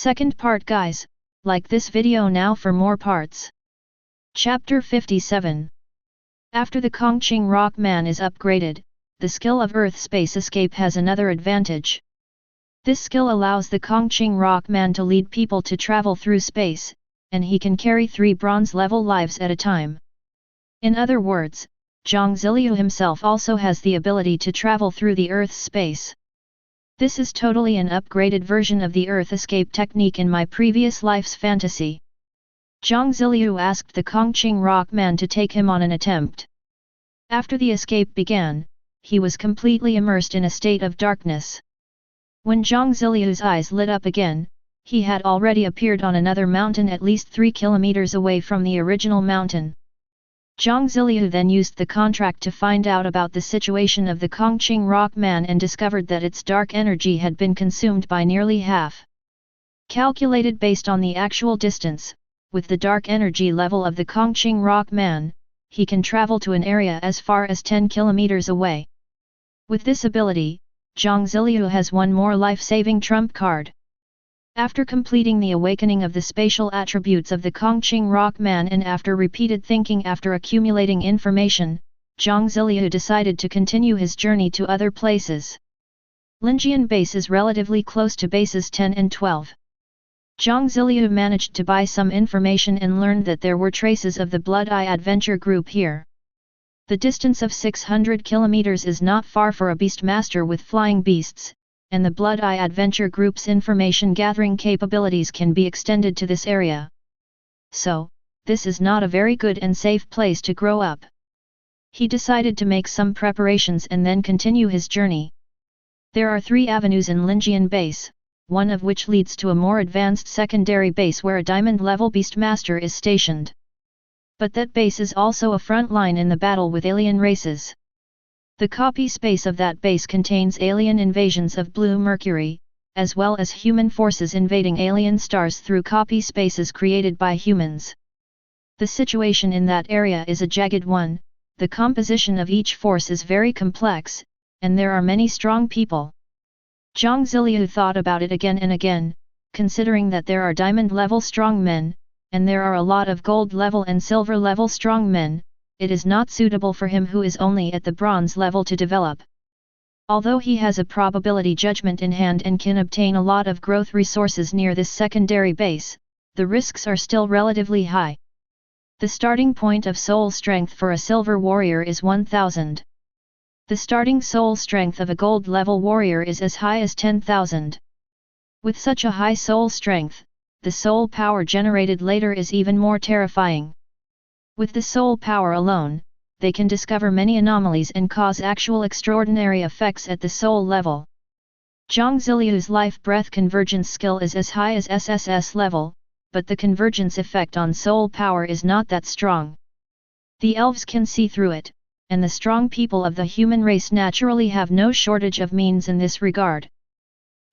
Second part guys, like this video now for more parts. Chapter 57. After the Kongqing Rock Man is upgraded, the skill of Earth Space Escape has another advantage. This skill allows the Kongqing Rock Man to lead people to travel through space, and he can carry 3 bronze level lives at a time. In other words, Jiang Ziliu himself also has the ability to travel through the Earth's space. This is totally an upgraded version of the Earth Escape technique in my previous life's fantasy. Jiang Ziliu asked the Kongqing Rock Man to take him on an attempt. After the escape began, he was completely immersed in a state of darkness. When Jiang Ziliu's eyes lit up again, he had already appeared on another mountain at least 3 kilometers away from the original mountain. Jiang Ziliu then used the contract to find out about the situation of the Kongqing Rock Man and discovered that its dark energy had been consumed by nearly half. Calculated based on the actual distance, with the dark energy level of the Kongqing Rock Man, he can travel to an area as far as 10 kilometers away. With this ability, Jiang Ziliu has one more life-saving trump card. After completing the awakening of the spatial attributes of the Kongqing Rock Man and after repeated thinking after accumulating information, Jiang Ziliu decided to continue his journey to other places. Linjian Base is relatively close to bases 10 and 12. Jiang Ziliu managed to buy some information and learned that there were traces of the Blood Eye Adventure group here. The distance of 600 kilometers is not far for a beastmaster with flying beasts, and the Blood Eye Adventure Group's information gathering capabilities can be extended to this area. So, this is not a very good and safe place to grow up. He decided to make some preparations and then continue his journey. There are 3 avenues in Linjian Base, one of which leads to a more advanced secondary base where a diamond-level beastmaster is stationed. But that base is also a front line in the battle with alien races. The copy space of that base contains alien invasions of Blue Mercury, as well as human forces invading alien stars through copy spaces created by humans. The situation in that area is a jagged one, the composition of each force is very complex, and there are many strong people. Jiang Ziliu thought about it again and again, considering that there are diamond-level strong men, and there are a lot of gold-level and silver-level strong men. It is not suitable for him who is only at the bronze level to develop. Although he has a probability judgment in hand and can obtain a lot of growth resources near this secondary base, the risks are still relatively high. The starting point of soul strength for a silver warrior is 1000. The starting soul strength of a gold level warrior is as high as 10,000. With such a high soul strength, the soul power generated later is even more terrifying. With the soul power alone, they can discover many anomalies and cause actual extraordinary effects at the soul level. Jiang Ziliu's life-breath convergence skill is as high as SSS level, but the convergence effect on soul power is not that strong. The elves can see through it, and the strong people of the human race naturally have no shortage of means in this regard.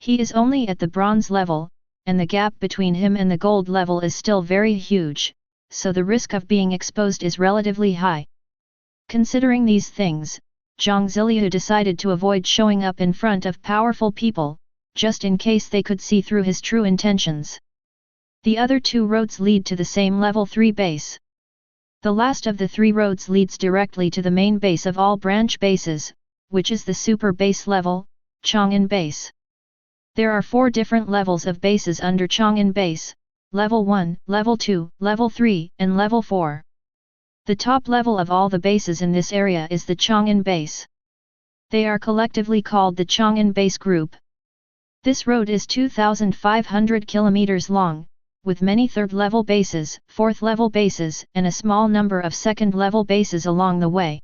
He is only at the bronze level, and the gap between him and the gold level is still very huge, so the risk of being exposed is relatively high. Considering these things, Jiang Ziliu decided to avoid showing up in front of powerful people, just in case they could see through his true intentions. The other 2 roads lead to the same level 3 base. The last of the 3 roads leads directly to the main base of all branch bases, which is the super base level, Chang'an Base. There are 4 different levels of bases under Chang'an Base. Level 1, Level 2, Level 3, and Level 4. The top level of all the bases in this area is the Chang'an Base. They are collectively called the Chang'an Base Group. This road is 2,500 kilometers long, with many third-level bases, fourth-level bases, and a small number of second-level bases along the way.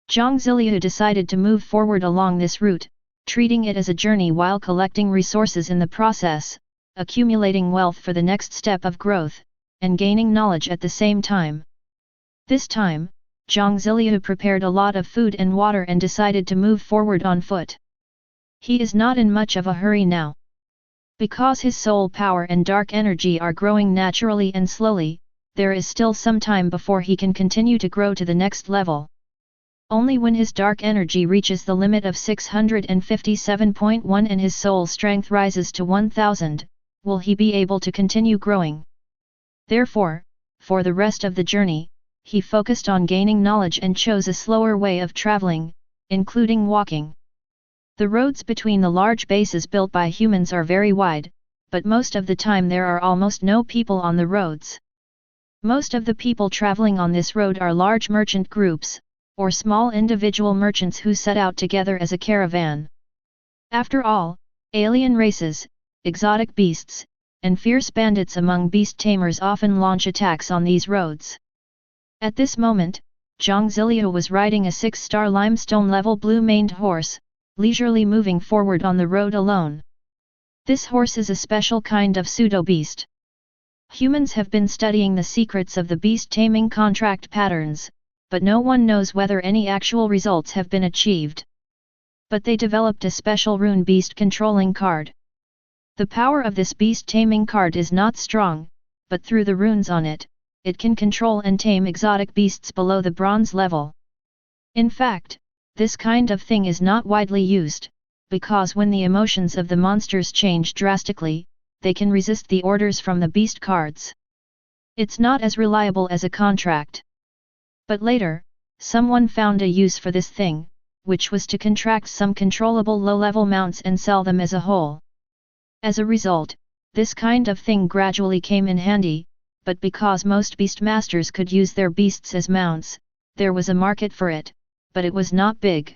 Jiang Ziliu decided to move forward along this route, treating it as a journey while collecting resources in the process, accumulating wealth for the next step of growth, and gaining knowledge at the same time. This time, Jiang Ziliu prepared a lot of food and water and decided to move forward on foot. He is not in much of a hurry now. Because his soul power and dark energy are growing naturally and slowly, there is still some time before he can continue to grow to the next level. Only when his dark energy reaches the limit of 657.1 and his soul strength rises to 1000, will he be able to continue growing? Therefore, for the rest of the journey, he focused on gaining knowledge and chose a slower way of traveling, including walking. The roads between the large bases built by humans are very wide, but most of the time there are almost no people on the roads. Most of the people traveling on this road are large merchant groups, or small individual merchants who set out together as a caravan. After all, alien races, exotic beasts, and fierce bandits among beast tamers often launch attacks on these roads. At this moment, Jiang Ziliu was riding a 6-star limestone-level blue-maned horse, leisurely moving forward on the road alone. This horse is a special kind of pseudo-beast. Humans have been studying the secrets of the beast taming contract patterns, but no one knows whether any actual results have been achieved. But they developed a special rune beast controlling card. The power of this beast taming card is not strong, but through the runes on it, it can control and tame exotic beasts below the bronze level. In fact, this kind of thing is not widely used, because when the emotions of the monsters change drastically, they can resist the orders from the beast cards. It's not as reliable as a contract. But later, someone found a use for this thing, which was to contract some controllable low-level mounts and sell them as a whole. As a result, this kind of thing gradually came in handy, but because most beast masters could use their beasts as mounts, there was a market for it, but it was not big.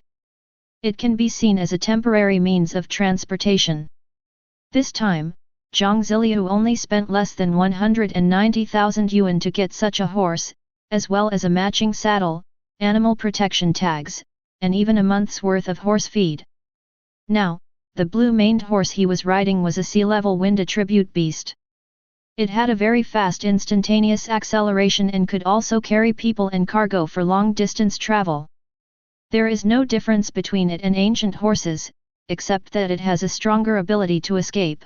It can be seen as a temporary means of transportation. This time, Jiang Ziliu only spent less than 190,000 yuan to get such a horse, as well as a matching saddle, animal protection tags, and even a month's worth of horse feed. Now, the blue-maned horse he was riding was a sea-level wind attribute beast. It had a very fast instantaneous acceleration and could also carry people and cargo for long-distance travel. There is no difference between it and ancient horses, except that it has a stronger ability to escape.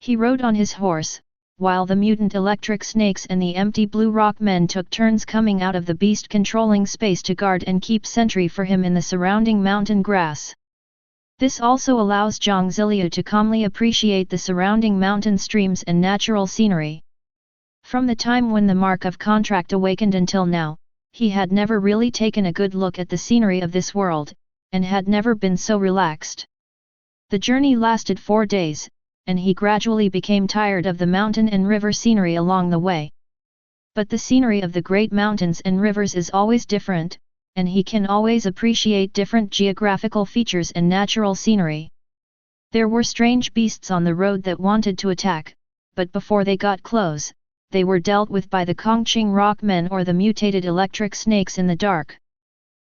He rode on his horse, while the mutant electric snakes and the empty blue rock men took turns coming out of the beast-controlling space to guard and keep sentry for him in the surrounding mountain grass. This also allows Jiang Ziliu to calmly appreciate the surrounding mountain streams and natural scenery. From the time when the mark of contract awakened until now, he had never really taken a good look at the scenery of this world, and had never been so relaxed. The journey lasted 4 days, and he gradually became tired of the mountain and river scenery along the way. But the scenery of the great mountains and rivers is always different, and he can always appreciate different geographical features and natural scenery. There were strange beasts on the road that wanted to attack, but before they got close, they were dealt with by the Kongqing rock men or the mutated electric snakes in the dark.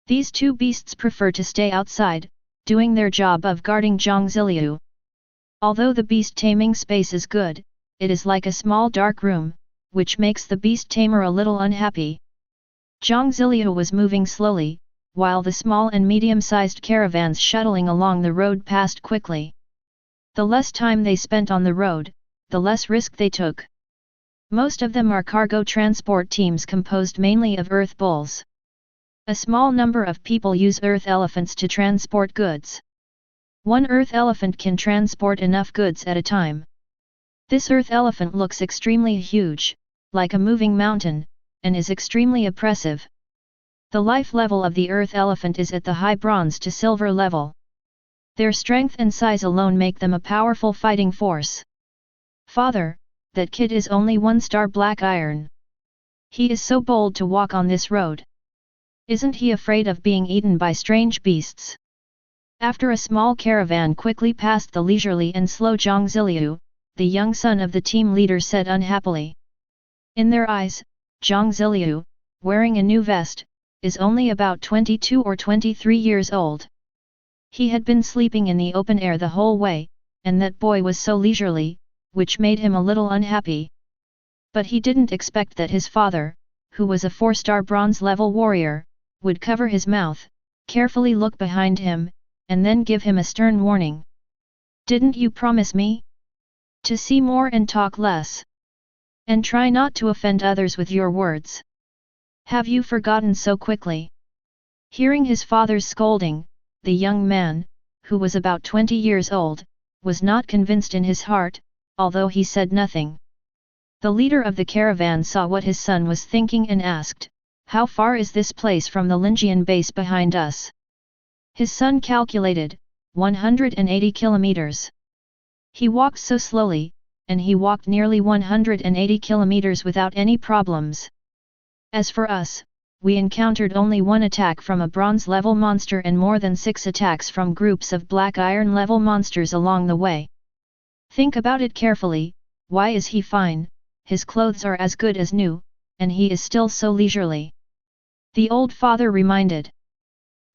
These two beasts prefer to stay outside, doing their job of guarding Jiang Ziliu. Although the beast taming space is good, it is like a small dark room, which makes the beast tamer a little unhappy. Jiang Ziliu was moving slowly, while the small and medium-sized caravans shuttling along the road passed quickly. The less time they spent on the road, the less risk they took. Most of them are cargo transport teams composed mainly of earth bulls. A small number of people use earth elephants to transport goods. One earth elephant can transport enough goods at a time. This earth elephant looks extremely huge, like a moving mountain, and is extremely oppressive. The life level of the earth elephant is at the high bronze to silver level. Their strength and size alone make them a powerful fighting force. Father, that kid is only 1-star black iron. He is so bold to walk on this road. Isn't he afraid of being eaten by strange beasts? After a small caravan quickly passed the leisurely and slow Jiang Ziliu, the young son of the team leader said unhappily. In their eyes, Jiang Ziliu, wearing a new vest, is only about 22 or 23 years old. He had been sleeping in the open air the whole way, and that boy was so leisurely, which made him a little unhappy. But he didn't expect that his father, who was a 4-star bronze-level warrior, would cover his mouth, carefully look behind him, and then give him a stern warning. Didn't you promise me to see more and talk less? And try not to offend others with your words. Have you forgotten so quickly? Hearing his father's scolding, the young man, who was about 20 years old, was not convinced in his heart, although he said nothing. The leader of the caravan saw what his son was thinking and asked, "How far is this place from the Linjian base behind us?" His son calculated, 180 kilometers. He walked so slowly, and he walked nearly 180 kilometers without any problems. As for us, we encountered only one attack from a bronze-level monster and more than 6 attacks from groups of black iron-level monsters along the way. Think about it carefully, why is he fine, his clothes are as good as new, and he is still so leisurely? The old father reminded.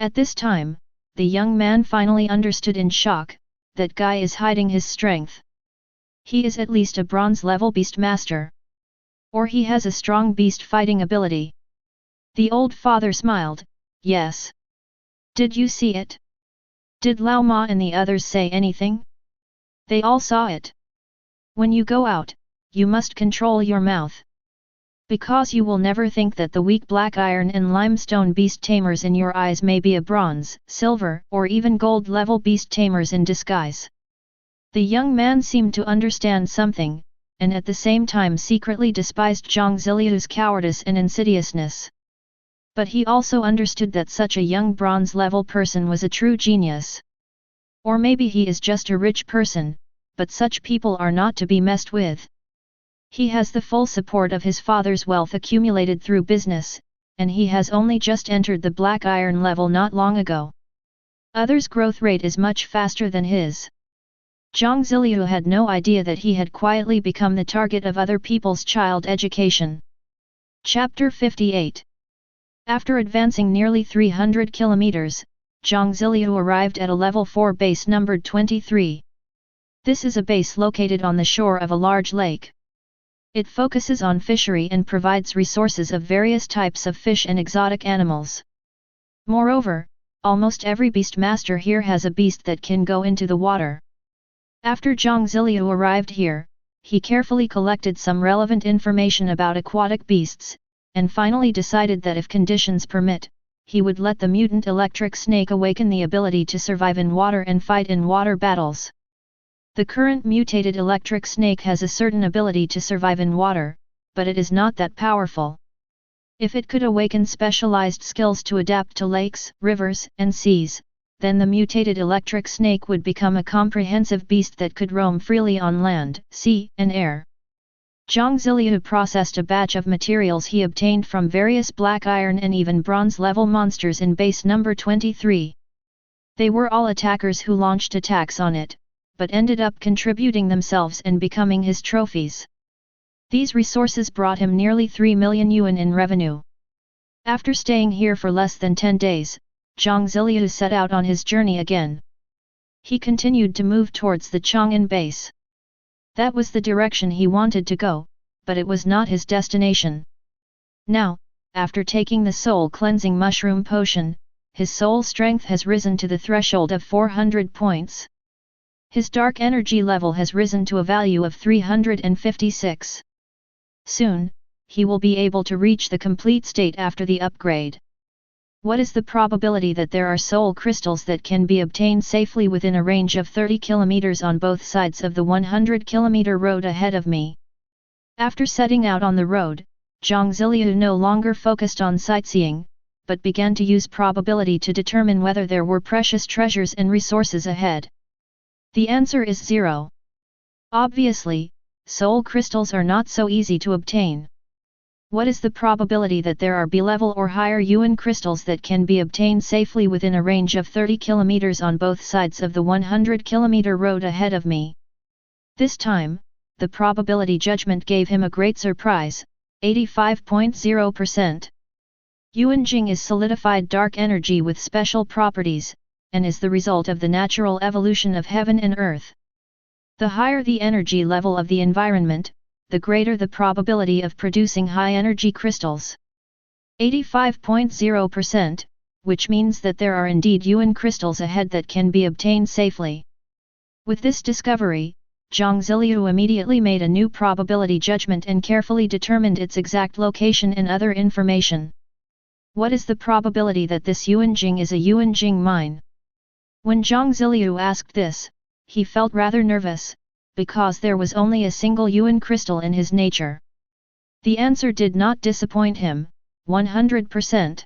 At this time, the young man finally understood in shock, that guy is hiding his strength. He is at least a bronze-level beast master. Or he has a strong beast fighting ability. The old father smiled, "Yes. Did you see it? Did Lao Ma and the others say anything?" "They all saw it. When you go out, you must control your mouth. Because you will never think that the weak black iron and limestone beast tamers in your eyes may be a bronze, silver, or even gold level beast tamers in disguise." The young man seemed to understand something, and at the same time secretly despised Jiang Ziliu's cowardice and insidiousness. But he also understood that such a young bronze-level person was a true genius. Or maybe he is just a rich person, but such people are not to be messed with. He has the full support of his father's wealth accumulated through business, and he has only just entered the black iron level not long ago. Others' growth rate is much faster than his. Jiang Ziliu had no idea that he had quietly become the target of other people's child education. Chapter 58. After advancing nearly 300 kilometers, Jiang Ziliu arrived at a level 4 base numbered 23. This is a base located on the shore of a large lake. It focuses on fishery and provides resources of various types of fish and exotic animals. Moreover, almost every beast master here has a beast that can go into the water. After Jiang Ziliu arrived here, he carefully collected some relevant information about aquatic beasts, and finally decided that if conditions permit, he would let the mutant electric snake awaken the ability to survive in water and fight in water battles. The current mutated electric snake has a certain ability to survive in water, but it is not that powerful. If it could awaken specialized skills to adapt to lakes, rivers, and seas, then the mutated electric snake would become a comprehensive beast that could roam freely on land, sea, and air. Jiang Ziliu processed a batch of materials he obtained from various black iron and even bronze-level monsters in base number 23. They were all attackers who launched attacks on it, but ended up contributing themselves and becoming his trophies. These resources brought him nearly 3 million yuan in revenue. After staying here for less than 10 days, Jiang Ziliu set out on his journey again. He continued to move towards the Chang'an base. That was the direction he wanted to go, but it was not his destination. Now, after taking the soul cleansing mushroom potion, his soul strength has risen to the threshold of 400 points. His dark energy level has risen to a value of 356. Soon, he will be able to reach the complete state after the upgrade. What is the probability that there are soul crystals that can be obtained safely within a range of 30 kilometers on both sides of the 100-kilometer road ahead of me? After setting out on the road, Jiang Ziliu no longer focused on sightseeing, but began to use probability to determine whether there were precious treasures and resources ahead. The answer is 0. Obviously, soul crystals are not so easy to obtain. What is the probability that there are B-level or higher yuan crystals that can be obtained safely within a range of 30 kilometers on both sides of the 100-kilometer road ahead of me? This time, the probability judgment gave him a great surprise, 85.0%. Yuan Jing is solidified dark energy with special properties, and is the result of the natural evolution of heaven and earth. The higher the energy level of the environment, the greater the probability of producing high-energy crystals. 85.0%, which means that there are indeed yuan crystals ahead that can be obtained safely. With this discovery, Jiang Ziliu immediately made a new probability judgment and carefully determined its exact location and other information. What is the probability that this Yuan Jing is a Yuan Jing mine? When Jiang Ziliu asked this, he felt rather nervous, because there was only a single Yuan crystal in his nature. The answer did not disappoint him, 100%.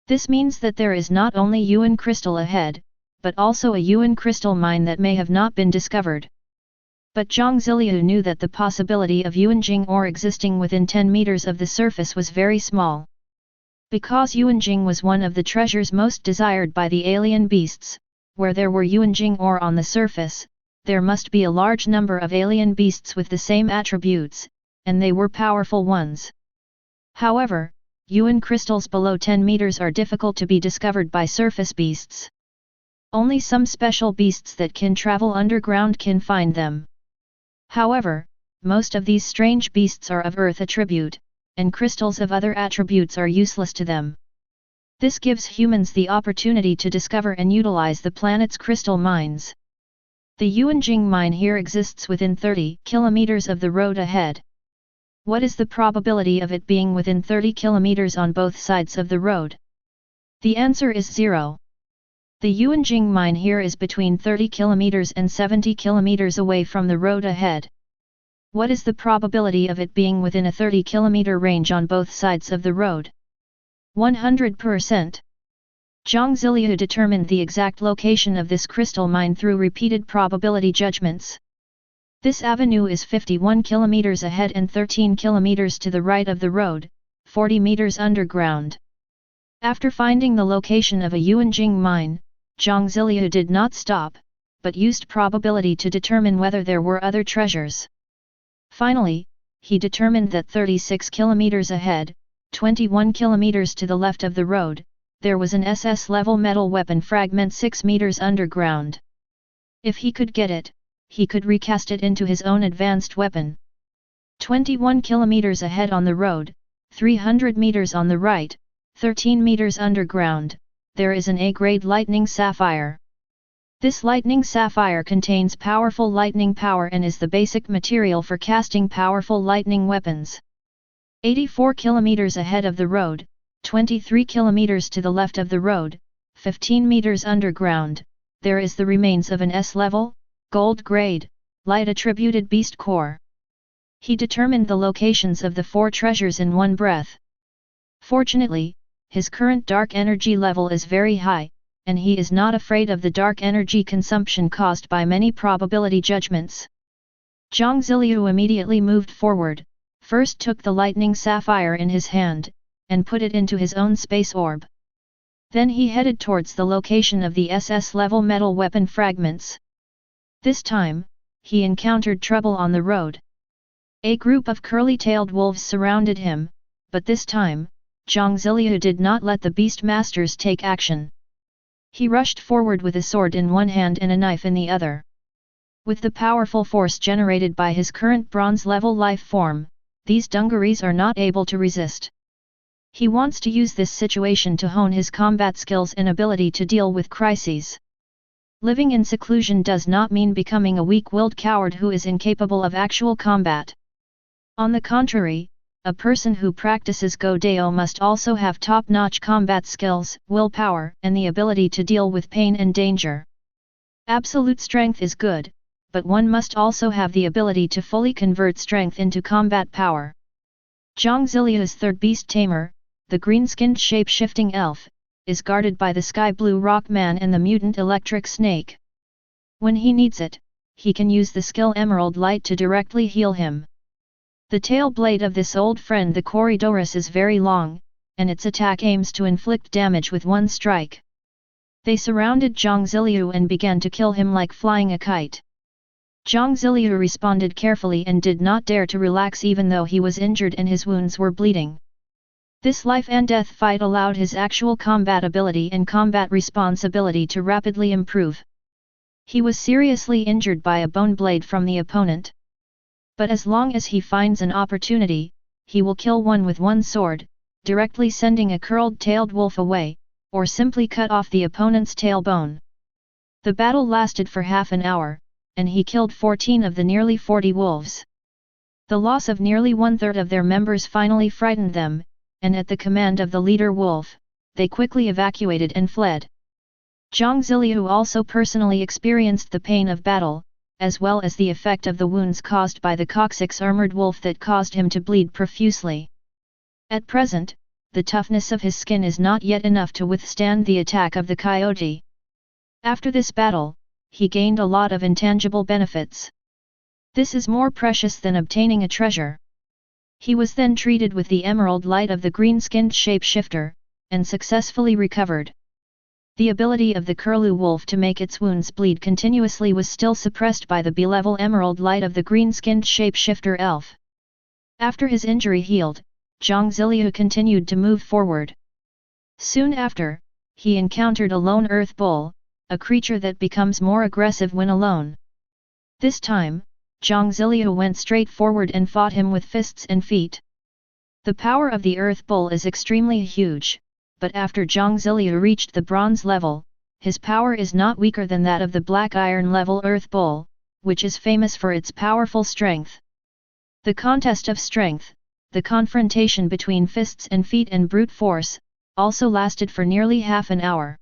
This means that there is not only Yuan crystal ahead, but also a Yuan crystal mine that may have not been discovered. But Jiang Ziliu knew that the possibility of Yuanjing ore existing within 10 meters of the surface was very small. Because Yuanjing was one of the treasures most desired by the alien beasts, where there were Yuanjing ore on the surface, there must be a large number of alien beasts with the same attributes, and they were powerful ones. However, Yuan crystals below 10 meters are difficult to be discovered by surface beasts. Only some special beasts that can travel underground can find them. However, most of these strange beasts are of earth attribute, and crystals of other attributes are useless to them. This gives humans the opportunity to discover and utilize the planet's crystal mines. The Yuanjing mine here exists within 30 kilometers of the road ahead. What is the probability of it being within 30 kilometers on both sides of the road? The answer is 0. The Yuanjing mine here is between 30 kilometers and 70 kilometers away from the road ahead. What is the probability of it being within a 30-kilometer range on both sides of the road? 100%. Jiang Ziliu determined the exact location of this crystal mine through repeated probability judgments. This avenue is 51 kilometers ahead and 13 kilometers to the right of the road, 40 meters underground. After finding the location of a Yuanjing mine, Jiang Ziliu did not stop, but used probability to determine whether there were other treasures. Finally, he determined that 36 kilometers ahead, 21 kilometers to the left of the road, there was an SS-level metal weapon fragment 6 meters underground. If he could get it, he could recast it into his own advanced weapon. 21 kilometers ahead on the road, 300 meters on the right, 13 meters underground, there is an A-grade lightning sapphire. This lightning sapphire contains powerful lightning power and is the basic material for casting powerful lightning weapons. 84 kilometers ahead of the road, 23 kilometers to the left of the road, 15 meters underground, there is the remains of an S-level, gold-grade, light-attributed beast core. He determined the locations of the 4 treasures in one breath. Fortunately, his current dark energy level is very high, and he is not afraid of the dark energy consumption caused by many probability judgments. Jiang Ziliu immediately moved forward, first took the lightning sapphire in his hand, and put it into his own space orb. Then he headed towards the location of the SS-level metal weapon fragments. This time, he encountered trouble on the road. A group of curly-tailed wolves surrounded him, but this time, Jiang Ziliu did not let the beast masters take action. He rushed forward with a sword in one hand and a knife in the other. With the powerful force generated by his current bronze-level life form, these dungarees are not able to resist. He wants to use this situation to hone his combat skills and ability to deal with crises. Living in seclusion does not mean becoming a weak-willed coward who is incapable of actual combat. On the contrary, a person who practices Go Dao must also have top-notch combat skills, willpower, and the ability to deal with pain and danger. Absolute strength is good, but one must also have the ability to fully convert strength into combat power. Jiang Ziliu's third beast Tamer, the green-skinned shape-shifting elf, is guarded by the sky-blue rock man and the mutant electric snake. When he needs it, he can use the skill Emerald Light to directly heal him. The tail blade of this old friend the Corridorus is very long, and its attack aims to inflict damage with one strike. They surrounded Jiang Ziliu and began to kill him like flying a kite. Jiang Ziliu responded carefully and did not dare to relax even though he was injured and his wounds were bleeding. This life and death fight allowed his actual combat ability and combat responsibility to rapidly improve. He was seriously injured by a bone blade from the opponent. But as long as he finds an opportunity, he will kill one with one sword, directly sending a curled-tailed wolf away, or simply cut off the opponent's tailbone. The battle lasted for half an hour, and he killed 14 of the nearly 40 wolves. The loss of nearly one-third of their members finally frightened them, and at the command of the leader wolf, they quickly evacuated and fled. Jiang Ziliu also personally experienced the pain of battle, as well as the effect of the wounds caused by the coccyx armored wolf that caused him to bleed profusely. At present, the toughness of his skin is not yet enough to withstand the attack of the coyote. After this battle, he gained a lot of intangible benefits. This is more precious than obtaining a treasure. He was then treated with the emerald light of the green-skinned shapeshifter, and successfully recovered. The ability of the curlew wolf to make its wounds bleed continuously was still suppressed by the B-level emerald light of the green-skinned shapeshifter elf. After his injury healed, Jiang Ziliu continued to move forward. Soon after, he encountered a lone earth bull, a creature that becomes more aggressive when alone. This time, Jiang Ziliu went straight forward and fought him with fists and feet. The power of the earth bull is extremely huge, but after Jiang Ziliu reached the bronze level, his power is not weaker than that of the black iron level earth bull, which is famous for its powerful strength. The contest of strength, the confrontation between fists and feet and brute force, also lasted for nearly half an hour.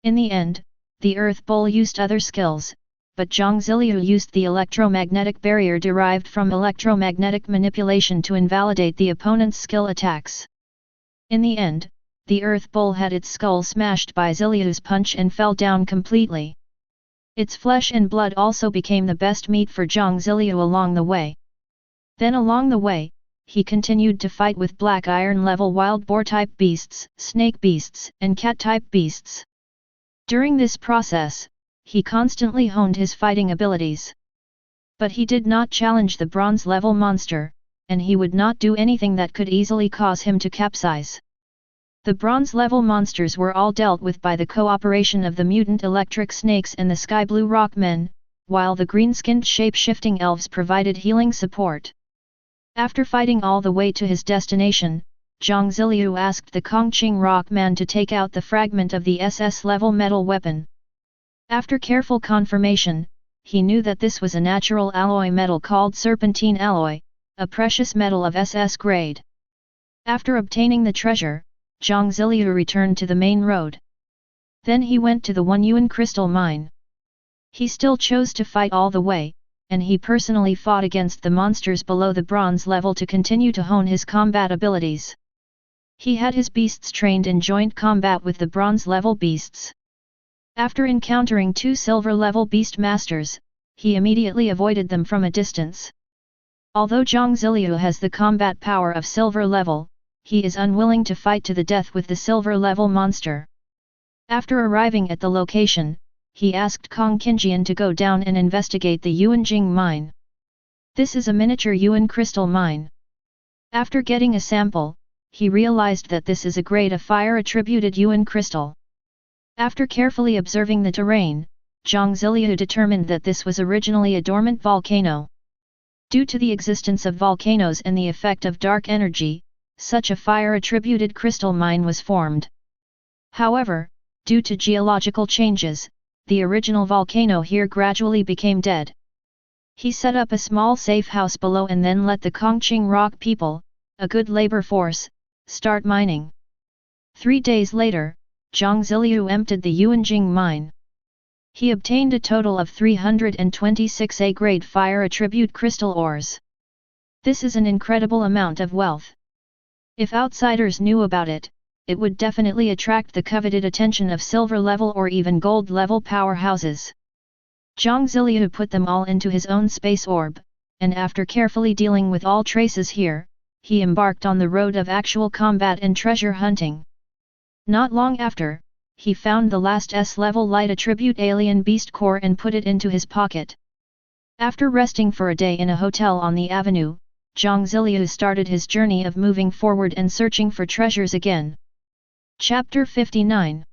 In the end, the earth bull used other skills, but Jiang Ziliu used the electromagnetic barrier derived from electromagnetic manipulation to invalidate the opponent's skill attacks. In the end, the earth bull had its skull smashed by Ziliu's punch and fell down completely. Its flesh and blood also became the best meat for Jiang Ziliu along the way. Then along the way, he continued to fight with black iron level wild boar type beasts, snake beasts, and cat type beasts. During this process, he constantly honed his fighting abilities. But he did not challenge the bronze level monster, and he would not do anything that could easily cause him to capsize. The bronze level monsters were all dealt with by the cooperation of the mutant electric snakes and the sky blue rock men, while the green-skinned shape-shifting elves provided healing support. After fighting all the way to his destination, Jiang Ziliu asked the Kongqing rock man to take out the fragment of the SS level metal weapon. After careful confirmation, he knew that this was a natural alloy metal called serpentine alloy, a precious metal of SS grade. After obtaining the treasure, Jiang Ziliu returned to the main road. Then he went to the 1 Yuan crystal mine. He still chose to fight all the way, and he personally fought against the monsters below the bronze level to continue to hone his combat abilities. He had his beasts trained in joint combat with the bronze level beasts. After encountering 2 silver level beast masters, he immediately avoided them from a distance. Although Jiang Ziliu has the combat power of silver level, he is unwilling to fight to the death with the silver level monster. After arriving at the location, he asked Kong Qingjian to go down and investigate the Yuanjing mine. This is a miniature Yuan crystal mine. After getting a sample, he realized that this is a grade of fire-attributed Yuan crystal. After carefully observing the terrain, Jiang Ziliu determined that this was originally a dormant volcano. Due to the existence of volcanoes and the effect of dark energy, such a fire-attributed crystal mine was formed. However, due to geological changes, the original volcano here gradually became dead. He set up a small safe house below and then let the Kongqing rock people, a good labor force, start mining. 3 days later, Jiang Ziliu emptied the Yuanjing mine. He obtained a total of 326 A-grade fire-attribute crystal ores. This is an incredible amount of wealth. If outsiders knew about it, it would definitely attract the coveted attention of silver-level or even gold-level powerhouses. Jiang Ziliu put them all into his own space orb, and after carefully dealing with all traces here, he embarked on the road of actual combat and treasure hunting. Not long after, he found the last S-level light attribute alien beast core and put it into his pocket. After resting for a day in a hotel on the avenue, Jiang Ziliu started his journey of moving forward and searching for treasures again. Chapter 59.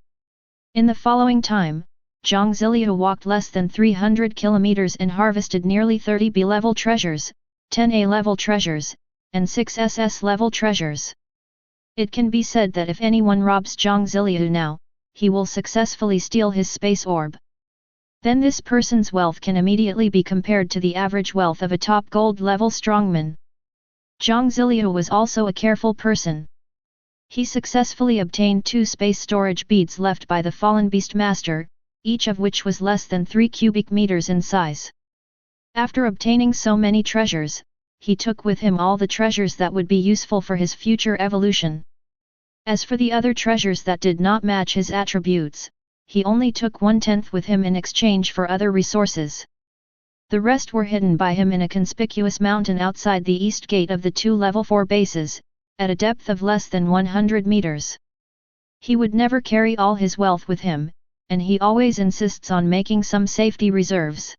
In the following time, Jiang Ziliu walked less than 300 kilometers and harvested nearly 30 B-level treasures, 10 A-level treasures, and 6 SS-level treasures. It can be said that if anyone robs Jiang Ziliu now, he will successfully steal his space orb. Then this person's wealth can immediately be compared to the average wealth of a top gold-level strongman. Jiang Ziliu was also a careful person. He successfully obtained 2 space storage beads left by the fallen Beastmaster, each of which was less than 3 cubic meters in size. After obtaining so many treasures, he took with him all the treasures that would be useful for his future evolution. As for the other treasures that did not match his attributes, he only took 1/10 with him in exchange for other resources. The rest were hidden by him in a conspicuous mountain outside the east gate of the 2 level 4 bases, at a depth of less than 100 meters. He would never carry all his wealth with him, and he always insists on making some safety reserves.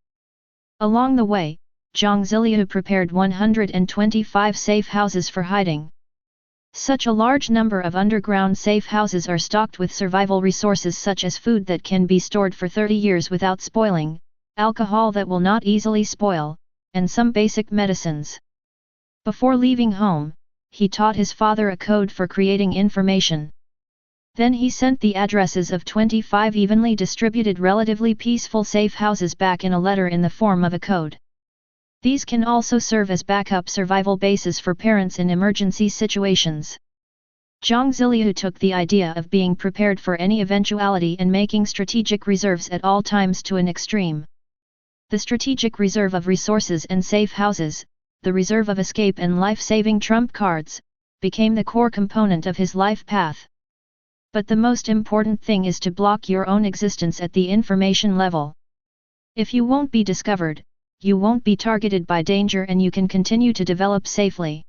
Along the way, Ziliu prepared 125 safe houses for hiding. Such a large number of underground safe houses are stocked with survival resources such as food that can be stored for 30 years without spoiling, alcohol that will not easily spoil, and some basic medicines. Before leaving home, he taught his father a code for creating information. Then he sent the addresses of 25 evenly distributed relatively peaceful safe houses back in a letter in the form of a code. These can also serve as backup survival bases for parents in emergency situations. Ziliu took the idea of being prepared for any eventuality and making strategic reserves at all times to an extreme. The strategic reserve of resources and safe houses, the reserve of escape and life-saving trump cards, became the core component of his life path. But the most important thing is to block your own existence at the information level. If you won't be discovered, you won't be targeted by danger and you can continue to develop safely.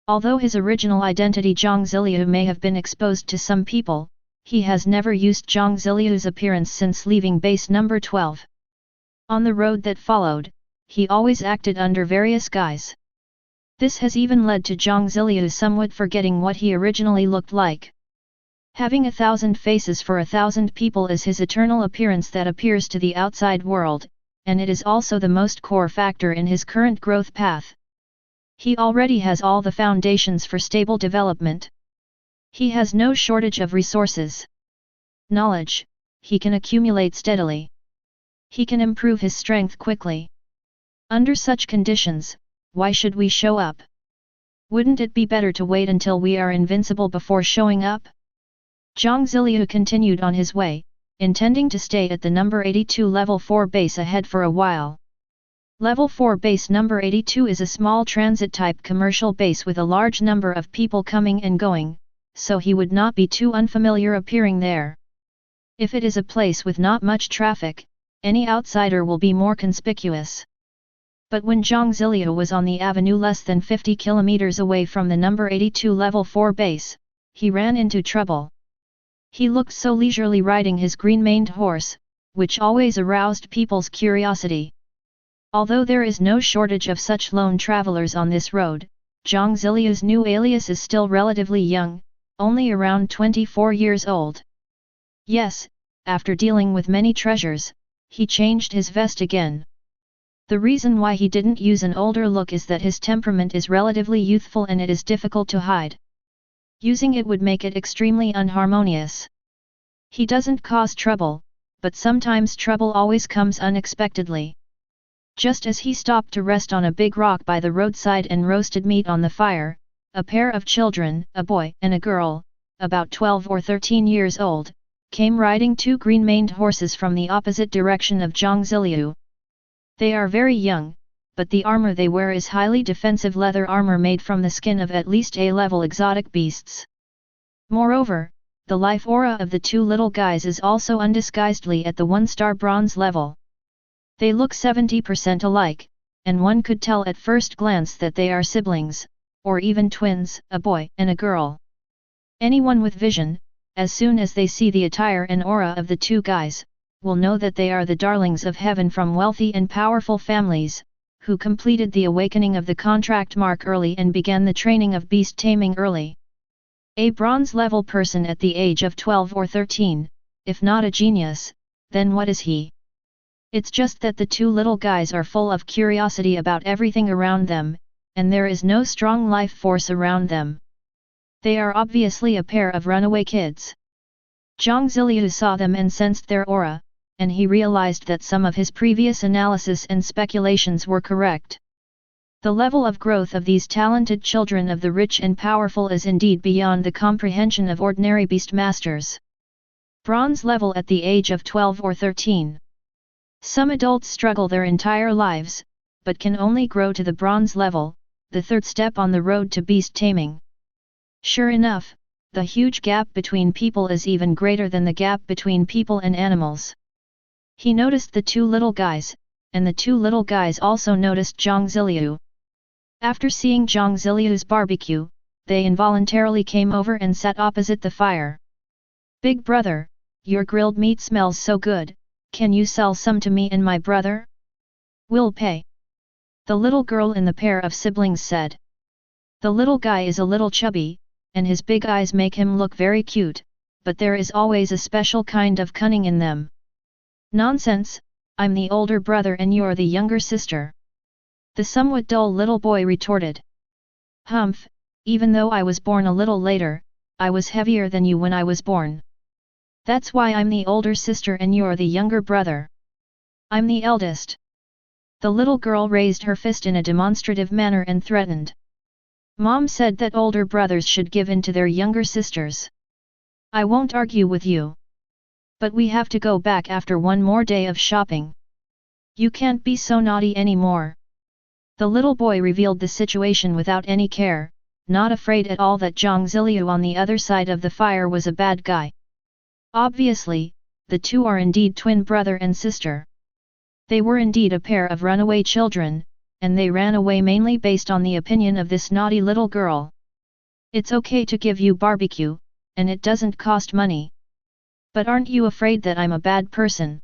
Although his original identity Ziliu may have been exposed to some people, he has never used Ziliu's appearance since leaving base number 12. On the road that followed, he always acted under various guise. This has even led to Ziliu somewhat forgetting what he originally looked like. Having 1,000 faces for 1,000 people is his eternal appearance that appears to the outside world, and it is also the most core factor in his current growth path. He already has all the foundations for stable development. He has no shortage of resources. Knowledge, he can accumulate steadily. He can improve his strength quickly. Under such conditions, why should we show up? Wouldn't it be better to wait until we are invincible before showing up? Ziliu continued on his way, intending to stay at the number 82 level 4 base ahead for a while. Level 4 base number 82 is a small transit-type commercial base with a large number of people coming and going, so he would not be too unfamiliar appearing there. If it is a place with not much traffic, any outsider will be more conspicuous. But when Ziliu was on the avenue less than 50 kilometers away from the number 82 level 4 base, he ran into trouble. He looked so leisurely riding his green-maned horse, which always aroused people's curiosity. Although there is no shortage of such lone travelers on this road, Ziliu's new alias is still relatively young, only around 24 years old. Yes, after dealing with many treasures, he changed his vest again. The reason why he didn't use an older look is that his temperament is relatively youthful and it is difficult to hide. Using it would make it extremely unharmonious. He doesn't cause trouble, but sometimes trouble always comes unexpectedly. Just as he stopped to rest on a big rock by the roadside and roasted meat on the fire, a pair of children, a boy and a girl, about 12 or 13 years old, came riding 2 green-maned horses from the opposite direction of Ziliu. They are very young, but the armor they wear is highly defensive leather armor made from the skin of at least A-level exotic beasts. Moreover, the life aura of the 2 little guys is also undisguisedly at the 1-star bronze level. They look 70% alike, and one could tell at first glance that they are siblings, or even twins, a boy and a girl. Anyone with vision, as soon as they see the attire and aura of the 2 guys, will know that they are the darlings of heaven from wealthy and powerful families, who completed the awakening of the contract mark early and began the training of beast taming early. A bronze-level person at the age of 12 or 13, if not a genius, then what is he? It's just that the 2 little guys are full of curiosity about everything around them, and there is no strong life force around them. They are obviously a pair of runaway kids. Ziliu saw them and sensed their aura, and he realized that some of his previous analysis and speculations were correct. The level of growth of these talented children of the rich and powerful is indeed beyond the comprehension of ordinary beastmasters. Bronze level at the age of 12 or 13. Some adults struggle their entire lives, but can only grow to the bronze level, the third step on the road to beast taming. Sure enough, the huge gap between people is even greater than the gap between people and animals. He noticed the two little guys, and the two little guys also noticed Jiang Ziliu. After seeing Jiang Ziliu's barbecue, they involuntarily came over and sat opposite the fire. "Big brother, your grilled meat smells so good, can you sell some to me and my brother? We'll pay." The little girl in the pair of siblings said. The little guy is a little chubby, and his big eyes make him look very cute, but there is always a special kind of cunning in them. "Nonsense, I'm the older brother and you're the younger sister," the somewhat dull little boy retorted. "Humph, even though I was born a little later, I was heavier than you when I was born. That's why I'm the older sister and you're the younger brother. I'm the eldest." The little girl raised her fist in a demonstrative manner and threatened. "Mom said that older brothers should give in to their younger sisters. I won't argue with you. But we have to go back after one more day of shopping. You can't be so naughty anymore." The little boy revealed the situation without any care, not afraid at all that Jiang Ziliu on the other side of the fire was a bad guy. Obviously, the two are indeed twin brother and sister. They were indeed a pair of runaway children, and they ran away mainly based on the opinion of this naughty little girl. "It's okay to give you barbecue, and it doesn't cost money. But aren't you afraid that I'm a bad person?"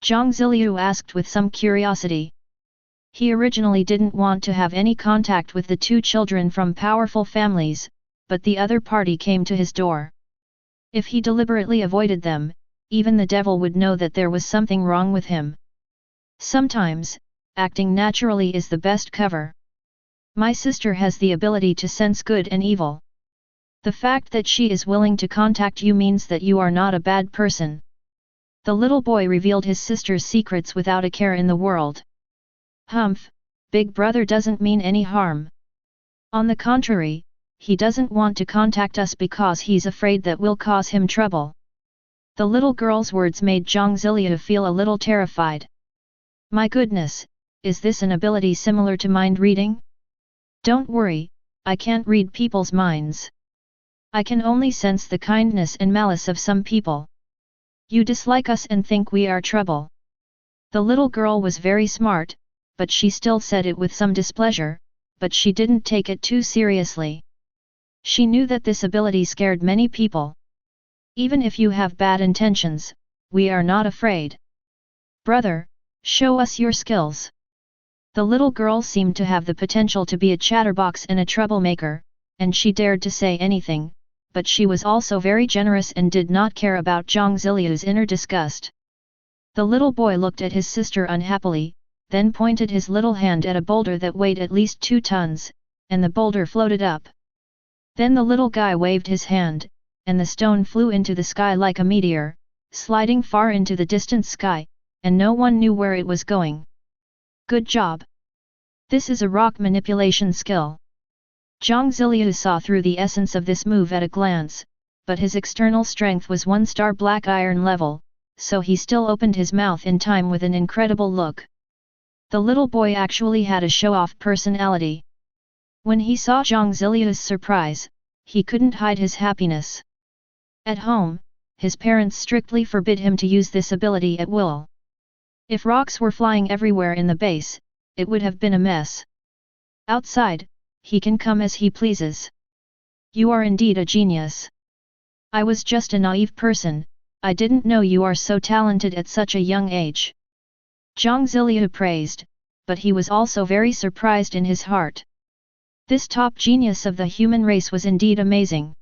Jiang Ziliu asked with some curiosity. He originally didn't want to have any contact with the two children from powerful families, but the other party came to his door. If he deliberately avoided them, even the devil would know that there was something wrong with him. Sometimes, acting naturally is the best cover. My sister has the ability to sense good and evil. The fact that she is willing to contact you means that you are not a bad person. The little boy revealed his sister's secrets without a care in the world. "Humph, big brother doesn't mean any harm. On the contrary, he doesn't want to contact us because he's afraid that we'll cause him trouble." The little girl's words made Jiang Ziliu feel a little terrified. My goodness, is this an ability similar to mind reading? Don't worry, I can't read people's minds. I can only sense the kindness and malice of some people. You dislike us and think we are trouble. The little girl was very smart, but she still said it with some displeasure, but she didn't take it too seriously. She knew that this ability scared many people. Even if you have bad intentions, we are not afraid. Brother, show us your skills. The little girl seemed to have the potential to be a chatterbox and a troublemaker, and she dared to say anything, but she was also very generous and did not care about Jiang Ziliu's inner disgust. The little boy looked at his sister unhappily, then pointed his little hand at a boulder that weighed at least 2 tons, and the boulder floated up. Then the little guy waved his hand, and the stone flew into the sky like a meteor, sliding far into the distant sky, and no one knew where it was going. Good job! This is a rock manipulation skill. Jiang Ziliu saw through the essence of this move at a glance, but his external strength was 1-star black iron level, so he still opened his mouth in time with an incredible look. The little boy actually had a show-off personality. When he saw Jiang Ziliu's surprise, he couldn't hide his happiness. At home, his parents strictly forbid him to use this ability at will. If rocks were flying everywhere in the base, it would have been a mess. Outside, he can come as he pleases. You are indeed a genius. I was just a naive person, I didn't know you are so talented at such a young age. Jiang Ziliu praised, but he was also very surprised in his heart. This top genius of the human race was indeed amazing.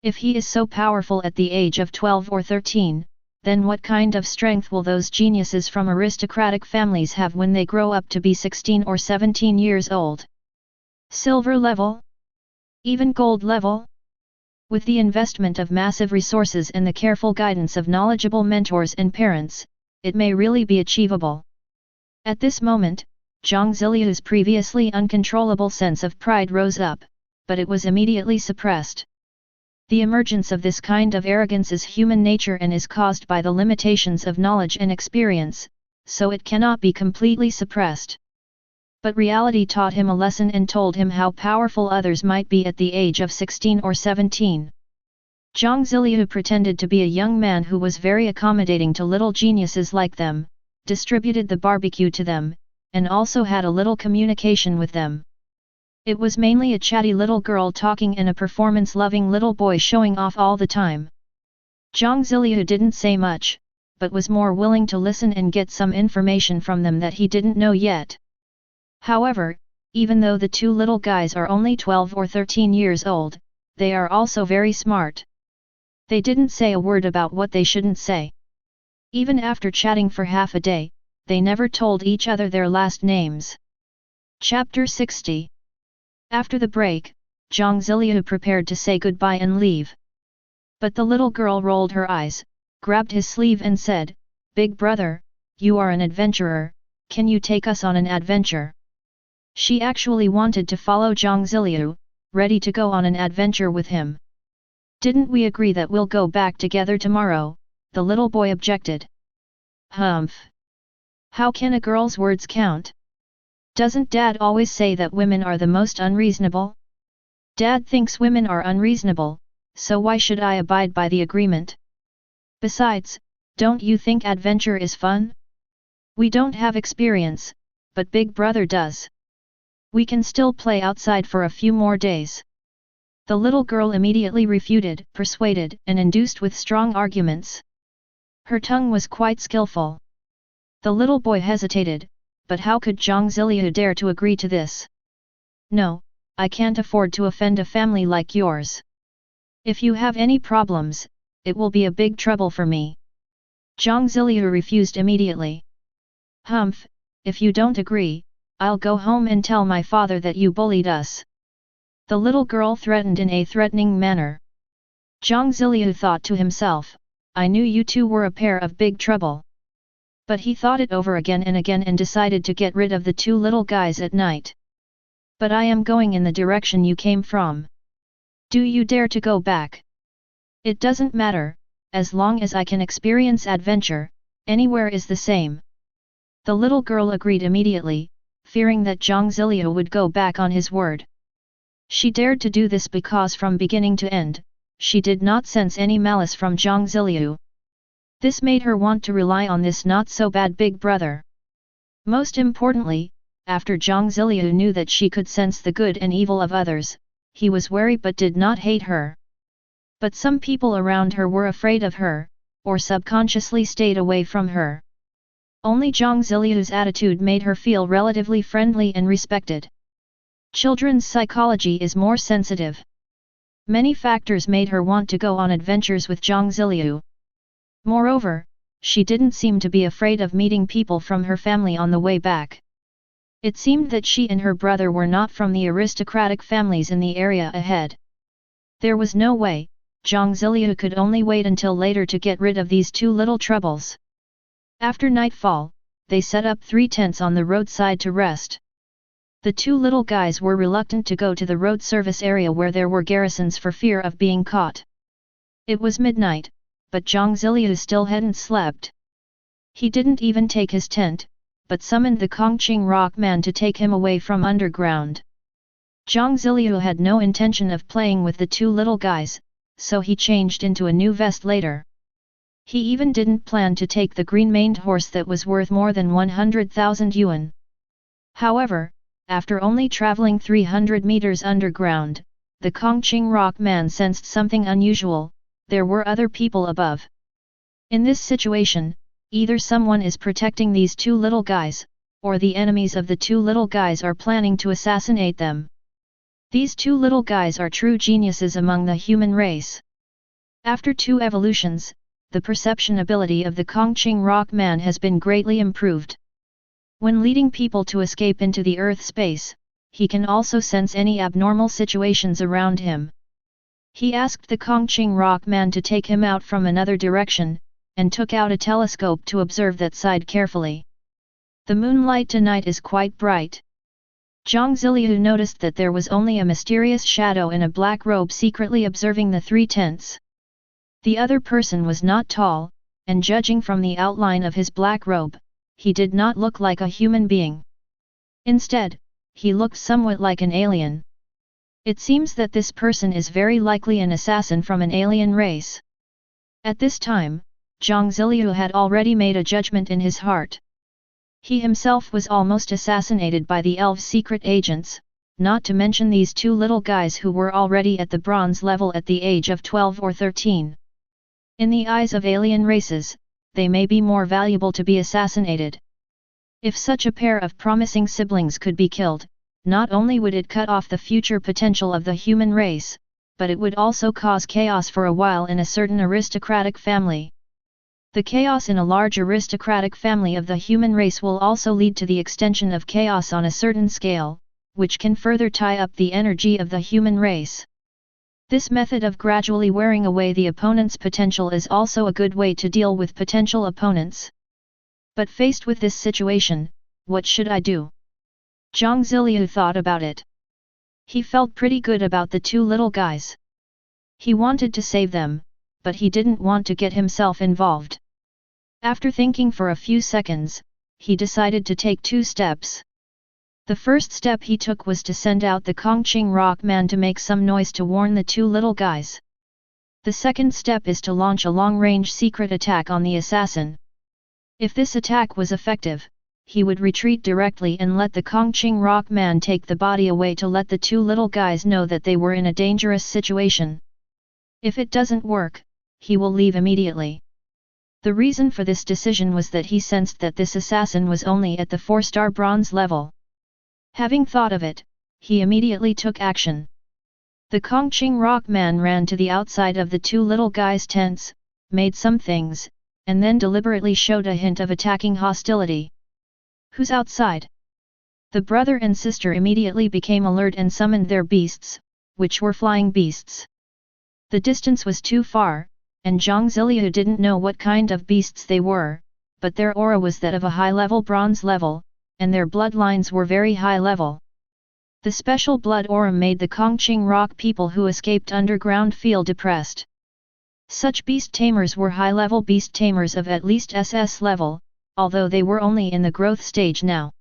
If he is so powerful at the age of 12 or 13, then what kind of strength will those geniuses from aristocratic families have when they grow up to be 16 or 17 years old? Silver level? Even gold level? With the investment of massive resources and the careful guidance of knowledgeable mentors and parents, it may really be achievable. At this moment, Jiang Ziliu's previously uncontrollable sense of pride rose up, but it was immediately suppressed. The emergence of this kind of arrogance is human nature and is caused by the limitations of knowledge and experience, so it cannot be completely suppressed. But reality taught him a lesson and told him how powerful others might be at the age of 16 or 17. Jiang Ziliu pretended to be a young man who was very accommodating to little geniuses like them, distributed the barbecue to them, and also had a little communication with them. It was mainly a chatty little girl talking and a performance-loving little boy showing off all the time. Jiang Ziliu didn't say much, but was more willing to listen and get some information from them that he didn't know yet. However, even though the two little guys are only 12 or 13 years old, they are also very smart. They didn't say a word about what they shouldn't say. Even after chatting for half a day, they never told each other their last names. Chapter 60. After the break, Jiang Ziliu prepared to say goodbye and leave. But the little girl rolled her eyes, grabbed his sleeve and said, "Big brother, you are an adventurer, can you take us on an adventure?" She actually wanted to follow Jiang Ziliu, ready to go on an adventure with him. "Didn't we agree that we'll go back together tomorrow?" the little boy objected. "Humph! How can a girl's words count? Doesn't Dad always say that women are the most unreasonable? Dad thinks women are unreasonable, so why should I abide by the agreement? Besides, don't you think adventure is fun? We don't have experience, but Big Brother does. We can still play outside for a few more days." The little girl immediately refuted, persuaded, and induced with strong arguments. Her tongue was quite skillful. The little boy hesitated, but how could Jiang Ziliu dare to agree to this? "No, I can't afford to offend a family like yours. If you have any problems, it will be a big trouble for me." Jiang Ziliu refused immediately. "Humph, if you don't agree, I'll go home and tell my father that you bullied us." The little girl threatened in a threatening manner. Jiang Ziliu thought to himself, "I knew you two were a pair of big trouble." But he thought it over again and decided to get rid of the two little guys at night. "But I am going in the direction you came from. Do you dare to go back?" "It doesn't matter, as long as I can experience adventure, anywhere is the same." The little girl agreed immediately, fearing that Jiang Ziliu would go back on his word. She dared to do this because from beginning to end, she did not sense any malice from Jiang Ziliu. This made her want to rely on this not-so-bad big brother. Most importantly, after Jiang Ziliu knew that she could sense the good and evil of others, he was wary but did not hate her. But some people around her were afraid of her, or subconsciously stayed away from her. Only Jiang Ziliu's attitude made her feel relatively friendly and respected. Children's psychology is more sensitive. Many factors made her want to go on adventures with Jiang Ziliu. Moreover, she didn't seem to be afraid of meeting people from her family on the way back. It seemed that she and her brother were not from the aristocratic families in the area ahead. There was no way, Jiang Ziliu could only wait until later to get rid of these two little troubles. After nightfall, they set up 3 tents on the roadside to rest. The two little guys were reluctant to go to the road service area where there were garrisons for fear of being caught. It was midnight, but Jiang Ziliu still hadn't slept. He didn't even take his tent, but summoned the Kongqing rock man to take him away from underground. Jiang Ziliu had no intention of playing with the two little guys, so he changed into a new vest later. He even didn't plan to take the green-maned horse that was worth more than 100,000 yuan. However, after only traveling 300 meters underground, the Kongqing rock man sensed something unusual. There were other people above. In this situation, either someone is protecting these two little guys, or the enemies of the two little guys are planning to assassinate them. These two little guys are true geniuses among the human race. After 2 evolutions, the perception ability of the Kongqing rock man has been greatly improved. When leading people to escape into the Earth space, he can also sense any abnormal situations around him. He asked the Kongqing rock man to take him out from another direction, and took out a telescope to observe that side carefully. The moonlight tonight is quite bright. Jiang Ziliu noticed that there was only a mysterious shadow in a black robe secretly observing the 3 tents. The other person was not tall, and judging from the outline of his black robe, he did not look like a human being. Instead, he looked somewhat like an alien. It seems that this person is very likely an assassin from an alien race. At this time, Jiang Ziliu had already made a judgment in his heart. He himself was almost assassinated by the elves' secret agents, not to mention these two little guys who were already at the bronze level at the age of 12 or 13. In the eyes of alien races, they may be more valuable to be assassinated. If such a pair of promising siblings could be killed, not only would it cut off the future potential of the human race, but it would also cause chaos for a while in a certain aristocratic family. The chaos in a large aristocratic family of the human race will also lead to the extension of chaos on a certain scale, which can further tie up the energy of the human race. This method of gradually wearing away the opponent's potential is also a good way to deal with potential opponents. But faced with this situation, what should I do? Jiang Ziliu thought about it. He felt pretty good about the two little guys. He wanted to save them, but he didn't want to get himself involved. After thinking for a few seconds, he decided to take two steps. The first step he took was to send out the Kongqing Rock Man to make some noise to warn the two little guys. The second step is to launch a long-range secret attack on the assassin. If this attack was effective, he would retreat directly and let the Kongqing Rock Man take the body away to let the two little guys know that they were in a dangerous situation. If it doesn't work, he will leave immediately. The reason for this decision was that he sensed that this assassin was only at the 4-star bronze level. Having thought of it, he immediately took action. The Kongqing Rock Man ran to the outside of the two little guys' tents, made some things, and then deliberately showed a hint of attacking hostility. Who's outside? The brother and sister immediately became alert and summoned their beasts, which were flying beasts. The distance was too far, and Jiang Ziliu didn't know what kind of beasts they were, but their aura was that of a high-level bronze level, and their bloodlines were very high level. The special blood aura made the Kongqing Rock people who escaped underground feel depressed. Such beast tamers were high-level beast tamers of at least SS level, although they were only in the growth stage now.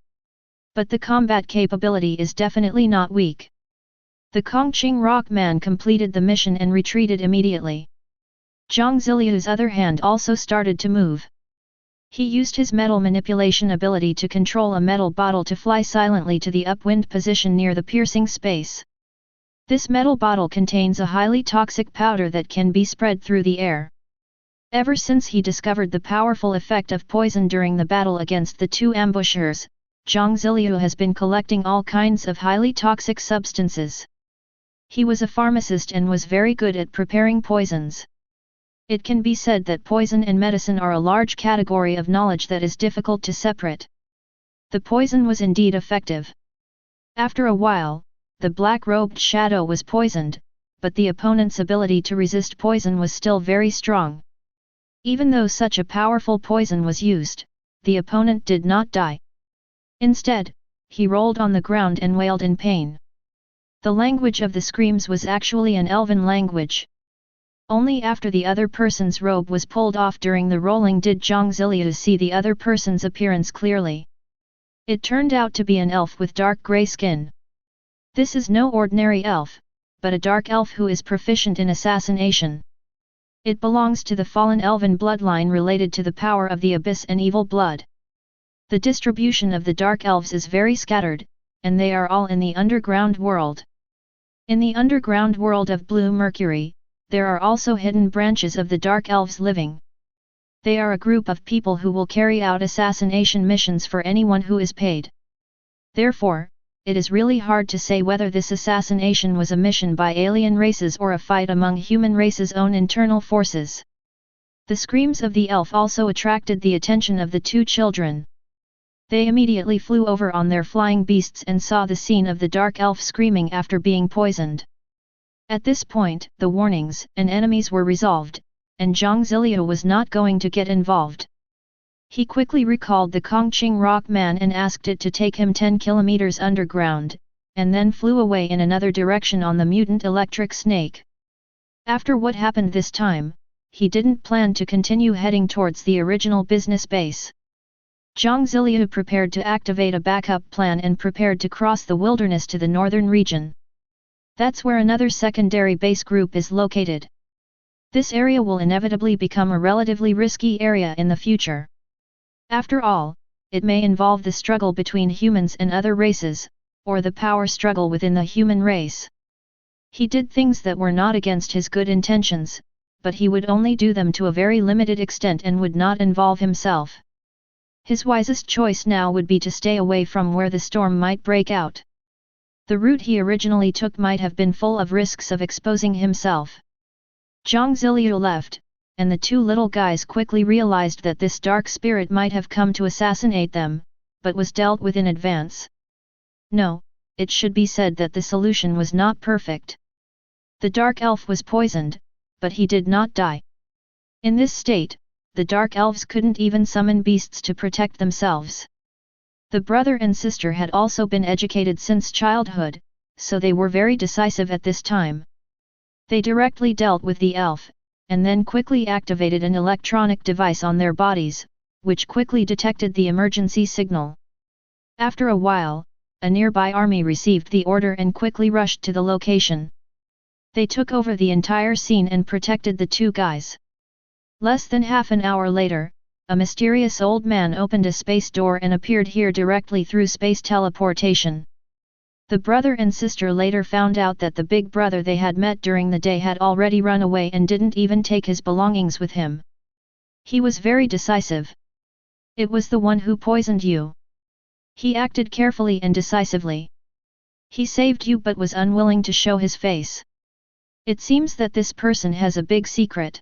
But the combat capability is definitely not weak. The Kongqing Rock Man completed the mission and retreated immediately. Jiang Ziliu's other hand also started to move. He used his metal manipulation ability to control a metal bottle to fly silently to the upwind position near the piercing space. This metal bottle contains a highly toxic powder that can be spread through the air. Ever since he discovered the powerful effect of poison during the battle against the two ambushers, Jiang Ziliu has been collecting all kinds of highly toxic substances. He was a pharmacist and was very good at preparing poisons. It can be said that poison and medicine are a large category of knowledge that is difficult to separate. The poison was indeed effective. After a while, the black-robed shadow was poisoned, but the opponent's ability to resist poison was still very strong. Even though such a powerful poison was used, the opponent did not die. Instead, he rolled on the ground and wailed in pain. The language of the screams was actually an elven language. Only after the other person's robe was pulled off during the rolling did Jiang Ziliu see the other person's appearance clearly. It turned out to be an elf with dark grey skin. This is no ordinary elf, but a dark elf who is proficient in assassination. It belongs to the fallen elven bloodline related to the power of the abyss and evil blood. The distribution of the dark elves is very scattered, and they are all in the underground world. In the underground world of Blue Mercury, there are also hidden branches of the Dark Elves living. They are a group of people who will carry out assassination missions for anyone who is paid. Therefore, it is really hard to say whether this assassination was a mission by alien races or a fight among human race's own internal forces. The screams of the elf also attracted the attention of the two children. They immediately flew over on their flying beasts and saw the scene of the dark elf screaming after being poisoned. At this point, the warnings and enemies were resolved, and Jiang Ziliu was not going to get involved. He quickly recalled the Kongqing Rock Man and asked it to take him 10 kilometers underground, and then flew away in another direction on the mutant electric snake. After what happened this time, he didn't plan to continue heading towards the original business base. Jiang Ziliu prepared to activate a backup plan and prepared to cross the wilderness to the northern region. That's where another secondary base group is located. This area will inevitably become a relatively risky area in the future. After all, it may involve the struggle between humans and other races, or the power struggle within the human race. He did things that were not against his good intentions, but he would only do them to a very limited extent and would not involve himself. His wisest choice now would be to stay away from where the storm might break out. The route he originally took might have been full of risks of exposing himself. Jiang Ziliu left, and the two little guys quickly realized that this dark spirit might have come to assassinate them, but was dealt with in advance. No, it should be said that the solution was not perfect. The dark elf was poisoned, but he did not die. In this state, the dark elves couldn't even summon beasts to protect themselves. The brother and sister had also been educated since childhood, so they were very decisive at this time. They directly dealt with the elf, and then quickly activated an electronic device on their bodies, which quickly detected the emergency signal. After a while, a nearby army received the order and quickly rushed to the location. They took over the entire scene and protected the two guys. Less than half an hour later, a mysterious old man opened a space door and appeared here directly through space teleportation. The brother and sister later found out that the big brother they had met during the day had already run away and didn't even take his belongings with him. He was very decisive. It was the one who poisoned you. He acted carefully and decisively. He saved you but was unwilling to show his face. It seems that this person has a big secret.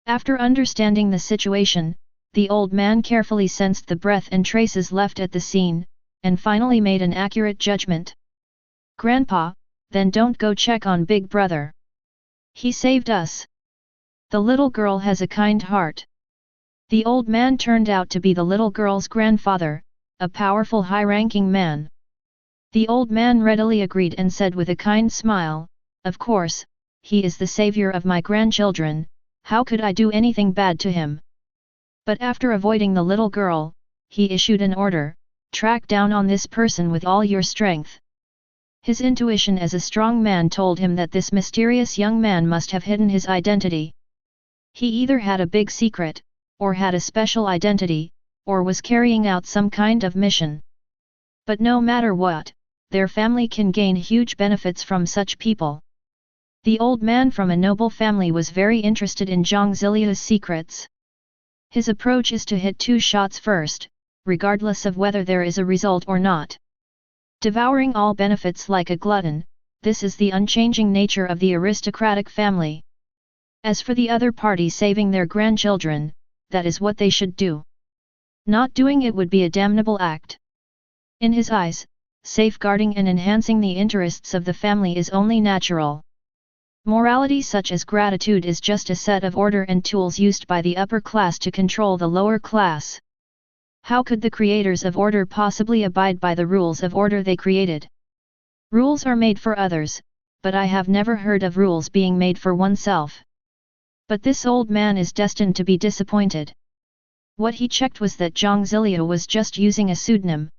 After understanding the situation, the old man carefully sensed the breath and traces left at the scene, and finally made an accurate judgment. Grandpa, then don't go check on Big Brother. He saved us. The little girl has a kind heart. The old man turned out to be the little girl's grandfather, a powerful high-ranking man. The old man readily agreed and said with a kind smile, "Of course, he is the savior of my grandchildren. How could I do anything bad to him?" But after avoiding the little girl, he issued an order, "Track down on this person with all your strength." His intuition as a strong man told him that this mysterious young man must have hidden his identity. He either had a big secret, or had a special identity, or was carrying out some kind of mission. But no matter what, their family can gain huge benefits from such people. The old man from a noble family was very interested in Jiang Ziliu's secrets. His approach is to hit 2 shots first, regardless of whether there is a result or not. Devouring all benefits like a glutton, this is the unchanging nature of the aristocratic family. As for the other party saving their grandchildren, that is what they should do. Not doing it would be a damnable act. In his eyes, safeguarding and enhancing the interests of the family is only natural. Morality such as gratitude is just a set of order and tools used by the upper class to control the lower class. How could the creators of order possibly abide by the rules of order they created? Rules are made for others, but I have never heard of rules being made for oneself. But this old man is destined to be disappointed. What he checked was that Jiang Ziliu was just using a pseudonym.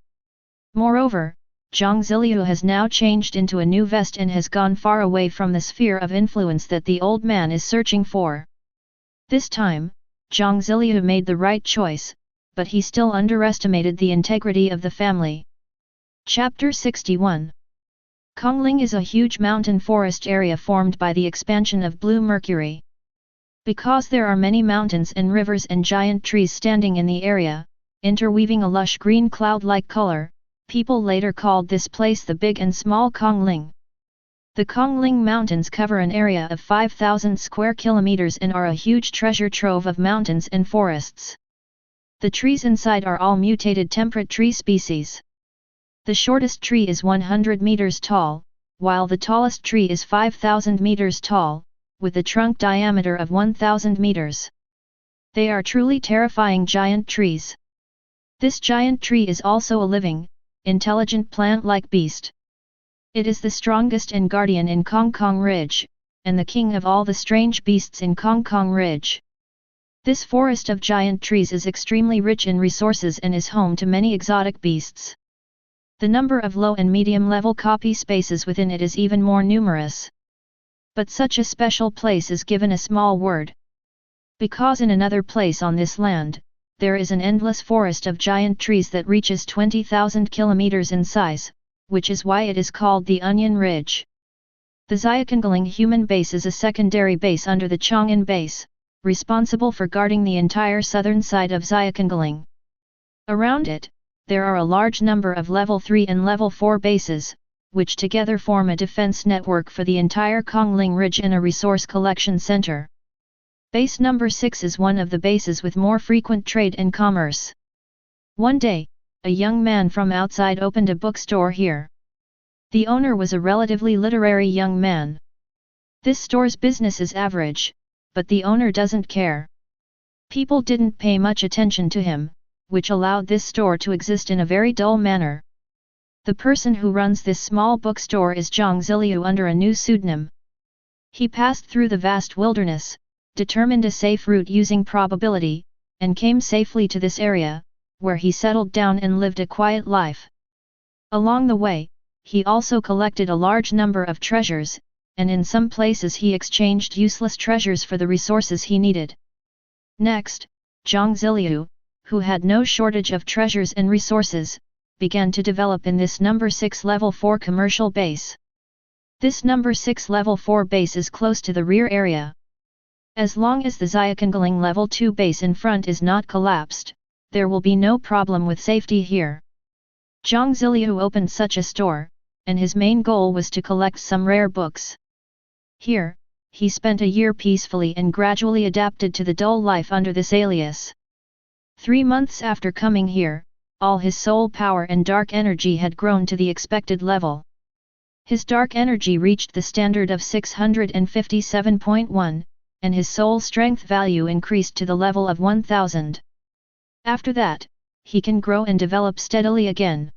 Moreover, Jiang Ziliu has now changed into a new vest and has gone far away from the sphere of influence that the old man is searching for. This time, Jiang Ziliu made the right choice, but he still underestimated the integrity of the family. Chapter 61. Kongling is a huge mountain forest area formed by the expansion of blue mercury. Because there are many mountains and rivers and giant trees standing in the area, interweaving a lush green cloud-like color, people later called this place the Big and Small Kongling. The Kongling Mountains cover an area of 5,000 square kilometers and are a huge treasure trove of mountains and forests. The trees inside are all mutated temperate tree species. The shortest tree is 100 meters tall, while the tallest tree is 5,000 meters tall, with a trunk diameter of 1,000 meters. They are truly terrifying giant trees. This giant tree is also a living, intelligent plant-like beast. It is the strongest and guardian in Kong Kong Ridge, and the king of all the strange beasts in Kong Kong Ridge. This forest of giant trees is extremely rich in resources and is home to many exotic beasts. The number of low and medium level copy spaces within it is even more numerous. But such a special place is given a small word. Because in another place on this land, there is an endless forest of giant trees that reaches 20,000 kilometers in size, which is why it is called the Onion Ridge. The Xiaoqingling human base is a secondary base under the Chang'an base, responsible for guarding the entire southern side of Xiaoqingling. Around it, there are a large number of level 3 and level 4 bases, which together form a defense network for the entire Kongling Ridge and a resource collection center. Base number 6 is one of the bases with more frequent trade and commerce. One day, a young man from outside opened a bookstore here. The owner was a relatively literary young man. This store's business is average, but the owner doesn't care. People didn't pay much attention to him, which allowed this store to exist in a very dull manner. The person who runs this small bookstore is Jiang Ziliu under a new pseudonym. He passed through the vast wilderness, determined a safe route using probability, and came safely to this area, where he settled down and lived a quiet life. Along the way, he also collected a large number of treasures, and in some places he exchanged useless treasures for the resources he needed. Next, Jiang Ziliu, who had no shortage of treasures and resources, began to develop in this number 6 level 4 commercial base. This number 6 level 4 base is close to the rear area. As long as the Xiaoqingling level 2 base in front is not collapsed, there will be no problem with safety here. Jiang Ziliu opened such a store, and his main goal was to collect some rare books. Here, he spent a year peacefully and gradually adapted to the dull life under this alias. 3 months after coming here, all his soul power and dark energy had grown to the expected level. His dark energy reached the standard of 657.1, and his soul strength value increased to the level of 1000. After that, he can grow and develop steadily again.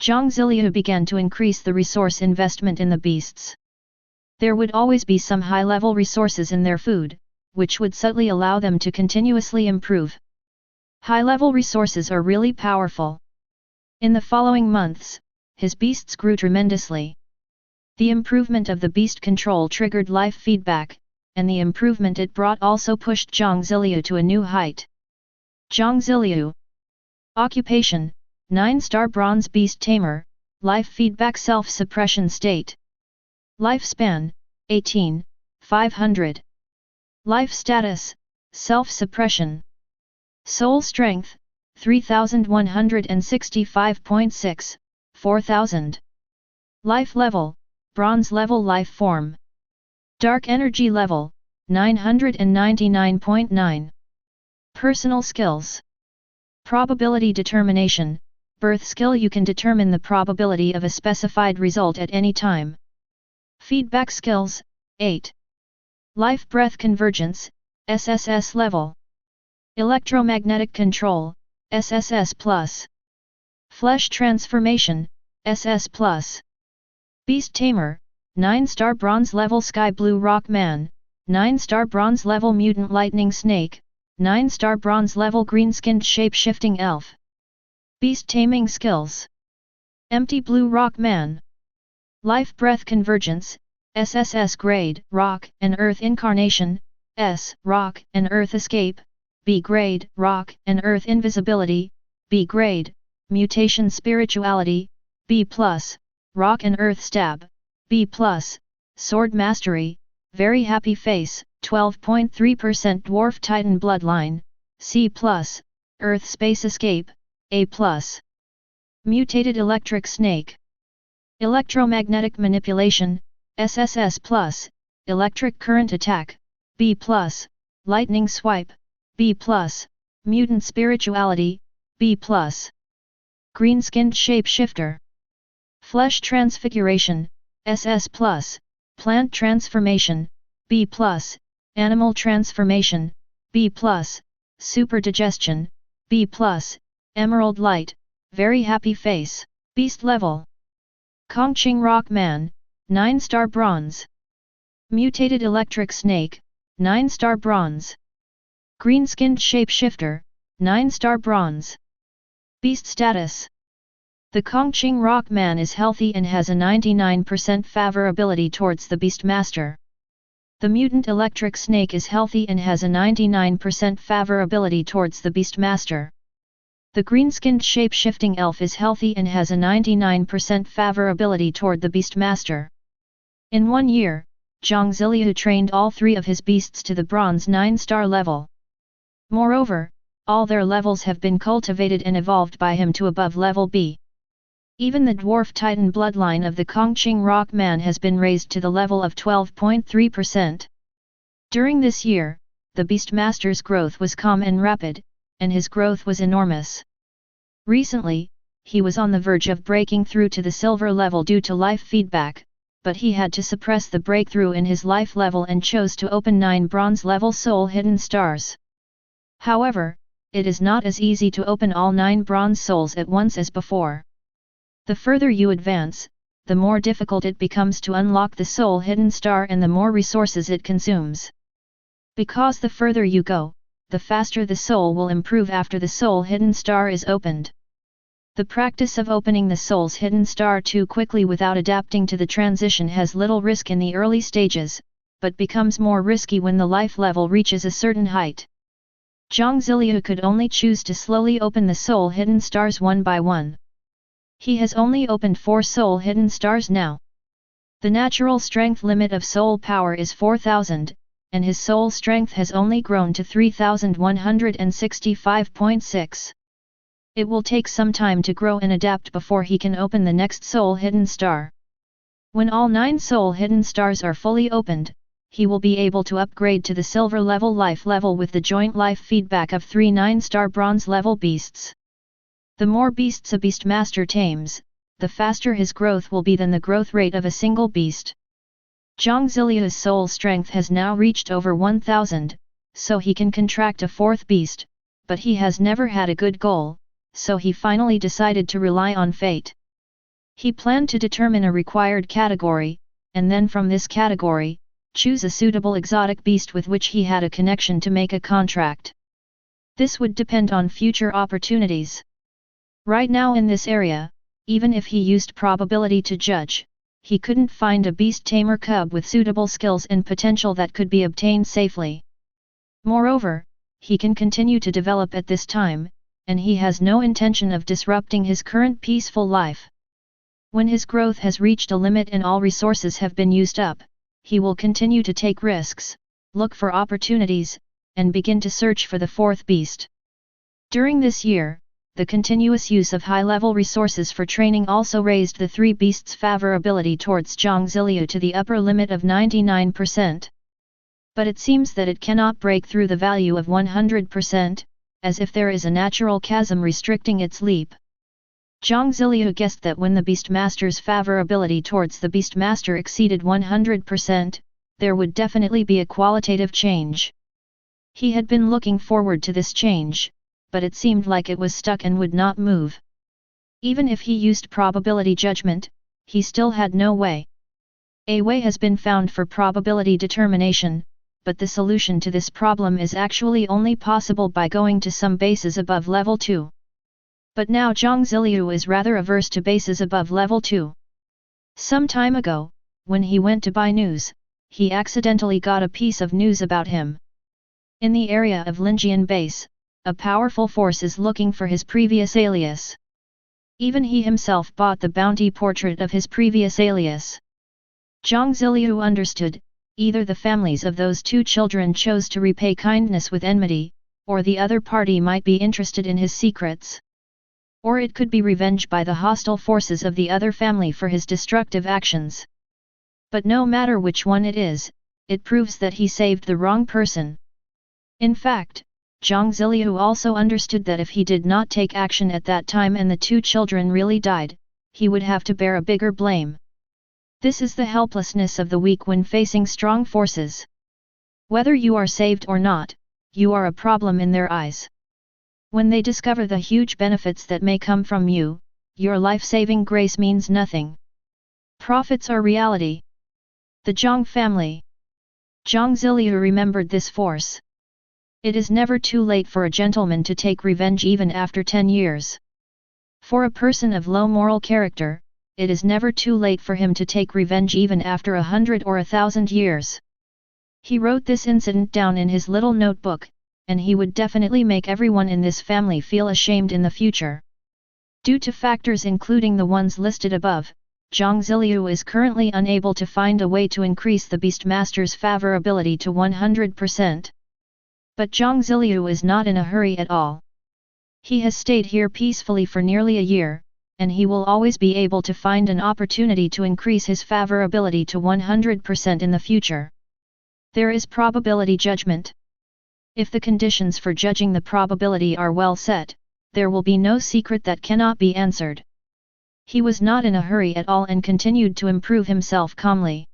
Jiang Ziliu began to increase the resource investment in the beasts. There would always be some high-level resources in their food, which would subtly allow them to continuously improve. High-level resources are really powerful. In the following months, his beasts grew tremendously. The improvement of the beast control triggered life feedback, and the improvement it brought also pushed Jiang Ziliu to a new height. Jiang Ziliu. Occupation, 9-star bronze beast tamer, life feedback self-suppression state. Lifespan, 18, 500. Life status, self-suppression. Soul strength, 3165.6, 4000. Life level, bronze level life form. Dark energy level, 999.9. Personal skills. Probability determination, birth skill. You can determine the probability of a specified result at any time. Feedback skills, 8. Life breath convergence, SSS level. Electromagnetic control, SSS+. Flesh transformation, SS+. Beast tamer, 9-star bronze level sky blue rock man, 9-star bronze level mutant lightning snake, 9-star bronze level green-skinned shape-shifting elf. Beast taming skills. Empty blue rock man. Life breath convergence, SSS grade, rock and earth incarnation, S, rock and earth escape, B grade, rock and earth invisibility, B grade, mutation spirituality, B+, rock and earth stab, B+, sword mastery, very happy face, 12.3% dwarf titan bloodline, C+, earth space escape, A+. Mutated electric snake. Electromagnetic manipulation, SSS+, electric current attack, B+, lightning swipe, B+, mutant spirituality, B+. Green-skinned shapeshifter. Flesh transfiguration, SS+, plant transformation, B+, animal transformation, B+, super digestion, B+, emerald light, very happy face, beast level. Kongqing rock man, 9-star bronze. Mutated electric snake, 9-star bronze. Green-skinned shapeshifter, 9-star bronze. Beast status. The Kongqing Rock Man is healthy and has a 99% favorability towards the Beastmaster. The Mutant Electric Snake is healthy and has a 99% favorability towards the Beastmaster. The green-skinned shape-shifting elf is healthy and has a 99% favorability toward the Beastmaster. In 1 year, Jiang Ziliu trained all 3 of his beasts to the bronze 9-star level. Moreover, all their levels have been cultivated and evolved by him to above level B. Even the dwarf titan bloodline of the Kongqing Rock Man has been raised to the level of 12.3%. During this year, the Beastmaster's growth was calm and rapid, and his growth was enormous. Recently, he was on the verge of breaking through to the silver level due to life feedback, but he had to suppress the breakthrough in his life level and chose to open 9 bronze level soul hidden stars. However, it is not as easy to open all 9 bronze souls at once as before. The further you advance, the more difficult it becomes to unlock the soul hidden star and the more resources it consumes. Because the further you go, the faster the soul will improve after the soul hidden star is opened. The practice of opening the soul's hidden star too quickly without adapting to the transition has little risk in the early stages, but becomes more risky when the life level reaches a certain height. Jiang Ziliu could only choose to slowly open the soul hidden stars one by one. He has only opened 4 soul hidden stars now. The natural strength limit of soul power is 4000, and his soul strength has only grown to 3165.6. It will take some time to grow and adapt before he can open the next soul hidden star. When all 9 soul hidden stars are fully opened, he will be able to upgrade to the silver level life level with the joint life feedback of 3 9-star bronze level beasts. The more beasts a Beastmaster tames, the faster his growth will be than the growth rate of a single beast. Jiang Ziliu's soul strength has now reached over 1000, so he can contract a 4th beast, but he has never had a good goal, so he finally decided to rely on fate. He planned to determine a required category, and then from this category, choose a suitable exotic beast with which he had a connection to make a contract. This would depend on future opportunities. Right now in this area, even if he used probability to judge, he couldn't find a beast tamer cub with suitable skills and potential that could be obtained safely. Moreover, he can continue to develop at this time, and he has no intention of disrupting his current peaceful life. When his growth has reached a limit and all resources have been used up, he will continue to take risks, look for opportunities, and begin to search for the 4th beast. During this year, the continuous use of high-level resources for training also raised the 3 beasts' favorability towards Jiang Ziliu to the upper limit of 99%. But it seems that it cannot break through the value of 100%, as if there is a natural chasm restricting its leap. Jiang Ziliu guessed that when the Beastmaster's favorability towards the Beastmaster exceeded 100%, there would definitely be a qualitative change. He had been looking forward to this change, but it seemed like it was stuck and would not move. Even if he used probability judgment, he still had no way. A way has been found for probability determination, but the solution to this problem is actually only possible by going to some bases above level 2. But now Jiang Ziliu is rather averse to bases above level 2. Some time ago, when he went to buy news, he accidentally got a piece of news about him. In the area of Linjian base, a powerful force is looking for his previous alias. Even he himself bought the bounty portrait of his previous alias. Jiang Ziliu understood, either the families of those 2 children chose to repay kindness with enmity, or the other party might be interested in his secrets. Or it could be revenge by the hostile forces of the other family for his destructive actions. But no matter which one it is, it proves that he saved the wrong person. In fact, Jiang Ziliu also understood that if he did not take action at that time and the 2 children really died, he would have to bear a bigger blame. This is the helplessness of the weak when facing strong forces. Whether you are saved or not, you are a problem in their eyes. When they discover the huge benefits that may come from you, your life-saving grace means nothing. Profits are reality. The Jiang family. Jiang Ziliu remembered this force. It is never too late for a gentleman to take revenge even after 10 years. For a person of low moral character, it is never too late for him to take revenge even after 100 or 1,000 years. He wrote this incident down in his little notebook, and he would definitely make everyone in this family feel ashamed in the future. Due to factors including the ones listed above, Jiang Ziliu is currently unable to find a way to increase the Beastmaster's favorability to 100%. But Jiang Ziliu is not in a hurry at all. He has stayed here peacefully for nearly a year, and he will always be able to find an opportunity to increase his favorability to 100% in the future. There is probability judgment. If the conditions for judging the probability are well set, there will be no secret that cannot be answered. He was not in a hurry at all and continued to improve himself calmly.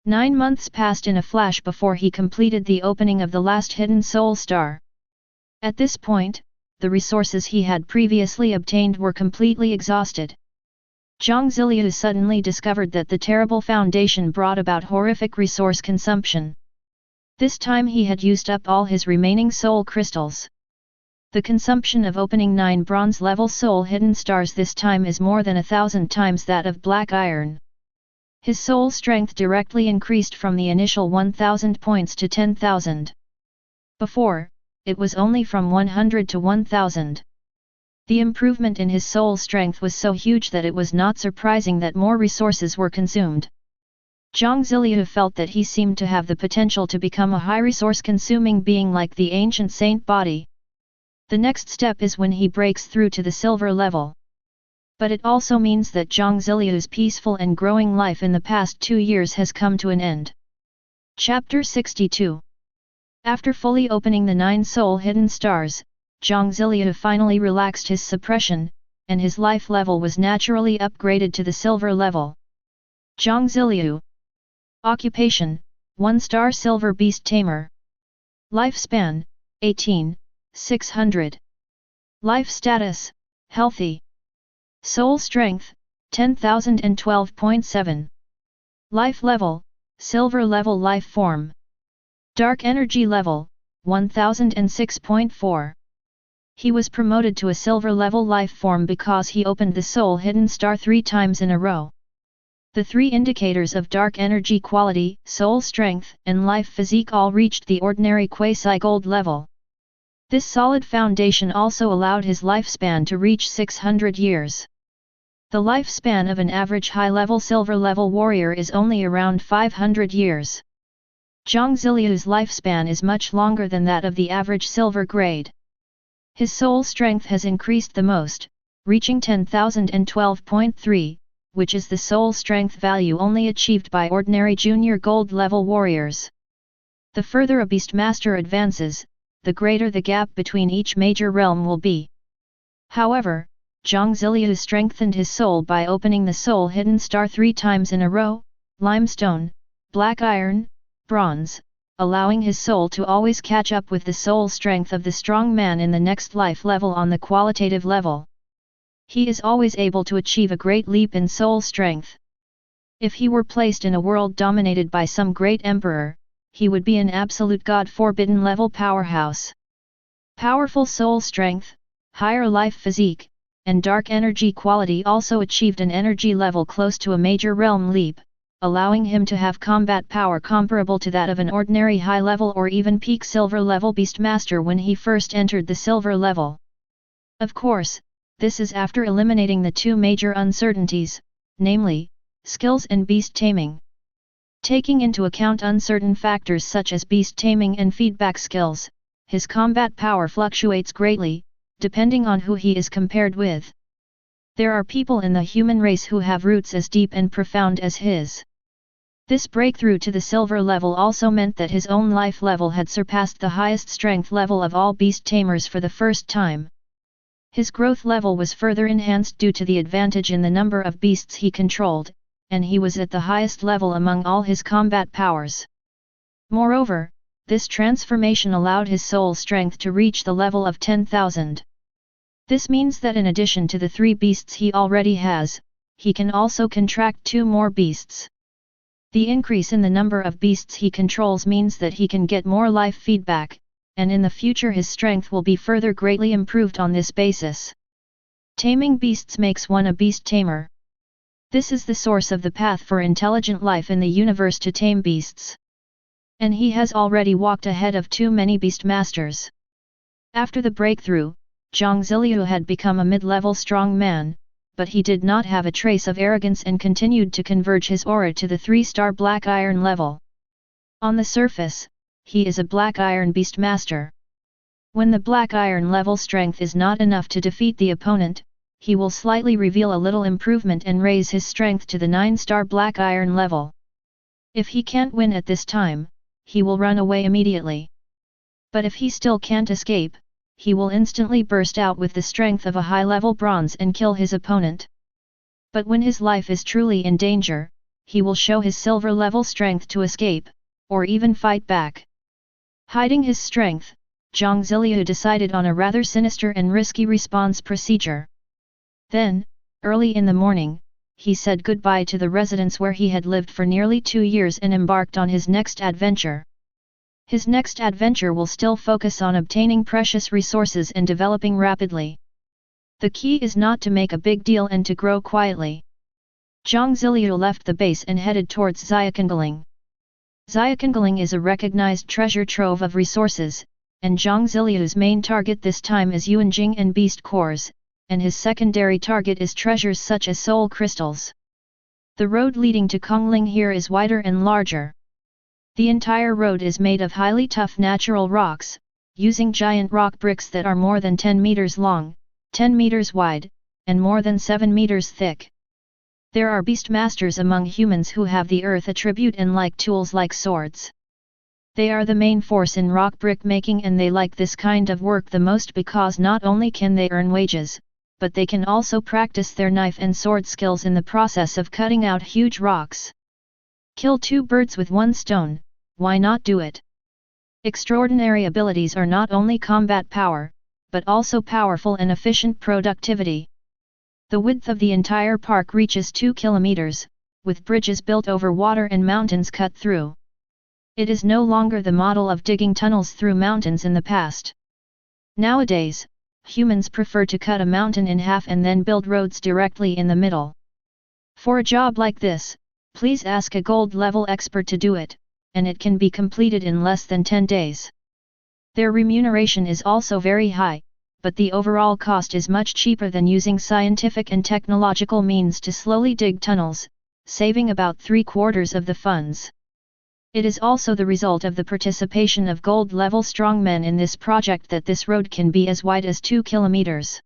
9 months passed in a flash before he completed the opening of the last hidden soul star. At this point, the resources he had previously obtained were completely exhausted. Jiang Ziliu suddenly discovered that the terrible foundation brought about horrific resource consumption. This time he had used up all his remaining soul crystals. The consumption of opening 9 bronze-level soul hidden stars this time is more than 1,000 times that of black iron. His soul strength directly increased from the initial 1,000 points to 10,000. Before, it was only from 100 to 1,000. The improvement in his soul strength was so huge that it was not surprising that more resources were consumed. Jiang Ziliu felt that he seemed to have the potential to become a high resource-consuming being like the ancient saint body. The next step is when he breaks through to the silver level. But it also means that Jiang Ziliu's peaceful and growing life in the past 2 years has come to an end. Chapter 62. After fully opening the 9 soul hidden stars, Jiang Ziliu finally relaxed his suppression, and his life level was naturally upgraded to the silver level. Jiang Ziliu. Occupation, 1-star silver beast tamer. Lifespan, 18,600. Life status, healthy. Soul strength, 10,012.7. Life level, silver level life form. Dark energy level, 1006.4. He was promoted to a silver level life form because he opened the soul hidden star 3 times in a row. The 3 indicators of dark energy quality, soul strength, and life physique all reached the ordinary quasi-gold level. This solid foundation also allowed his lifespan to reach 600 years. The lifespan of an average high-level silver-level warrior is only around 500 years. Jiang Ziliu's lifespan is much longer than that of the average silver grade. His soul strength has increased the most, reaching 10,012.3, which is the soul strength value only achieved by ordinary junior gold level warriors. The further a Beastmaster advances, the greater the gap between each major realm will be. However, Jiang Ziliu strengthened his soul by opening the soul hidden star 3 times in a row, limestone, black iron, bronze, allowing his soul to always catch up with the soul strength of the strong man in the next life level on the qualitative level. He is always able to achieve a great leap in soul strength. If he were placed in a world dominated by some great emperor, he would be an absolute God-forbidden level powerhouse. Powerful soul strength, higher life physique, and dark energy quality also achieved an energy level close to a major realm leap, allowing him to have combat power comparable to that of an ordinary high-level or even peak silver-level Beastmaster when he first entered the silver level. Of course, this is after eliminating the 2 major uncertainties, namely, skills and beast taming. Taking into account uncertain factors such as beast taming and feedback skills, his combat power fluctuates greatly, depending on who he is compared with. There are people in the human race who have roots as deep and profound as his. This breakthrough to the silver level also meant that his own life level had surpassed the highest strength level of all beast tamers for the first time. His growth level was further enhanced due to the advantage in the number of beasts he controlled, and he was at the highest level among all his combat powers. Moreover, this transformation allowed his soul strength to reach the level of 10,000. This means that in addition to the 3 beasts he already has, he can also contract 2 more beasts. The increase in the number of beasts he controls means that he can get more life feedback, and in the future his strength will be further greatly improved on this basis. Taming beasts makes one a beast tamer. This is the source of the path for intelligent life in the universe to tame beasts. And he has already walked ahead of too many beast masters. After the breakthrough, Jiang Ziliu had become a mid-level strong man, but he did not have a trace of arrogance and continued to converge his aura to the 3-star black iron level. On the surface, he is a black iron beast master. When the black iron level strength is not enough to defeat the opponent, he will slightly reveal a little improvement and raise his strength to the 9-star black iron level. If he can't win at this time, he will run away immediately. But if he still can't escape, he will instantly burst out with the strength of a high-level bronze and kill his opponent. But when his life is truly in danger, he will show his silver-level strength to escape, or even fight back. Hiding his strength, Jiang Ziliu decided on a rather sinister and risky response procedure. Then, early in the morning, he said goodbye to the residence where he had lived for nearly 2 years and embarked on his next adventure. His next adventure will still focus on obtaining precious resources and developing rapidly. The key is not to make a big deal and to grow quietly. Jiang Ziliu left the base and headed towards Xiaoqingling. Xiaoqingling is a recognized treasure trove of resources, and Jiang Ziliu's main target this time is Yuanjing and beast cores, and his secondary target is treasures such as soul crystals. The road leading to Kongling here is wider and larger. The entire road is made of highly tough natural rocks, using giant rock bricks that are more than 10 meters long, 10 meters wide, and more than 7 meters thick. There are beast masters among humans who have the earth attribute and like tools like swords. They are the main force in rock brick making, and they like this kind of work the most because not only can they earn wages, but they can also practice their knife and sword skills in the process of cutting out huge rocks. Kill 2 birds with 1 stone, why not do it? Extraordinary abilities are not only combat power, but also powerful and efficient productivity. The width of the entire park reaches 2 kilometers, with bridges built over water and mountains cut through. It is no longer the model of digging tunnels through mountains in the past. Nowadays, humans prefer to cut a mountain in half and then build roads directly in the middle. For a job like this, please ask a gold-level expert to do it, and it can be completed in less than 10 days. Their remuneration is also very high, but the overall cost is much cheaper than using scientific and technological means to slowly dig tunnels, saving about 3/4 of the funds. It is also the result of the participation of gold-level strongmen in this project that this road can be as wide as 2 kilometers.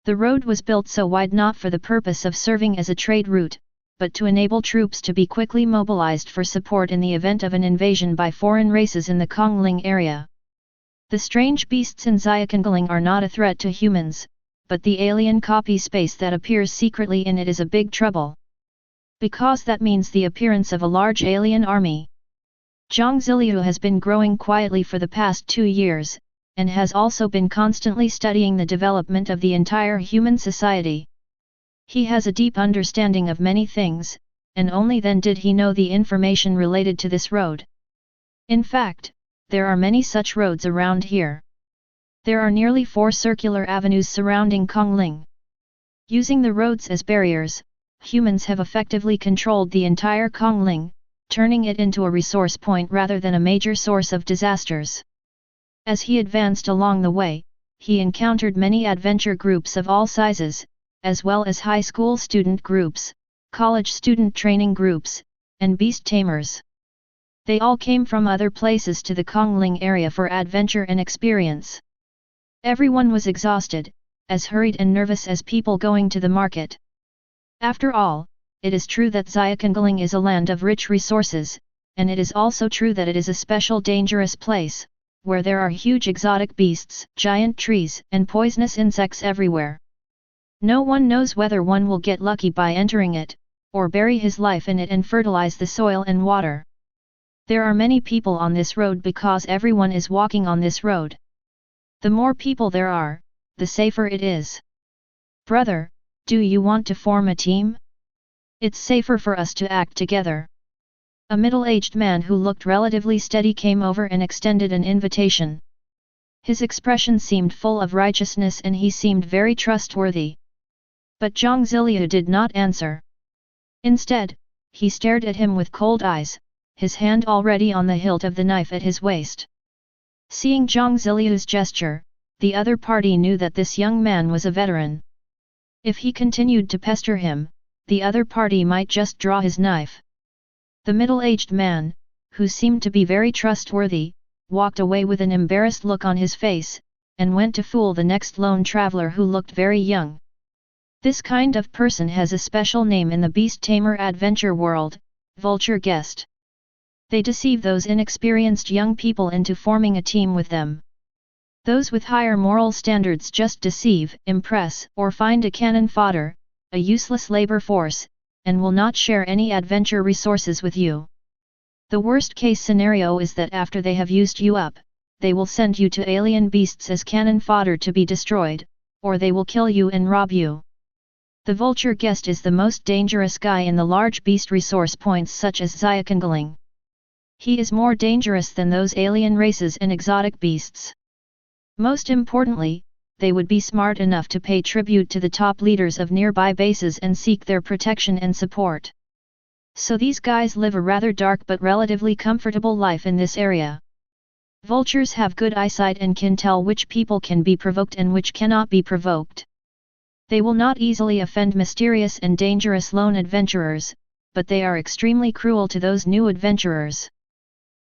The road was built so wide not for the purpose of serving as a trade route, but to enable troops to be quickly mobilized for support in the event of an invasion by foreign races in the Kongling area. The strange beasts in Xiaoqingling are not a threat to humans, but the alien copy space that appears secretly in it is a big trouble. Because that means the appearance of a large alien army. Jiang Ziliu has been growing quietly for the past 2 years, and has also been constantly studying the development of the entire human society. He has a deep understanding of many things, and only then did he know the information related to this road. In fact, there are many such roads around here. There are nearly 4 circular avenues surrounding Kongling. Using the roads as barriers, humans have effectively controlled the entire Kongling, turning it into a resource point rather than a major source of disasters. As he advanced along the way, he encountered many adventure groups of all sizes, as well as high school student groups, college student training groups, and beast tamers. They all came from other places to the Kongling area for adventure and experience. Everyone was exhausted, as hurried and nervous as people going to the market. After all, it is true that Xiaoqingling is a land of rich resources, and it is also true that it is a special dangerous place, where there are huge exotic beasts, giant trees, and poisonous insects everywhere. No one knows whether one will get lucky by entering it, or bury his life in it and fertilize the soil and water. There are many people on this road because everyone is walking on this road. The more people there are, the safer it is. Brother, do you want to form a team? It's safer for us to act together. A middle-aged man who looked relatively steady came over and extended an invitation. His expression seemed full of righteousness and he seemed very trustworthy. But Jiang Ziliu did not answer. Instead, he stared at him with cold eyes, his hand already on the hilt of the knife at his waist. Seeing Jiang Ziliu's gesture, the other party knew that this young man was a veteran. If he continued to pester him, the other party might just draw his knife. The middle-aged man, who seemed to be very trustworthy, walked away with an embarrassed look on his face, and went to fool the next lone traveler who looked very young. This kind of person has a special name in the Beast Tamer adventure world, vulture guest. They deceive those inexperienced young people into forming a team with them. Those with higher moral standards just deceive, impress, or find a cannon fodder, a useless labor force, and will not share any adventure resources with you. The worst case scenario is that after they have used you up, they will send you to alien beasts as cannon fodder to be destroyed, or they will kill you and rob you. The vulture guest is the most dangerous guy in the large beast resource points such as Xiaoqingling. He is more dangerous than those alien races and exotic beasts. Most importantly, they would be smart enough to pay tribute to the top leaders of nearby bases and seek their protection and support. So these guys live a rather dark but relatively comfortable life in this area. Vultures have good eyesight and can tell which people can be provoked and which cannot be provoked. They will not easily offend mysterious and dangerous lone adventurers, but they are extremely cruel to those new adventurers.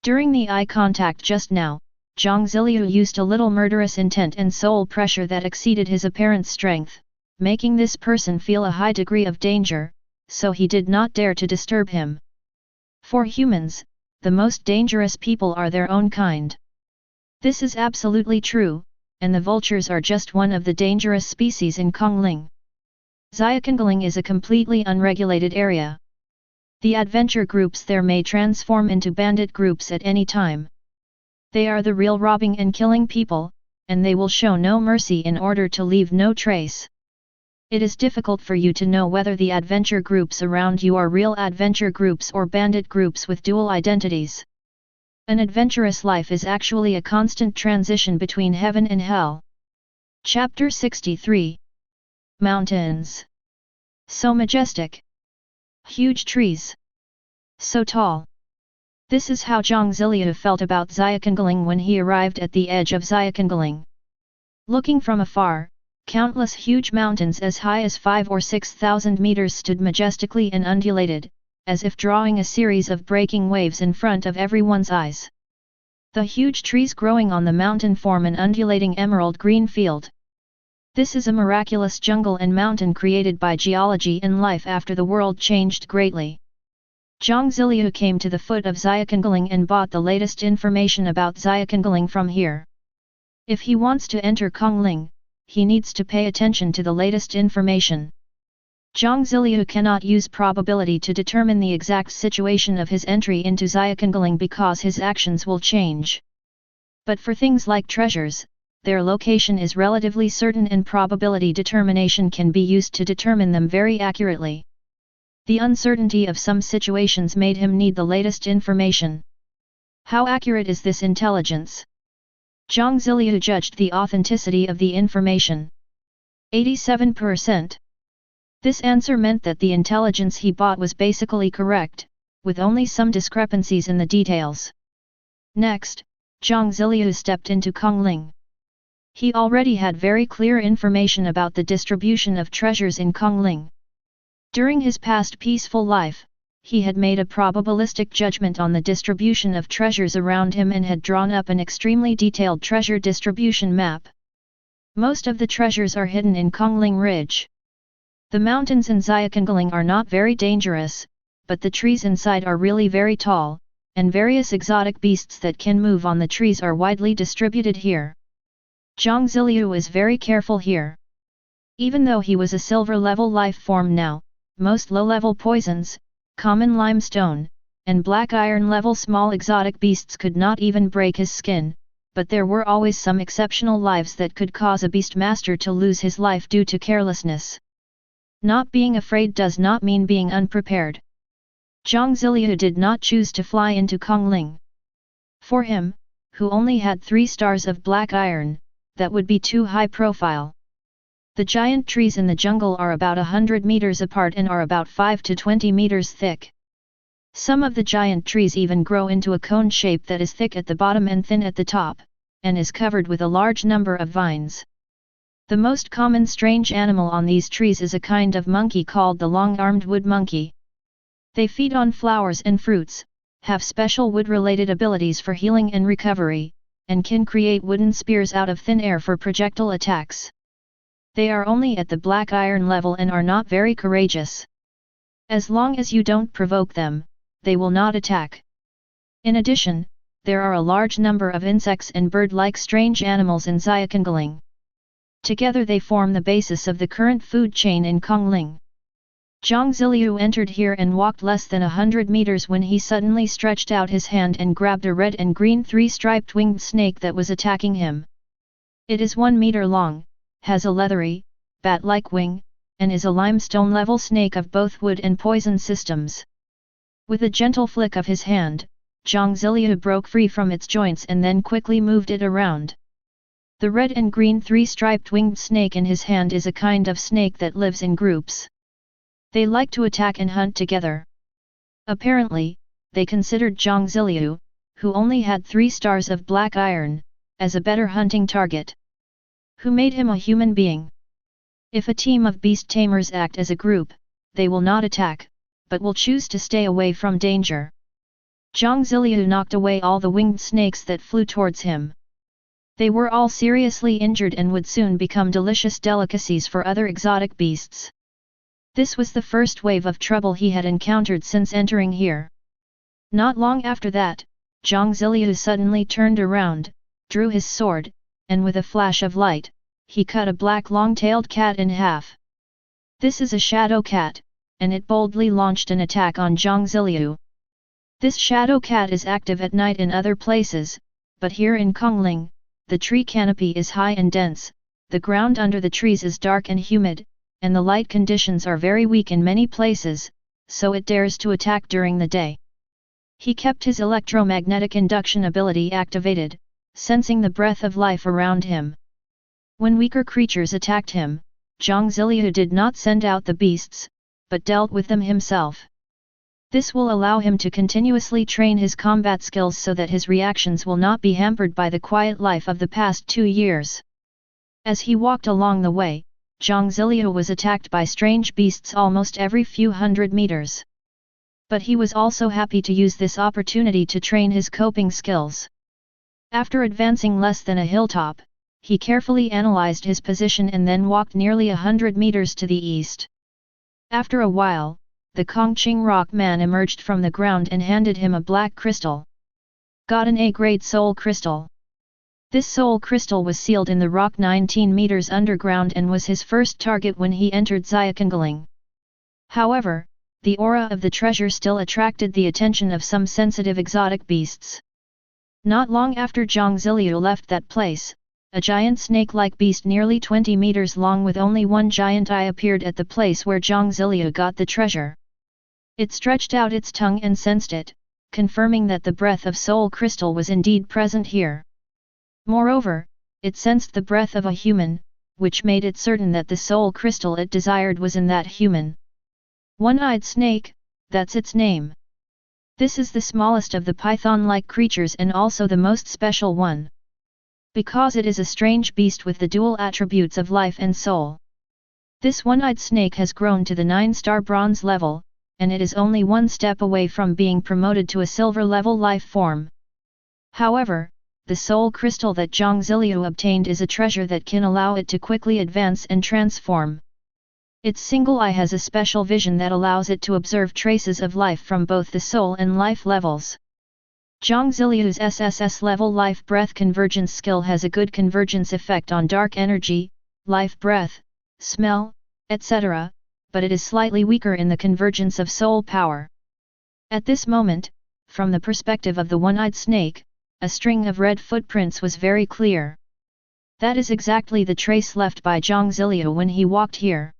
During the eye contact just now, Jiang Ziliu used a little murderous intent and soul pressure that exceeded his apparent strength, making this person feel a high degree of danger, so he did not dare to disturb him. For humans, the most dangerous people are their own kind. This is absolutely true, and the vultures are just one of the dangerous species in Kongling. Xiaoqingling is a completely unregulated area. The adventure groups there may transform into bandit groups at any time. They are the real robbing and killing people, and they will show no mercy in order to leave no trace. It is difficult for you to know whether the adventure groups around you are real adventure groups or bandit groups with dual identities. An adventurous life is actually a constant transition between heaven and hell. Chapter 63. Mountains. So majestic. Huge trees. So tall. This is how Jiang Ziliu felt about Xiaoqingling when he arrived at the edge of Xiaoqingling. Looking from afar, countless huge mountains as high as 5,000 or 6,000 meters stood majestically and undulated, as if drawing a series of breaking waves in front of everyone's eyes. The huge trees growing on the mountain form an undulating emerald green field. This is a miraculous jungle and mountain created by geology and life after the world changed greatly. Jiang Ziliu came to the foot of Xiaoqingling and bought the latest information about Xiaoqingling from here. If he wants to enter Kongling, he needs to pay attention to the latest information. Jiang Ziliu cannot use probability to determine the exact situation of his entry into Xiaoqingling because his actions will change. But for things like treasures, their location is relatively certain and probability determination can be used to determine them very accurately. The uncertainty of some situations made him need the latest information. How accurate is this intelligence? Jiang Ziliu judged the authenticity of the information. 87%. This answer meant that the intelligence he bought was basically correct, with only some discrepancies in the details. Next, Jiang Ziliu stepped into Kongling. He already had very clear information about the distribution of treasures in Kongling. During his past peaceful life, he had made a probabilistic judgment on the distribution of treasures around him and had drawn up an extremely detailed treasure distribution map. Most of the treasures are hidden in Kongling Ridge. The mountains in Xiaoqingling are not very dangerous, but the trees inside are really very tall, and various exotic beasts that can move on the trees are widely distributed here. Jiang Ziliu is very careful here. Even though he was a silver-level life form now, most low-level poisons, common limestone, and black iron-level small exotic beasts could not even break his skin, but there were always some exceptional lives that could cause a beastmaster to lose his life due to carelessness. Not being afraid does not mean being unprepared. Jiang Ziliu did not choose to fly into Kongling. For him, who only had 3 stars of black iron, that would be too high profile. The giant trees in the jungle are about 100 meters apart and are about 5 to 20 meters thick. Some of the giant trees even grow into a cone shape that is thick at the bottom and thin at the top, and is covered with a large number of vines. The most common strange animal on these trees is a kind of monkey called the long-armed wood monkey. They feed on flowers and fruits, have special wood-related abilities for healing and recovery, and can create wooden spears out of thin air for projectile attacks. They are only at the black iron level and are not very courageous. As long as you don't provoke them, they will not attack. In addition, there are a large number of insects and bird-like strange animals in Xiaoqingling. Together they form the basis of the current food chain in Kongling. Jiang Ziliu entered here and walked less than 100 meters when he suddenly stretched out his hand and grabbed a red and green 3-striped winged snake that was attacking him. It is 1 meter long, has a leathery, bat-like wing, and is a limestone-level snake of both wood and poison systems. With a gentle flick of his hand, Jiang Ziliu broke free from its joints and then quickly moved it around. The red and green 3-striped winged snake in his hand is a kind of snake that lives in groups. They like to attack and hunt together. Apparently, they considered Jiang Ziliu, who only had 3 stars of black iron, as a better hunting target. Who made him a human being? If a team of beast tamers act as a group, they will not attack, but will choose to stay away from danger. Jiang Ziliu knocked away all the winged snakes that flew towards him. They were all seriously injured and would soon become delicious delicacies for other exotic beasts. This was the first wave of trouble he had encountered since entering here. Not long after that, Jiang Ziliu suddenly turned around, drew his sword, and with a flash of light, he cut a black long-tailed cat in half. This is a shadow cat, and it boldly launched an attack on Jiang Ziliu. This shadow cat is active at night in other places, but here in Kongling, the tree canopy is high and dense, the ground under the trees is dark and humid, and the light conditions are very weak in many places, so it dares to attack during the day. He kept his electromagnetic induction ability activated, sensing the breath of life around him. When weaker creatures attacked him, Jiang Ziliu did not send out the beasts, but dealt with them himself. This will allow him to continuously train his combat skills so that his reactions will not be hampered by the quiet life of the past 2 years. As he walked along the way, Jiang Ziliu was attacked by strange beasts almost every few hundred meters. But he was also happy to use this opportunity to train his coping skills. After advancing less than a hilltop, he carefully analyzed his position and then walked nearly 100 meters to the east. After a while, the Kongqing rock man emerged from the ground and handed him a black crystal. Got an A-grade soul crystal. This soul crystal was sealed in the rock 19 meters underground and was his first target when he entered Xiaoqingling. However, the aura of the treasure still attracted the attention of some sensitive exotic beasts. Not long after Jiang Ziliu left that place, a giant snake-like beast nearly 20 meters long with only one giant eye appeared at the place where Jiang Ziliu got the treasure. It stretched out its tongue and sensed it, confirming that the breath of soul crystal was indeed present here. Moreover, it sensed the breath of a human, which made it certain that the soul crystal it desired was in that human. One-eyed snake, that's its name. This is the smallest of the python-like creatures and also the most special one. Because it is a strange beast with the dual attributes of life and soul. This one-eyed snake has grown to the 9-star bronze level, and it is only one step away from being promoted to a silver-level life form. However, the soul crystal that Jiang Ziliu obtained is a treasure that can allow it to quickly advance and transform. Its single eye has a special vision that allows it to observe traces of life from both the soul and life levels. Jiang Ziliu's SSS level life breath convergence skill has a good convergence effect on dark energy, life breath, smell, etc., but it is slightly weaker in the convergence of soul power. At this moment, from the perspective of the one-eyed snake, a string of red footprints was very clear. That is exactly the trace left by Jiang Ziliu when he walked here.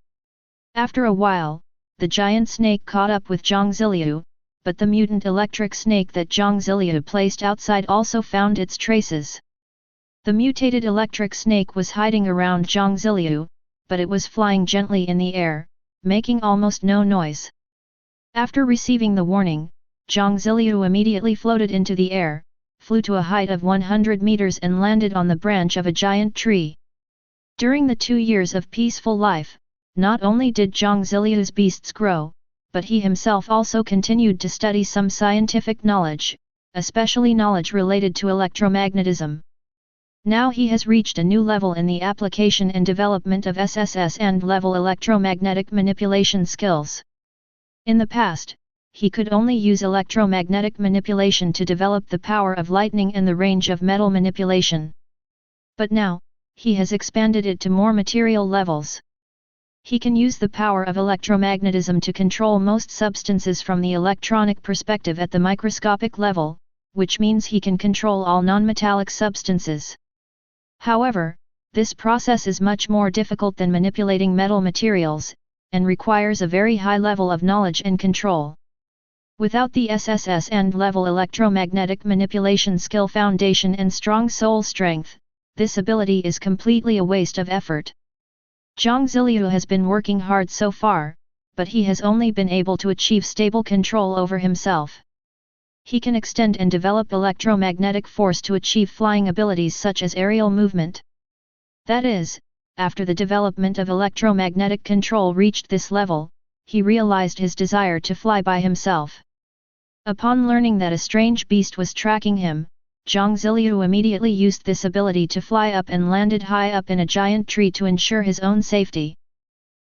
After a while, the giant snake caught up with Jiang Ziliu, but the mutant electric snake that Jiang Ziliu placed outside also found its traces. The mutated electric snake was hiding around Jiang Ziliu, but it was flying gently in the air, making almost no noise. After receiving the warning, Jiang Ziliu immediately floated into the air, flew to a height of 100 meters and landed on the branch of a giant tree. During the 2 years of peaceful life, not only did Jiang Ziliu's beasts grow, but he himself also continued to study some scientific knowledge, especially knowledge related to electromagnetism. Now he has reached a new level in the application and development of SSS and level electromagnetic manipulation skills. In the past, he could only use electromagnetic manipulation to develop the power of lightning and the range of metal manipulation. But now, he has expanded it to more material levels. He can use the power of electromagnetism to control most substances from the electronic perspective at the microscopic level, which means he can control all non-metallic substances. However, this process is much more difficult than manipulating metal materials, and requires a very high level of knowledge and control. Without the SSS and level electromagnetic manipulation skill foundation and strong soul strength, this ability is completely a waste of effort. Jiang Ziliu has been working hard so far, but he has only been able to achieve stable control over himself. He can extend and develop electromagnetic force to achieve flying abilities such as aerial movement. That is, after the development of electromagnetic control reached this level, he realized his desire to fly by himself. Upon learning that a strange beast was tracking him, Jiang Ziliu immediately used this ability to fly up and landed high up in a giant tree to ensure his own safety.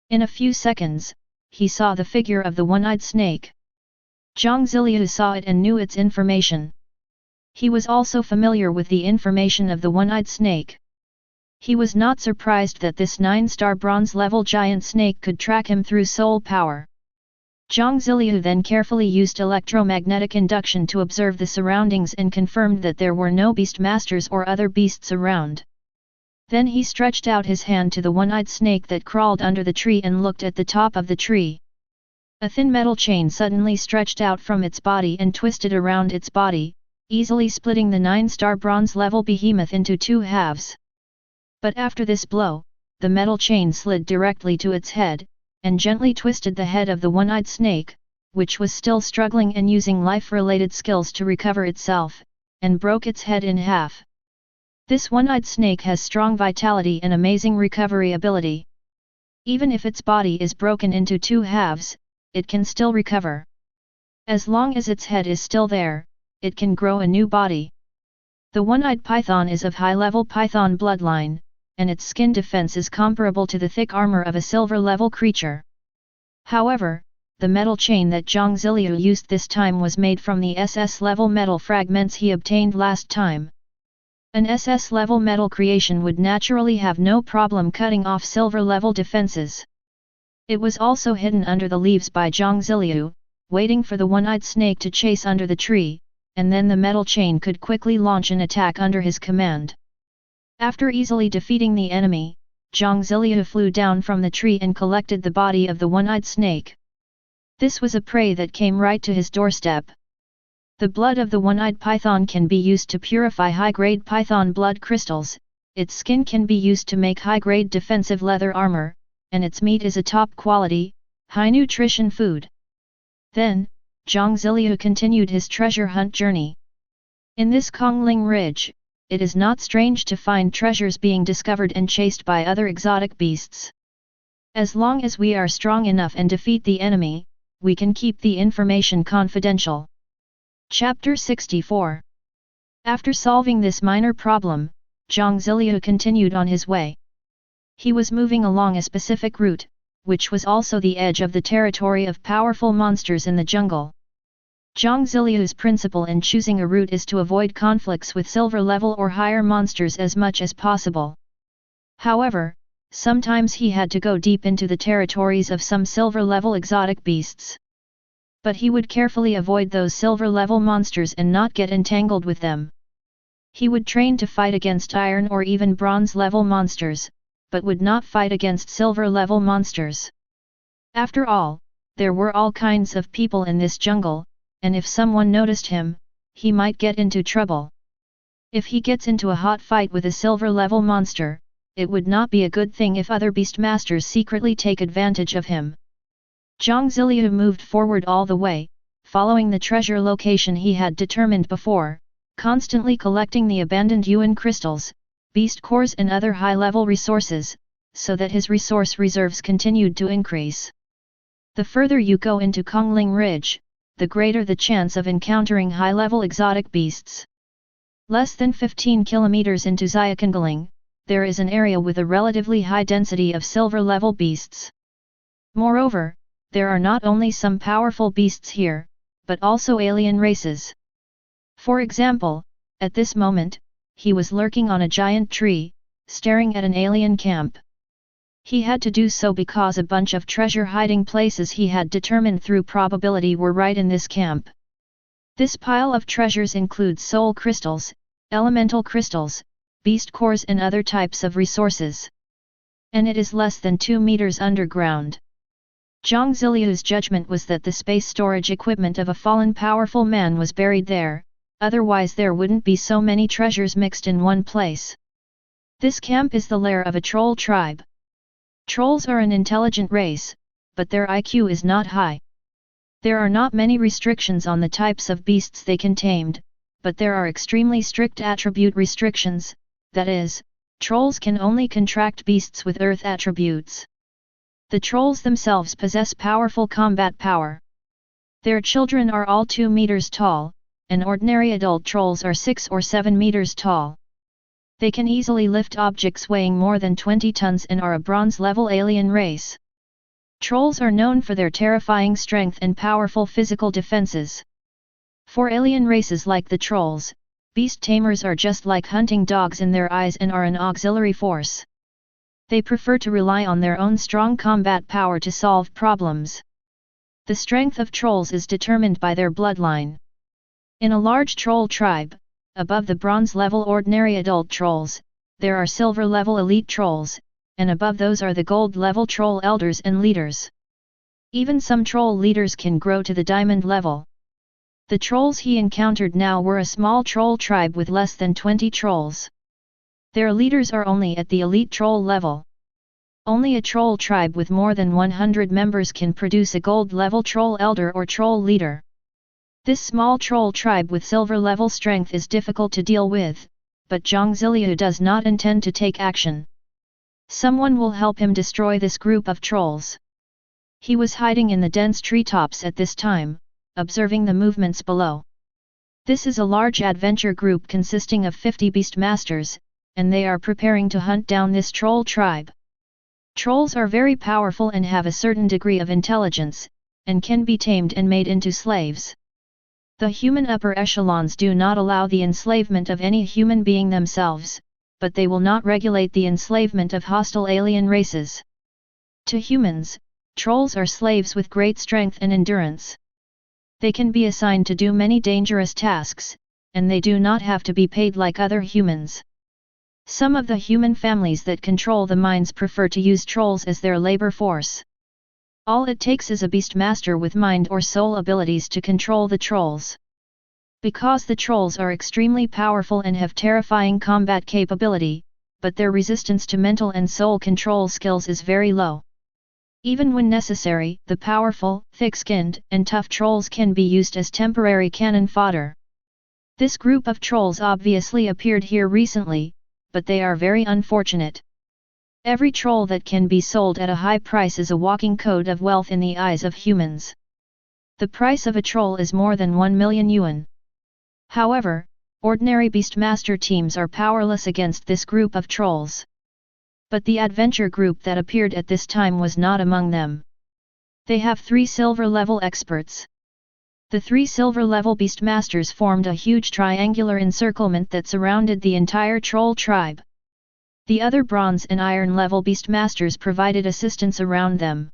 In a few seconds, he saw the figure of the one-eyed snake. Jiang Ziliu saw it and knew its information. He was also familiar with the information of the one-eyed snake. He was not surprised that this 9-star bronze-level giant snake could track him through soul power. Jiang Ziliu then carefully used electromagnetic induction to observe the surroundings and confirmed that there were no beast masters or other beasts around. Then he stretched out his hand to the one-eyed snake that crawled under the tree and looked at the top of the tree. A thin metal chain suddenly stretched out from its body and twisted around its body, easily splitting the 9-star bronze-level behemoth into 2 halves. But after this blow, the metal chain slid directly to its head, and gently twisted the head of the one-eyed snake, which was still struggling and using life-related skills to recover itself, and broke its head in half. This one-eyed snake has strong vitality and amazing recovery ability. Even if its body is broken into 2 halves, it can still recover. As long as its head is still there, it can grow a new body. The one-eyed python is of high-level python bloodline, and its skin defense is comparable to the thick armor of a silver-level creature. However, the metal chain that Jiang Ziliu used this time was made from the SS-level metal fragments he obtained last time. An SS-level metal creation would naturally have no problem cutting off silver-level defenses. It was also hidden under the leaves by Jiang Ziliu, waiting for the one-eyed snake to chase under the tree, and then the metal chain could quickly launch an attack under his command. After easily defeating the enemy, Jiang Ziliu flew down from the tree and collected the body of the one-eyed snake. This was a prey that came right to his doorstep. The blood of the one-eyed python can be used to purify high-grade python blood crystals, its skin can be used to make high-grade defensive leather armor, and its meat is a top-quality, high-nutrition food. Then, Jiang Ziliu continued his treasure hunt journey. In this Kongling Ridge, it is not strange to find treasures being discovered and chased by other exotic beasts. As long as we are strong enough and defeat the enemy, we can keep the information confidential. Chapter 64. After solving this minor problem, Jiang Ziliu continued on his way. He was moving along a specific route, which was also the edge of the territory of powerful monsters in the jungle. Jiang Ziliu's principle in choosing a route is to avoid conflicts with silver-level or higher monsters as much as possible. However, sometimes he had to go deep into the territories of some silver-level exotic beasts. But he would carefully avoid those silver-level monsters and not get entangled with them. He would train to fight against iron or even bronze-level monsters, but would not fight against silver-level monsters. After all, there were all kinds of people in this jungle, and if someone noticed him, he might get into trouble. If he gets into a hot fight with a silver-level monster, it would not be a good thing if other beastmasters secretly take advantage of him. Jiang Ziliu moved forward all the way, following the treasure location he had determined before, constantly collecting the abandoned yuan crystals, beast cores and other high-level resources, so that his resource reserves continued to increase. The further you go into Kongling Ridge, the greater the chance of encountering high-level exotic beasts. Less than 15 kilometers into Xiaokongling, there is an area with a relatively high density of silver-level beasts. Moreover, there are not only some powerful beasts here, but also alien races. For example, at this moment, he was lurking on a giant tree, staring at an alien camp. He had to do so because a bunch of treasure hiding places he had determined through probability were right in this camp. This pile of treasures includes soul crystals, elemental crystals, beast cores and other types of resources. And it is less than 2 meters underground. Jiang Ziliu's judgment was that the space storage equipment of a fallen powerful man was buried there, otherwise there wouldn't be so many treasures mixed in one place. This camp is the lair of a troll tribe. Trolls are an intelligent race, but their IQ is not high. There are not many restrictions on the types of beasts they can tame, but there are extremely strict attribute restrictions, that is, trolls can only contract beasts with earth attributes. The trolls themselves possess powerful combat power. Their children are all 2 meters tall, and ordinary adult trolls are 6 or 7 meters tall. They can easily lift objects weighing more than 20 tons and are a bronze-level alien race. Trolls are known for their terrifying strength and powerful physical defenses. For alien races like the trolls, beast tamers are just like hunting dogs in their eyes and are an auxiliary force. They prefer to rely on their own strong combat power to solve problems. The strength of trolls is determined by their bloodline. In a large troll tribe, above the bronze-level ordinary adult trolls, there are silver-level elite trolls, and above those are the gold-level troll elders and leaders. Even some troll leaders can grow to the diamond level. The trolls he encountered now were a small troll tribe with less than 20 trolls. Their leaders are only at the elite troll level. Only a troll tribe with more than 100 members can produce a gold-level troll elder or troll leader. This small troll tribe with silver-level strength is difficult to deal with, but Jiang Ziliu does not intend to take action. Someone will help him destroy this group of trolls. He was hiding in the dense treetops at this time, observing the movements below. This is a large adventure group consisting of 50 beastmasters, and they are preparing to hunt down this troll tribe. Trolls are very powerful and have a certain degree of intelligence, and can be tamed and made into slaves. The human upper echelons do not allow the enslavement of any human being themselves, but they will not regulate the enslavement of hostile alien races. To humans, trolls are slaves with great strength and endurance. They can be assigned to do many dangerous tasks, and they do not have to be paid like other humans. Some of the human families that control the mines prefer to use trolls as their labor force. All it takes is a beastmaster with mind or soul abilities to control the trolls. Because the trolls are extremely powerful and have terrifying combat capability, but their resistance to mental and soul control skills is very low. Even when necessary, the powerful, thick-skinned, and tough trolls can be used as temporary cannon fodder. This group of trolls obviously appeared here recently, but they are very unfortunate. Every troll that can be sold at a high price is a walking code of wealth in the eyes of humans. The price of a troll is more than 1 million yuan. However, ordinary beastmaster teams are powerless against this group of trolls. But the adventure group that appeared at this time was not among them. They have 3 silver-level experts. The 3 silver-level beastmasters formed a huge triangular encirclement that surrounded the entire troll tribe. The other bronze and iron-level beastmasters provided assistance around them.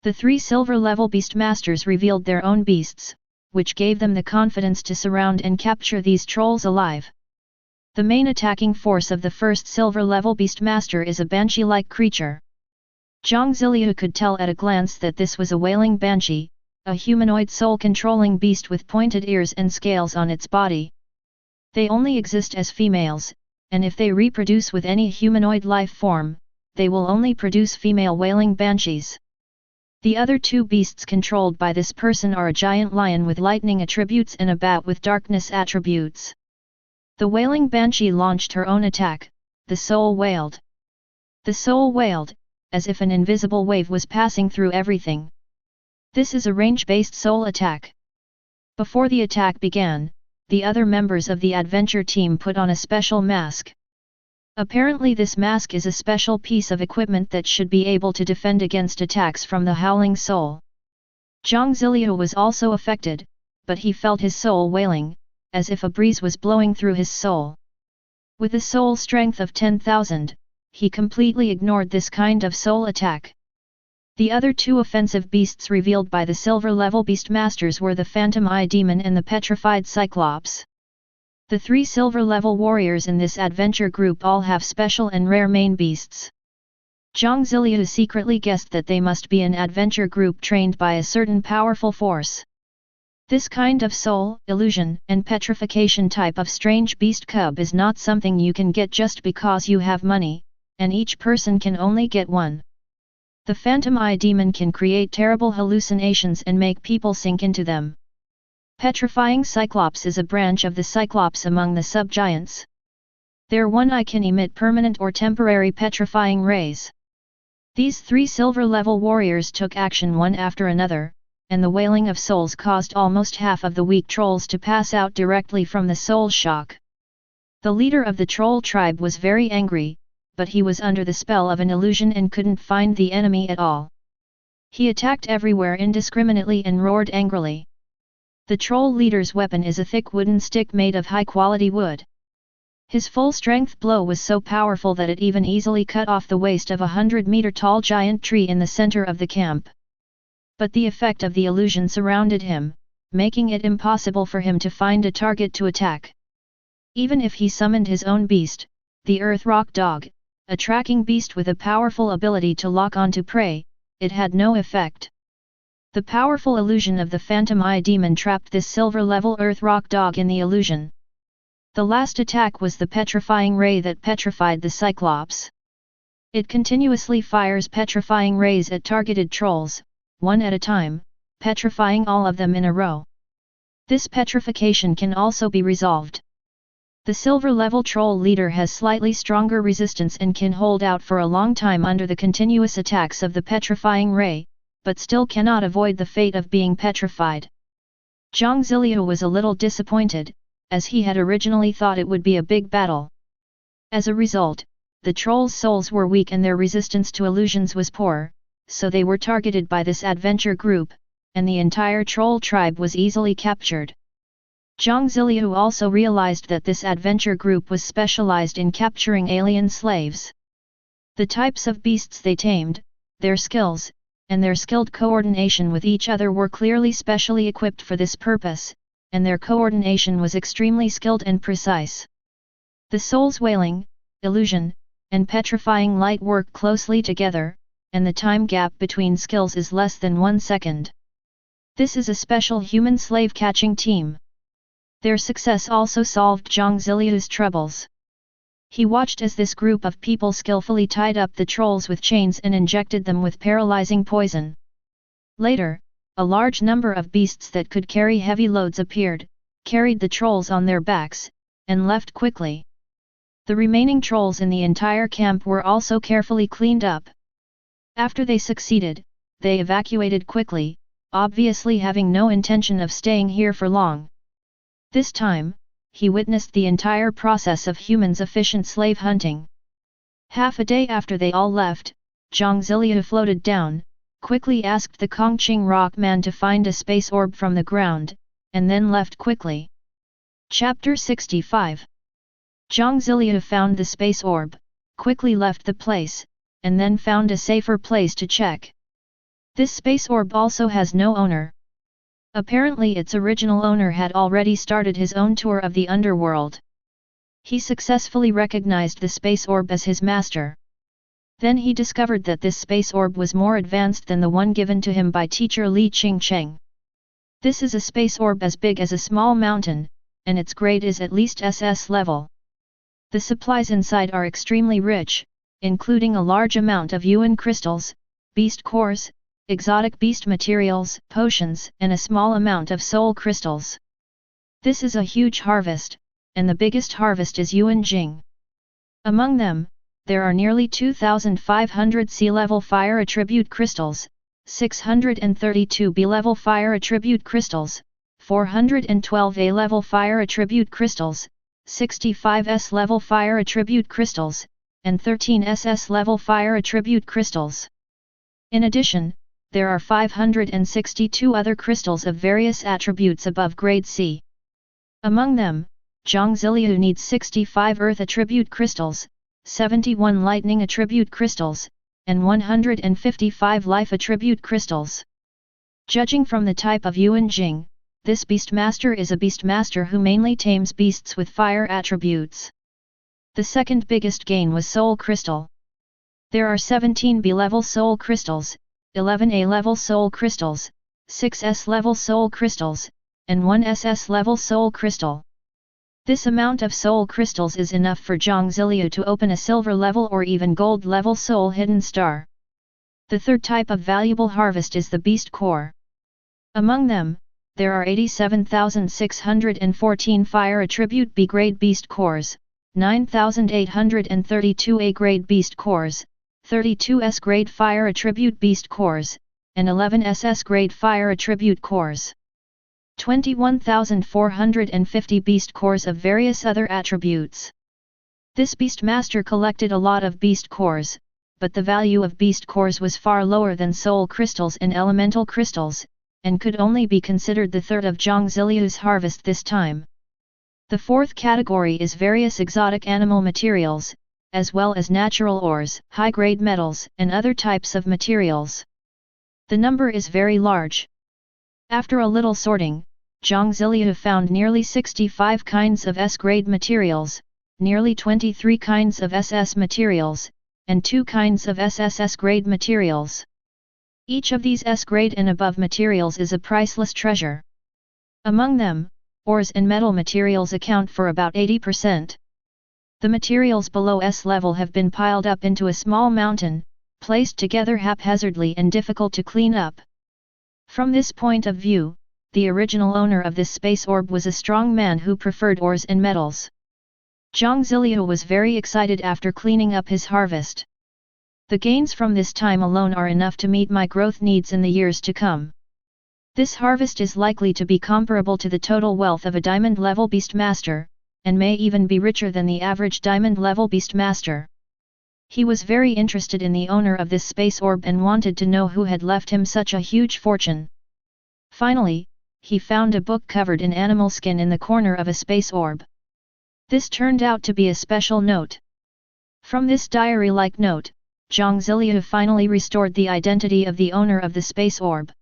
The 3 silver-level beastmasters revealed their own beasts, which gave them the confidence to surround and capture these trolls alive. The main attacking force of the first silver-level beastmaster is a banshee-like creature. Jiang Ziliu could tell at a glance that this was a wailing banshee, a humanoid soul-controlling beast with pointed ears and scales on its body. They only exist as females, and if they reproduce with any humanoid life form, they will only produce female wailing banshees. The other two beasts controlled by this person are a giant lion with lightning attributes and a bat with darkness attributes. The wailing banshee launched her own attack. The soul wailed. The soul wailed, as if an invisible wave was passing through everything. This is a range-based soul attack. Before the attack began, the other members of the adventure team put on a special mask. Apparently this mask is a special piece of equipment that should be able to defend against attacks from the howling soul. Jiang Ziliu was also affected, but he felt his soul wailing, as if a breeze was blowing through his soul. With a soul strength of 10,000, he completely ignored this kind of soul attack. The other two offensive beasts revealed by the silver-level beast masters were the Phantom Eye Demon and the Petrified Cyclops. The three silver-level warriors in this adventure group all have special and rare main beasts. Jiang Ziliu secretly guessed that they must be an adventure group trained by a certain powerful force. This kind of soul, illusion, and petrification type of strange beast cub is not something you can get just because you have money, and each person can only get one. The Phantom Eye Demon can create terrible hallucinations and make people sink into them. Petrifying Cyclops is a branch of the Cyclops among the subgiants. Their one eye can emit permanent or temporary petrifying rays. These three silver-level warriors took action one after another, and the wailing of souls caused almost half of the weak trolls to pass out directly from the soul shock. The leader of the troll tribe was very angry, but he was under the spell of an illusion and couldn't find the enemy at all. He attacked everywhere indiscriminately and roared angrily. The troll leader's weapon is a thick wooden stick made of high-quality wood. His full-strength blow was so powerful that it even easily cut off the waist of a 100-meter-tall giant tree in the center of the camp. But the effect of the illusion surrounded him, making it impossible for him to find a target to attack. Even if he summoned his own beast, the Earth Rock Dog, a tracking beast with a powerful ability to lock onto prey, it had no effect. The powerful illusion of the Phantom Eye Demon trapped this silver-level Earth Rock Dog in the illusion. The last attack was the petrifying ray that petrified the Cyclops. It continuously fires petrifying rays at targeted trolls, one at a time, petrifying all of them in a row. This petrification can also be resolved. The silver-level troll leader has slightly stronger resistance and can hold out for a long time under the continuous attacks of the petrifying ray, but still cannot avoid the fate of being petrified. Jiang Ziliu was a little disappointed, as he had originally thought it would be a big battle. As a result, the trolls' souls were weak and their resistance to illusions was poor, so they were targeted by this adventure group, and the entire troll tribe was easily captured. Jiang Ziliu also realized that this adventure group was specialized in capturing alien slaves. The types of beasts they tamed, their skills, and their skilled coordination with each other were clearly specially equipped for this purpose, and their coordination was extremely skilled and precise. The soul's wailing, illusion, and petrifying light work closely together, and the time gap between skills is less than 1 second. This is a special human slave catching team. Their success also solved Jiang Ziliu's troubles. He watched as this group of people skillfully tied up the trolls with chains and injected them with paralyzing poison. Later, a large number of beasts that could carry heavy loads appeared, carried the trolls on their backs, and left quickly. The remaining trolls in the entire camp were also carefully cleaned up. After they succeeded, they evacuated quickly, obviously having no intention of staying here for long. This time, he witnessed the entire process of humans' efficient slave hunting. Half a day after they all left, Jiang Ziliu floated down, quickly asked the Kongqing rock man to find a space orb from the ground, and then left quickly. Chapter 65. Jiang Ziliu found the space orb, quickly left the place, and then found a safer place to check. This space orb also has no owner. Apparently its original owner had already started his own tour of the underworld. He successfully recognized the space orb as his master. Then he discovered that this space orb was more advanced than the one given to him by teacher Li Qingcheng. This is a space orb as big as a small mountain, and its grade is at least SS level. The supplies inside are extremely rich, including a large amount of Yuan crystals, beast cores, exotic beast materials, potions, and a small amount of soul crystals. This is a huge harvest, and the biggest harvest is Yuan Jing. Among them, there are nearly 2,500 C-level fire attribute crystals, 632 B-level fire attribute crystals, 412 A-level fire attribute crystals, 65 S-level fire attribute crystals, and 13 SS-level fire attribute crystals. In addition, there are 562 other crystals of various attributes above grade C. Among them, Jiang Ziliu needs 65 Earth attribute crystals, 71 Lightning attribute crystals, and 155 Life attribute crystals. Judging from the type of Yuan Jing, this Beastmaster is a Beastmaster who mainly tames beasts with fire attributes. The second biggest gain was Soul Crystal. There are 17 B-level Soul Crystals, 11 A-level Soul Crystals, 6 S-level Soul Crystals, and 1 SS-level Soul Crystal. This amount of Soul Crystals is enough for Jiang Ziliu to open a silver level or even gold level Soul Hidden Star. The third type of valuable harvest is the Beast Core. Among them, there are 87,614 Fire Attribute B-grade Beast Cores, 9,832 A-grade Beast Cores, 32 S-grade Fire Attribute Beast Cores, and 11 SS-grade Fire Attribute Cores. 21,450 Beast Cores of various other attributes. This Beastmaster collected a lot of Beast Cores, but the value of Beast Cores was far lower than Soul Crystals and Elemental Crystals, and could only be considered the third of Jiang Ziliu's harvest this time. The fourth category is various exotic animal materials, as well as natural ores, high-grade metals, and other types of materials. The number is very large. After a little sorting, Jiang Ziliu found nearly 65 kinds of S-grade materials, nearly 23 kinds of SS materials, and 2 kinds of SSS-grade materials. Each of these S-grade and above materials is a priceless treasure. Among them, ores and metal materials account for about 80%. The materials below S level have been piled up into a small mountain, placed together haphazardly and difficult to clean up. From this point of view, the original owner of this space orb was a strong man who preferred ores and metals. Jiang Ziliu was very excited after cleaning up his harvest. The gains from this time alone are enough to meet my growth needs in the years to come. This harvest is likely to be comparable to the total wealth of a diamond-level Beastmaster, and may even be richer than the average diamond-level Beastmaster. He was very interested in the owner of this space orb and wanted to know who had left him such a huge fortune. Finally, he found a book covered in animal skin in the corner of a space orb. This turned out to be a special note. From this diary-like note, Jiang Ziliu finally restored the identity of the owner of the space orb.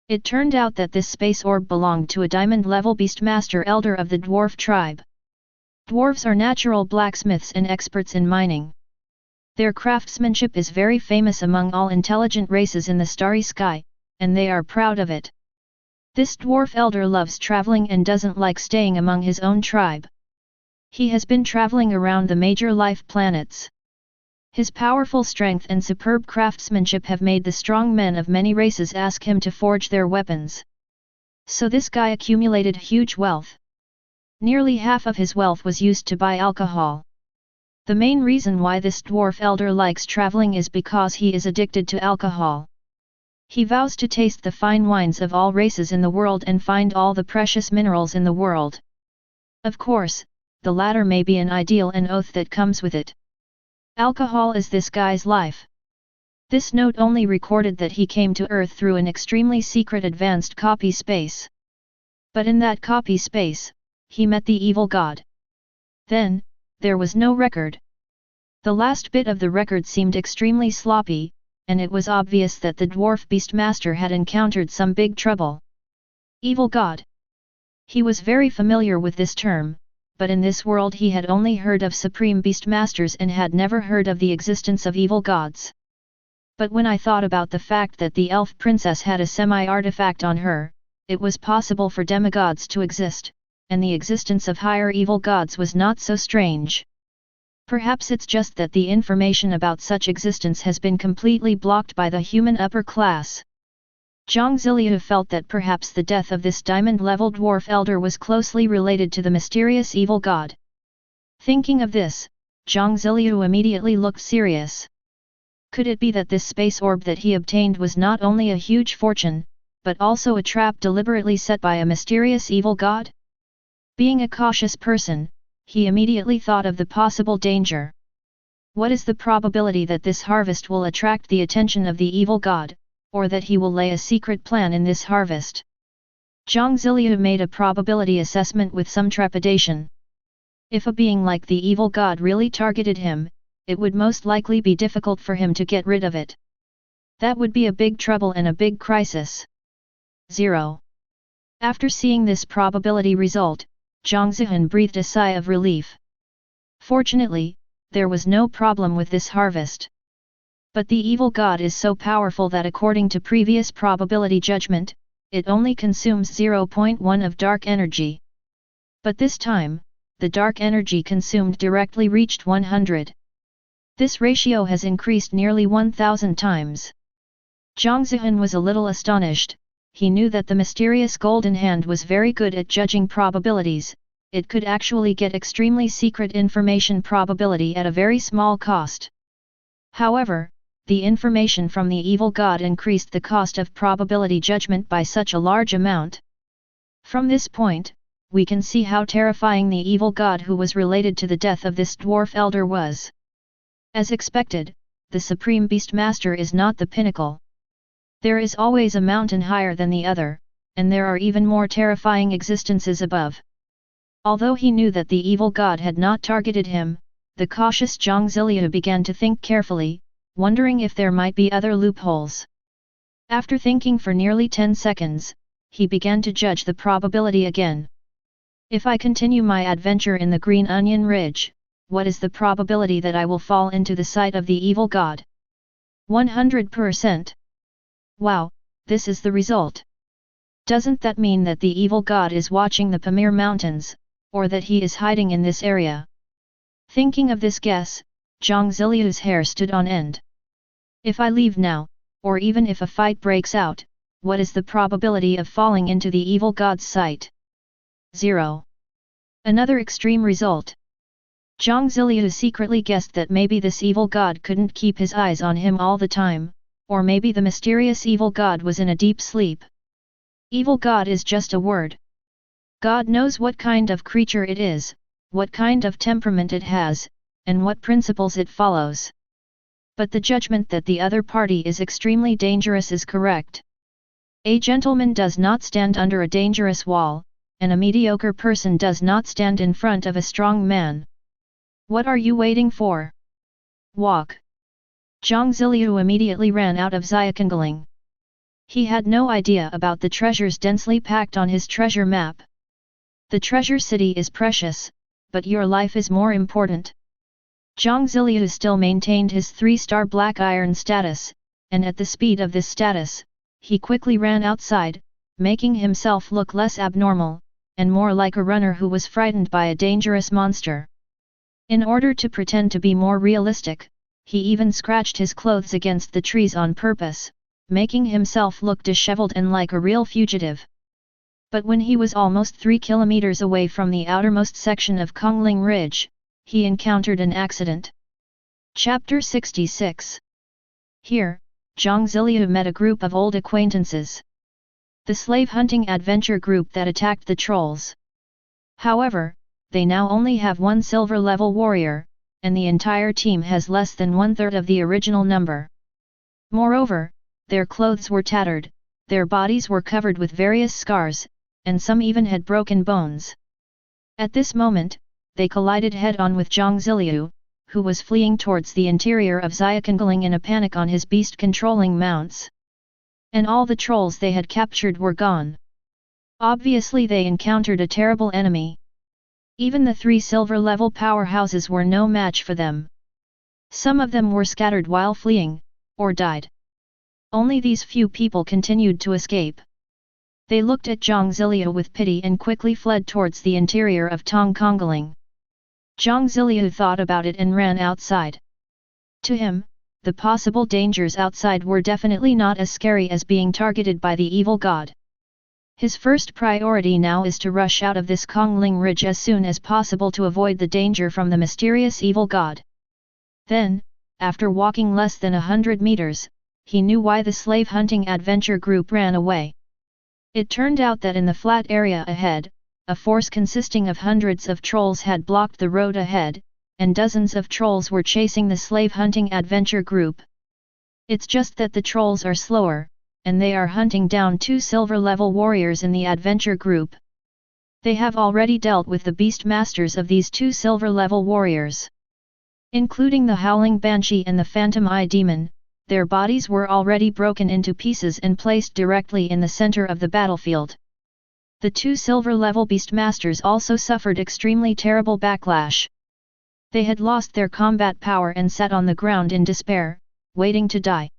It turned out that this space orb belonged to a diamond-level Beastmaster elder of the dwarf tribe. Dwarves are natural blacksmiths and experts in mining. Their craftsmanship is very famous among all intelligent races in the starry sky, and they are proud of it. This dwarf elder loves traveling and doesn't like staying among his own tribe. He has been traveling around the major life planets. His powerful strength and superb craftsmanship have made the strong men of many races ask him to forge their weapons. So this guy accumulated huge wealth. Nearly half of his wealth was used to buy alcohol. The main reason why this dwarf elder likes traveling is because he is addicted to alcohol. He vows to taste the fine wines of all races in the world and find all the precious minerals in the world. Of course, the latter may be an ideal and oath that comes with it. Alcohol is this guy's life. This note only recorded that he came to Earth through an extremely secret advanced copy space. But in that copy space, he met the evil god. Then, there was no record. The last bit of the record seemed extremely sloppy, and it was obvious that the dwarf Beastmaster had encountered some big trouble. Evil god. He was very familiar with this term, but in this world he had only heard of supreme Beastmasters and had never heard of the existence of evil gods. But when I thought about the fact that the elf princess had a semi-artifact on her, it was possible for demigods to exist, and the existence of higher evil gods was not so strange. Perhaps it's just that the information about such existence has been completely blocked by the human upper class. Jiang Ziliu felt that perhaps the death of this diamond-level dwarf elder was closely related to the mysterious evil god. Thinking of this, Jiang Ziliu immediately looked serious. Could it be that this space orb that he obtained was not only a huge fortune, but also a trap deliberately set by a mysterious evil god? Being a cautious person, he immediately thought of the possible danger. What is the probability that this harvest will attract the attention of the evil god, or that he will lay a secret plan in this harvest? Jiang Ziliu made a probability assessment with some trepidation. If a being like the evil god really targeted him, it would most likely be difficult for him to get rid of it. That would be a big trouble and a big crisis. 0. After seeing this probability result, Jiang Ziliu breathed a sigh of relief. Fortunately, there was no problem with this harvest. But the evil god is so powerful that according to previous probability judgment, it only consumes 0.1 of dark energy. But this time, the dark energy consumed directly reached 100. This ratio has increased nearly 1,000 times. Jiang Ziliu was a little astonished. He knew that the mysterious golden hand was very good at judging probabilities. It could actually get extremely secret information probability at a very small cost. However, the information from the evil god increased the cost of probability judgment by such a large amount. From this point, we can see how terrifying the evil god who was related to the death of this dwarf elder was. As expected, the Supreme Beastmaster is not the Pinnacle. There is always a mountain higher than the other, and there are even more terrifying existences above. Although he knew that the evil god had not targeted him, the cautious Jiang Ziliu began to think carefully, wondering if there might be other loopholes. After thinking for nearly 10 seconds, he began to judge the probability again. If I continue my adventure in the Green Onion Ridge, what is the probability that I will fall into the sight of the evil god? 100%. Wow, this is the result. Doesn't that mean that the evil god is watching the Pamir Mountains, or that he is hiding in this area? Thinking of this guess, Jiang Ziliu's hair stood on end. If I leave now, or even if a fight breaks out, what is the probability of falling into the evil god's sight? 0. Another extreme result. Jiang Ziliu secretly guessed that maybe this evil god couldn't keep his eyes on him all the time, or maybe the mysterious evil god was in a deep sleep. Evil god is just a word. God knows what kind of creature it is, what kind of temperament it has, and what principles it follows. But the judgment that the other party is extremely dangerous is correct. A gentleman does not stand under a dangerous wall, and a mediocre person does not stand in front of a strong man. What are you waiting for? Walk. Jiang Ziliu immediately ran out of Xiaoqingling. He had no idea about the treasures densely packed on his treasure map. The treasure city is precious, but your life is more important. Jiang Ziliu still maintained his 3-star black iron status, and at the speed of this status, he quickly ran outside, making himself look less abnormal, and more like a runner who was frightened by a dangerous monster. In order to pretend to be more realistic, he even scratched his clothes against the trees on purpose, making himself look disheveled and like a real fugitive. But when he was almost 3 kilometers away from the outermost section of Kongling Ridge, he encountered an accident. Chapter 66. Here, Jiang Ziliu met a group of old acquaintances. The slave-hunting adventure group that attacked the trolls. However, they now only have 1 silver-level warrior, and the entire team has less than 1/3 of the original number. Moreover, their clothes were tattered, their bodies were covered with various scars, and some even had broken bones. At this moment, they collided head-on with Jiang Ziliu, who was fleeing towards the interior of Xiaoqingling in a panic on his beast-controlling mounts. And all the trolls they had captured were gone. Obviously they encountered a terrible enemy. Even the 3 silver-level powerhouses were no match for them. Some of them were scattered while fleeing, or died. Only these few people continued to escape. They looked at Jiang Ziliu with pity and quickly fled towards the interior of Tongkongling. Jiang Ziliu thought about it and ran outside. To him, the possible dangers outside were definitely not as scary as being targeted by the evil god. His first priority now is to rush out of this Kongling Ridge as soon as possible to avoid the danger from the mysterious evil god. Then, after walking less than 100 meters, he knew why the slave hunting adventure group ran away. It turned out that in the flat area ahead, a force consisting of hundreds of trolls had blocked the road ahead, and dozens of trolls were chasing the slave hunting adventure group. It's just that the trolls are slower, and they are hunting down 2 silver-level warriors in the adventure group. They have already dealt with the beast masters of these 2 silver-level warriors. Including the Howling Banshee and the Phantom Eye Demon, their bodies were already broken into pieces and placed directly in the center of the battlefield. The 2 silver-level beastmasters also suffered extremely terrible backlash. They had lost their combat power and sat on the ground in despair, waiting to die.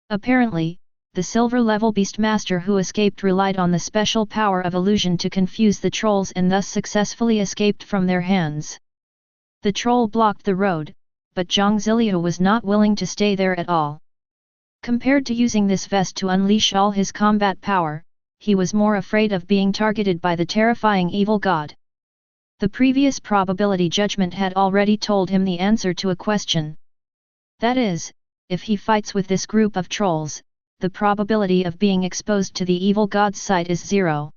Apparently, the silver-level beastmaster who escaped relied on the special power of illusion to confuse the trolls and thus successfully escaped from their hands. The troll blocked the road, but Jiang Ziliu was not willing to stay there at all. Compared to using this vest to unleash all his combat power, he was more afraid of being targeted by the terrifying evil god. The previous probability judgment had already told him the answer to a question. That is, if he fights with this group of trolls, the probability of being exposed to the evil god's sight is 0.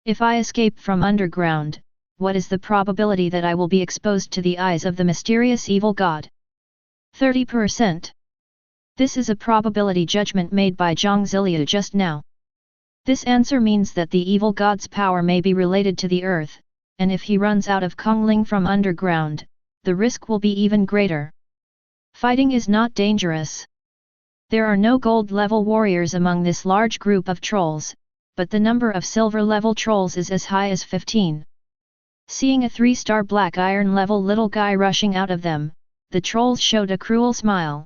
If I escape from underground, what is the probability that I will be exposed to the eyes of the mysterious evil god? 30%. This is a probability judgment made by Jiang Ziliu just now. This answer means that the evil god's power may be related to the earth, and if he runs out of Kongling from underground, the risk will be even greater. Fighting is not dangerous. There are no gold-level warriors among this large group of trolls, but the number of silver-level trolls is as high as 15. Seeing a 3-star black iron-level little guy rushing out of them, the trolls showed a cruel smile.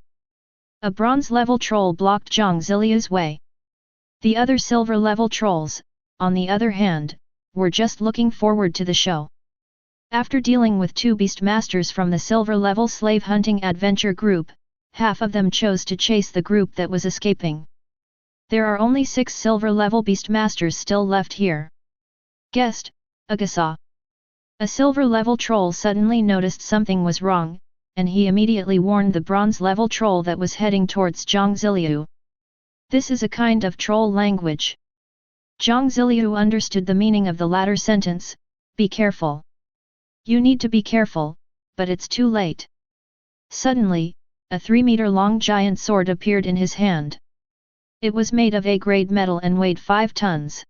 A bronze-level troll blocked Jiang Ziliu's way. The other silver-level trolls, on the other hand, were just looking forward to the show. After dealing with 2 beastmasters from the silver-level slave hunting adventure group, half of them chose to chase the group that was escaping. There are only 6 silver-level beastmasters still left here. Guest, Agasa. A silver-level troll suddenly noticed something was wrong, and he immediately warned the bronze-level troll that was heading towards Jiang Ziliu. This is a kind of troll language. Jiang Ziliu understood the meaning of the latter sentence, be careful. You need to be careful, but it's too late. Suddenly, a 3-meter-long giant sword appeared in his hand. It was made of A-grade metal and weighed 5 tons.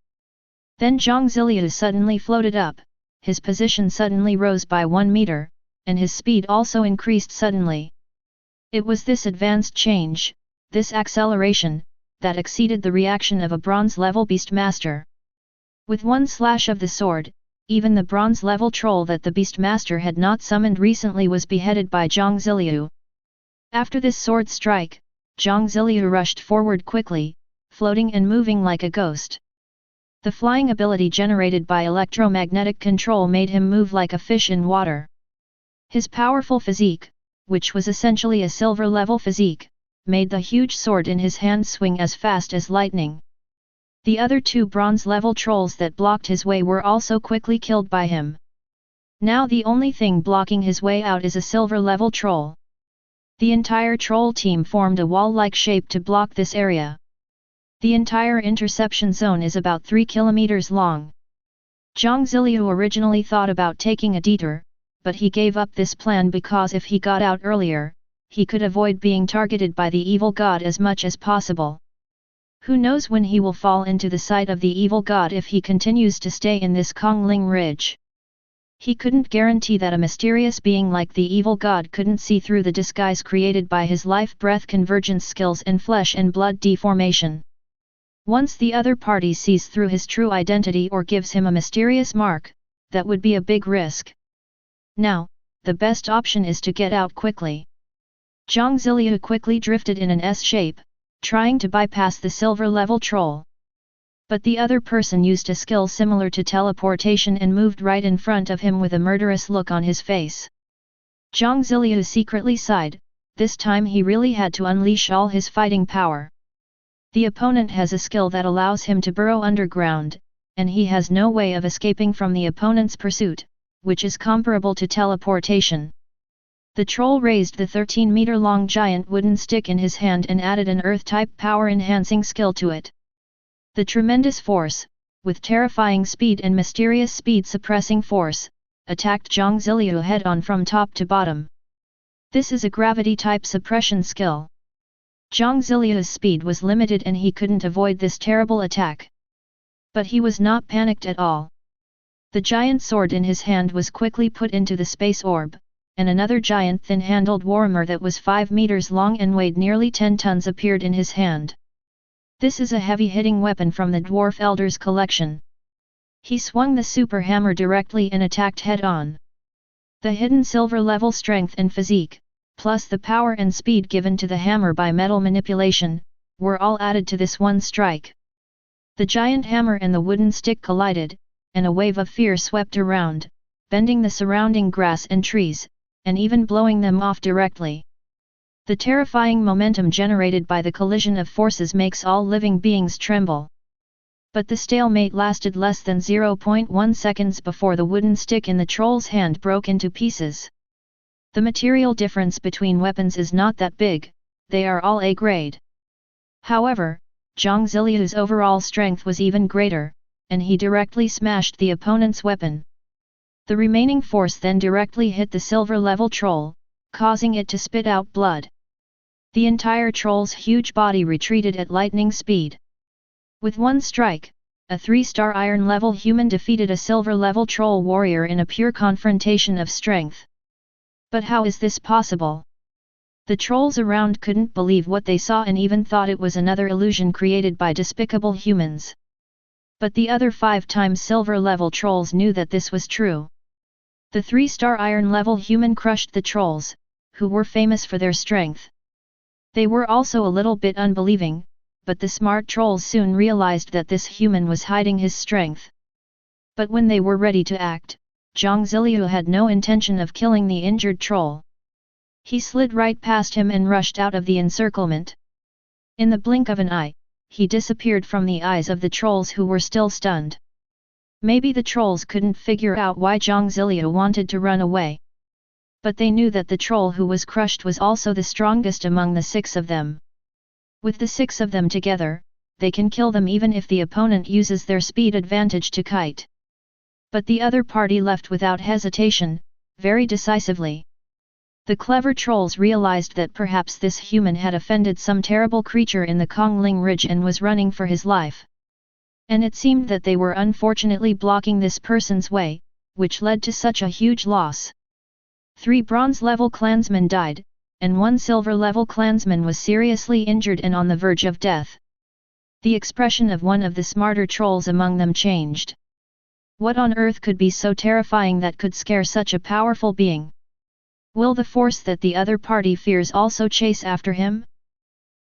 Then Jiang Ziliu suddenly floated up, his position suddenly rose by 1 meter, and his speed also increased suddenly. It was this advanced change, this acceleration, that exceeded the reaction of a bronze-level beastmaster. With one slash of the sword, even the bronze-level troll that the beastmaster had not summoned recently was beheaded by Jiang Ziliu. After this sword strike, Jiang Ziliu rushed forward quickly, floating and moving like a ghost. The flying ability generated by electromagnetic control made him move like a fish in water. His powerful physique, which was essentially a silver-level physique, made the huge sword in his hand swing as fast as lightning. The other 2 bronze-level trolls that blocked his way were also quickly killed by him. Now the only thing blocking his way out is a silver-level troll. The entire troll team formed a wall-like shape to block this area. The entire interception zone is about 3 kilometers long. Jiang Ziliu originally thought about taking a detour, but he gave up this plan because if he got out earlier, he could avoid being targeted by the evil god as much as possible. Who knows when he will fall into the sight of the evil god if he continues to stay in this Kongling Ridge. He couldn't guarantee that a mysterious being like the evil god couldn't see through the disguise created by his life-breath convergence skills and flesh and blood deformation. Once the other party sees through his true identity or gives him a mysterious mark, that would be a big risk. Now, the best option is to get out quickly. Jiang Ziliu quickly drifted in an S shape, trying to bypass the silver-level troll. But the other person used a skill similar to teleportation and moved right in front of him with a murderous look on his face. Jiang Ziliu secretly sighed, this time he really had to unleash all his fighting power. The opponent has a skill that allows him to burrow underground, and he has no way of escaping from the opponent's pursuit, which is comparable to teleportation. The troll raised the 13-meter-long giant wooden stick in his hand and added an earth-type power-enhancing skill to it. The tremendous force, with terrifying speed and mysterious speed-suppressing force, attacked Jiang Ziliu head-on from top to bottom. This is a gravity-type suppression skill. Jiang Ziliu's speed was limited and he couldn't avoid this terrible attack. But he was not panicked at all. The giant sword in his hand was quickly put into the space orb, and another giant thin-handled warhammer that was 5 meters long and weighed nearly 10 tons appeared in his hand. This is a heavy-hitting weapon from the Dwarf Elder's collection. He swung the super hammer directly and attacked head-on. The hidden silver-level strength and physique, plus the power and speed given to the hammer by metal manipulation, were all added to this one strike. The giant hammer and the wooden stick collided, and a wave of fear swept around, bending the surrounding grass and trees, and even blowing them off directly. The terrifying momentum generated by the collision of forces makes all living beings tremble. But the stalemate lasted less than 0.1 seconds before the wooden stick in the troll's hand broke into pieces. The material difference between weapons is not that big, they are all A-grade. However, Jiang Ziliu's overall strength was even greater, and he directly smashed the opponent's weapon. The remaining force then directly hit the silver-level troll, causing it to spit out blood. The entire troll's huge body retreated at lightning speed. With one strike, a 3-star iron-level human defeated a silver-level troll warrior in a pure confrontation of strength. But how is this possible? The trolls around couldn't believe what they saw and even thought it was another illusion created by despicable humans. But the other 5 times silver-level trolls knew that this was true. The 3-star iron-level human crushed the trolls, who were famous for their strength. They were also a little bit unbelieving, but the smart trolls soon realized that this human was hiding his strength. But when they were ready to act, Jiang Ziliu had no intention of killing the injured troll. He slid right past him and rushed out of the encirclement. In the blink of an eye, he disappeared from the eyes of the trolls who were still stunned. Maybe the trolls couldn't figure out why Jiang Ziliu wanted to run away. But they knew that the troll who was crushed was also the strongest among the 6 of them. With the 6 of them together, they can kill them even if the opponent uses their speed advantage to kite. But the other party left without hesitation, very decisively. The clever trolls realized that perhaps this human had offended some terrible creature in the Kongling Ridge and was running for his life. And it seemed that they were unfortunately blocking this person's way, which led to such a huge loss. 3 bronze-level clansmen died, and 1 silver-level clansman was seriously injured and on the verge of death. The expression of one of the smarter trolls among them changed. What on earth could be so terrifying that could scare such a powerful being? Will the force that the other party fears also chase after him?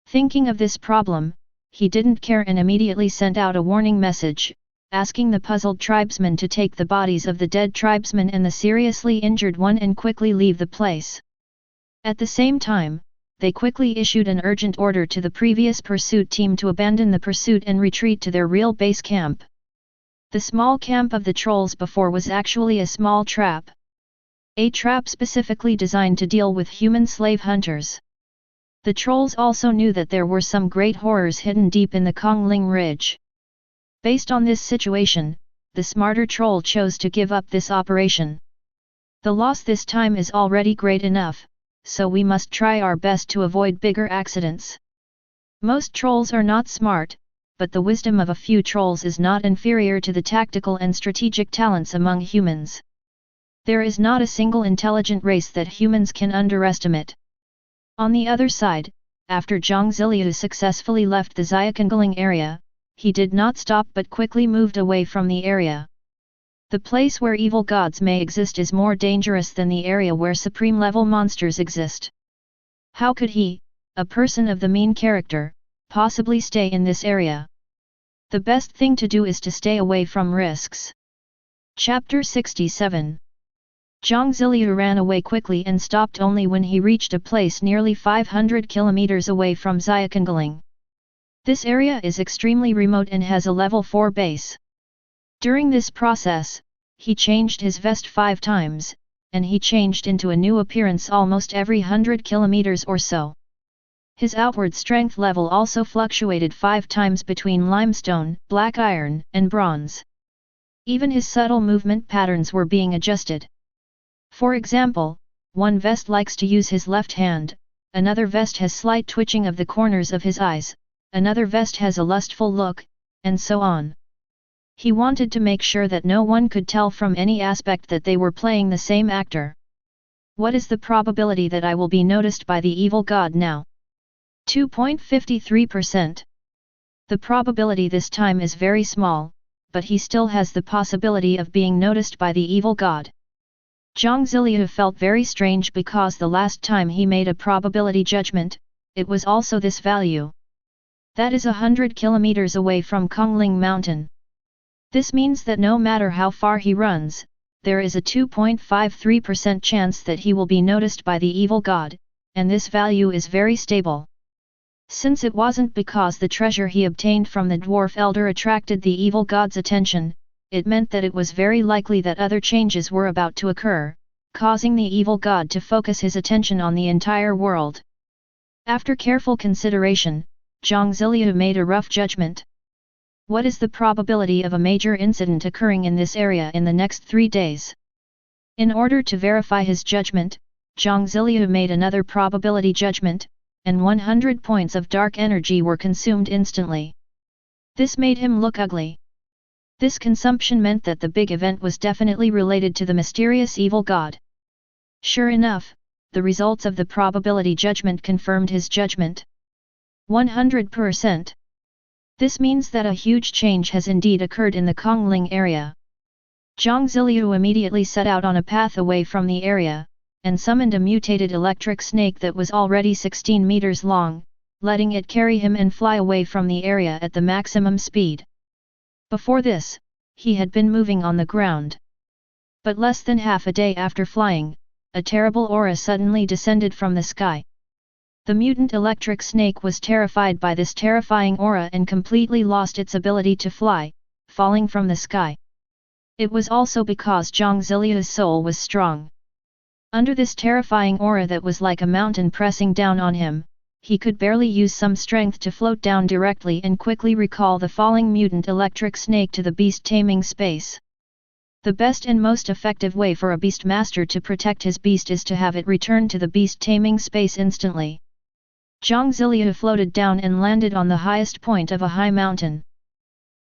Thinking of this problem, he didn't care and immediately sent out a warning message, asking the puzzled tribesmen to take the bodies of the dead tribesmen and the seriously injured one and quickly leave the place. At the same time, they quickly issued an urgent order to the previous pursuit team to abandon the pursuit and retreat to their real base camp. The small camp of the trolls before was actually a small trap. A trap specifically designed to deal with human slave hunters. The trolls also knew that there were some great horrors hidden deep in the Kongling Ridge. Based on this situation, the smarter troll chose to give up this operation. The loss this time is already great enough, so we must try our best to avoid bigger accidents. Most trolls are not smart, but the wisdom of a few trolls is not inferior to the tactical and strategic talents among humans. There is not a single intelligent race that humans can underestimate. On the other side, after Jiang Ziliu successfully left the Xiaokongling area, he did not stop but quickly moved away from the area. The place where evil gods may exist is more dangerous than the area where supreme-level monsters exist. How could he, a person of the mean character, possibly stay in this area? The best thing to do is to stay away from risks. Chapter 67. Jiang Ziliu ran away quickly and stopped only when he reached a place nearly 500 kilometers away from Xiaokangaling. This area is extremely remote and has a level 4 base. During this process, he changed his vest 5 times, and he changed into a new appearance almost every 100 kilometers or so. His outward strength level also fluctuated 5 times between limestone, black iron, and bronze. Even his subtle movement patterns were being adjusted. For example, one vest likes to use his left hand, another vest has slight twitching of the corners of his eyes, another vest has a lustful look, and so on. He wanted to make sure that no one could tell from any aspect that they were playing the same actor. What is the probability that I will be noticed by the evil god now? 2.53%. The probability this time is very small, but he still has the possibility of being noticed by the evil god. Jiang Ziliu felt very strange because the last time he made a probability judgment, it was also this value. That is 100 kilometers away from Kongling Mountain. This means that no matter how far he runs, there is a 2.53% chance that he will be noticed by the evil god, and this value is very stable. Since it wasn't because the treasure he obtained from the dwarf elder attracted the evil god's attention, it meant that it was very likely that other changes were about to occur, causing the evil god to focus his attention on the entire world. After careful consideration, Jiang Ziliu made a rough judgment. What is the probability of a major incident occurring in this area in the next 3 days? In order to verify his judgment, Jiang Ziliu made another probability judgment, and 100 points of dark energy were consumed instantly. This made him look ugly. This consumption meant that the big event was definitely related to the mysterious evil god. Sure enough, the results of the probability judgment confirmed his judgment. 100%. This means that a huge change has indeed occurred in the Kongling area. Jiang Ziliu immediately set out on a path away from the area, and summoned a mutated electric snake that was already 16 meters long, letting it carry him and fly away from the area at the maximum speed. Before this, he had been moving on the ground. But less than half a day after flying, a terrible aura suddenly descended from the sky. The mutant electric snake was terrified by this terrifying aura and completely lost its ability to fly, falling from the sky. It was also because Jiang Ziliu's soul was strong. Under this terrifying aura that was like a mountain pressing down on him, he could barely use some strength to float down directly and quickly recall the falling mutant electric snake to the beast taming space. The best and most effective way for a beast master to protect his beast is to have it return to the beast taming space instantly. Jiang Ziliu floated down and landed on the highest point of a high mountain.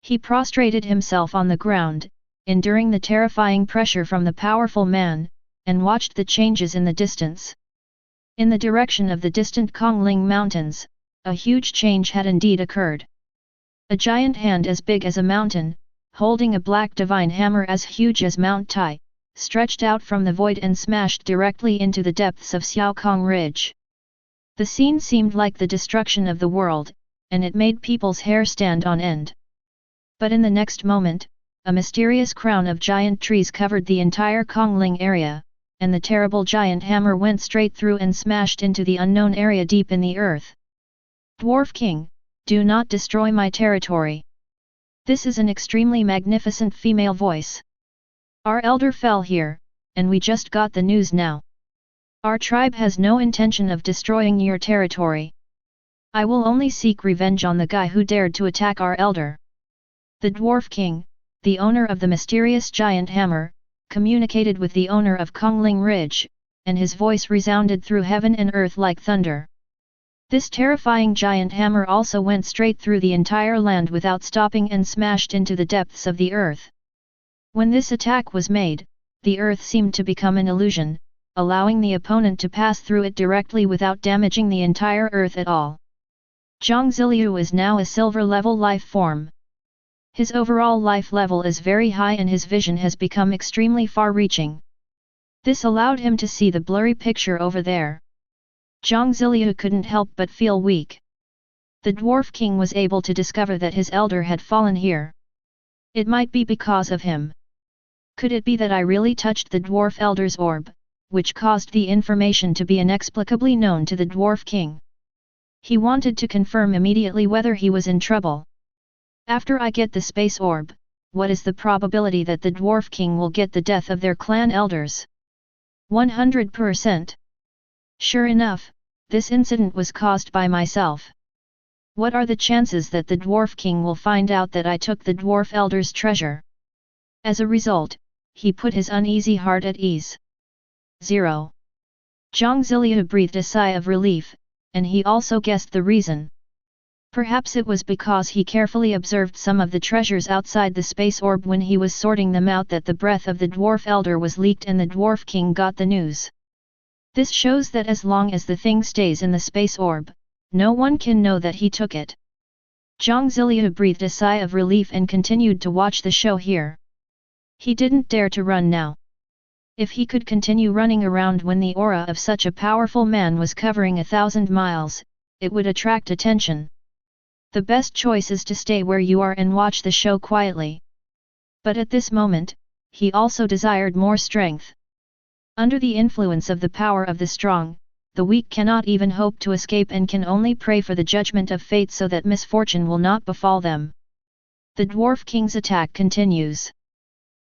He prostrated himself on the ground, enduring the terrifying pressure from the powerful man, and watched the changes in the distance. In the direction of the distant Kongling Mountains, a huge change had indeed occurred. A giant hand as big as a mountain, holding a black divine hammer as huge as Mount Tai, stretched out from the void and smashed directly into the depths of Xiaokong Ridge. The scene seemed like the destruction of the world, and it made people's hair stand on end. But in the next moment, a mysterious crown of giant trees covered the entire Kongling area, and the terrible giant hammer went straight through and smashed into the unknown area deep in the earth. Dwarf King, do not destroy my territory. This is an extremely magnificent female voice. Our elder fell here, and we just got the news now. Our tribe has no intention of destroying your territory. I will only seek revenge on the guy who dared to attack our elder. The Dwarf King, the owner of the mysterious giant hammer, communicated with the owner of Kongling Ridge, and his voice resounded through heaven and earth like thunder. This terrifying giant hammer also went straight through the entire land without stopping and smashed into the depths of the earth. When this attack was made, the earth seemed to become an illusion, allowing the opponent to pass through it directly without damaging the entire earth at all. Jiang Ziliu is now a silver-level life form. His overall life level is very high and his vision has become extremely far-reaching. This allowed him to see the blurry picture over there. Jiang Ziliu couldn't help but feel weak. The Dwarf King was able to discover that his elder had fallen here. It might be because of him. Could it be that I really touched the Dwarf Elder's orb, which caused the information to be inexplicably known to the Dwarf King? He wanted to confirm immediately whether he was in trouble. After I get the space orb, what is the probability that the Dwarf King will get the death of their clan elders? 100%. Sure enough, this incident was caused by myself. What are the chances that the Dwarf King will find out that I took the Dwarf Elder's treasure? As a result, he put his uneasy heart at ease. 0. Jiang Ziliu breathed a sigh of relief, and he also guessed the reason. Perhaps it was because he carefully observed some of the treasures outside the space orb when he was sorting them out that the breath of the Dwarf Elder was leaked and the Dwarf King got the news. This shows that as long as the thing stays in the space orb, no one can know that he took it. Jiang Ziliu breathed a sigh of relief and continued to watch the show here. He didn't dare to run now. If he could continue running around when the aura of such a powerful man was covering 1,000 miles, it would attract attention. The best choice is to stay where you are and watch the show quietly. But at this moment, he also desired more strength. Under the influence of the power of the strong, the weak cannot even hope to escape and can only pray for the judgment of fate so that misfortune will not befall them. The Dwarf King's attack continues.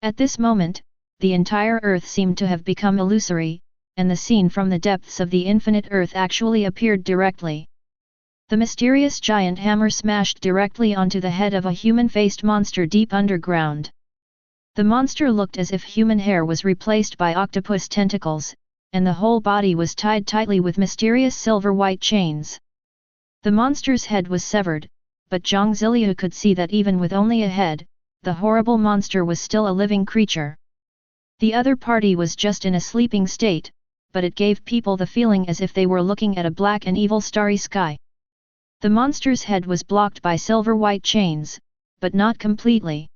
At this moment, the entire earth seemed to have become illusory, and the scene from the depths of the infinite earth actually appeared directly. The mysterious giant hammer smashed directly onto the head of a human-faced monster deep underground. The monster looked as if human hair was replaced by octopus tentacles, and the whole body was tied tightly with mysterious silver-white chains. The monster's head was severed, but Jiang Ziliu could see that even with only a head, the horrible monster was still a living creature. The other party was just in a sleeping state, but it gave people the feeling as if they were looking at a black and evil starry sky. The monster's head was blocked by silver-white chains, but not completely.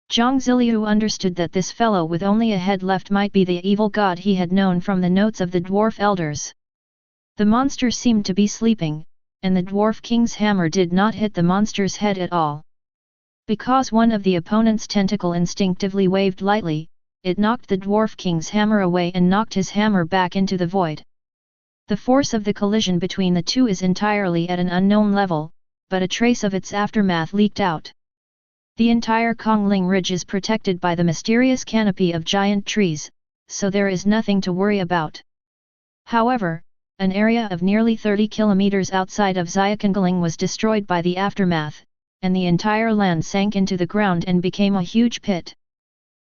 Jiang Ziliu understood that this fellow with only a head left might be the evil god he had known from the notes of the Dwarf Elders. The monster seemed to be sleeping, and the Dwarf King's hammer did not hit the monster's head at all. Because one of the opponent's tentacle instinctively waved lightly, it knocked the Dwarf King's hammer away and knocked his hammer back into the void. The force of the collision between the two is entirely at an unknown level, but a trace of its aftermath leaked out. The entire Kongling Ridge is protected by the mysterious canopy of giant trees, so there is nothing to worry about. However, an area of nearly 30 kilometers outside of Xiaokongling was destroyed by the aftermath, and the entire land sank into the ground and became a huge pit.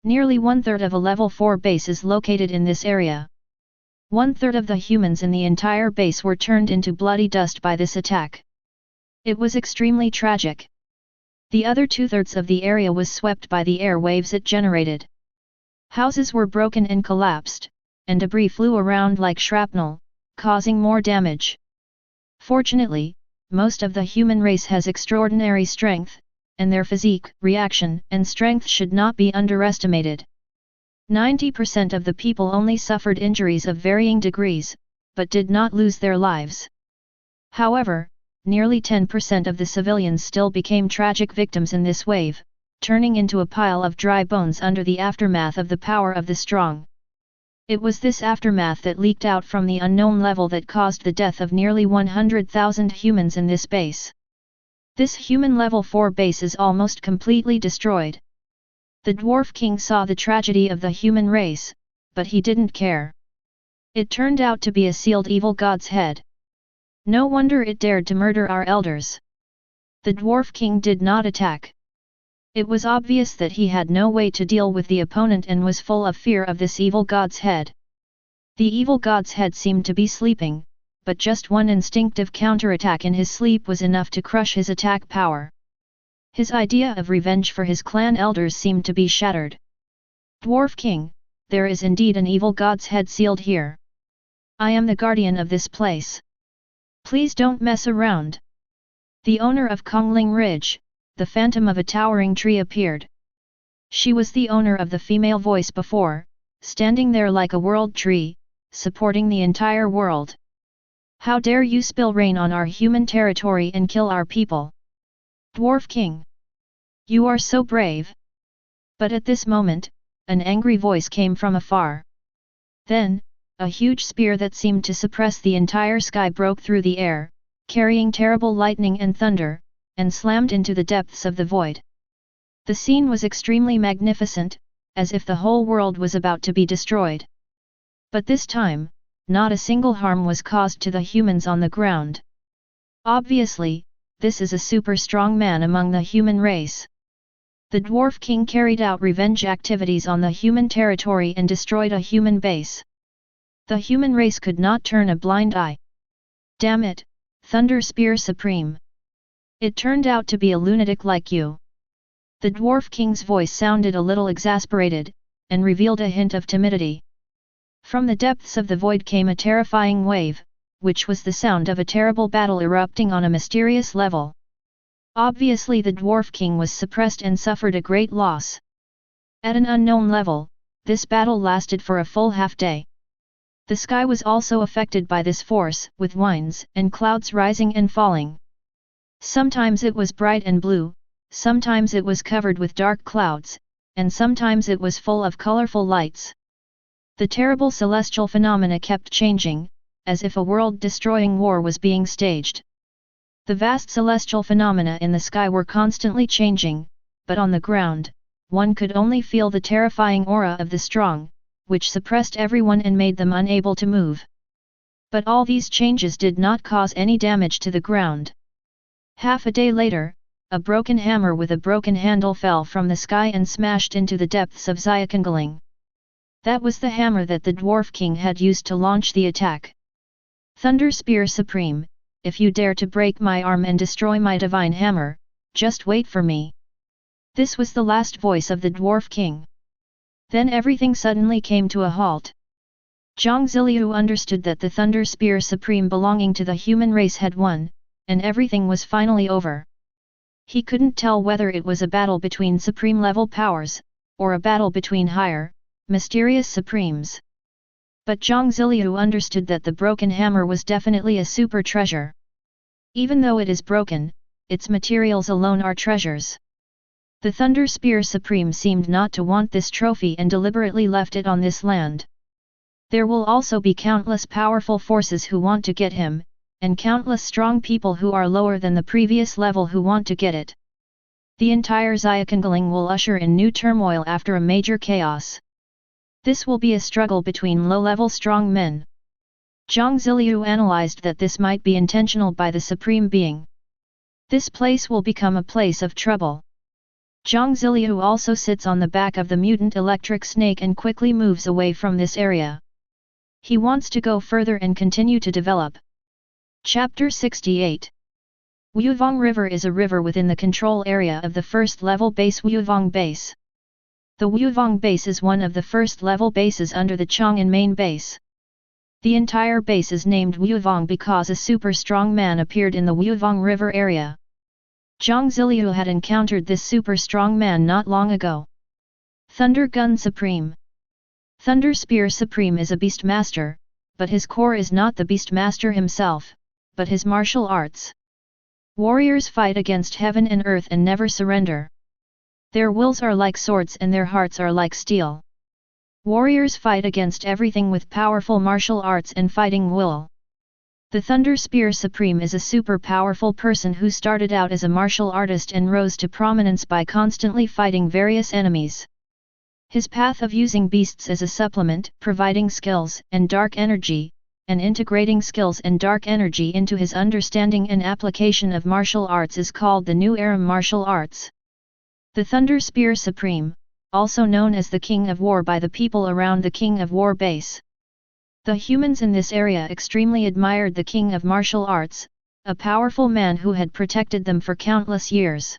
Nearly one-third of a level 4 base is located in this area. One-third of the humans in the entire base were turned into bloody dust by this attack. It was extremely tragic. The other two-thirds of the area was swept by the air waves it generated. Houses were broken and collapsed, and debris flew around like shrapnel, causing more damage. Fortunately, most of the human race has extraordinary strength, and their physique, reaction, and strength should not be underestimated. 90% of the people only suffered injuries of varying degrees, but did not lose their lives. However, nearly 10% of the civilians still became tragic victims in this wave, turning into a pile of dry bones under the aftermath of the power of the strong. It was this aftermath that leaked out from the unknown level that caused the death of nearly 100,000 humans in this base. This human level 4 base is almost completely destroyed. The Dwarf King saw the tragedy of the human race, but he didn't care. It turned out to be a sealed evil god's head. No wonder it dared to murder our elders. The Dwarf King did not attack. It was obvious that he had no way to deal with the opponent and was full of fear of this evil god's head. The evil god's head seemed to be sleeping, but just one instinctive counterattack in his sleep was enough to crush his attack power. His idea of revenge for his clan elders seemed to be shattered. Dwarf King, there is indeed an evil god's head sealed here. I am the guardian of this place. Please don't mess around. The owner of Kongling Ridge, the phantom of a towering tree appeared. She was the owner of the female voice before, standing there like a world tree, supporting the entire world. How dare you spill rain on our human territory and kill our people? Dwarf King! You are so brave! But at this moment, an angry voice came from afar. Then, a huge spear that seemed to suppress the entire sky broke through the air, carrying terrible lightning and thunder, and slammed into the depths of the void. The scene was extremely magnificent, as if the whole world was about to be destroyed. But this time, not a single harm was caused to the humans on the ground. Obviously, this is a super strong man among the human race. The Dwarf King carried out revenge activities on the human territory and destroyed a human base. The human race could not turn a blind eye. Damn it, Thunder Spear Supreme! It turned out to be a lunatic like you. The Dwarf King's voice sounded a little exasperated, and revealed a hint of timidity. From the depths of the void came a terrifying wave, which was the sound of a terrible battle erupting on a mysterious level. Obviously the Dwarf King was suppressed and suffered a great loss. At an unknown level, this battle lasted for a full half-day. The sky was also affected by this force, with winds and clouds rising and falling. Sometimes it was bright and blue, sometimes it was covered with dark clouds, and sometimes it was full of colorful lights. The terrible celestial phenomena kept changing, as if a world-destroying war was being staged. The vast celestial phenomena in the sky were constantly changing, but on the ground, one could only feel the terrifying aura of the strong, which suppressed everyone and made them unable to move. But all these changes did not cause any damage to the ground. Half a day later, a broken hammer with a broken handle fell from the sky and smashed into the depths of Xiaokangaling. That was the hammer that the Dwarf King had used to launch the attack. Thunder Spear Supreme, if you dare to break my arm and destroy my divine hammer, just wait for me. This was the last voice of the Dwarf King. Then everything suddenly came to a halt. Jiang Ziliu understood that the Thunder Spear Supreme belonging to the human race had won, and everything was finally over. He couldn't tell whether it was a battle between supreme-level powers, or a battle between higher, mysterious supremes. But Jiang Ziliu understood that the broken hammer was definitely a super treasure. Even though it is broken, its materials alone are treasures. The Thunder Spear Supreme seemed not to want this trophy and deliberately left it on this land. There will also be countless powerful forces who want to get him, and countless strong people who are lower than the previous level who want to get it. The entire Xiaokangaling will usher in new turmoil after a major chaos. This will be a struggle between low-level strong men. Jiang Ziliu analyzed that this might be intentional by the Supreme Being. This place will become a place of trouble. Jiang Ziliu also sits on the back of the mutant electric snake and quickly moves away from this area. He wants to go further and continue to develop. Chapter 68. Wuyuvong River is a river within the control area of the first-level base Wuyuvong Base. The Wuyuvong Base is one of the first-level bases under the Chang'an main base. The entire base is named Wuyuvong because a super strong man appeared in the Wuyuvong River area. Jiang Ziliu had encountered this super strong man not long ago. Thunder Gun Supreme. Thunder Spear Supreme is a beast master, but his core is not the beast master himself, but his martial arts. Warriors fight against heaven and earth and never surrender. Their wills are like swords and their hearts are like steel. Warriors fight against everything with powerful martial arts and fighting will. The Thunder Spear Supreme is a super powerful person who started out as a martial artist and rose to prominence by constantly fighting various enemies. His path of using beasts as a supplement, providing skills and dark energy, and integrating skills and dark energy into his understanding and application of martial arts is called the New Era Martial Arts. The Thunder Spear Supreme, also known as the King of War by the people around the King of War base. The humans in this area extremely admired the King of Martial Arts, a powerful man who had protected them for countless years.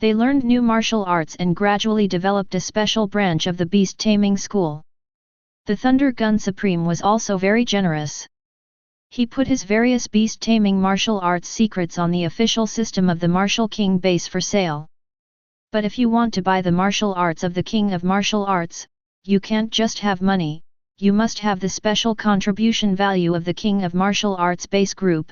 They learned new martial arts and gradually developed a special branch of the beast taming school. The Thunder Gun Supreme was also very generous. He put his various beast taming martial arts secrets on the official system of the Martial King base for sale. But if you want to buy the martial arts of the King of Martial Arts, you can't just have money, you must have the special contribution value of the King of Martial Arts base group.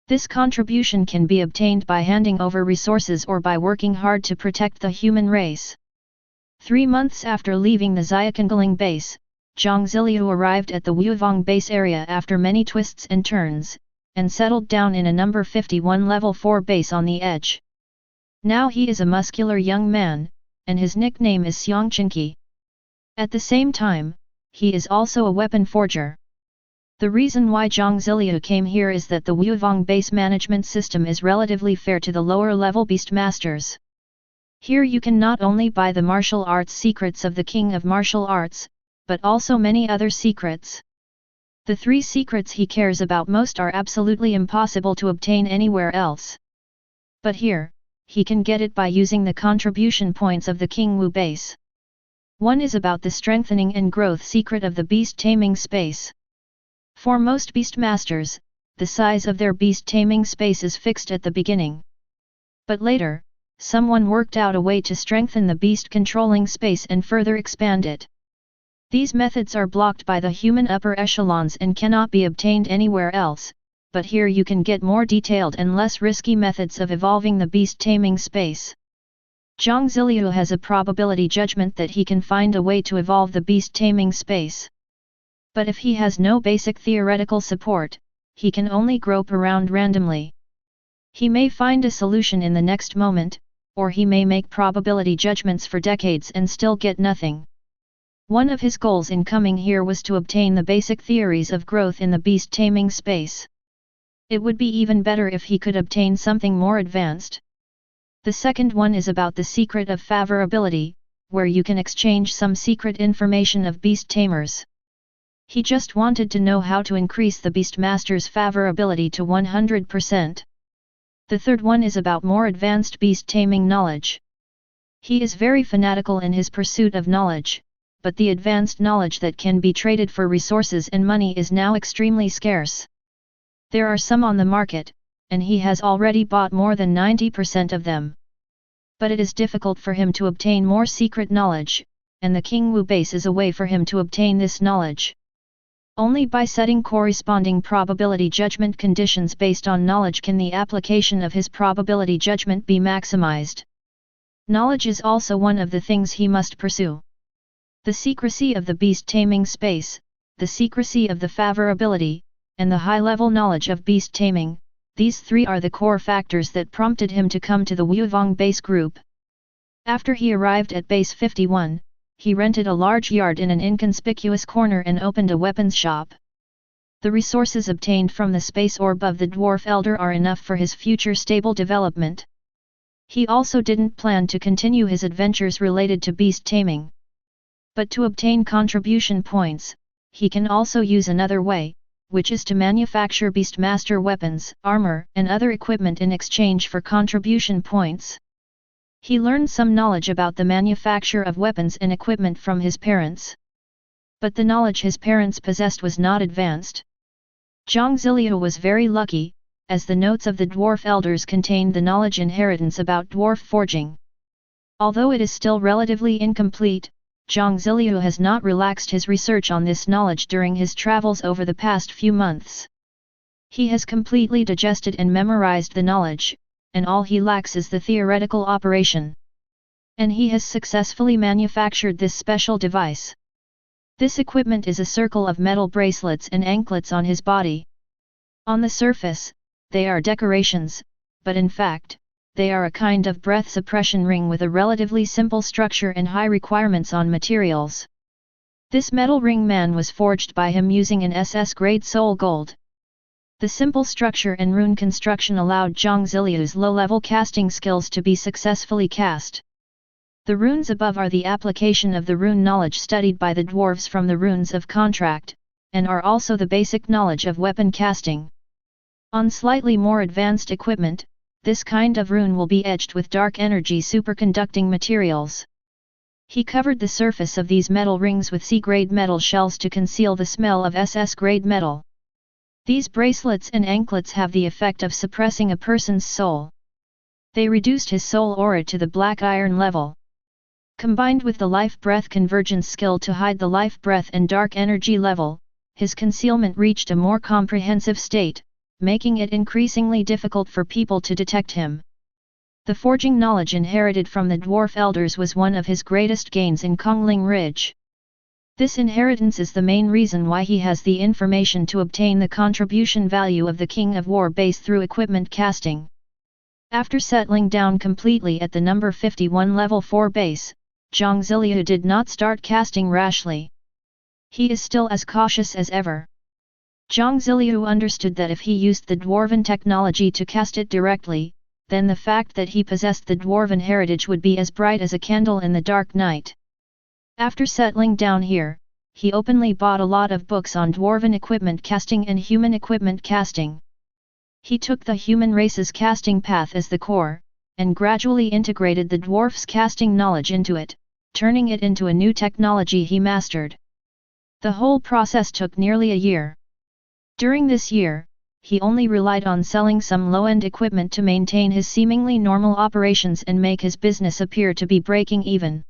This contribution can be obtained by handing over resources or by working hard to protect the human race. 3 months after leaving the Xiaoqingling base, Jiang Ziliu arrived at the Wuvong base area after many twists and turns, and settled down in a number 51 level 4 base on the edge. Now he is a muscular young man, and his nickname is Xiangqinqi. At the same time, he is also a weapon forger. The reason why Jiang Ziliu came here is that the Wuvong base management system is relatively fair to the lower level beastmasters. Here you can not only buy the martial arts secrets of the King of Martial Arts, but also many other secrets. The 3 secrets he cares about most are absolutely impossible to obtain anywhere else. But here, he can get it by using the contribution points of the King Wu base. One is about the strengthening and growth secret of the beast taming space. For most beastmasters, the size of their beast taming space is fixed at the beginning. But later, someone worked out a way to strengthen the beast controlling space and further expand it. These methods are blocked by the human upper echelons and cannot be obtained anywhere else, but here you can get more detailed and less risky methods of evolving the beast taming space. Jiang Ziliu has a probability judgment that he can find a way to evolve the beast taming space. But if he has no basic theoretical support, he can only grope around randomly. He may find a solution in the next moment, or he may make probability judgments for decades and still get nothing. One of his goals in coming here was to obtain the basic theories of growth in the beast taming space. It would be even better if he could obtain something more advanced. The second one is about the secret of favorability, where you can exchange some secret information of beast tamers. He just wanted to know how to increase the beastmaster's favorability to 100%. The third one is about more advanced beast taming knowledge. He is very fanatical in his pursuit of knowledge, but the advanced knowledge that can be traded for resources and money is now extremely scarce. There are some on the market, and he has already bought more than 90% of them. But it is difficult for him to obtain more secret knowledge, and the King Wu base is a way for him to obtain this knowledge. Only by setting corresponding probability judgment conditions based on knowledge can the application of his probability judgment be maximized. Knowledge is also one of the things he must pursue. The secrecy of the beast taming space, the secrecy of the favorability, and the high-level knowledge of beast taming, these 3 are the core factors that prompted him to come to the Wuvong base group. After he arrived at base 51, he rented a large yard in an inconspicuous corner and opened a weapons shop. The resources obtained from the space orb of the dwarf elder are enough for his future stable development. He also didn't plan to continue his adventures related to beast taming. But to obtain contribution points, he can also use another way, which is to manufacture beastmaster weapons, armor, and other equipment in exchange for contribution points. He learned some knowledge about the manufacture of weapons and equipment from his parents. But the knowledge his parents possessed was not advanced. Jiang Ziliu was very lucky, as the notes of the dwarf elders contained the knowledge inheritance about dwarf forging. Although it is still relatively incomplete, Jiang Ziliu has not relaxed his research on this knowledge during his travels over the past few months. He has completely digested and memorized the knowledge, and all he lacks is the theoretical operation. And he has successfully manufactured this special device. This equipment is a circle of metal bracelets and anklets on his body. On the surface, they are decorations, but in fact, they are a kind of breath suppression ring with a relatively simple structure and high requirements on materials. This metal ring man was forged by him using an SS-grade soul gold. The simple structure and rune construction allowed Jiang Ziliu's low-level casting skills to be successfully cast. The runes above are the application of the rune knowledge studied by the dwarves from the runes of contract, and are also the basic knowledge of weapon casting. On slightly more advanced equipment, this kind of rune will be etched with dark energy superconducting materials. He covered the surface of these metal rings with C-grade metal shells to conceal the smell of SS-grade metal. These bracelets and anklets have the effect of suppressing a person's soul. They reduced his soul aura to the black iron level. Combined with the life-breath convergence skill to hide the life-breath and dark energy level, his concealment reached a more comprehensive state, making it increasingly difficult for people to detect him. The forging knowledge inherited from the dwarf elders was one of his greatest gains in Kongling Ridge. This inheritance is the main reason why he has the information to obtain the contribution value of the King of War base through equipment casting. After settling down completely at the number 51 level 4 base, Jiang Ziliu did not start casting rashly. He is still as cautious as ever. Jiang Ziliu understood that if he used the dwarven technology to cast it directly, then the fact that he possessed the dwarven heritage would be as bright as a candle in the dark night. After settling down here, he openly bought a lot of books on dwarven equipment casting and human equipment casting. He took the human race's casting path as the core, and gradually integrated the dwarf's casting knowledge into it, turning it into a new technology he mastered. The whole process took nearly a year. During this year, he only relied on selling some low-end equipment to maintain his seemingly normal operations and make his business appear to be breaking even.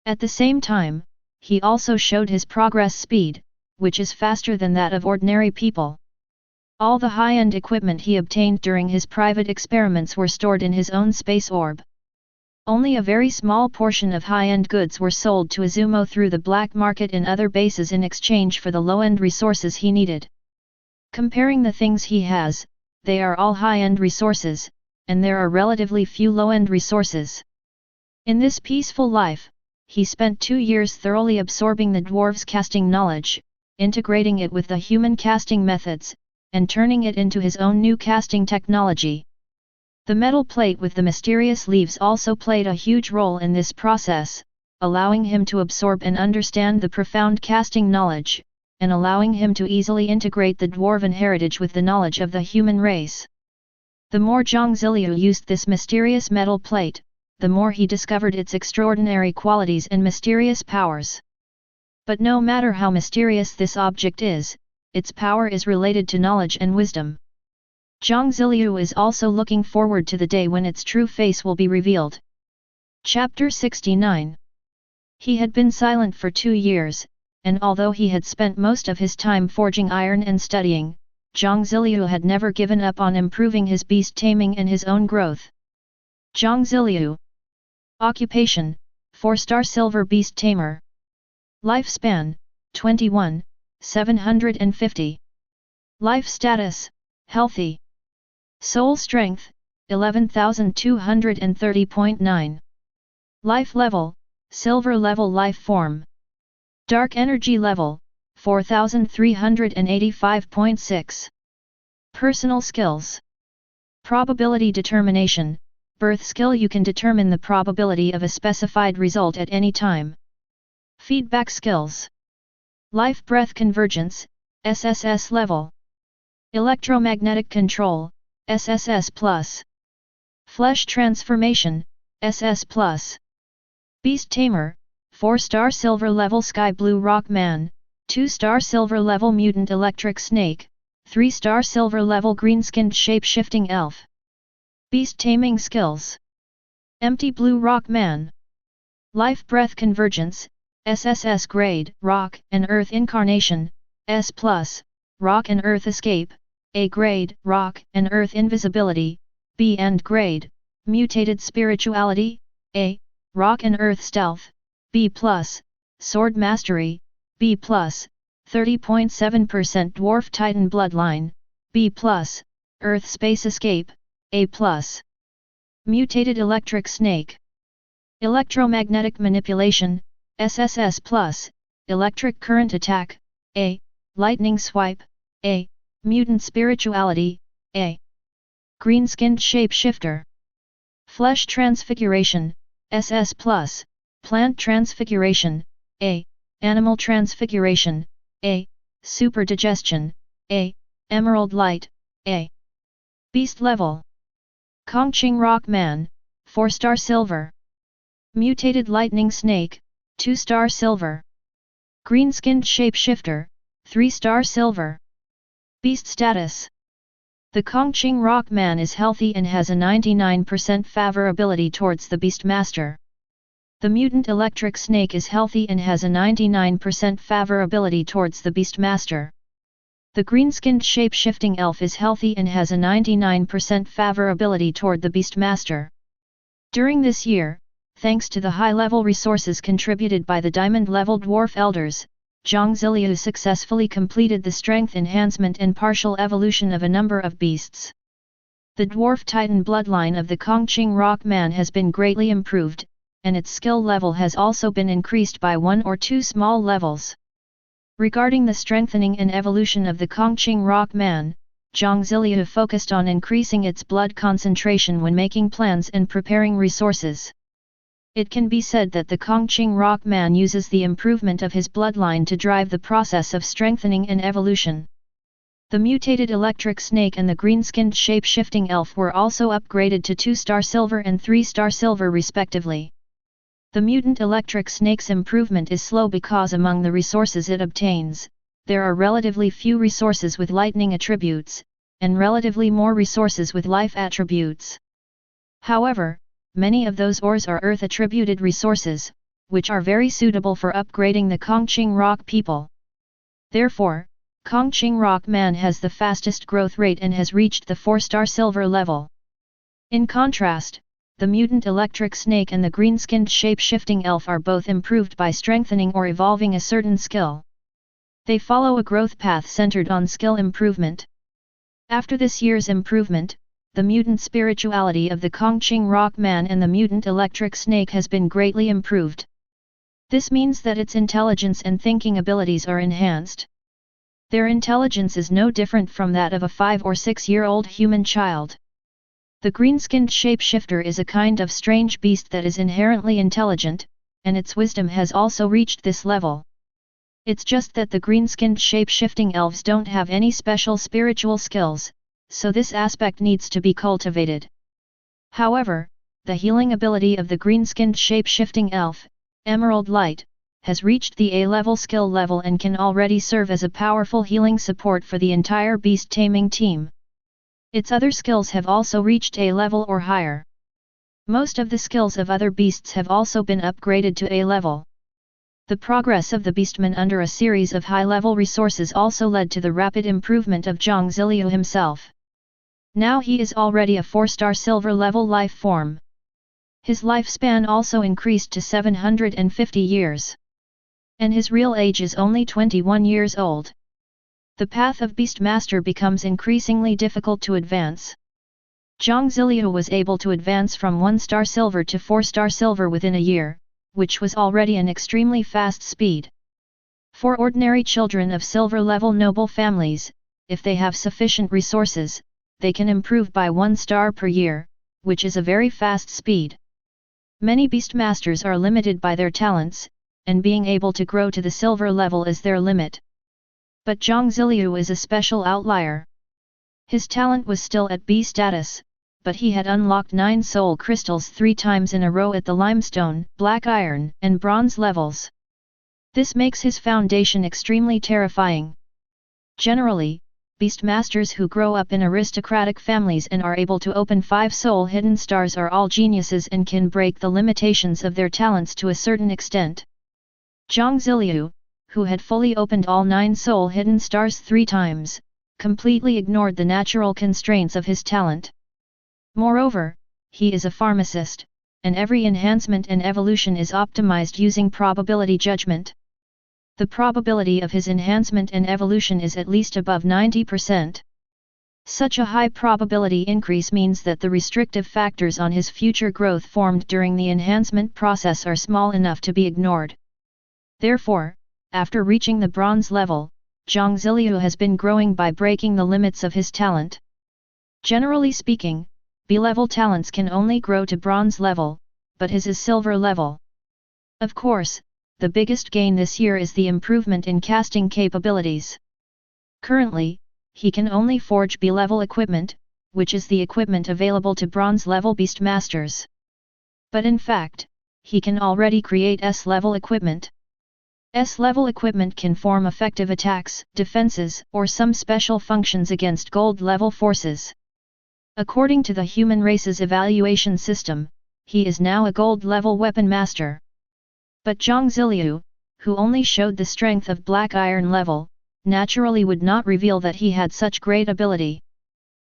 At the same time, he also showed his progress speed, which is faster than that of ordinary people. All the high-end equipment he obtained during his private experiments were stored in his own space orb. Only a very small portion of high-end goods were sold to Izumo through the black market in other bases in exchange for the low-end resources he needed. Comparing the things he has, they are all high-end resources, and there are relatively few low-end resources. In this peaceful life, he spent 2 years thoroughly absorbing the dwarves' casting knowledge, integrating it with the human casting methods, and turning it into his own new casting technology. The metal plate with the mysterious leaves also played a huge role in this process, allowing him to absorb and understand the profound casting knowledge, and allowing him to easily integrate the dwarven heritage with the knowledge of the human race. The more Jiang Ziliu used this mysterious metal plate, the more he discovered its extraordinary qualities and mysterious powers. But no matter how mysterious this object is, its power is related to knowledge and wisdom. Jiang Ziliu is also looking forward to the day when its true face will be revealed. Chapter 69. He had been silent for 2 years, and although he had spent most of his time forging iron and studying, Jiang Ziliu had never given up on improving his beast taming and his own growth. Jiang Ziliu. Occupation, 4-star Silver Beast Tamer. Lifespan, 21, 750. Life status, healthy. Soul strength, 11,230.9. Life level, silver level life form. Dark energy level, 4,385.6. Personal skills. Probability determination. Birth skill. You can determine the probability of a specified result at any time. Feedback skills. Life breath convergence, SSS level. Electromagnetic control, SSS+. Flesh transformation, SS+. Beast tamer, 4-star silver level sky blue rock man, 2-star silver level mutant electric snake, 3-star silver level green-skinned shape-shifting elf. Beast taming skills. Empty blue rock man. Life breath convergence, SSS grade, rock and earth incarnation, S+, rock and earth escape, A grade, rock and earth invisibility, B and grade, mutated spirituality, A, rock and earth stealth, B+, sword mastery, B+, 30.7% dwarf titan bloodline, B+, earth space escape, A+. Mutated electric snake. Electromagnetic manipulation, SSS+, electric current attack, A, lightning swipe, A, mutant spirituality, A. Green-skinned shapeshifter. Flesh transfiguration, SS+, plant transfiguration, A, animal transfiguration, A, super digestion, A, emerald light, A. Beast level. Kongqing Rock Man, 4-star silver. Mutated lightning snake, 2-star silver. Green-skinned shapeshifter, 3-star silver. Beast status. The Kongqing Rock Man is healthy and has a 99% favorability towards the Beastmaster. The mutant electric snake is healthy and has a 99% favorability towards the Beastmaster. The green-skinned shape-shifting elf is healthy and has a 99% favorability toward the Beastmaster. During this year, thanks to the high-level resources contributed by the diamond-level dwarf elders, Jiang Ziliu successfully completed the strength enhancement and partial evolution of a number of beasts. The dwarf titan bloodline of the Kongqing Rock Man has been greatly improved, and its skill level has also been increased by 1 or 2 small levels. Regarding the strengthening and evolution of the Kongqing Rock Man, Jiang Ziliu focused on increasing its blood concentration when making plans and preparing resources. It can be said that the Kongqing Rock Man uses the improvement of his bloodline to drive the process of strengthening and evolution. The mutated electric snake and the green-skinned shape-shifting elf were also upgraded to 2-star silver and 3-star silver respectively. The mutant electric snake's improvement is slow because among the resources it obtains, there are relatively few resources with lightning attributes, and relatively more resources with life attributes. However, many of those ores are earth-attributed resources, which are very suitable for upgrading the Kongqing Rock people. Therefore, Kongqing Rock Man has the fastest growth rate and has reached the 4-star silver level. In contrast, the mutant electric snake and the green-skinned shape-shifting elf are both improved by strengthening or evolving a certain skill. They follow a growth path centered on skill improvement. After this year's improvement, the mutant spirituality of the Kongqing Rock Man and the mutant electric snake has been greatly improved. This means that its intelligence and thinking abilities are enhanced. Their intelligence is no different from that of a 5 or 6-year-old human child. The green-skinned shapeshifter is a kind of strange beast that is inherently intelligent, and its wisdom has also reached this level. It's just that the green-skinned shape-shifting elves don't have any special spiritual skills, so this aspect needs to be cultivated. However, the healing ability of the green-skinned shape-shifting elf, Emerald Light, has reached the A-level skill level and can already serve as a powerful healing support for the entire beast taming team. Its other skills have also reached A level or higher. Most of the skills of other beasts have also been upgraded to A level. The progress of the beastman under a series of high-level resources also led to the rapid improvement of Jiang Ziliu himself. Now he is already a 4-star silver level life form. His lifespan also increased to 750 years. And his real age is only 21 years old. The path of Beastmaster becomes increasingly difficult to advance. Jiang Ziliu was able to advance from 1-star silver to 4-star silver within a year, which was already an extremely fast speed. For ordinary children of silver-level noble families, if they have sufficient resources, they can improve by 1 star per year, which is a very fast speed. Many Beastmasters are limited by their talents, and being able to grow to the silver level is their limit. But Jiang Ziliu is a special outlier. His talent was still at B status, but he had unlocked 9 soul crystals 3 times in a row at the limestone, black iron, and bronze levels. This makes his foundation extremely terrifying. Generally, Beastmasters who grow up in aristocratic families and are able to open 5 soul hidden stars are all geniuses and can break the limitations of their talents to a certain extent. Jiang Ziliu, who had fully opened all 9 soul hidden stars 3 times, completely ignored the natural constraints of his talent. Moreover, he is a pharmacist, and every enhancement and evolution is optimized using probability judgment. The probability of his enhancement and evolution is at least above 90%. Such a high probability increase means that the restrictive factors on his future growth formed during the enhancement process are small enough to be ignored. Therefore, after reaching the bronze level, Jiang Ziliu has been growing by breaking the limits of his talent. Generally speaking, B-level talents can only grow to bronze level, but his is silver level. Of course, the biggest gain this year is the improvement in casting capabilities. Currently, he can only forge B-level equipment, which is the equipment available to bronze-level Beastmasters. But in fact, he can already create S-level equipment. S-level equipment can form effective attacks, defenses, or some special functions against gold-level forces. According to the human race's evaluation system, he is now a gold-level weapon master. But Jiang Ziliu, who only showed the strength of black iron level, naturally would not reveal that he had such great ability.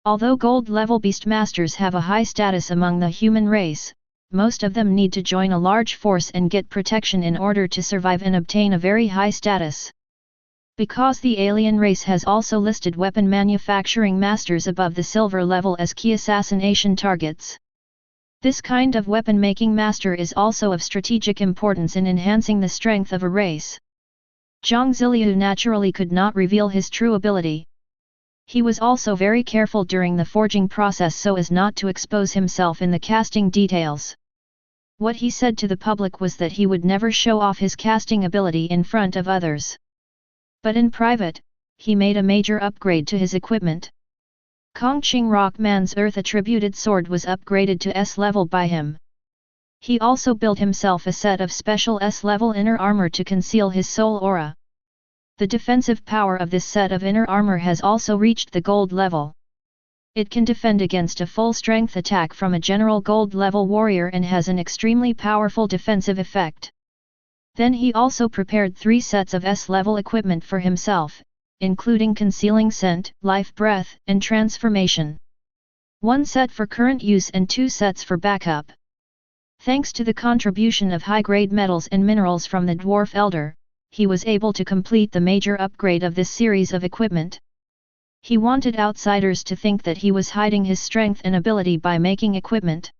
Although gold level beastmasters have a high status among the human race, most of them need to join a large force and get protection in order to survive and obtain a very high status. Because the alien race has also listed weapon manufacturing masters above the silver level as key assassination targets. This kind of weapon-making master is also of strategic importance in enhancing the strength of a race. Jiang Ziliu naturally could not reveal his true ability. He was also very careful during the forging process so as not to expose himself in the casting details. What he said to the public was that he would never show off his casting ability in front of others. But in private, he made a major upgrade to his equipment. Kongqing Rockman's Earth-attributed sword was upgraded to S-level by him. He also built himself a set of special S-level inner armor to conceal his soul aura. The defensive power of this set of inner armor has also reached the gold level. It can defend against a full-strength attack from a general gold-level warrior and has an extremely powerful defensive effect. Then he also prepared 3 sets of S-level equipment for himself, including concealing scent, life breath, and transformation. 1 set for current use and 2 sets for backup. Thanks to the contribution of high-grade metals and minerals from the Dwarf Elder, he was able to complete the major upgrade of this series of equipment. He wanted outsiders to think that he was hiding his strength and ability by making equipment.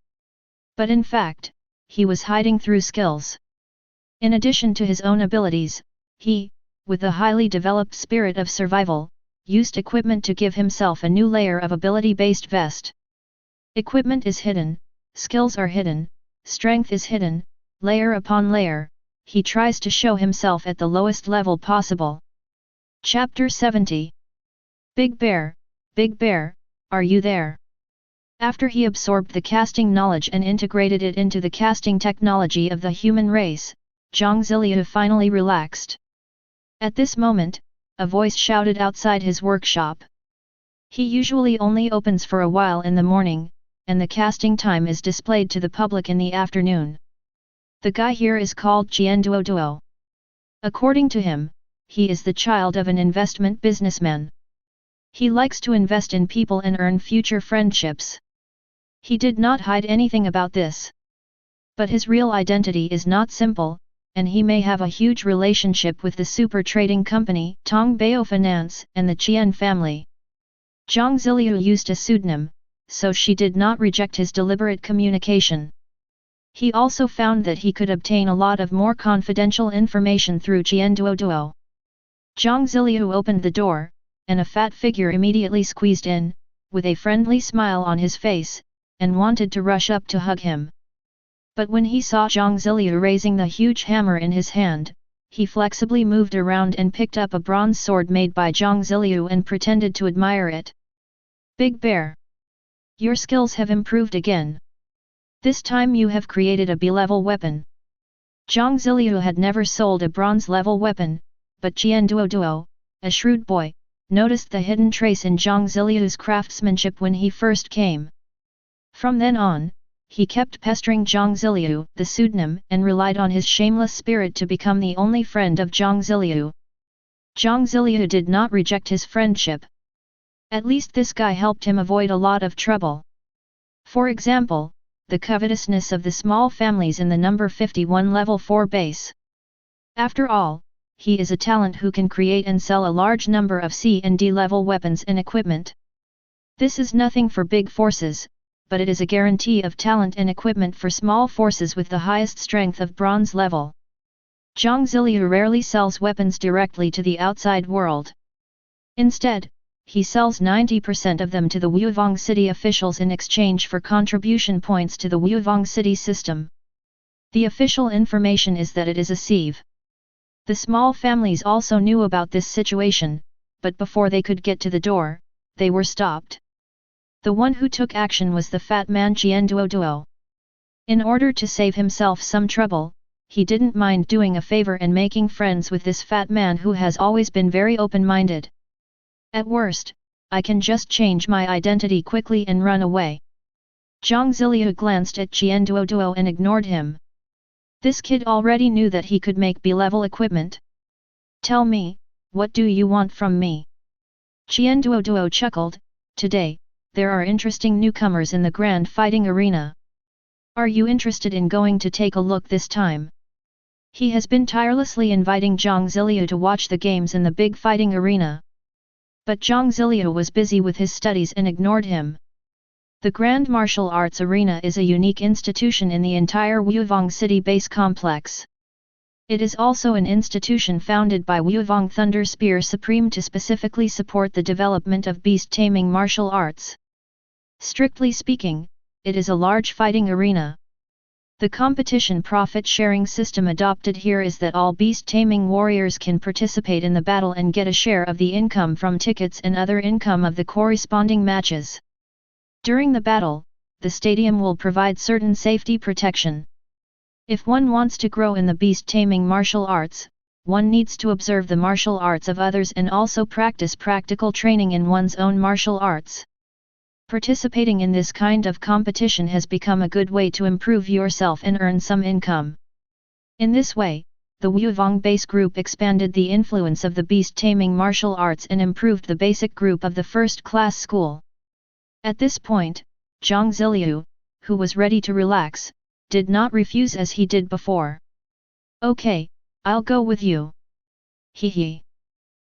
But in fact, he was hiding through skills. In addition to his own abilities, he, with a highly developed spirit of survival, used equipment to give himself a new layer of ability-based vest. Equipment is hidden, skills are hidden, strength is hidden, layer upon layer, he tries to show himself at the lowest level possible. Chapter 70. Big Bear, are you there? After he absorbed the casting knowledge and integrated it into the casting technology of the human race, Jiang Ziliu finally relaxed. At this moment, a voice shouted outside his workshop. He usually only opens for a while in the morning, and the casting time is displayed to the public in the afternoon. The guy here is called Jian Duo. According to him, he is the child of an investment businessman. He likes to invest in people and earn future friendships. He did not hide anything about this. But his real identity is not simple, and he may have a huge relationship with the super trading company, Tongbao Finance, and the Qian family. Jiang Ziliu used a pseudonym, so she did not reject his deliberate communication. He also found that he could obtain a lot of more confidential information through Jian Duo. Jiang Ziliu opened the door, and a fat figure immediately squeezed in, with a friendly smile on his face, and wanted to rush up to hug him. But when he saw Jiang Ziliu raising the huge hammer in his hand, he flexibly moved around and picked up a bronze sword made by Jiang Ziliu and pretended to admire it. Big Bear, your skills have improved again. This time you have created a B-level weapon. Jiang Ziliu had never sold a bronze-level weapon, but Jian Duo, a shrewd boy, noticed the hidden trace in Jiang Ziliu's craftsmanship when he first came. From then on, he kept pestering Jiang Ziliu, the pseudonym, and relied on his shameless spirit to become the only friend of Jiang Ziliu. Jiang Ziliu did not reject his friendship. At least this guy helped him avoid a lot of trouble. For example, the covetousness of the small families in the number 51 level 4 base. After all, he is a talent who can create and sell a large number of C and D level weapons and equipment. This is nothing for big forces, but it is a guarantee of talent and equipment for small forces with the highest strength of bronze level. Jiang Ziliu rarely sells weapons directly to the outside world. Instead, he sells 90% of them to the Wuvong City officials in exchange for contribution points to the Wuvong City system. The official information is that it is a sieve. The small families also knew about this situation, but before they could get to the door, they were stopped. The one who took action was the fat man Jian Duo. In order to save himself some trouble, he didn't mind doing a favor and making friends with this fat man who has always been very open-minded. At worst, I can just change my identity quickly and run away. Jiang Ziliu glanced at Jian Duo and ignored him. This kid already knew that he could make B-level equipment. Tell me, what do you want from me? Qian Duo chuckled, today, there are interesting newcomers in the grand fighting arena. Are you interested in going to take a look this time? He has been tirelessly inviting Jiang Ziliu to watch the games in the big fighting arena. But Jiang Ziliu was busy with his studies and ignored him. The Grand Martial Arts Arena is a unique institution in the entire Wuvong City base complex. It is also an institution founded by Wuvong Thunder Spear Supreme to specifically support the development of beast-taming martial arts. Strictly speaking, it is a large fighting arena. The competition profit-sharing system adopted here is that all beast-taming warriors can participate in the battle and get a share of the income from tickets and other income of the corresponding matches. During the battle, the stadium will provide certain safety protection. If one wants to grow in the beast-taming martial arts, one needs to observe the martial arts of others and also practice practical training in one's own martial arts. Participating in this kind of competition has become a good way to improve yourself and earn some income. In this way, the Wuvong base group expanded the influence of the beast-taming martial arts and improved the basic group of the first-class school. At this point, Jiang Ziliu, who was ready to relax, did not refuse as he did before. Okay, I'll go with you. Hee.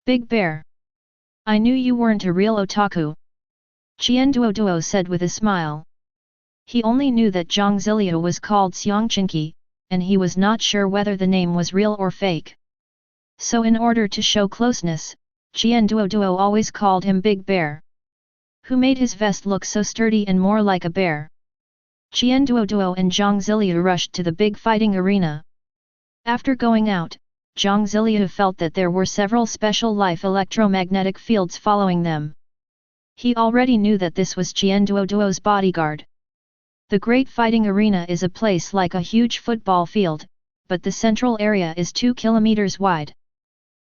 Big Bear. I knew you weren't a real otaku. Qian Duo said with a smile. He only knew that Jiang Ziliu was called Xiangqinqi, and he was not sure whether the name was real or fake. So in order to show closeness, Qian Duo always called him Big Bear. Who made his vest look so sturdy and more like a bear? Qian Duo and Jiang Ziliu rushed to the big fighting arena. After going out, Jiang Ziliu felt that there were several special life electromagnetic fields following them. He already knew that this was Qian Duo's bodyguard. The Great Fighting Arena is a place like a huge football field, but the central area is 2 kilometers wide.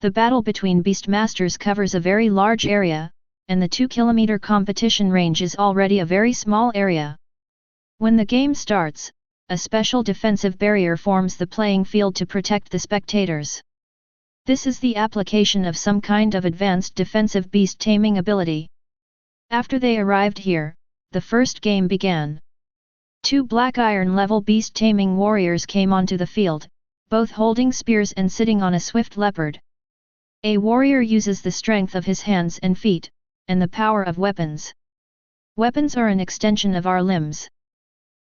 The battle between Beastmasters covers a very large area, and the 2-kilometer competition range is already a very small area. When the game starts, a special defensive barrier forms the playing field to protect the spectators. This is the application of some kind of advanced defensive beast-taming ability. After they arrived here, the first game began. 2 black iron-level beast-taming warriors came onto the field, both holding spears and sitting on a swift leopard. A warrior uses the strength of his hands and feet, and the power of weapons. Weapons are an extension of our limbs.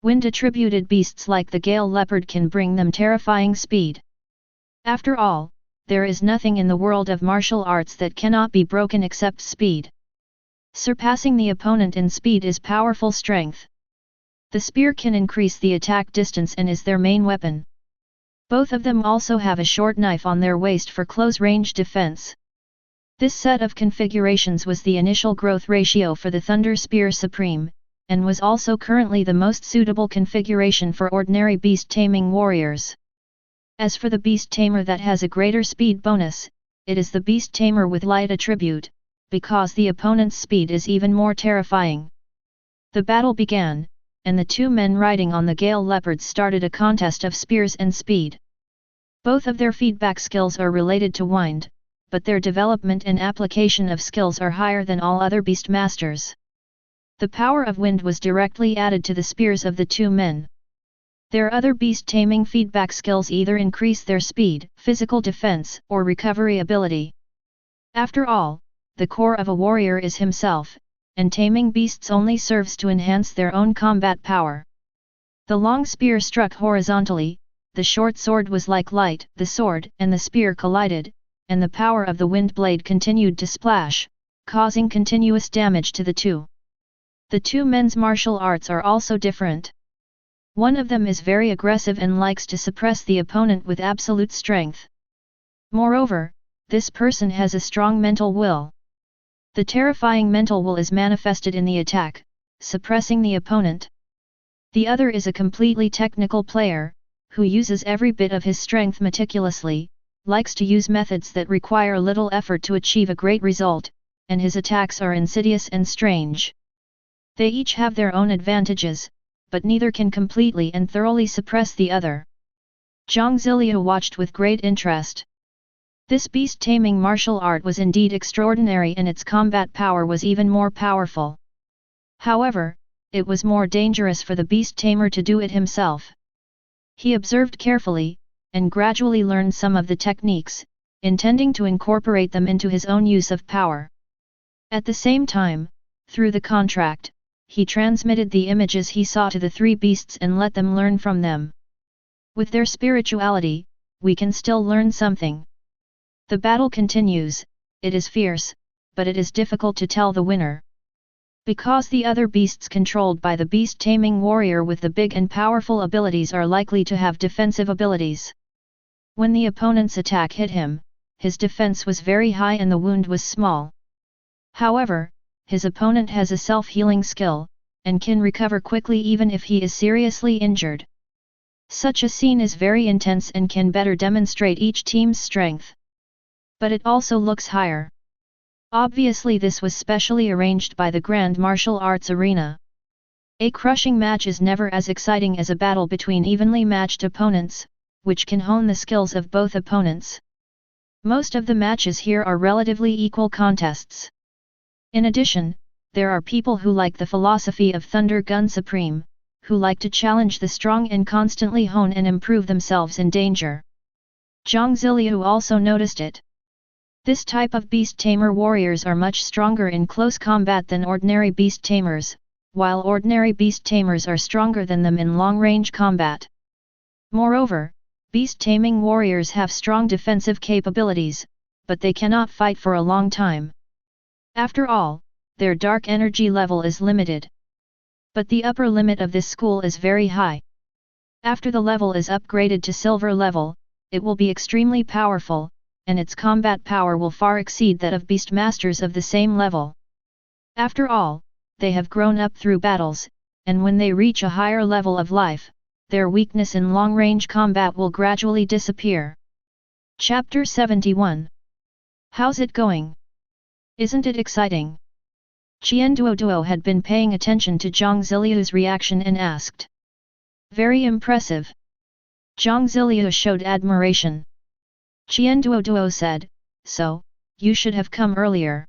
Wind-attributed beasts like the Gale leopard can bring them terrifying speed. After all, there is nothing in the world of martial arts that cannot be broken except speed. Surpassing the opponent in speed is powerful strength. The spear can increase the attack distance and is their main weapon. Both of them also have a short knife on their waist for close-range defense. This set of configurations was the initial growth ratio for the Thunder Spear Supreme, and was also currently the most suitable configuration for ordinary beast-taming warriors. As for the Beast Tamer that has a greater speed bonus, it is the Beast Tamer with light attribute, because the opponent's speed is even more terrifying. The battle began, and the 2 men riding on the Gale leopards started a contest of spears and speed. Both of their feedback skills are related to wind, but their development and application of skills are higher than all other beastmasters. The power of wind was directly added to the spears of the 2 men. Their other beast-taming feedback skills either increase their speed, physical defense, or recovery ability. After all, the core of a warrior is himself, and taming beasts only serves to enhance their own combat power. The long spear struck horizontally, the short sword was like light, the sword and the spear collided, and the power of the wind blade continued to splash, causing continuous damage to the 2. The 2 men's martial arts are also different. One of them is very aggressive and likes to suppress the opponent with absolute strength. Moreover, this person has a strong mental will. The terrifying mental will is manifested in the attack, suppressing the opponent. The other is a completely technical player, who uses every bit of his strength meticulously, likes to use methods that require little effort to achieve a great result, and his attacks are insidious and strange. They each have their own advantages, but neither can completely and thoroughly suppress the other. Jiang Ziliu watched with great interest. This beast-taming martial art was indeed extraordinary and its combat power was even more powerful. However, it was more dangerous for the beast-tamer to do it himself. He observed carefully, and gradually learned some of the techniques, intending to incorporate them into his own use of power. At the same time, through the contract, he transmitted the images he saw to the three beasts and let them learn from them. With their spirituality, we can still learn something. The battle continues, it is fierce, but it is difficult to tell the winner. Because the other beasts controlled by the beast-taming warrior with the big and powerful abilities are likely to have defensive abilities. When the opponent's attack hit him, his defense was very high and the wound was small. However, his opponent has a self-healing skill, and can recover quickly even if he is seriously injured. Such a scene is very intense and can better demonstrate each team's strength. But it also looks higher. Obviously this was specially arranged by the Grand Martial Arts Arena. A crushing match is never as exciting as a battle between evenly matched opponents, which can hone the skills of both opponents. Most of the matches here are relatively equal contests. In addition, there are people who like the philosophy of Thunder Gun Supreme, who like to challenge the strong and constantly hone and improve themselves in danger. Jiang Ziliu also noticed it. This type of beast-tamer warriors are much stronger in close combat than ordinary beast-tamers, while ordinary beast-tamers are stronger than them in long-range combat. Moreover, beast-taming warriors have strong defensive capabilities, but they cannot fight for a long time. After all, their dark energy level is limited. But the upper limit of this school is very high. After the level is upgraded to silver level, it will be extremely powerful, and its combat power will far exceed that of beastmasters of the same level. After all, they have grown up through battles, and when they reach a higher level of life, their weakness in long-range combat will gradually disappear. Chapter 71. How's it going? Isn't it exciting? Qian Duoduo had been paying attention to Jiang Ziliu's reaction and asked. Very impressive. Jiang Ziliu showed admiration. Qian Duoduo said, so, you should have come earlier.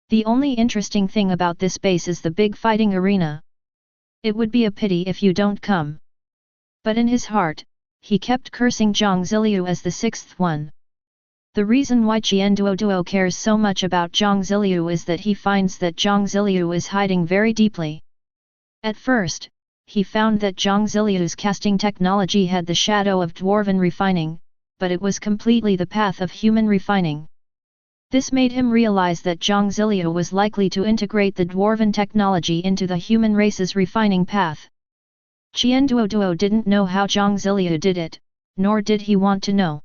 The only interesting thing about this base is the big fighting arena. It would be a pity if you don't come. But in his heart, he kept cursing Jiang Ziliu as the sixth one. The reason why Qian Duoduo cares so much about Jiang Ziliu is that he finds that Jiang Ziliu is hiding very deeply. At first, he found that Jiang Ziliu's casting technology had the shadow of dwarven refining, but it was completely the path of human refining. This made him realize that Jiang Ziliu was likely to integrate the dwarven technology into the human race's refining path. Qian Duoduo didn't know how Jiang Ziliu did it, nor did he want to know.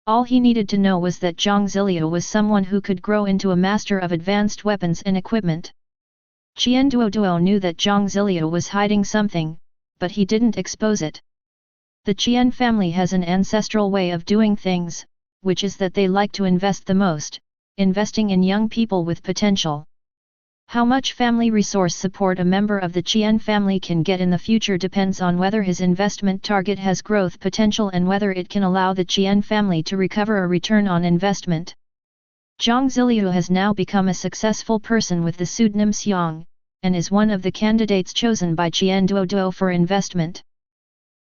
All he needed to know was that Jiang Ziliu was someone who could grow into a master of advanced weapons and equipment. Qian Duoduo knew that Jiang Ziliu was hiding something, but he didn't expose it. The Qian family has an ancestral way of doing things, which is that they like to invest the most, investing in young people with potential. How much family resource support a member of the Qian family can get in the future depends on whether his investment target has growth potential and whether it can allow the Qian family to recover a return on investment. Jiang Ziliu has now become a successful person with the pseudonym Xiang, and is one of the candidates chosen by Qian Duoduo for investment.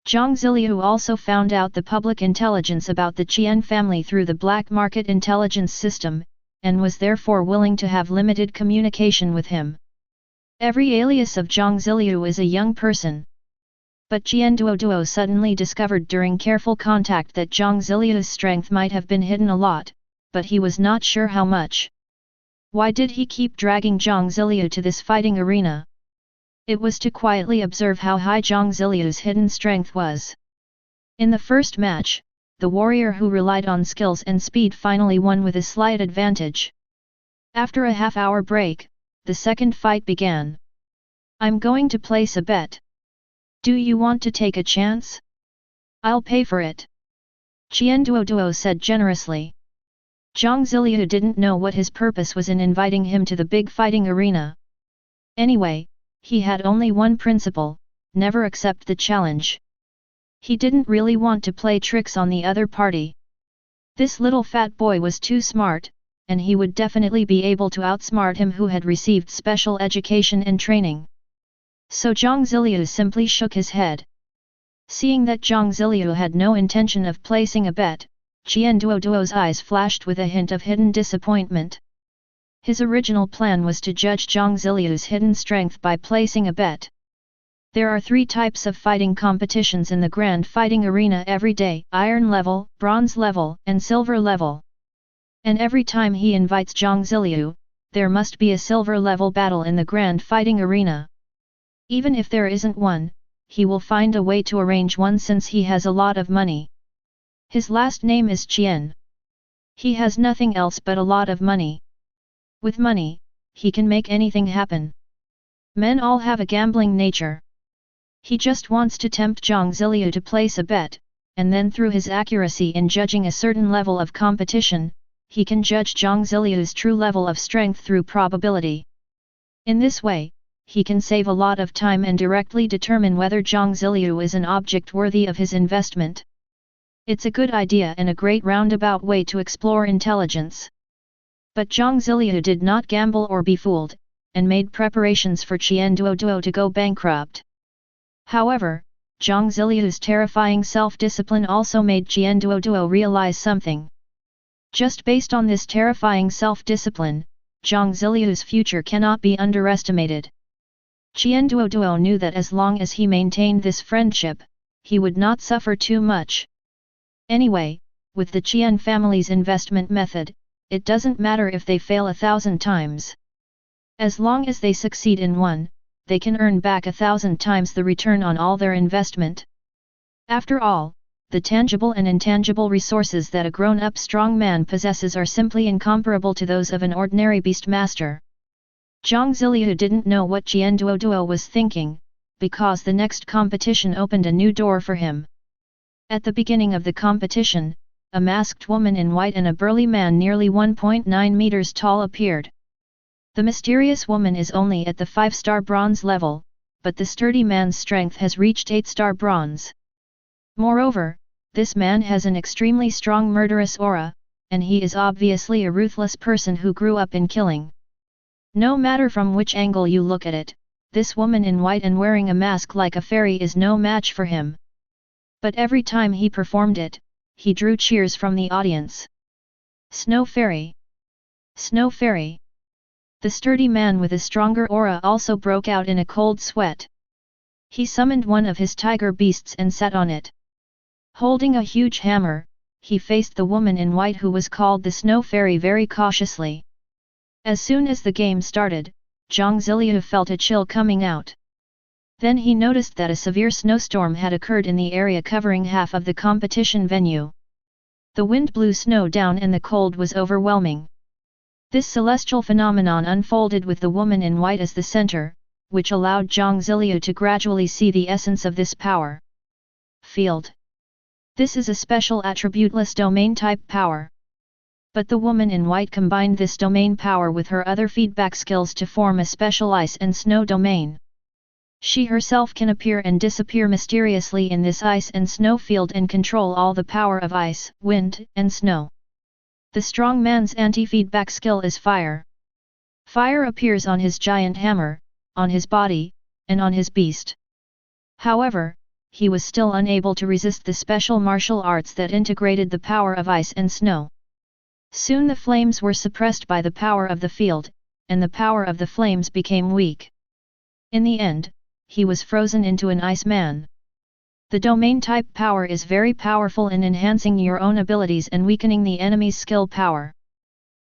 Jiang Ziliu also found out the public intelligence about the Qian family through the black market intelligence system, and was therefore willing to have limited communication with him. Every alias of Jiang Ziliu is a young person. But Qian Duoduo suddenly discovered during careful contact that Jiang Ziliu's strength might have been hidden a lot, but he was not sure how much. Why did he keep dragging Jiang Ziliu to this fighting arena? It was to quietly observe how high Jiang Ziliu's hidden strength was. In the first match, the warrior who relied on skills and speed finally won with a slight advantage. After a half-hour break, the second fight began. I'm going to place a bet. Do you want to take a chance? I'll pay for it. Qian Duoduo said generously. Jiang Ziliu didn't know what his purpose was in inviting him to the big fighting arena. Anyway, he had only one principle: never accept the challenge. He didn't really want to play tricks on the other party. This little fat boy was too smart, and he would definitely be able to outsmart him who had received special education and training. So Jiang Ziliu simply shook his head. Seeing that Jiang Ziliu had no intention of placing a bet, Qian Duoduo's eyes flashed with a hint of hidden disappointment. His original plan was to judge Jiang Ziliu's hidden strength by placing a bet. There are 3 types of fighting competitions in the Grand Fighting Arena every day: Iron level, Bronze level, and Silver level. And every time he invites Jiang Ziliu, there must be a Silver level battle in the Grand Fighting Arena. Even if there isn't one, he will find a way to arrange one since he has a lot of money. His last name is Qian. He has nothing else but a lot of money. With money, he can make anything happen. Men all have a gambling nature. He just wants to tempt Jiang Ziliu to place a bet, and then through his accuracy in judging a certain level of competition, he can judge Jiang Ziliu's true level of strength through probability. In this way, he can save a lot of time and directly determine whether Jiang Ziliu is an object worthy of his investment. It's a good idea and a great roundabout way to explore intelligence. But Jiang Ziliu did not gamble or be fooled, and made preparations for Qian Duoduo to go bankrupt. However, Jiang Ziliu's terrifying self-discipline also made Qian Duoduo realize something. Just based on this terrifying self-discipline, Jiang Ziliu's future cannot be underestimated. Qian Duoduo knew that as long as he maintained this friendship, he would not suffer too much. Anyway, with the Qian family's investment method, it doesn't matter if they fail 1,000 times. As long as they succeed in one, they can earn back 1,000 times the return on all their investment. After all, the tangible and intangible resources that a grown-up strong man possesses are simply incomparable to those of an ordinary beastmaster. Jiang Ziliu didn't know what Qian Duoduo was thinking, because the next competition opened a new door for him. At the beginning of the competition, a masked woman in white and a burly man nearly 1.9 meters tall appeared. The mysterious woman is only at the 5-star bronze level, but the sturdy man's strength has reached 8-star bronze. Moreover, this man has an extremely strong murderous aura, and he is obviously a ruthless person who grew up in killing. No matter from which angle you look at it, this woman in white and wearing a mask like a fairy is no match for him. But every time he performed it, he drew cheers from the audience. Snow Fairy! Snow Fairy! The sturdy man with a stronger aura also broke out in a cold sweat. He summoned one of his tiger beasts and sat on it. Holding a huge hammer, he faced the woman in white who was called the Snow Fairy very cautiously. As soon as the game started, Jiang Ziliu felt a chill coming out. Then he noticed that a severe snowstorm had occurred in the area covering half of the competition venue. The wind blew snow down and the cold was overwhelming. This celestial phenomenon unfolded with the woman in white as the center, which allowed Jiang Ziliu to gradually see the essence of this power. Field. This is a special attributeless domain-type power. But the woman in white combined this domain power with her other feedback skills to form a special ice and snow domain. She herself can appear and disappear mysteriously in this ice and snow field and control all the power of ice, wind, and snow. The strong man's anti-feedback skill is fire. Fire appears on his giant hammer, on his body, and on his beast. However, he was still unable to resist the special martial arts that integrated the power of ice and snow. Soon the flames were suppressed by the power of the field, and the power of the flames became weak. In the end, he was frozen into an ice man. The domain-type power is very powerful in enhancing your own abilities and weakening the enemy's skill power.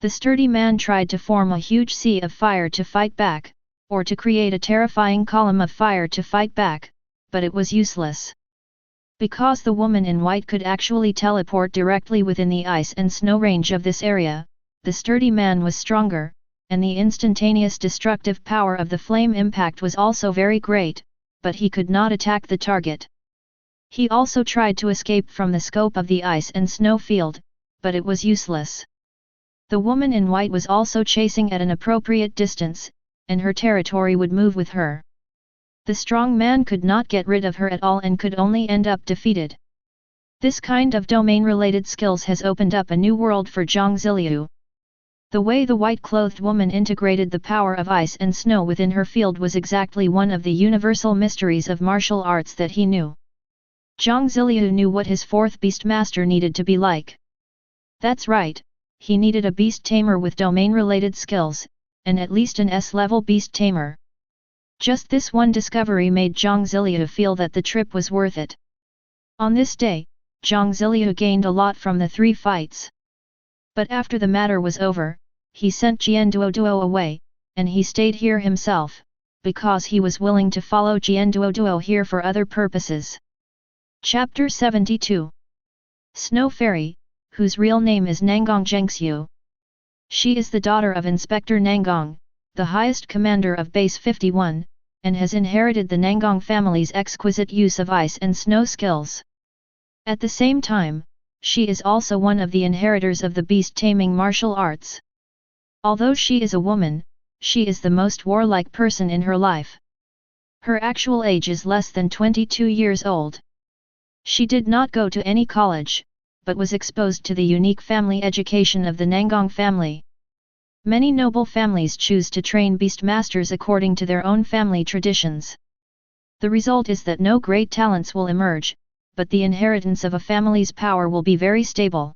The sturdy man tried to form a huge sea of fire to fight back, or to create a terrifying column of fire to fight back, but it was useless. Because the woman in white could actually teleport directly within the ice and snow range of this area, the sturdy man was stronger, and the instantaneous destructive power of the flame impact was also very great, but he could not attack the target. He also tried to escape from the scope of the ice and snow field, but it was useless. The woman in white was also chasing at an appropriate distance, and her territory would move with her. The strong man could not get rid of her at all and could only end up defeated. This kind of domain-related skills has opened up a new world for Jiang Ziliu. The way the white-clothed woman integrated the power of ice and snow within her field was exactly one of the universal mysteries of martial arts that he knew. Jiang Ziliu knew what his fourth beast master needed to be like. That's right, he needed a beast tamer with domain-related skills, and at least an S-level beast tamer. Just this one discovery made Jiang Ziliu feel that the trip was worth it. On this day, Jiang Ziliu gained a lot from the 3 fights. But after the matter was over, he sent Jian Duoduo away, and he stayed here himself, because he was willing to follow Jian Duoduo here for other purposes. Chapter 72. Snow Fairy, whose real name is Nangang Zhengxiu. She is the daughter of Inspector Nangang, the highest commander of Base 51, and has inherited the Nangang family's exquisite use of ice and snow skills. At the same time, she is also one of the inheritors of the beast-taming martial arts. Although she is a woman, she is the most warlike person in her life. Her actual age is less than 22 years old. She did not go to any college, but was exposed to the unique family education of the Nangang family. Many noble families choose to train beast masters according to their own family traditions. The result is that no great talents will emerge, but the inheritance of a family's power will be very stable.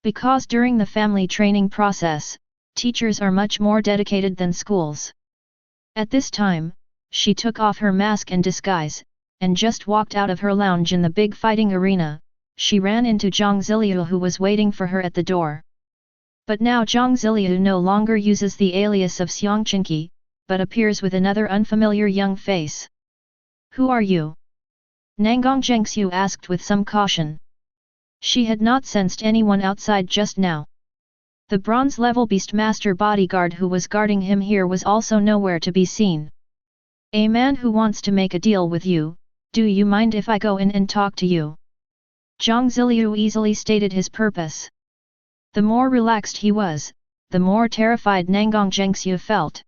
Because during the family training process, teachers are much more dedicated than schools. At this time, she took off her mask and disguise, and just walked out of her lounge in the big fighting arena. She ran into Jiang Ziliu who was waiting for her at the door. But now Jiang Ziliu no longer uses the alias of Xiang Chinqi, but appears with another unfamiliar young face. Who are you? Nangang Zhengxiu asked with some caution. She had not sensed anyone outside just now. The bronze-level beastmaster bodyguard who was guarding him here was also nowhere to be seen. A man who wants to make a deal with you, do you mind if I go in and talk to you? Jiang Ziliu easily stated his purpose. The more relaxed he was, the more terrified Nangang Zhengxiu felt.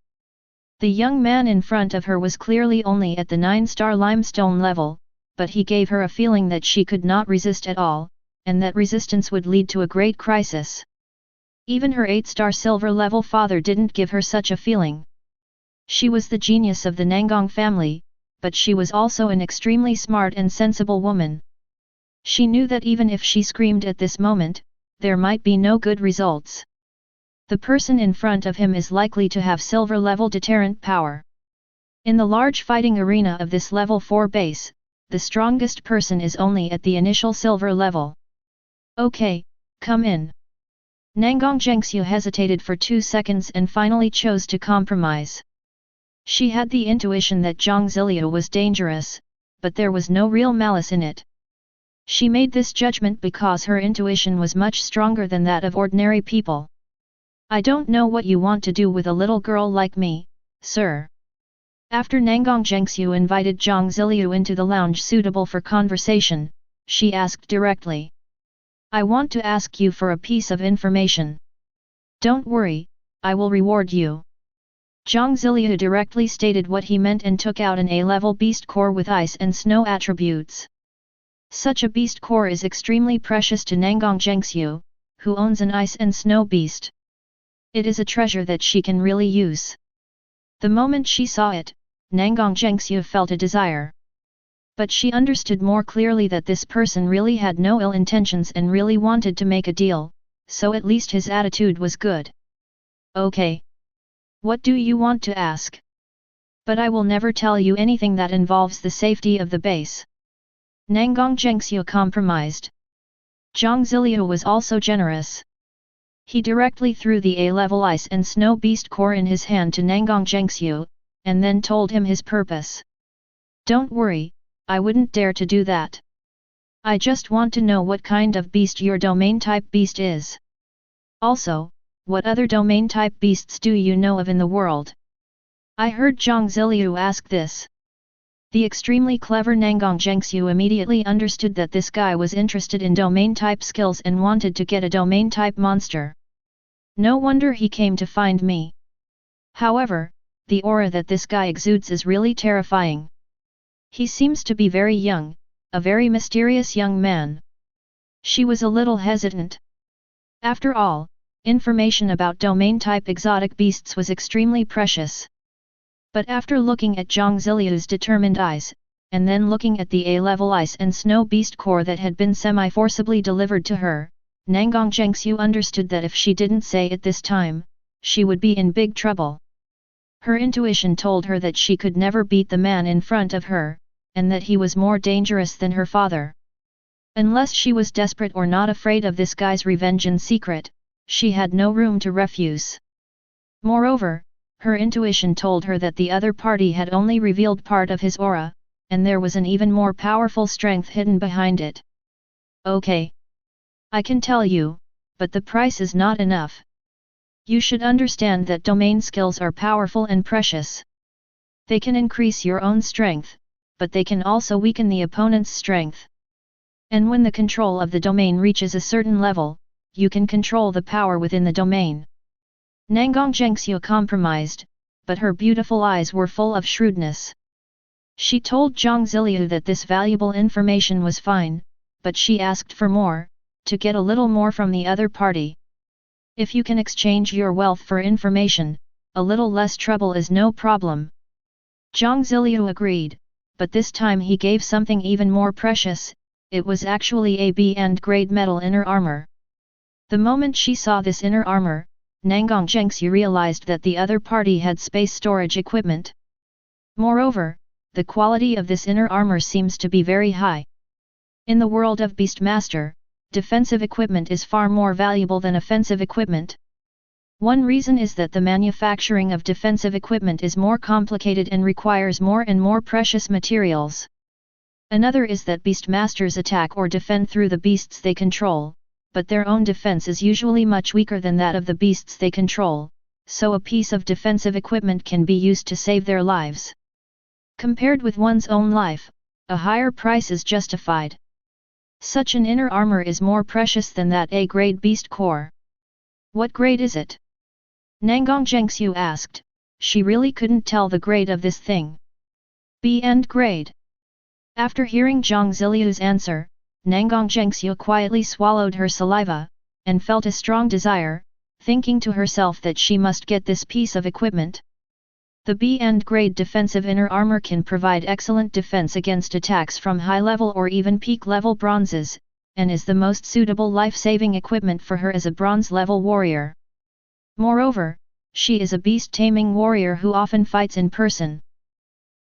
The young man in front of her was clearly only at the 9-star limestone level, but he gave her a feeling that she could not resist at all, and that resistance would lead to a great crisis. Even her 8-star silver level father didn't give her such a feeling. She was the genius of the Nangang family, but she was also an extremely smart and sensible woman. She knew that even if she screamed at this moment, there might be no good results. The person in front of him is likely to have silver level deterrent power. In the large fighting arena of this level 4 base, the strongest person is only at the initial silver level. Okay, come in. Nangang Zhengxiu hesitated for 2 seconds and finally chose to compromise. She had the intuition that Jiang Ziliu was dangerous, but there was no real malice in it. She made this judgment because her intuition was much stronger than that of ordinary people. I don't know what you want to do with a little girl like me, sir. After Nangang Zhengxiu invited Jiang Ziliu into the lounge suitable for conversation, she asked directly. I want to ask you for a piece of information. Don't worry, I will reward you. Jiang Ziliu directly stated what he meant and took out an A-level beast core with ice and snow attributes. Such a beast core is extremely precious to Nangang Zhengxiu, who owns an ice and snow beast. It is a treasure that she can really use. The moment she saw it, Nangang Zhengxiu felt a desire. But she understood more clearly that this person really had no ill intentions and really wanted to make a deal, so at least his attitude was good. Okay. What do you want to ask? But I will never tell you anything that involves the safety of the base. Nangang Zhengxiu compromised. Jiang Ziliu was also generous. He directly threw the A-level ice and snow beast core in his hand to Nangang Zhengxiu, and then told him his purpose. Don't worry, I wouldn't dare to do that. I just want to know what kind of beast your domain-type beast is. Also, what other domain-type beasts do you know of in the world? I heard Jiang Ziliu ask this. The extremely clever Nangang Zhengxiu immediately understood that this guy was interested in domain-type skills and wanted to get a domain-type monster. No wonder he came to find me. However, the aura that this guy exudes is really terrifying. He seems to be very young, a very mysterious young man. She was a little hesitant. After all, information about domain-type exotic beasts was extremely precious. But after looking at Jiang Ziliu's determined eyes, and then looking at the A-level ice and snow beast core that had been semi-forcibly delivered to her, Nangang Zhengxiu understood that if she didn't say it this time, she would be in big trouble. Her intuition told her that she could never beat the man in front of her, and that he was more dangerous than her father. Unless she was desperate or not afraid of this guy's revenge in secret, she had no room to refuse. Moreover, her intuition told her that the other party had only revealed part of his aura, and there was an even more powerful strength hidden behind it. Okay. I can tell you, but the price is not enough. You should understand that domain skills are powerful and precious. They can increase your own strength, but they can also weaken the opponent's strength. And when the control of the domain reaches a certain level, you can control the power within the domain. Nangang Zhengxiu compromised, but her beautiful eyes were full of shrewdness. She told Jiang Ziliu that this valuable information was fine, but she asked for more, to get a little more from the other party. If you can exchange your wealth for information, a little less trouble is no problem. Jiang Ziliu agreed, but this time he gave something even more precious. It was actually a B-end grade metal inner armor. The moment she saw this inner armor, Nangang Zhengxiu realized that the other party had space storage equipment. Moreover, the quality of this inner armor seems to be very high. In the world of Beastmaster, defensive equipment is far more valuable than offensive equipment. One reason is that the manufacturing of defensive equipment is more complicated and requires more and more precious materials. Another is that Beastmasters attack or defend through the beasts they control, but their own defense is usually much weaker than that of the beasts they control, so a piece of defensive equipment can be used to save their lives. Compared with one's own life, a higher price is justified. Such an inner armor is more precious than that A-grade beast core. What grade is it? Nangang Zhengxiu asked. She really couldn't tell the grade of this thing. B-end grade. After hearing Jiang Ziliu's answer, Nangang Zhengxiu quietly swallowed her saliva, and felt a strong desire, thinking to herself that she must get this piece of equipment. The B-end grade defensive inner armor can provide excellent defense against attacks from high-level or even peak-level bronzes, and is the most suitable life-saving equipment for her as a bronze-level warrior. Moreover, she is a beast-taming warrior who often fights in person.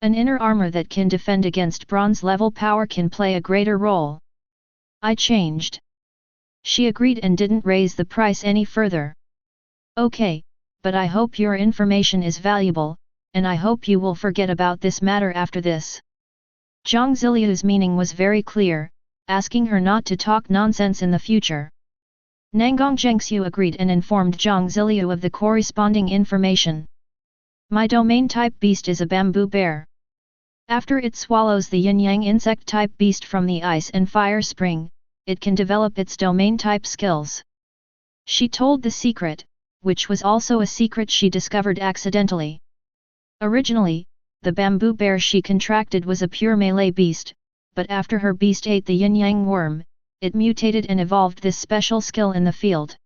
An inner armor that can defend against bronze-level power can play a greater role. I changed. She agreed and didn't raise the price any further. Okay, but I hope your information is valuable, and I hope you will forget about this matter after this. Jiang Ziliu's meaning was very clear, asking her not to talk nonsense in the future. Nangang Zhengxiu agreed and informed Jiang Ziliu of the corresponding information. My domain-type beast is a bamboo bear. After it swallows the yin-yang insect-type beast from the ice and fire spring, it can develop its domain-type skills. She told the secret, which was also a secret she discovered accidentally. Originally, the bamboo bear she contracted was a pure melee beast, but after her beast ate the yin-yang worm, it mutated and evolved this special skill in the field.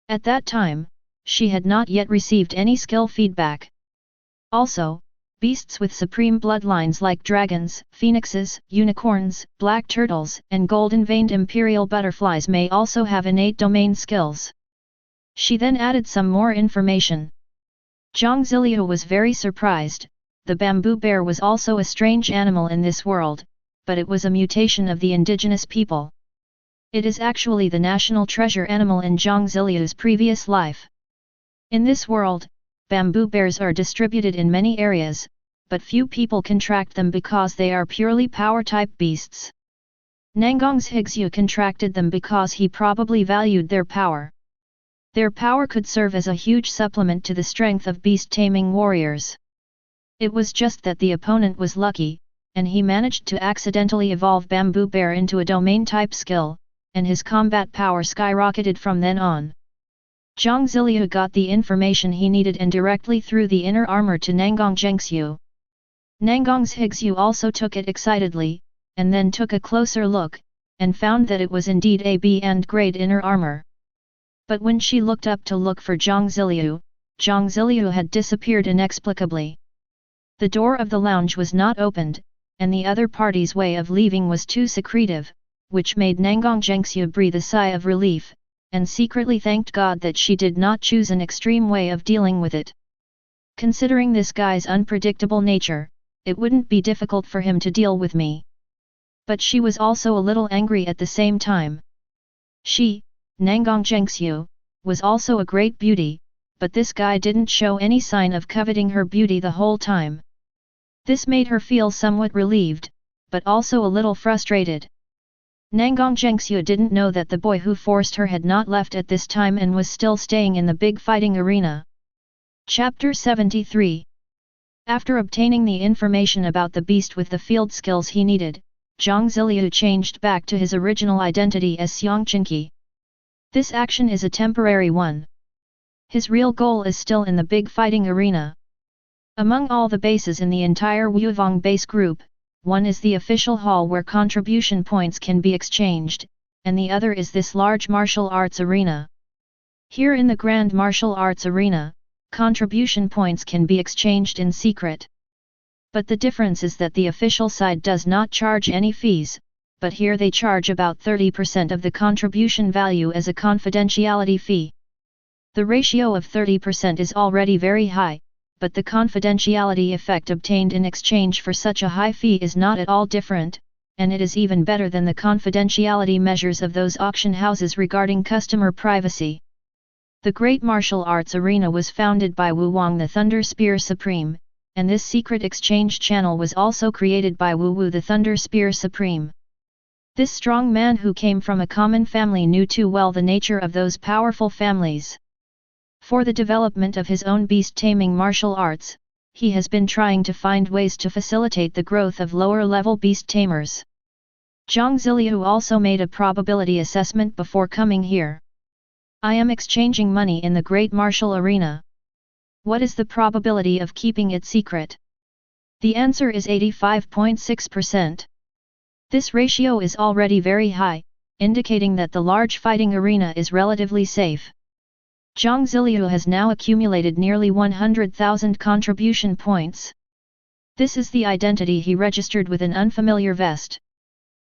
At that time, she had not yet received any skill feedback. Also, beasts with supreme bloodlines like dragons, phoenixes, unicorns, black turtles, and golden-veined imperial butterflies may also have innate domain skills. She then added some more information. Jiang Ziliu was very surprised. The bamboo bear was also a strange animal in this world, but it was a mutation of the indigenous people. It is actually the national treasure animal in Jiang Ziliu's previous life. In this world, bamboo bears are distributed in many areas, but few people contract them because they are purely power-type beasts. Nangang Zhengxiu contracted them because he probably valued their power. Their power could serve as a huge supplement to the strength of beast-taming warriors. It was just that the opponent was lucky, and he managed to accidentally evolve bamboo bear into a domain-type skill, and his combat power skyrocketed from then on. Jiang Ziliu got the information he needed and directly threw the inner armor to Nangang Zhengxiu. Nangong's Higsu also took it excitedly, and then took a closer look, and found that it was indeed a B and grade inner armor. But when she looked up to look for Jiang Ziliu had disappeared inexplicably. The door of the lounge was not opened, and the other party's way of leaving was too secretive, which made Nangong Zhengxiu breathe a sigh of relief, and secretly thanked God that she did not choose an extreme way of dealing with it. Considering this guy's unpredictable nature, it wouldn't be difficult for him to deal with me. But she was also a little angry at the same time. She, Nangong Zhengxiu, was also a great beauty, but this guy didn't show any sign of coveting her beauty the whole time. This made her feel somewhat relieved, but also a little frustrated. Nangong Zhengxiu didn't know that the boy who forced her had not left at this time and was still staying in the big fighting arena. Chapter 73. After obtaining the information about the beast with the field skills he needed, Jiang Ziliu changed back to his original identity as Xiang Qinqi. This action is a temporary one. His real goal is still in the big fighting arena. Among all the bases in the entire Wuvong base group, one is the official hall where contribution points can be exchanged, and the other is this large martial arts arena. Here in the Grand Martial Arts Arena, contribution points can be exchanged in secret. But the difference is that the official side does not charge any fees, but here they charge about 30% of the contribution value as a confidentiality fee. The ratio of 30% is already very high, but the confidentiality effect obtained in exchange for such a high fee is not at all different, and it is even better than the confidentiality measures of those auction houses regarding customer privacy. The Great Martial Arts Arena was founded by Wu Wang the Thunder Spear Supreme, and this secret exchange channel was also created by Wu Wu the Thunder Spear Supreme. This strong man who came from a common family knew too well the nature of those powerful families. For the development of his own beast-taming martial arts, he has been trying to find ways to facilitate the growth of lower-level beast-tamers. Jiang Ziliu also made a probability assessment before coming here. I am exchanging money in the Great Martial Arena. What is the probability of keeping it secret? The answer is 85.6%. This ratio is already very high, indicating that the large fighting arena is relatively safe. Jiang Ziliu has now accumulated nearly 100,000 contribution points. This is the identity he registered with an unfamiliar vest.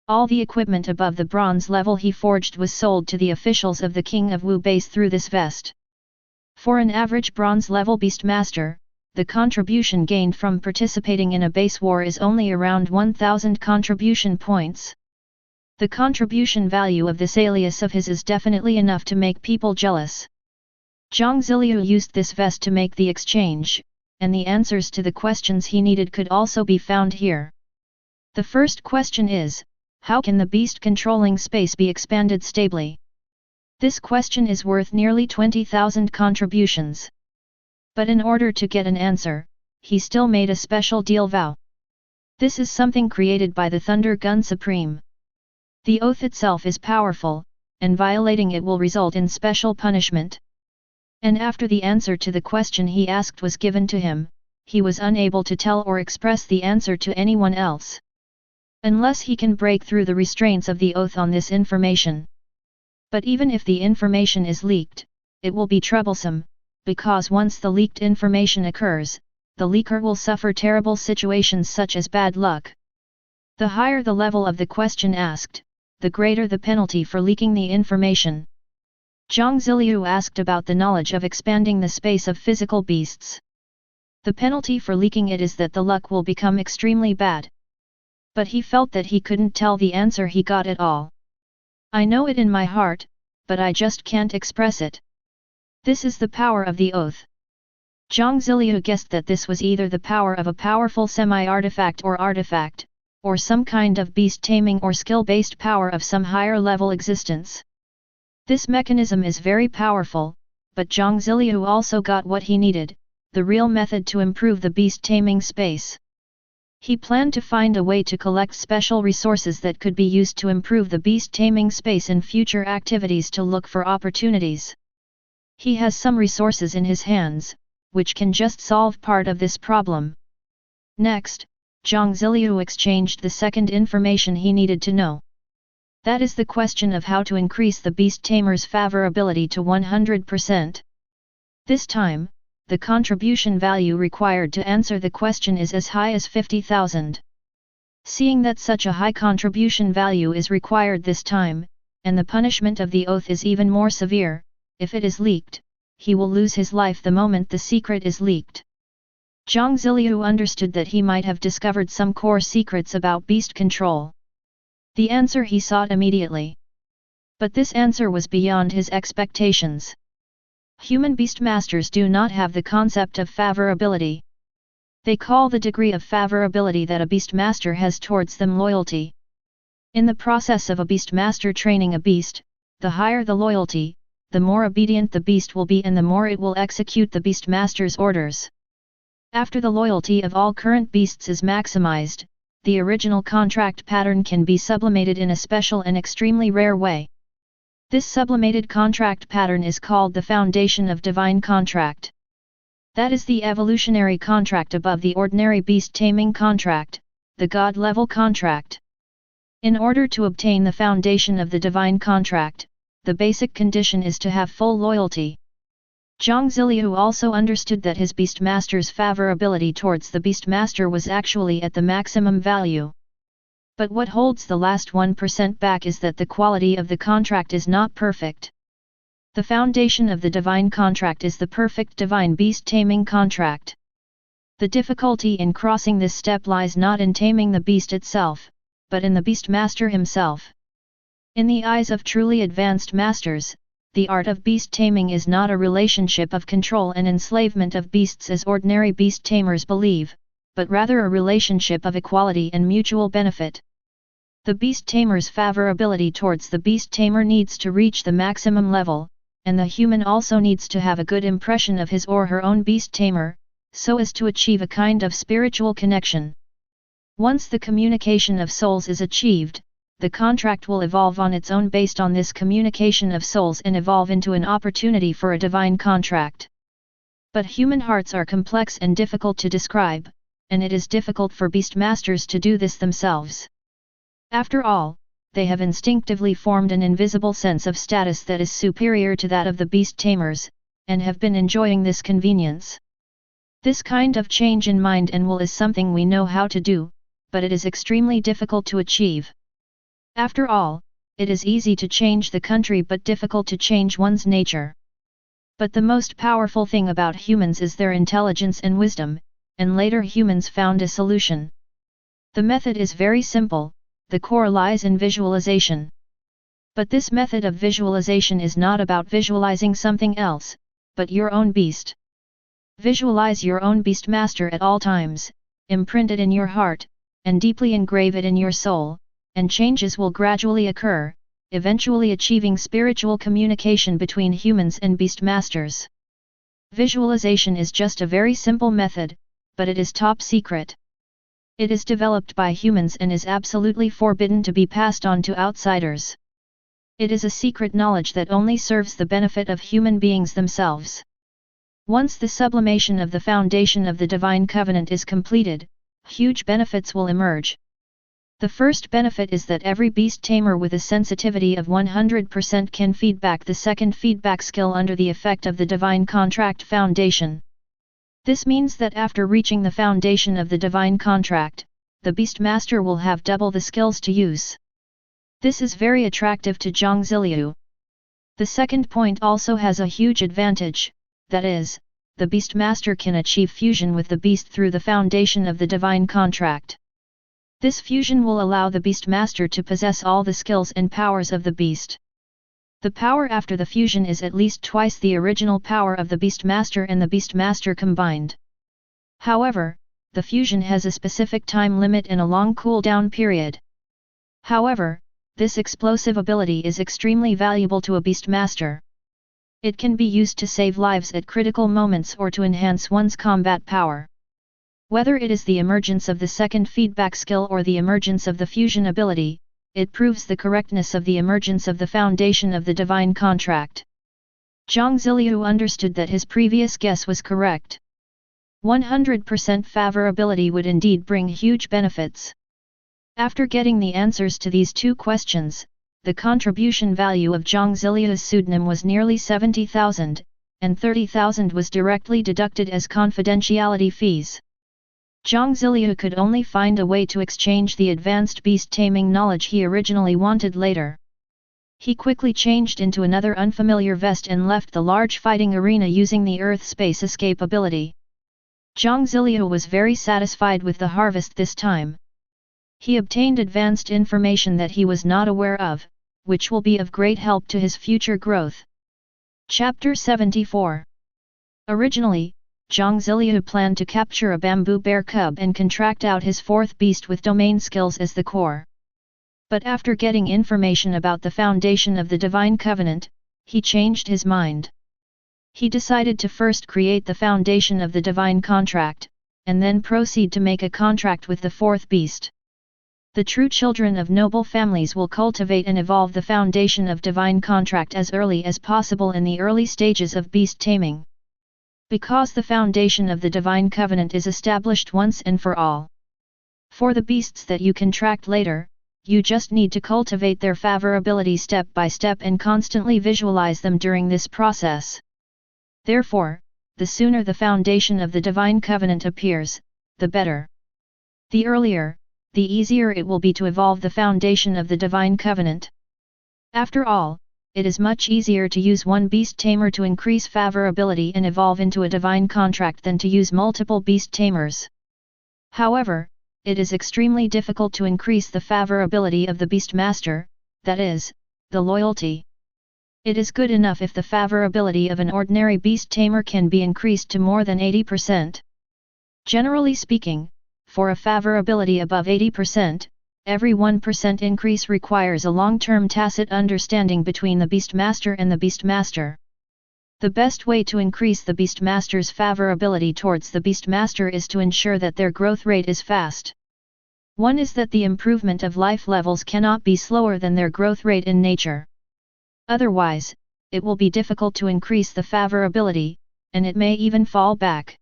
All the equipment above the bronze level he forged was sold to the officials of the King of Wu base through this vest. For an average bronze level beastmaster, the contribution gained from participating in a base war is only around 1,000 contribution points. The contribution value of this alias of his is definitely enough to make people jealous. Jiang Ziliu used this vest to make the exchange, and the answers to the questions he needed could also be found here. The first question is, how can the beast controlling space be expanded stably? This question is worth nearly 20,000 contributions. But in order to get an answer, he still made a special deal vow. This is something created by the Thunder Gun Supreme. The oath itself is powerful, and violating it will result in special punishment. And after the answer to the question he asked was given to him, he was unable to tell or express the answer to anyone else. Unless he can break through the restraints of the oath on this information. But even if the information is leaked, it will be troublesome, because once the leaked information occurs, the leaker will suffer terrible situations such as bad luck. The higher the level of the question asked, the greater the penalty for leaking the information. Jiang Ziliu asked about the knowledge of expanding the space of physical beasts. The penalty for leaking it is that the luck will become extremely bad. But he felt that he couldn't tell the answer he got at all. I know it in my heart, but I just can't express it. This is the power of the oath. Jiang Ziliu guessed that this was either the power of a powerful semi-artifact, or some kind of beast-taming or skill-based power of some higher-level existence. This mechanism is very powerful, but Jiang Ziliu also got what he needed, the real method to improve the beast-taming space. He planned to find a way to collect special resources that could be used to improve the beast-taming space in future activities to look for opportunities. He has some resources in his hands, which can just solve part of this problem. Next, Ziliu exchanged the second information he needed to know. That is the question of how to increase the beast tamer's favorability to 100%. This time, the contribution value required to answer the question is as high as 50,000. Seeing that such a high contribution value is required this time, and the punishment of the oath is even more severe, if it is leaked, he will lose his life the moment the secret is leaked. Jiang Ziliu understood that he might have discovered some core secrets about beast control. The answer he sought immediately. But this answer was beyond his expectations. Human beast masters do not have the concept of favorability. They call the degree of favorability that a beast master has towards them loyalty. In the process of a beast master training a beast, the higher the loyalty, the more obedient the beast will be and the more it will execute the beast master's orders. After the loyalty of all current beasts is maximized, the original contract pattern can be sublimated in a special and extremely rare way. This sublimated contract pattern is called the foundation of divine contract. That is the evolutionary contract above the ordinary beast taming contract, the God-level contract. In order to obtain the foundation of the divine contract, the basic condition is to have full loyalty. Jiang Ziliu also understood that his beast master's favorability towards the beast master was actually at the maximum value. But what holds the last 1% back is that the quality of the contract is not perfect. The foundation of the divine contract is the perfect divine beast taming contract. The difficulty in crossing this step lies not in taming the beast itself, but in the beast master himself. In the eyes of truly advanced masters, the art of beast taming is not a relationship of control and enslavement of beasts as ordinary beast tamers believe, but rather a relationship of equality and mutual benefit. The beast tamer's favorability towards the beast tamer needs to reach the maximum level, and the human also needs to have a good impression of his or her own beast tamer, so as to achieve a kind of spiritual connection. Once the communication of souls is achieved, the contract will evolve on its own based on this communication of souls and evolve into an opportunity for a divine contract. But human hearts are complex and difficult to describe, and it is difficult for beast masters to do this themselves. After all, they have instinctively formed an invisible sense of status that is superior to that of the beast tamers, and have been enjoying this convenience. This kind of change in mind and will is something we know how to do, but it is extremely difficult to achieve. After all, it is easy to change the country but difficult to change one's nature. But the most powerful thing about humans is their intelligence and wisdom, and later humans found a solution. The method is very simple, the core lies in visualization. But this method of visualization is not about visualizing something else, but your own beast. Visualize your own beast master at all times, imprint it in your heart, and deeply engrave it in your soul, and changes will gradually occur, eventually achieving spiritual communication between humans and beast masters. Visualization is just a very simple method, but it is top secret. It is developed by humans and is absolutely forbidden to be passed on to outsiders. It is a secret knowledge that only serves the benefit of human beings themselves. Once the sublimation of the foundation of the divine covenant is completed, huge benefits will emerge. The first benefit is that every beast tamer with a sensitivity of 100% can feedback the second feedback skill under the effect of the divine contract foundation. This means that after reaching the foundation of the divine contract, the beast master will have double the skills to use. This is very attractive to Jiang Ziliu. The second point also has a huge advantage, that is, the beast master can achieve fusion with the beast through the foundation of the divine contract. This fusion will allow the beast master to possess all the skills and powers of the beast. The power after the fusion is at least twice the original power of the beast master and the beast master combined. However, the fusion has a specific time limit and a long cool-down period. However, this explosive ability is extremely valuable to a beast master. It can be used to save lives at critical moments or to enhance one's combat power. Whether it is the emergence of the second feedback skill or the emergence of the fusion ability, it proves the correctness of the emergence of the foundation of the divine contract. Jiang Ziliu understood that his previous guess was correct. 100% favorability would indeed bring huge benefits. After getting the answers to these two questions, the contribution value of Jiang Ziliu's pseudonym was nearly 70,000, and 30,000 was directly deducted as confidentiality fees. Jiang Ziliu could only find a way to exchange the advanced beast taming knowledge he originally wanted later. He quickly changed into another unfamiliar vest and left the large fighting arena using the Earth Space Escape ability. Jiang Ziliu was very satisfied with the harvest this time. He obtained advanced information that he was not aware of, which will be of great help to his future growth. Chapter 74. Originally, Jiang Ziliu planned to capture a bamboo bear cub and contract out his fourth beast with domain skills as the core. But after getting information about the foundation of the Divine Covenant, he changed his mind. He decided to first create the foundation of the Divine Contract, and then proceed to make a contract with the fourth beast. The true children of noble families will cultivate and evolve the foundation of Divine Contract as early as possible in the early stages of beast taming. Because the foundation of the Divine Covenant is established once and for all. For the beasts that you contract later, you just need to cultivate their favorability step by step and constantly visualize them during this process. Therefore, the sooner the foundation of the Divine Covenant appears, the better. The earlier, the easier it will be to evolve the foundation of the Divine Covenant. After all, it is much easier to use one beast tamer to increase favorability and evolve into a Divine Contract than to use multiple beast tamers. However, it is extremely difficult to increase the favorability of the Beastmaster, that is, the loyalty. It is good enough if the favorability of an ordinary beast tamer can be increased to more than 80%. Generally speaking, for a favorability above 80%, every 1% increase requires a long-term tacit understanding between the Beastmaster and the Beastmaster. The best way to increase the Beastmaster's favorability towards the Beastmaster is to ensure that their growth rate is fast. One is that the improvement of life levels cannot be slower than their growth rate in nature. Otherwise, it will be difficult to increase the favorability, and it may even fall back.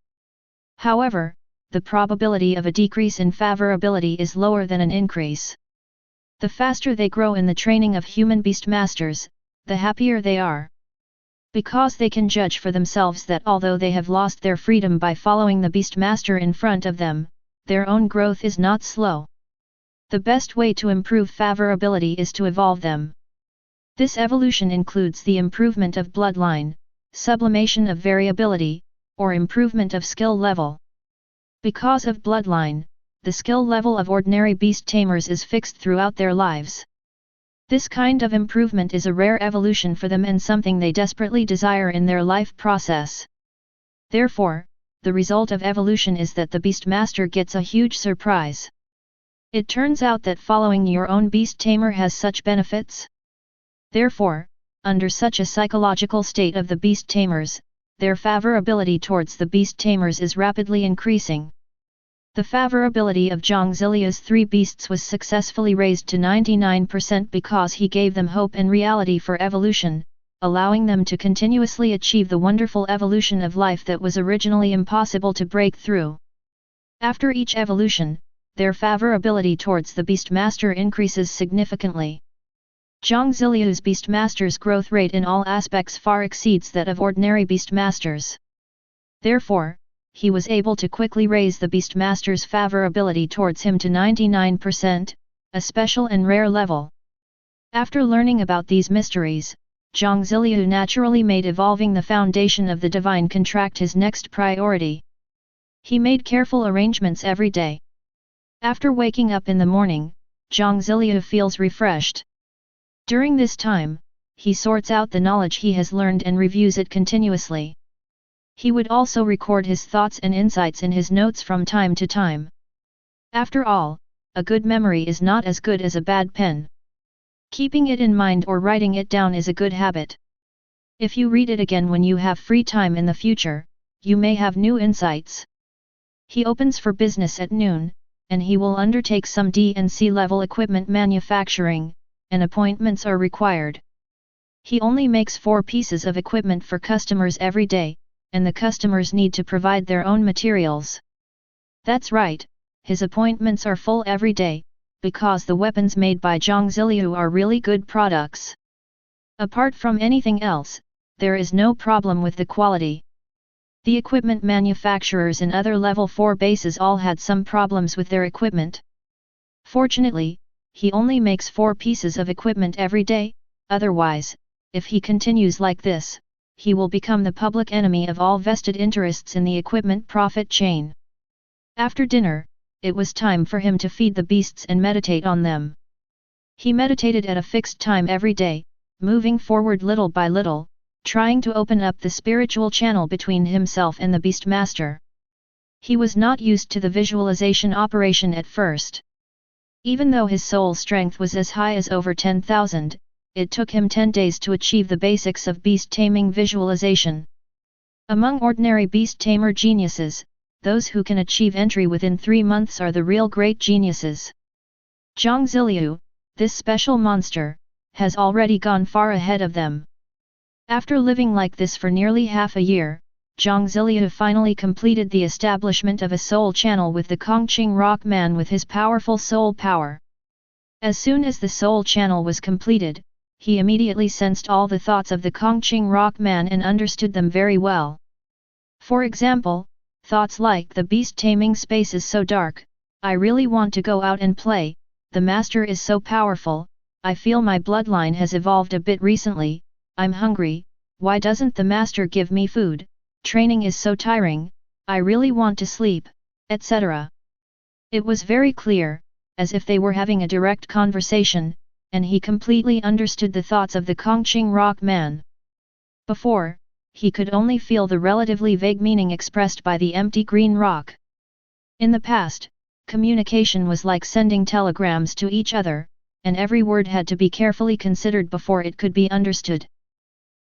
However, the probability of a decrease in favorability is lower than an increase. The faster they grow in the training of human Beastmasters, the happier they are. Because they can judge for themselves that although they have lost their freedom by following the Beastmaster in front of them, their own growth is not slow. The best way to improve favorability is to evolve them. This evolution includes the improvement of bloodline, sublimation of variability, or improvement of skill level. Because of bloodline, the skill level of ordinary beast tamers is fixed throughout their lives. This kind of improvement is a rare evolution for them and something they desperately desire in their life process. Therefore, the result of evolution is that the Beastmaster gets a huge surprise. It turns out that following your own beast tamer has such benefits. Therefore, under such a psychological state of the beast tamers, their favorability towards the beast tamers is rapidly increasing. The favorability of Jiang Ziliu's three beasts was successfully raised to 99% because he gave them hope and reality for evolution, allowing them to continuously achieve the wonderful evolution of life that was originally impossible to break through. After each evolution, their favorability towards the Beastmaster increases significantly. Jiang Ziliu's Beastmaster's growth rate in all aspects far exceeds that of ordinary Beastmasters. Therefore, he was able to quickly raise the Beastmaster's favorability towards him to 99%, a special and rare level. After learning about these mysteries, Jiang Ziliu naturally made evolving the foundation of the Divine Contract his next priority. He made careful arrangements every day. After waking up in the morning, Jiang Ziliu feels refreshed. During this time, he sorts out the knowledge he has learned and reviews it continuously. He would also record his thoughts and insights in his notes from time to time. After all, a good memory is not as good as a bad pen. Keeping it in mind or writing it down is a good habit. If you read it again when you have free time in the future, you may have new insights. He opens for business at noon, and he will undertake some D&C level equipment manufacturing, and appointments are required. He only makes 4 pieces of equipment for customers every day, and the customers need to provide their own materials. That's right, his appointments are full every day, because the weapons made by Jiang Ziliu are really good products. Apart from anything else, there is no problem with the quality. The equipment manufacturers in other level 4 bases all had some problems with their equipment. Fortunately, he only makes 4 pieces of equipment every day, otherwise, if he continues like this, he will become the public enemy of all vested interests in the equipment profit chain. After dinner, it was time for him to feed the beasts and meditate on them. He meditated at a fixed time every day, moving forward little by little, trying to open up the spiritual channel between himself and the Beastmaster. He was not used to the visualization operation at first. Even though his soul strength was as high as over 10,000, it took him 10 days to achieve the basics of beast taming visualization. Among ordinary beast tamer geniuses, those who can achieve entry within 3 months are the real great geniuses. Jiang Ziliu, this special monster, has already gone far ahead of them. After living like this for nearly half a year, Jiang Ziliu finally completed the establishment of a soul channel with the Kongqing Rock Man with his powerful soul power. As soon as the soul channel was completed, he immediately sensed all the thoughts of the Kongqing Rock Man and understood them very well. For example, thoughts like the beast taming space is so dark, I really want to go out and play, the master is so powerful, I feel my bloodline has evolved a bit recently, I'm hungry, why doesn't the master give me food, training is so tiring, I really want to sleep, etc. It was very clear, as if they were having a direct conversation, and he completely understood the thoughts of the Kongqing Rock Man. Before, he could only feel the relatively vague meaning expressed by the empty green rock. In the past, communication was like sending telegrams to each other, and every word had to be carefully considered before it could be understood.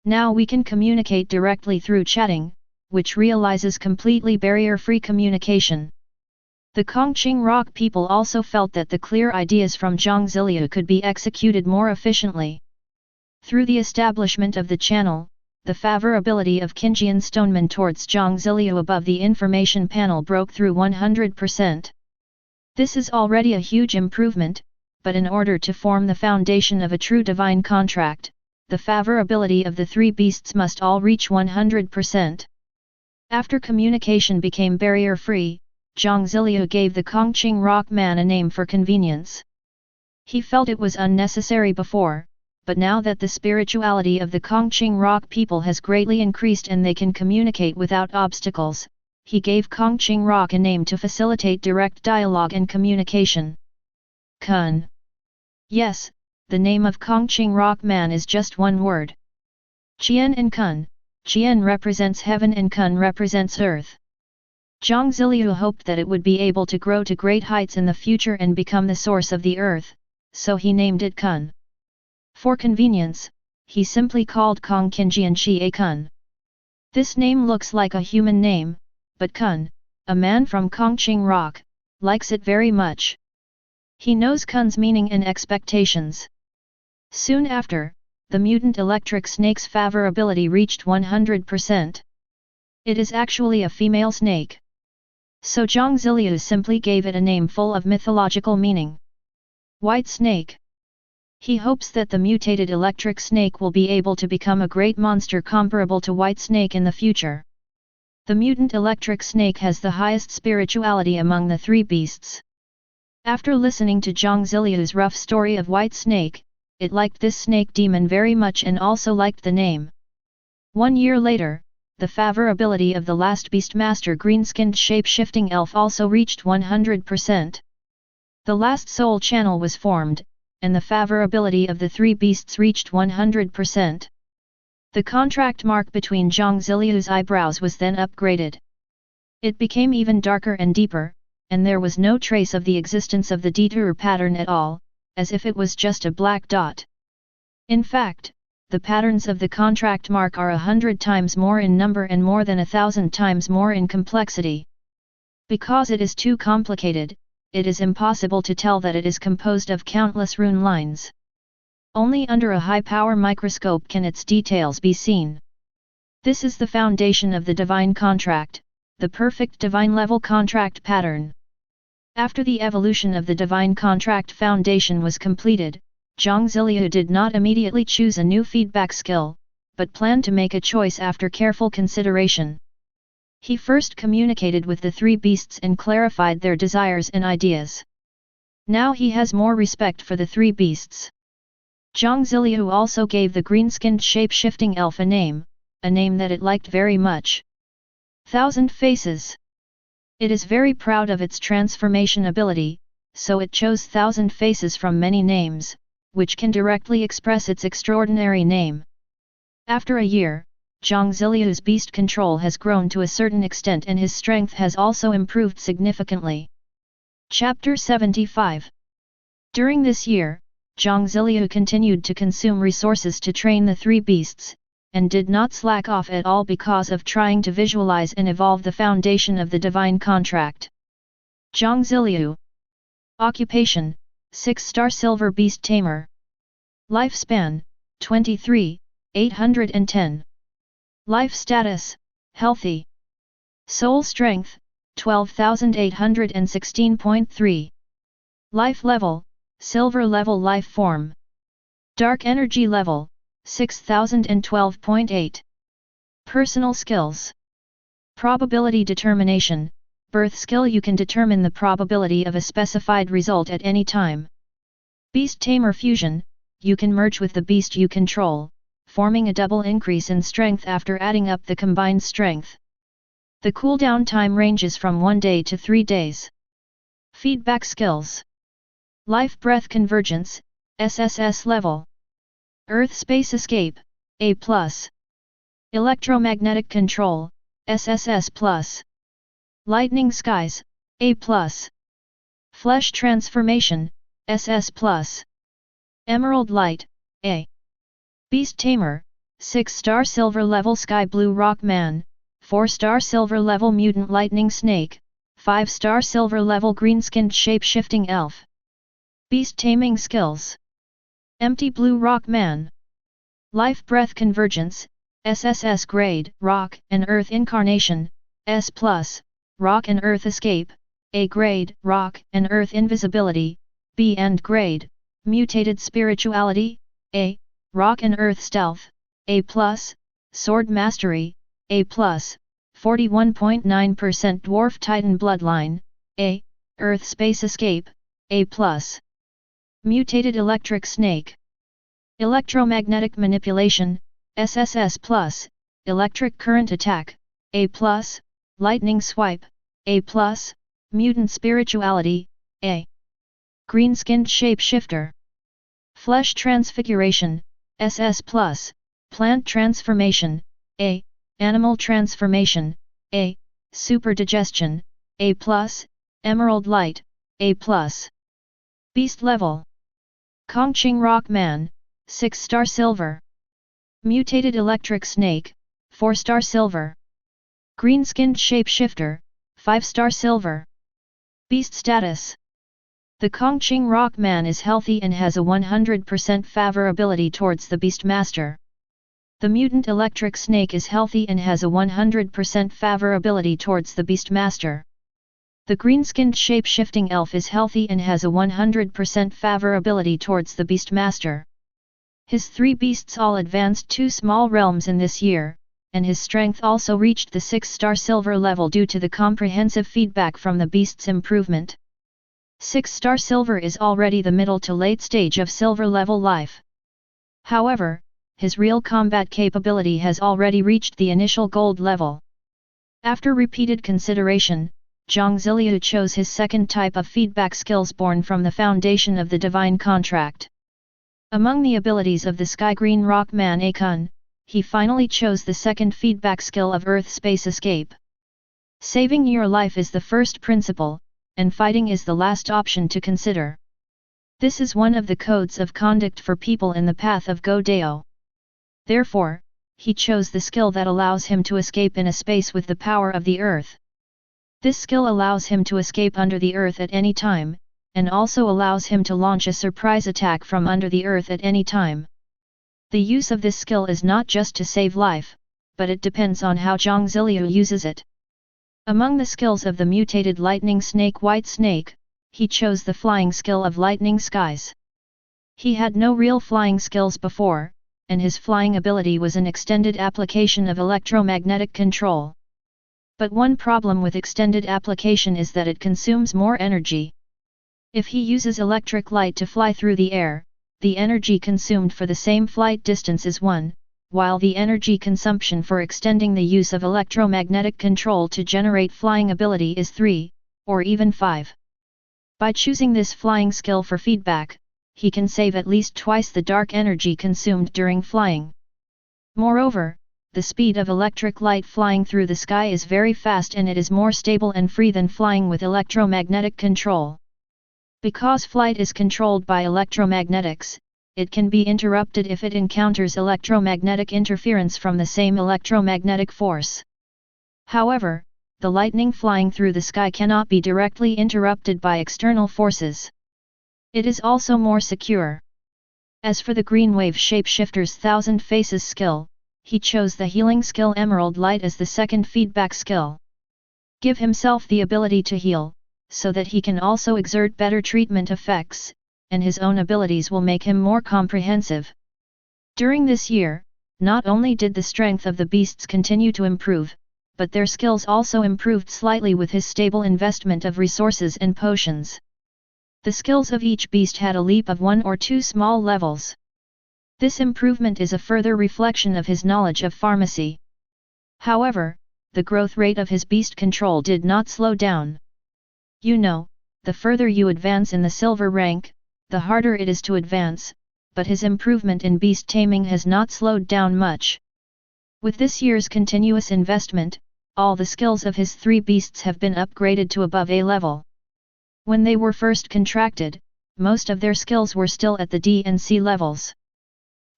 Now we can communicate directly through chatting, which realizes completely barrier-free communication. The Kongqing Rock people also felt that the clear ideas from Jiang Ziliu could be executed more efficiently. Through the establishment of the channel, the favorability of Qinjian Stoneman towards Jiang Ziliu above the information panel broke through 100%. This is already a huge improvement, but in order to form the foundation of a true divine contract, the favorability of the 3 beasts must all reach 100%. After communication became barrier-free, Jiang Ziliu gave the Kongqing Rock Man a name for convenience. He felt it was unnecessary before, but now that the spirituality of the Kongqing Rock people has greatly increased and they can communicate without obstacles, he gave Kongqing Rock a name to facilitate direct dialogue and communication. Kun. Yes, the name of Kongqing Rock Man is just one word. Qian and Kun. Qian represents heaven and Kun represents earth. Jiang Ziliu hoped that it would be able to grow to great heights in the future and become the source of the earth, so he named it Kun. For convenience, he simply called Kong Qinjian Xie Kun. This name looks like a human name, but Kun, a man from Kongqing Rock, likes it very much. He knows Kun's meaning and expectations. Soon after, the mutant electric snake's favorability reached 100%. It is actually a female snake. So Jiang Ziliu simply gave it a name full of mythological meaning. White Snake. He hopes that the mutated electric snake will be able to become a great monster comparable to White Snake in the future. The mutant electric snake has the highest spirituality among the 3 beasts. After listening to Jiang Ziliu's rough story of White Snake, it liked this snake demon very much and also liked the name. 1 year later, the favorability of the last Beastmaster green-skinned shape-shifting elf also reached 100%. The last soul channel was formed, and the favorability of the 3 beasts reached 100%. The contract mark between Jiang Ziliu's eyebrows was then upgraded. It became even darker and deeper, and there was no trace of the existence of the detour pattern at all, as if it was just a black dot. In fact, the patterns of the contract mark are 100 times more in number and more than 1,000 times more in complexity. Because it is too complicated, it is impossible to tell that it is composed of countless rune lines. Only under a high-power microscope can its details be seen. This is the foundation of the divine contract, the perfect divine level contract pattern. After the evolution of the divine contract foundation was completed, Jiang Ziliu did not immediately choose a new feedback skill, but planned to make a choice after careful consideration. He first communicated with the three beasts and clarified their desires and ideas. Now he has more respect for the three beasts. Jiang Ziliu also gave the green-skinned shape-shifting elf a name that it liked very much. Thousand Faces. It is very proud of its transformation ability, so it chose Thousand Faces from many names, which can directly express its extraordinary name. After a year, Jiang Ziliu's beast control has grown to a certain extent and his strength has also improved significantly. Chapter 75. During this year, Jiang Ziliu continued to consume resources to train the three beasts, and did not slack off at all because of trying to visualize and evolve the foundation of the divine contract. Jiang Ziliu. Occupation, 6-star Silver Beast Tamer. Lifespan, 23, 810. Life Status, Healthy. Soul Strength, 12,816.3. Life Level, Silver Level Life Form. Dark Energy Level, 6012.8. Personal Skills. Probability Determination, Birth Skill. You can determine the probability of a specified result at any time. Beast Tamer Fusion, you can merge with the beast you control, forming a double increase in strength after adding up the combined strength. The cooldown time ranges from 1 day to 3 days. Feedback Skills. Life Breath Convergence, SSS Level. Earth Space Escape, A+. Electromagnetic Control, SSS+. Lightning Skies, A+. Flesh Transformation, SS+. Emerald Light, A. Beast Tamer, 6-star Silver Level Sky Blue Rock Man, 4-star Silver Level Mutant Lightning Snake, 5-star Silver Level Green-Skinned Shape-Shifting Elf. Beast Taming Skills. Empty Blue Rock Man. Life Breath Convergence, SSS Grade, Rock and Earth Incarnation, S+, Rock and Earth Escape, A Grade, Rock and Earth Invisibility, B and Grade, Mutated Spirituality, A, Rock and Earth Stealth, A+, Sword Mastery, A+, 41.9% Dwarf Titan Bloodline, A, Earth Space Escape, A+. Mutated Electric Snake. Electromagnetic Manipulation, SSS+, Electric Current Attack, A+, Lightning Swipe, A+, Mutant Spirituality, A. Green-Skinned Shapeshifter. Flesh Transfiguration, SS+, Plant Transformation, A. Animal Transformation, A. Super Digestion, A+, Emerald Light, A+. Beast Level. Kongqing Rock Man, 6-star Silver. Mutated Electric Snake, 4-star Silver. Green-Skinned Shapeshifter, 5-star Silver. Beast Status. The Kongqing Rock Man is healthy and has a 100% favorability towards the Beastmaster. The Mutant Electric Snake is healthy and has a 100% favorability towards the Beastmaster. The green-skinned shape-shifting elf is healthy and has a 100% favorability towards the Beastmaster. His 3 beasts all advanced 2 small realms in this year, and his strength also reached the 6-star silver level due to the comprehensive feedback from the beast's improvement. 6-star silver is already the middle to late stage of silver level life. However, his real combat capability has already reached the initial gold level. After repeated consideration, Jiang Ziliu chose his second type of feedback skills born from the foundation of the divine contract. Among the abilities of the Sky Green Rock Man Akun, he finally chose the second feedback skill of Earth Space Escape. Saving your life is the first principle, and fighting is the last option to consider. This is one of the codes of conduct for people in the path of Go-Deo. Therefore, he chose the skill that allows him to escape in a space with the power of the earth. This skill allows him to escape under the earth at any time, and also allows him to launch a surprise attack from under the earth at any time. The use of this skill is not just to save life, but it depends on how Jiang Ziliu uses it. Among the skills of the mutated lightning snake White Snake, he chose the flying skill of lightning skies. He had no real flying skills before, and his flying ability was an extended application of electromagnetic control. But one problem with extended application is that it consumes more energy. If he uses electric light to fly through the air, the energy consumed for the same flight distance is 1, while the energy consumption for extending the use of electromagnetic control to generate flying ability is 3, or even 5. By choosing this flying skill for feedback, he can save at least twice the dark energy consumed during flying. Moreover, the speed of electric light flying through the sky is very fast and it is more stable and free than flying with electromagnetic control. Because flight is controlled by electromagnetics, it can be interrupted if it encounters electromagnetic interference from the same electromagnetic force. However, the lightning flying through the sky cannot be directly interrupted by external forces. It is also more secure. As for the green wave shapeshifter's Thousand Faces skill, he chose the healing skill Emerald Light as the second feedback skill. Give himself the ability to heal, so that he can also exert better treatment effects, and his own abilities will make him more comprehensive. During this year, not only did the strength of the beasts continue to improve, but their skills also improved slightly with his stable investment of resources and potions. The skills of each beast had a leap of 1 or 2 small levels. This improvement is a further reflection of his knowledge of pharmacy. However, the growth rate of his beast control did not slow down. You know, the further you advance in the silver rank, the harder it is to advance, but his improvement in beast taming has not slowed down much. With this year's continuous investment, all the skills of his 3 beasts have been upgraded to above A level. When they were first contracted, most of their skills were still at the D and C levels.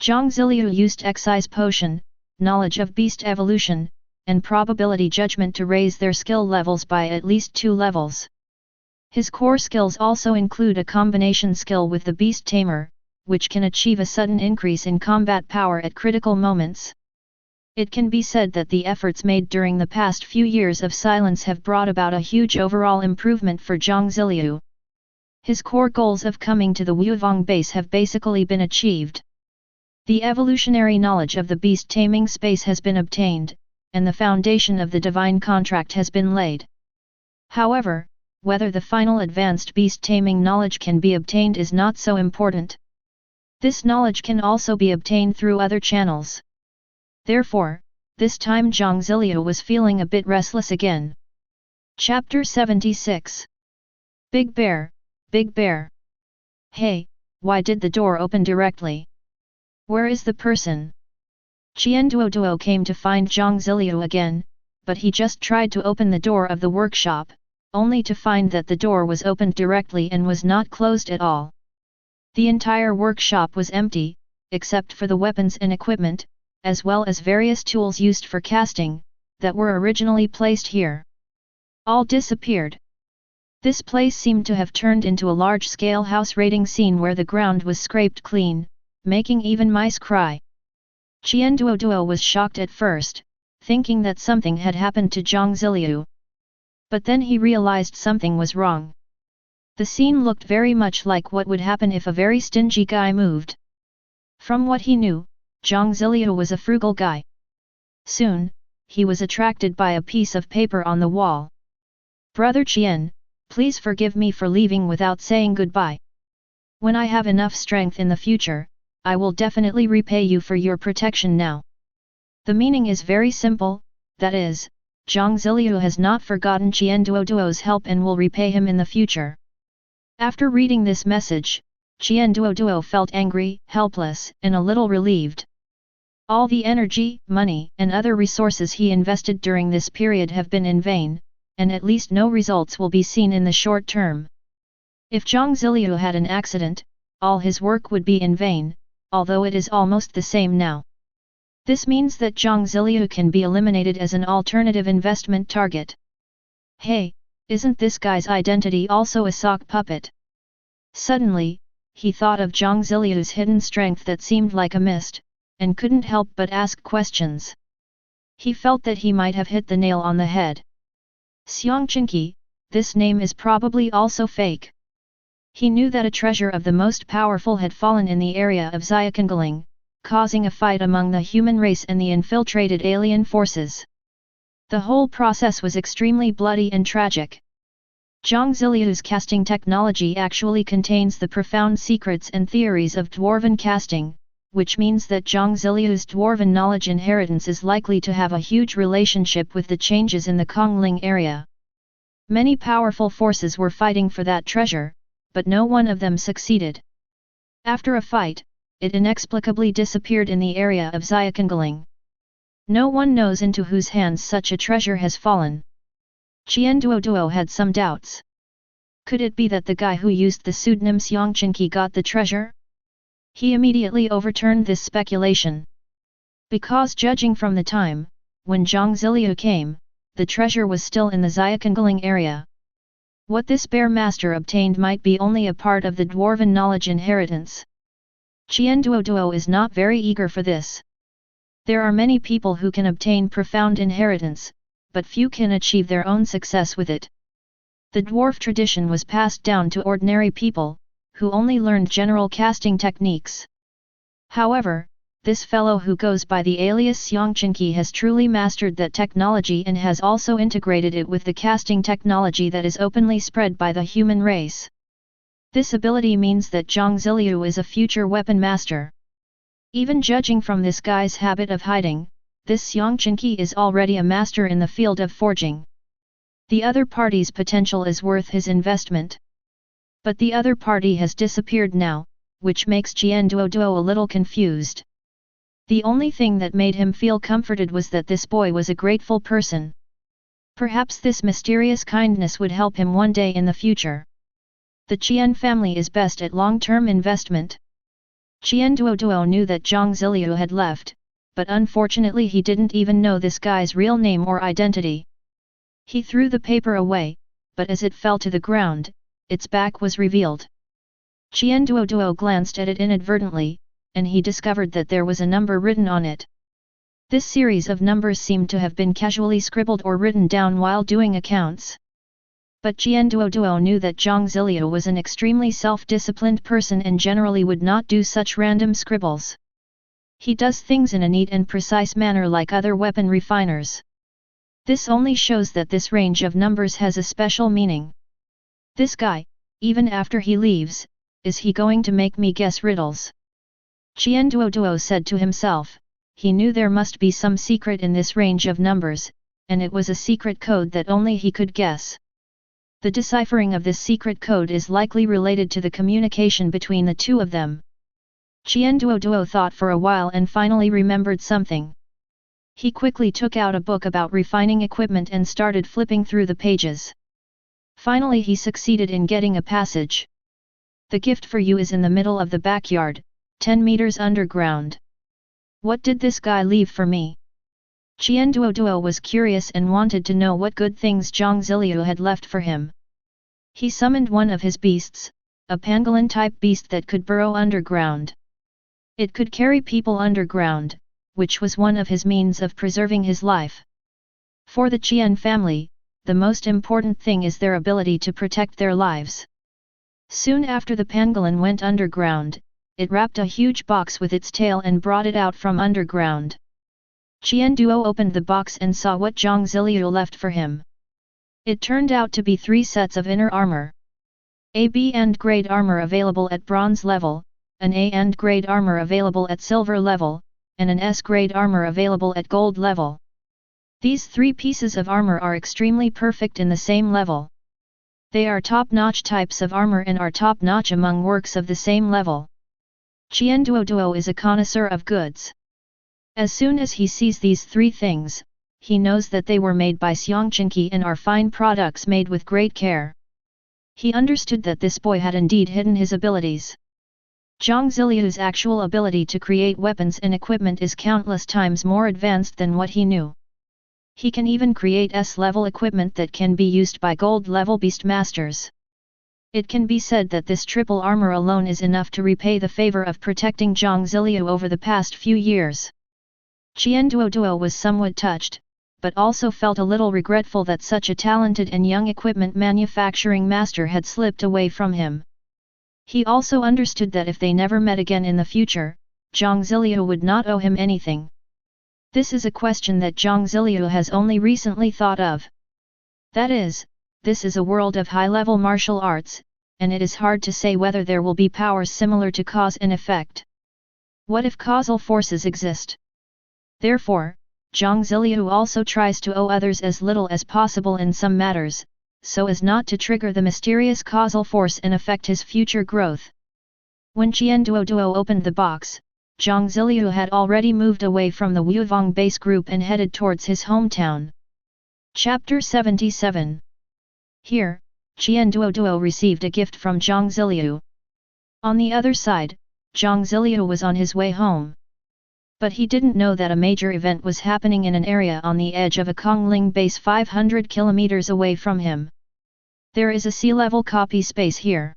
Jiang Ziliu used Excise Potion, Knowledge of Beast Evolution, and Probability Judgment to raise their skill levels by at least 2 levels. His core skills also include a combination skill with the Beast Tamer, which can achieve a sudden increase in combat power at critical moments. It can be said that the efforts made during the past few years of silence have brought about a huge overall improvement for Jiang Ziliu. His core goals of coming to the Wuvong base have basically been achieved. The evolutionary knowledge of the beast taming space has been obtained, and the foundation of the divine contract has been laid. However, whether the final advanced beast taming knowledge can be obtained is not so important. This knowledge can also be obtained through other channels. Therefore, this time Jiang Ziliu was feeling a bit restless again. Chapter 76. Big Bear, Big Bear. Hey, why did the door open directly? Where is the person? Qian Duo came to find Jiang Ziliu again, but he just tried to open the door of the workshop, only to find that the door was opened directly and was not closed at all. The entire workshop was empty, except for the weapons and equipment, as well as various tools used for casting, that were originally placed here. All disappeared. This place seemed to have turned into a large-scale house raiding scene where the ground was scraped clean, making even mice cry. Qian Duo was shocked at first, thinking that something had happened to Jiang Ziliu. But then he realized something was wrong. The scene looked very much like what would happen if a very stingy guy moved. From what he knew, Jiang Ziliu was a frugal guy. Soon, he was attracted by a piece of paper on the wall. Brother Qian, please forgive me for leaving without saying goodbye. When I have enough strength in the future, I will definitely repay you for your protection now. The meaning is very simple, that is, Jiang Ziliu has not forgotten Qian Duo's help and will repay him in the future. After reading this message, Qian Duo felt angry, helpless, and a little relieved. All the energy, money, and other resources he invested during this period have been in vain, and at least no results will be seen in the short term. If Jiang Ziliu had an accident, all his work would be in vain, although it is almost the same now. This means that Jiang Ziliu can be eliminated as an alternative investment target. Hey, isn't this guy's identity also a sock puppet? Suddenly, he thought of Jiang Ziliu's hidden strength that seemed like a mist, and couldn't help but ask questions. He felt that he might have hit the nail on the head. Xiangqinqi, this name is probably also fake. He knew that a treasure of the most powerful had fallen in the area of Xiangqingaling, causing a fight among the human race and the infiltrated alien forces. The whole process was extremely bloody and tragic. Jiang Ziliu's casting technology actually contains the profound secrets and theories of dwarven casting, which means that Jiang Ziliu's dwarven knowledge inheritance is likely to have a huge relationship with the changes in the Kongling area. Many powerful forces were fighting for that treasure, but no one of them succeeded. After a fight, it inexplicably disappeared in the area of Xiangqingaling. No one knows into whose hands such a treasure has fallen. Qian Duoduo had some doubts. Could it be that the guy who used the pseudonym Xiangqinqi got the treasure? He immediately overturned this speculation. Because judging from the time, when Jiang Ziliu came, the treasure was still in the Xiangqingaling area. What this bear master obtained might be only a part of the dwarven knowledge inheritance. Qian Duoduo is not very eager for this. There are many people who can obtain profound inheritance, but few can achieve their own success with it. The dwarf tradition was passed down to ordinary people, who only learned general casting techniques. However, this fellow who goes by the alias Xiangqinqi has truly mastered that technology and has also integrated it with the casting technology that is openly spread by the human race. This ability means that Jiang Ziliu is a future weapon master. Even judging from this guy's habit of hiding, this Xiangqinqi is already a master in the field of forging. The other party's potential is worth his investment. But the other party has disappeared now, which makes Qian Duoduo a little confused. The only thing that made him feel comforted was that this boy was a grateful person. Perhaps this mysterious kindness would help him one day in the future. The Qian family is best at long-term investment. Qian Duoduo knew that Jiang Ziliu had left, but unfortunately he didn't even know this guy's real name or identity. He threw the paper away, but as it fell to the ground, its back was revealed. Qian Duoduo glanced at it inadvertently, and he discovered that there was a number written on it. This series of numbers seemed to have been casually scribbled or written down while doing accounts. But Qian Duoduo knew that Jiang Ziliu was an extremely self-disciplined person and generally would not do such random scribbles. He does things in a neat and precise manner like other weapon refiners. This only shows that this range of numbers has a special meaning. This guy, even after he leaves, is he going to make me guess riddles? Qian Duoduo said to himself. He knew there must be some secret in this range of numbers, and it was a secret code that only he could guess. The deciphering of this secret code is likely related to the communication between the two of them. Qian Duoduo thought for a while and finally remembered something. He quickly took out a book about refining equipment and started flipping through the pages. Finally he succeeded in getting a passage. The gift for you is in the middle of the backyard, 10 meters underground. What did this guy leave for me? Qian Duoduo was curious and wanted to know what good things Jiang Ziliu had left for him. He summoned one of his beasts, a pangolin-type beast that could burrow underground. It could carry people underground, which was one of his means of preserving his life. For the Qian family, the most important thing is their ability to protect their lives. Soon after the pangolin went underground, it wrapped a huge box with its tail and brought it out from underground. Qian Duo opened the box and saw what Jiang Ziliu left for him. It turned out to be 3 sets of inner armor. A B and grade armor available at bronze level, an A and grade armor available at silver level, and an S grade armor available at gold level. These 3 pieces of armor are extremely perfect in the same level. They are top-notch types of armor and are top-notch among works of the same level. Qian Duoduo is a connoisseur of goods. As soon as he sees these 3 things, he knows that they were made by Xiangqinqi and are fine products made with great care. He understood that this boy had indeed hidden his abilities. Jiang Ziliu's actual ability to create weapons and equipment is countless times more advanced than what he knew. He can even create S-level equipment that can be used by gold-level beast masters. It can be said that this triple armor alone is enough to repay the favor of protecting Jiang Ziliu over the past few years. Duo was somewhat touched, but also felt a little regretful that such a talented and young equipment manufacturing master had slipped away from him. He also understood that if they never met again in the future, Jiang Ziliu would not owe him anything. This is a question that Jiang Ziliu has only recently thought of. That is, this is a world of high-level martial arts, and it is hard to say whether there will be powers similar to cause and effect. What if causal forces exist? Therefore, Jiang Ziliu also tries to owe others as little as possible in some matters, so as not to trigger the mysterious causal force and affect his future growth. When Duo opened the box, Jiang Ziliu had already moved away from the Wuvong base group and headed towards his hometown. Chapter 77. Here, Duo received a gift from Jiang Ziliu. On the other side, Jiang Ziliu was on his way home. But he didn't know that a major event was happening in an area on the edge of a Kongling base 500 kilometers away from him. There is a sea-level copy space here.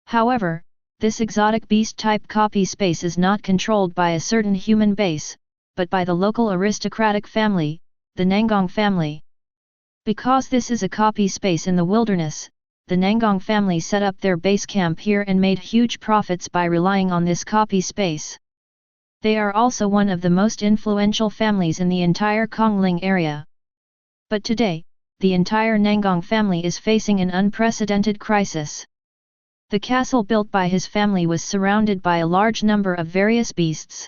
However, this exotic beast-type copy space is not controlled by a certain human base, but by the local aristocratic family, the Nangong family. Because this is a copy space in the wilderness, the Nangong family set up their base camp here and made huge profits by relying on this copy space. They are also one of the most influential families in the entire Kongling area. But today, the entire Nangong family is facing an unprecedented crisis. The castle built by his family was surrounded by a large number of various beasts.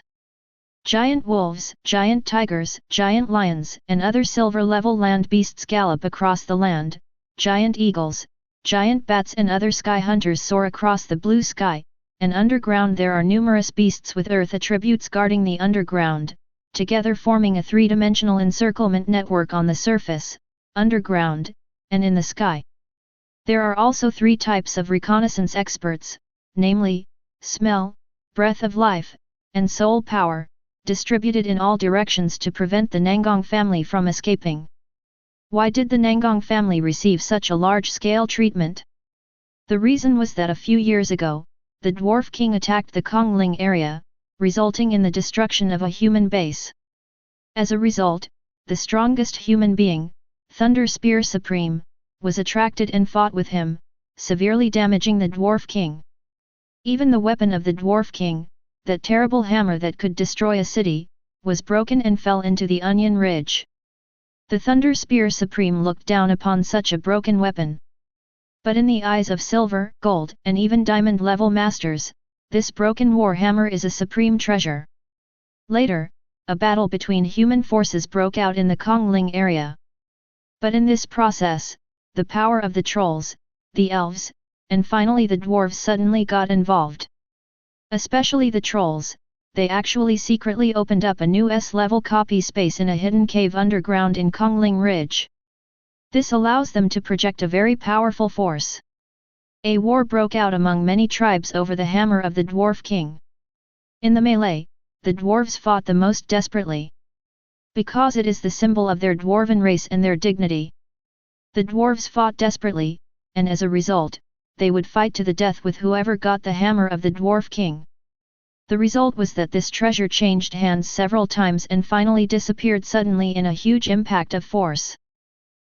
Giant wolves, giant tigers, giant lions, and other silver-level land beasts gallop across the land, giant eagles, giant bats and other sky hunters soar across the blue sky, and underground there are numerous beasts with earth attributes guarding the underground, together forming a three-dimensional encirclement network on the surface, underground, and in the sky. There are also three types of reconnaissance experts, namely, smell, breath of life, and soul power, distributed in all directions to prevent the Nangong family from escaping. Why did the Nangong family receive such a large-scale treatment? The reason was that a few years ago, the Dwarf King attacked the Kongling area, resulting in the destruction of a human base. As a result, the strongest human being, Thunder Spear Supreme, was attracted and fought with him, severely damaging the Dwarf King. Even the weapon of the Dwarf King, that terrible hammer that could destroy a city, was broken and fell into the Onion Ridge. The Thunder Spear Supreme looked down upon such a broken weapon. But in the eyes of silver, gold, and even diamond-level masters, this broken war hammer is a supreme treasure. Later, a battle between human forces broke out in the Kongling area. But in this process, the power of the trolls, the elves, and finally the dwarves suddenly got involved. Especially the trolls, they actually secretly opened up a new S-level copy space in a hidden cave underground in Kongling Ridge. This allows them to project a very powerful force. A war broke out among many tribes over the hammer of the Dwarf King. In the melee, the dwarves fought the most desperately. Because it is the symbol of their dwarven race and their dignity. The dwarves fought desperately, and as a result, they would fight to the death with whoever got the hammer of the Dwarf King. The result was that this treasure changed hands several times and finally disappeared suddenly in a huge impact of force.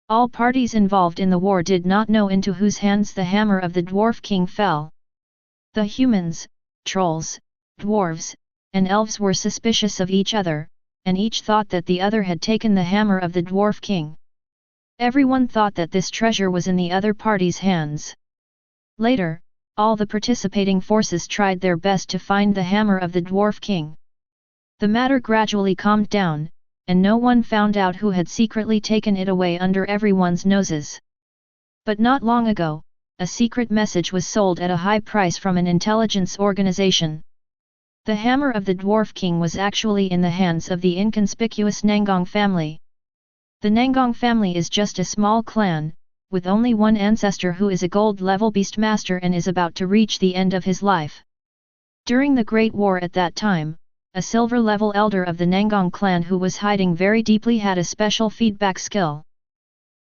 All parties involved in the war did not know into whose hands the hammer of the Dwarf King fell. The humans, trolls, dwarves, and elves were suspicious of each other, and each thought that the other had taken the hammer of the Dwarf King. Everyone thought that this treasure was in the other party's hands. Later, all the participating forces tried their best to find the hammer of the Dwarf King. The matter gradually calmed down, and no one found out who had secretly taken it away under everyone's noses. But not long ago, a secret message was sold at a high price from an intelligence organization. The hammer of the Dwarf King was actually in the hands of the inconspicuous Nangong family. The Nangong family is just a small clan, with only one ancestor who is a gold-level beastmaster and is about to reach the end of his life. During the Great War at that time, a silver-level elder of the Nangong clan who was hiding very deeply had a special feedback skill.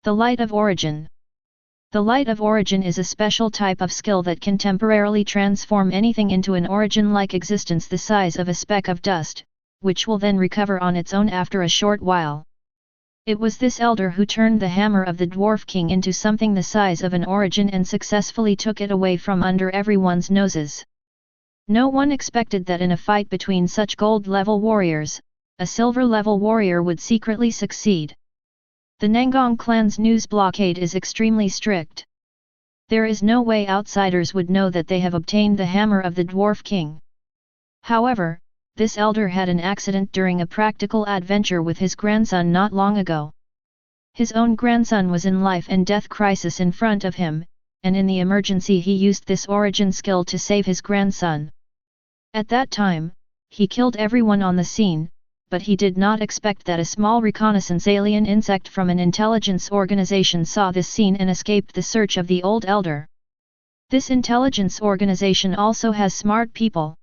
The Light of Origin. The Light of Origin is a special type of skill that can temporarily transform anything into an origin-like existence the size of a speck of dust, which will then recover on its own after a short while. It was this elder who turned the hammer of the Dwarf King into something the size of an origin and successfully took it away from under everyone's noses. No one expected that in a fight between such gold-level warriors, a silver-level warrior would secretly succeed. The Nangang clan's news blockade is extremely strict. There is no way outsiders would know that they have obtained the hammer of the Dwarf King. However, this elder had an accident during a practical adventure with his grandson not long ago. His own grandson was in life and death crisis in front of him, and in the emergency he used this origin skill to save his grandson. At that time, he killed everyone on the scene, but he did not expect that a small reconnaissance alien insect from an intelligence organization saw this scene and escaped the search of the old elder. This intelligence organization also has smart people.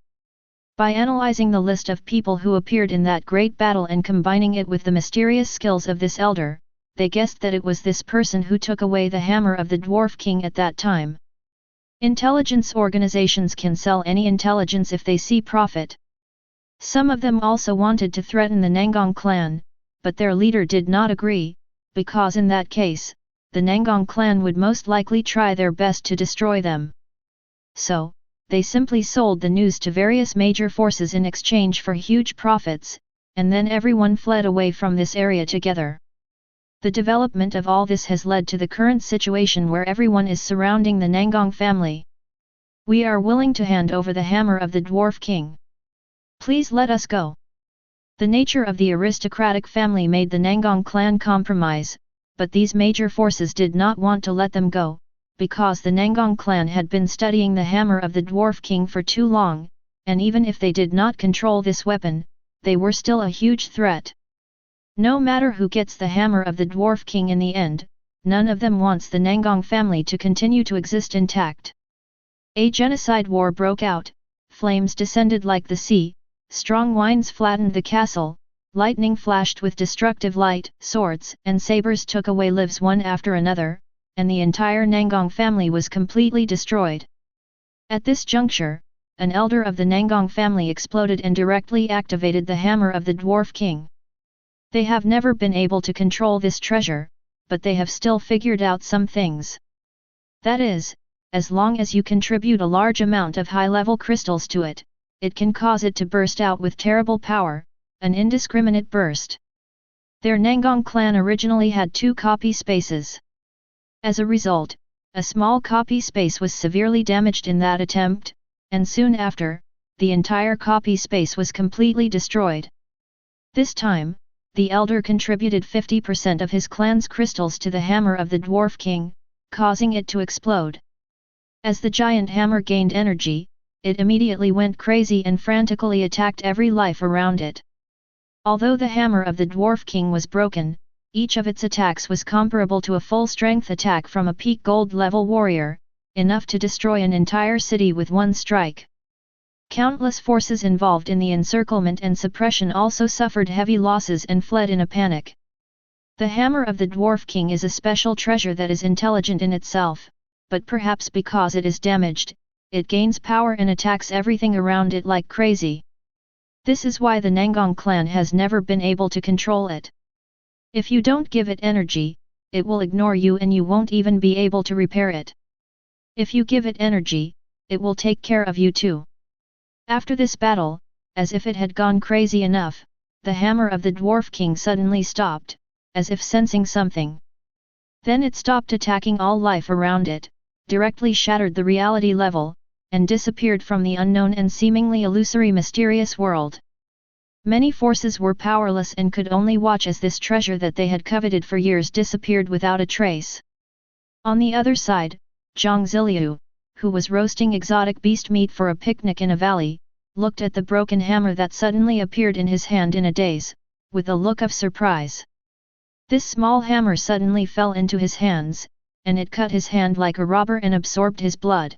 By analyzing the list of people who appeared in that great battle and combining it with the mysterious skills of this elder, they guessed that it was this person who took away the hammer of the Dwarf King at that time. Intelligence organizations can sell any intelligence if they see profit. Some of them also wanted to threaten the Nangang clan, but their leader did not agree, because in that case, the Nangang clan would most likely try their best to destroy them. So, they simply sold the news to various major forces in exchange for huge profits, and then everyone fled away from this area together. The development of all this has led to the current situation where everyone is surrounding the Nangang family. We are willing to hand over the hammer of the Dwarf King. Please let us go. The nature of the aristocratic family made the Nangang clan compromise, but these major forces did not want to let them go, because the Nangang clan had been studying the hammer of the Dwarf King for too long, and even if they did not control this weapon, they were still a huge threat. No matter who gets the hammer of the Dwarf King in the end, none of them wants the Nangang family to continue to exist intact. A genocide war broke out, flames descended like the sea, strong winds flattened the castle, lightning flashed with destructive light, swords and sabers took away lives one after another, and the entire Nangang family was completely destroyed. At this juncture, an elder of the Nangang family exploded and directly activated the hammer of the Dwarf King. They have never been able to control this treasure, but they have still figured out some things. That is, as long as you contribute a large amount of high-level crystals to it, it can cause it to burst out with terrible power, an indiscriminate burst. Their Nangang clan originally had 2 copy spaces. As a result, a small copy space was severely damaged in that attempt, and soon after, the entire copy space was completely destroyed. This time, the elder contributed 50% of his clan's crystals to the hammer of the Dwarf King, causing it to explode. As the giant hammer gained energy, it immediately went crazy and frantically attacked every life around it. Although the hammer of the Dwarf King was broken, each of its attacks was comparable to a full-strength attack from a peak gold-level warrior, enough to destroy an entire city with one strike. Countless forces involved in the encirclement and suppression also suffered heavy losses and fled in a panic. The hammer of the Dwarf King is a special treasure that is intelligent in itself, but perhaps because it is damaged, it gains power and attacks everything around it like crazy. This is why the Nangang clan has never been able to control it. If you don't give it energy, it will ignore you and you won't even be able to repair it. If you give it energy, it will take care of you too. After this battle, as if it had gone crazy enough, the hammer of the Dwarf King suddenly stopped, as if sensing something. Then it stopped attacking all life around it, directly shattered the reality level, and disappeared from the unknown and seemingly illusory mysterious world. Many forces were powerless and could only watch as this treasure that they had coveted for years disappeared without a trace. On the other side, Jiang Ziliu, who was roasting exotic beast meat for a picnic in a valley, looked at the broken hammer that suddenly appeared in his hand in a daze, with a look of surprise. This small hammer suddenly fell into his hands, and it cut his hand like a robber and absorbed his blood.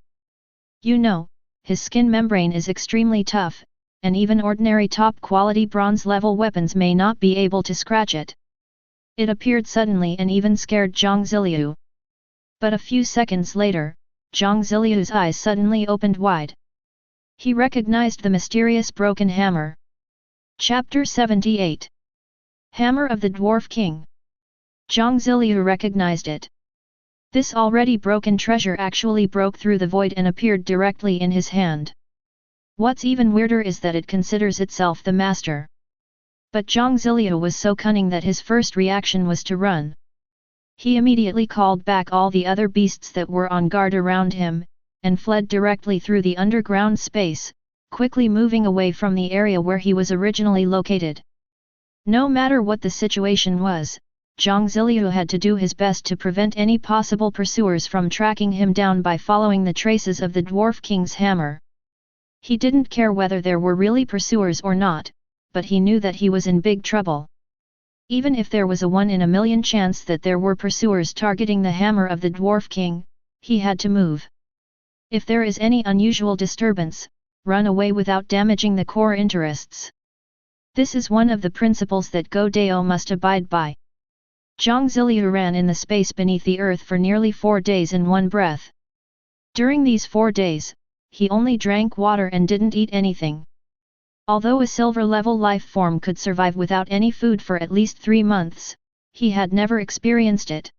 You know, his skin membrane is extremely tough, and even ordinary top-quality bronze-level weapons may not be able to scratch it. It appeared suddenly and even scared Jiang Ziliu. But a few seconds later, Jiang Ziliu's eyes suddenly opened wide. He recognized the mysterious broken hammer. Chapter 78. Hammer of the Dwarf King. Jiang Ziliu recognized it. This already broken treasure actually broke through the void and appeared directly in his hand. What's even weirder is that it considers itself the master. But Jiang Ziliu was so cunning that his first reaction was to run. He immediately called back all the other beasts that were on guard around him, and fled directly through the underground space, quickly moving away from the area where he was originally located. No matter what the situation was, Jiang Ziliu had to do his best to prevent any possible pursuers from tracking him down by following the traces of the Dwarf King's hammer. He didn't care whether there were really pursuers or not, but he knew that he was in big trouble. Even if there was a 1 in a million chance that there were pursuers targeting the hammer of the Dwarf King, he had to move. If there is any unusual disturbance, run away without damaging the core interests. This is one of the principles that Go Dao must abide by. Jiang Ziliu ran in the space beneath the earth for nearly 4 days in one breath. During these 4 days, he only drank water and didn't eat anything. Although a silver-level life form could survive without any food for at least 3 months, he had never experienced it.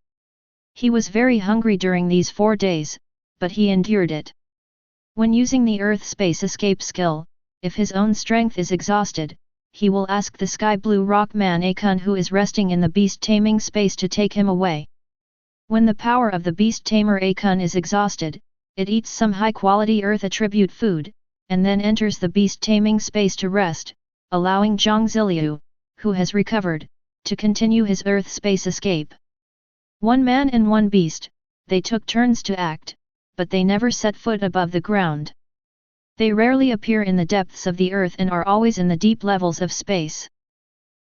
He was very hungry during these 4 days, but he endured it. When using the Earth Space Escape skill, if his own strength is exhausted, he will ask the Sky Blue Rock Man Akun who is resting in the Beast Taming space to take him away. When the power of the Beast Tamer Akun is exhausted, it eats some high-quality Earth attribute food, and then enters the Beast Taming space to rest, allowing Jiang Ziliu, who has recovered, to continue his Earth Space Escape. 1 man and 1 beast, they took turns to act, but they never set foot above the ground. They rarely appear in the depths of the earth and are always in the deep levels of space.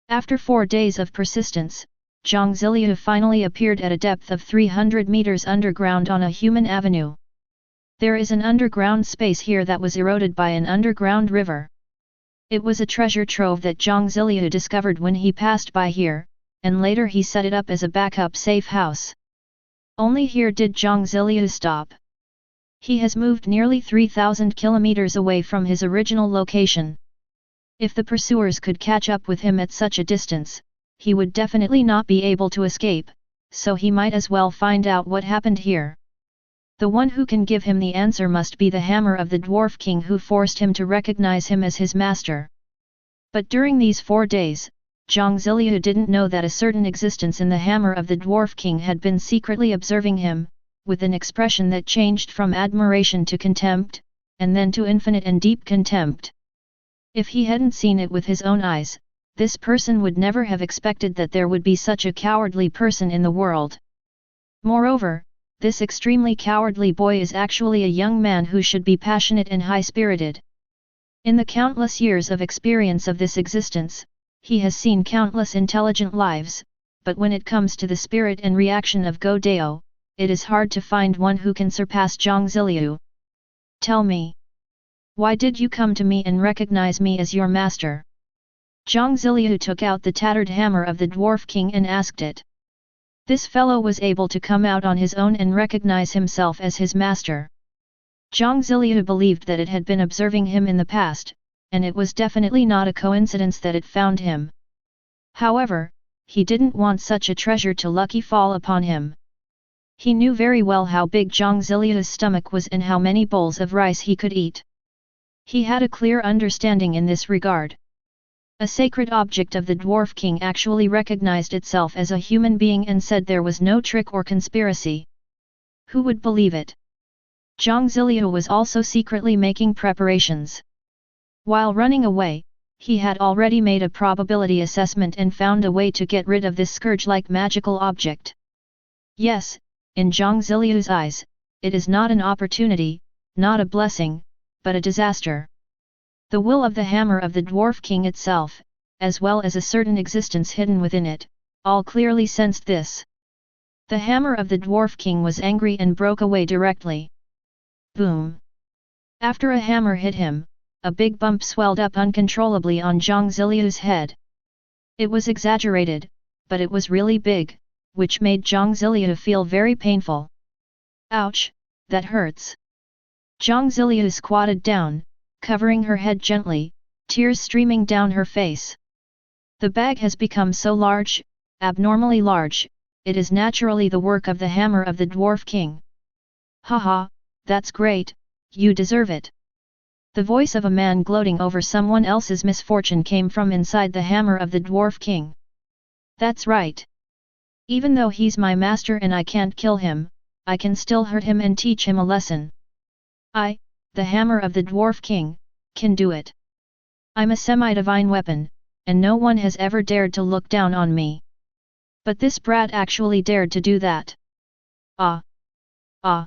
After 4 days of persistence, Jiang Ziliu finally appeared at a depth of 300 meters underground on a human avenue. There is an underground space here that was eroded by an underground river. It was a treasure trove that Jiang Ziliu discovered when he passed by here, and later he set it up as a backup safe house. Only here did Jiang Ziliu stop. He has moved nearly 3,000 kilometers away from his original location. If the pursuers could catch up with him at such a distance, he would definitely not be able to escape, so he might as well find out what happened here. The one who can give him the answer must be the hammer of the Dwarf King who forced him to recognize him as his master. But during these 4 days, Jiang Ziliu didn't know that a certain existence in the hammer of the Dwarf King had been secretly observing him, with an expression that changed from admiration to contempt, and then to infinite and deep contempt. If he hadn't seen it with his own eyes, this person would never have expected that there would be such a cowardly person in the world. Moreover, this extremely cowardly boy is actually a young man who should be passionate and high-spirited. In the countless years of experience of this existence, he has seen countless intelligent lives, but when it comes to the spirit and reaction of Go Dao, it is hard to find one who can surpass Jiang Ziliu. Tell me. Why did you come to me and recognize me as your master? Jiang Ziliu took out the tattered hammer of the Dwarf King and asked it. This fellow was able to come out on his own and recognize himself as his master. Jiang Ziliu believed that it had been observing him in the past, and it was definitely not a coincidence that it found him. However, he didn't want such a treasure to lucky fall upon him. He knew very well how big Jiang Ziliu's stomach was and how many bowls of rice he could eat. He had a clear understanding in this regard. A sacred object of the Dwarf King actually recognized itself as a human being and said there was no trick or conspiracy. Who would believe it? Jiang Ziliu was also secretly making preparations. While running away, he had already made a probability assessment and found a way to get rid of this scourge-like magical object. Yes, in Jiang Ziliu's eyes, it is not an opportunity, not a blessing, but a disaster. The will of the hammer of the Dwarf King itself, as well as a certain existence hidden within it, all clearly sensed this. The hammer of the Dwarf King was angry and broke away directly. Boom! After a hammer hit him, a big bump swelled up uncontrollably on Jiang Ziliu's head. It was exaggerated, but it was really big, which made Jiang Ziliu feel very painful. Ouch, that hurts. Jiang Ziliu squatted down, covering her head gently, tears streaming down her face. The bag has become so large, abnormally large, it is naturally the work of the hammer of the Dwarf King. Haha, that's great, you deserve it. The voice of a man gloating over someone else's misfortune came from inside the hammer of the Dwarf King. That's right. Even though he's my master and I can't kill him, I can still hurt him and teach him a lesson. I, the hammer of the Dwarf King, can do it. I'm a semi-divine weapon, and no one has ever dared to look down on me. But this brat actually dared to do that. Ah! Ah!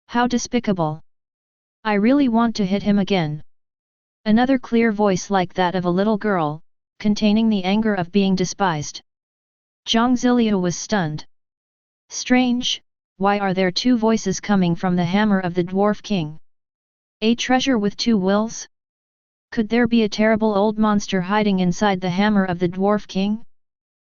How despicable! I really want to hit him again. Another clear voice like that of a little girl, containing the anger of being despised. Jiang Ziliu was stunned. Strange, why are there two voices coming from the hammer of the Dwarf King? A treasure with two wills? Could there be a terrible old monster hiding inside the hammer of the Dwarf King?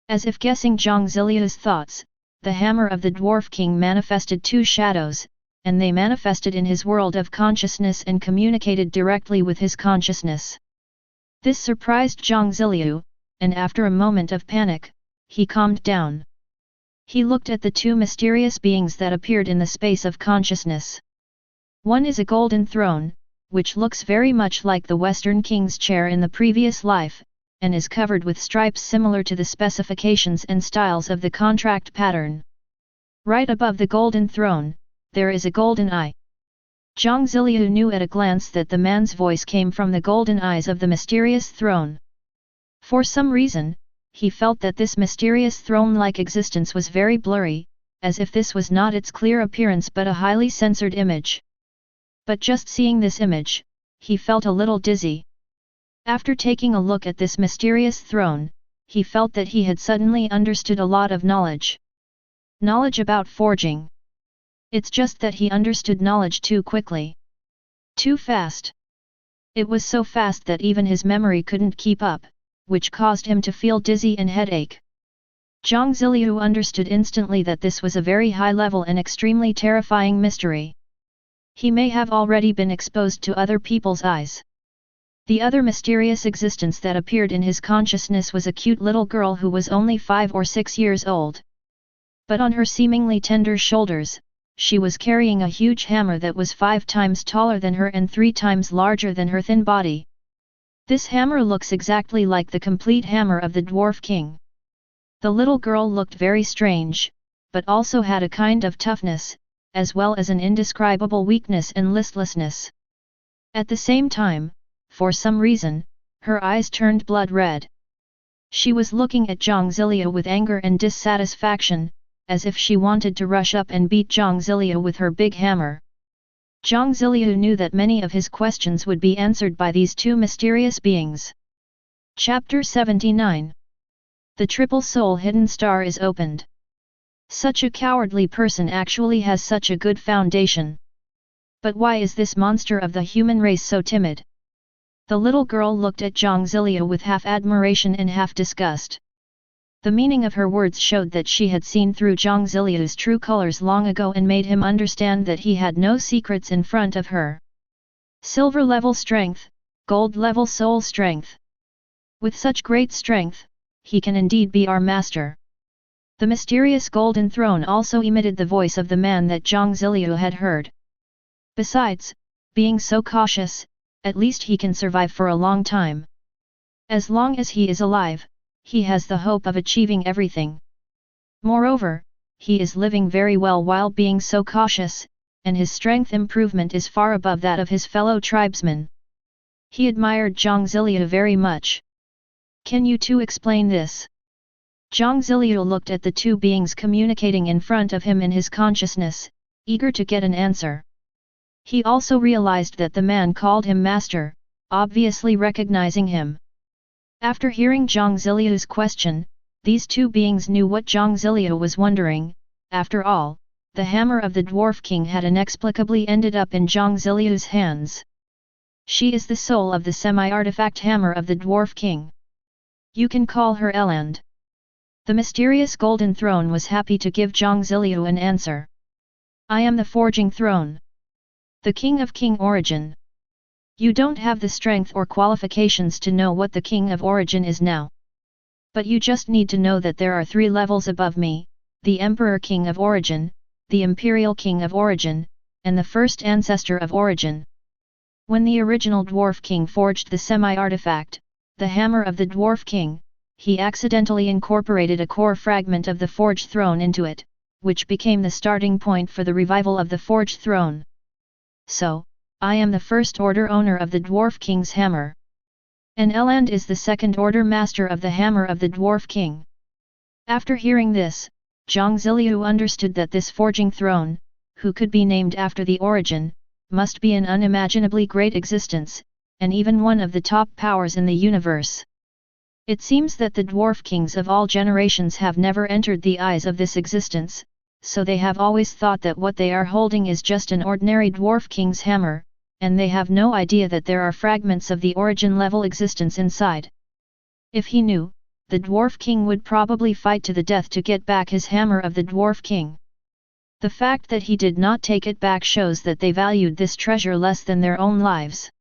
As if guessing Jiang Ziliu's thoughts, the hammer of the Dwarf King manifested two shadows, and they manifested in his world of consciousness and communicated directly with his consciousness. This surprised Jiang Ziliu, and after a moment of panic, he calmed down. He looked at the two mysterious beings that appeared in the space of consciousness. One is a golden throne, which looks very much like the Western King's chair in the previous life, and is covered with stripes similar to the specifications and styles of the contract pattern. Right above the golden throne, there is a golden eye. Jiang Ziliu knew at a glance that the man's voice came from the golden eyes of the mysterious throne. For some reason, he felt that this mysterious throne-like existence was very blurry, as if this was not its clear appearance but a highly censored image. But just seeing this image, he felt a little dizzy. After taking a look at this mysterious throne, he felt that he had suddenly understood a lot of knowledge. Knowledge about forging. It's just that he understood knowledge too quickly. Too fast. It was so fast that even his memory couldn't keep up, which caused him to feel dizzy and headache. Jiang Ziliu understood instantly that this was a very high-level and extremely terrifying mystery. He may have already been exposed to other people's eyes. The other mysterious existence that appeared in his consciousness was a cute little girl who was only 5 or 6 years old. But on her seemingly tender shoulders, she was carrying a huge hammer that was 5 times taller than her and 3 times larger than her thin body. This hammer looks exactly like the complete hammer of the Dwarf King. The little girl looked very strange, but also had a kind of toughness, as well as an indescribable weakness and listlessness. At the same time, for some reason, her eyes turned blood red. She was looking at Jiang Ziliu with anger and dissatisfaction, as if she wanted to rush up and beat Jiang Ziliu with her big hammer. Jiang Ziliu knew that many of his questions would be answered by these two mysterious beings. Chapter 79. The Triple Soul Hidden Star is opened. Such a cowardly person actually has such a good foundation. But why is this monster of the human race so timid? The little girl looked at Jiang Ziliu with half admiration and half disgust. The meaning of her words showed that she had seen through Jiang Ziliu's true colors long ago and made him understand that he had no secrets in front of her. Silver level strength, gold level soul strength. With such great strength, he can indeed be our master. The mysterious golden throne also emitted the voice of the man that Jiang Ziliu had heard. Besides, being so cautious, at least he can survive for a long time. As long as he is alive, he has the hope of achieving everything. Moreover, he is living very well while being so cautious, and his strength improvement is far above that of his fellow tribesmen. He admired Jiang Ziliu very much. Can you two explain this? Jiang Ziliu looked at the two beings communicating in front of him in his consciousness, eager to get an answer. He also realized that the man called him master, obviously recognizing him. After hearing Jiang Ziliu's question, these two beings knew what Jiang Ziliu was wondering. After all, the hammer of the Dwarf King had inexplicably ended up in Jiang Ziliu's hands. She is the soul of the semi-artifact hammer of the Dwarf King. You can call her Eland. The mysterious golden throne was happy to give Jiang Ziliu an answer. I am the forging throne. The king of king origin. You don't have the strength or qualifications to know what the King of Origin is now. But you just need to know that there are 3 levels above me, the Emperor King of Origin, the Imperial King of Origin, and the First Ancestor of Origin. When the original Dwarf King forged the semi-artifact, the Hammer of the Dwarf King, he accidentally incorporated a core fragment of the Forged Throne into it, which became the starting point for the revival of the Forged Throne. So, I am the First Order owner of the Dwarf King's Hammer. And Eland is the Second Order master of the Hammer of the Dwarf King. After hearing this, Jiang Ziliu understood that this forging throne, who could be named after the origin, must be an unimaginably great existence, and even one of the top powers in the universe. It seems that the dwarf kings of all generations have never entered the eyes of this existence, so they have always thought that what they are holding is just an ordinary dwarf king's hammer, and they have no idea that there are fragments of the origin-level existence inside. If he knew, the dwarf king would probably fight to the death to get back his hammer of the dwarf king. The fact that he did not take it back shows that they valued this treasure less than their own lives.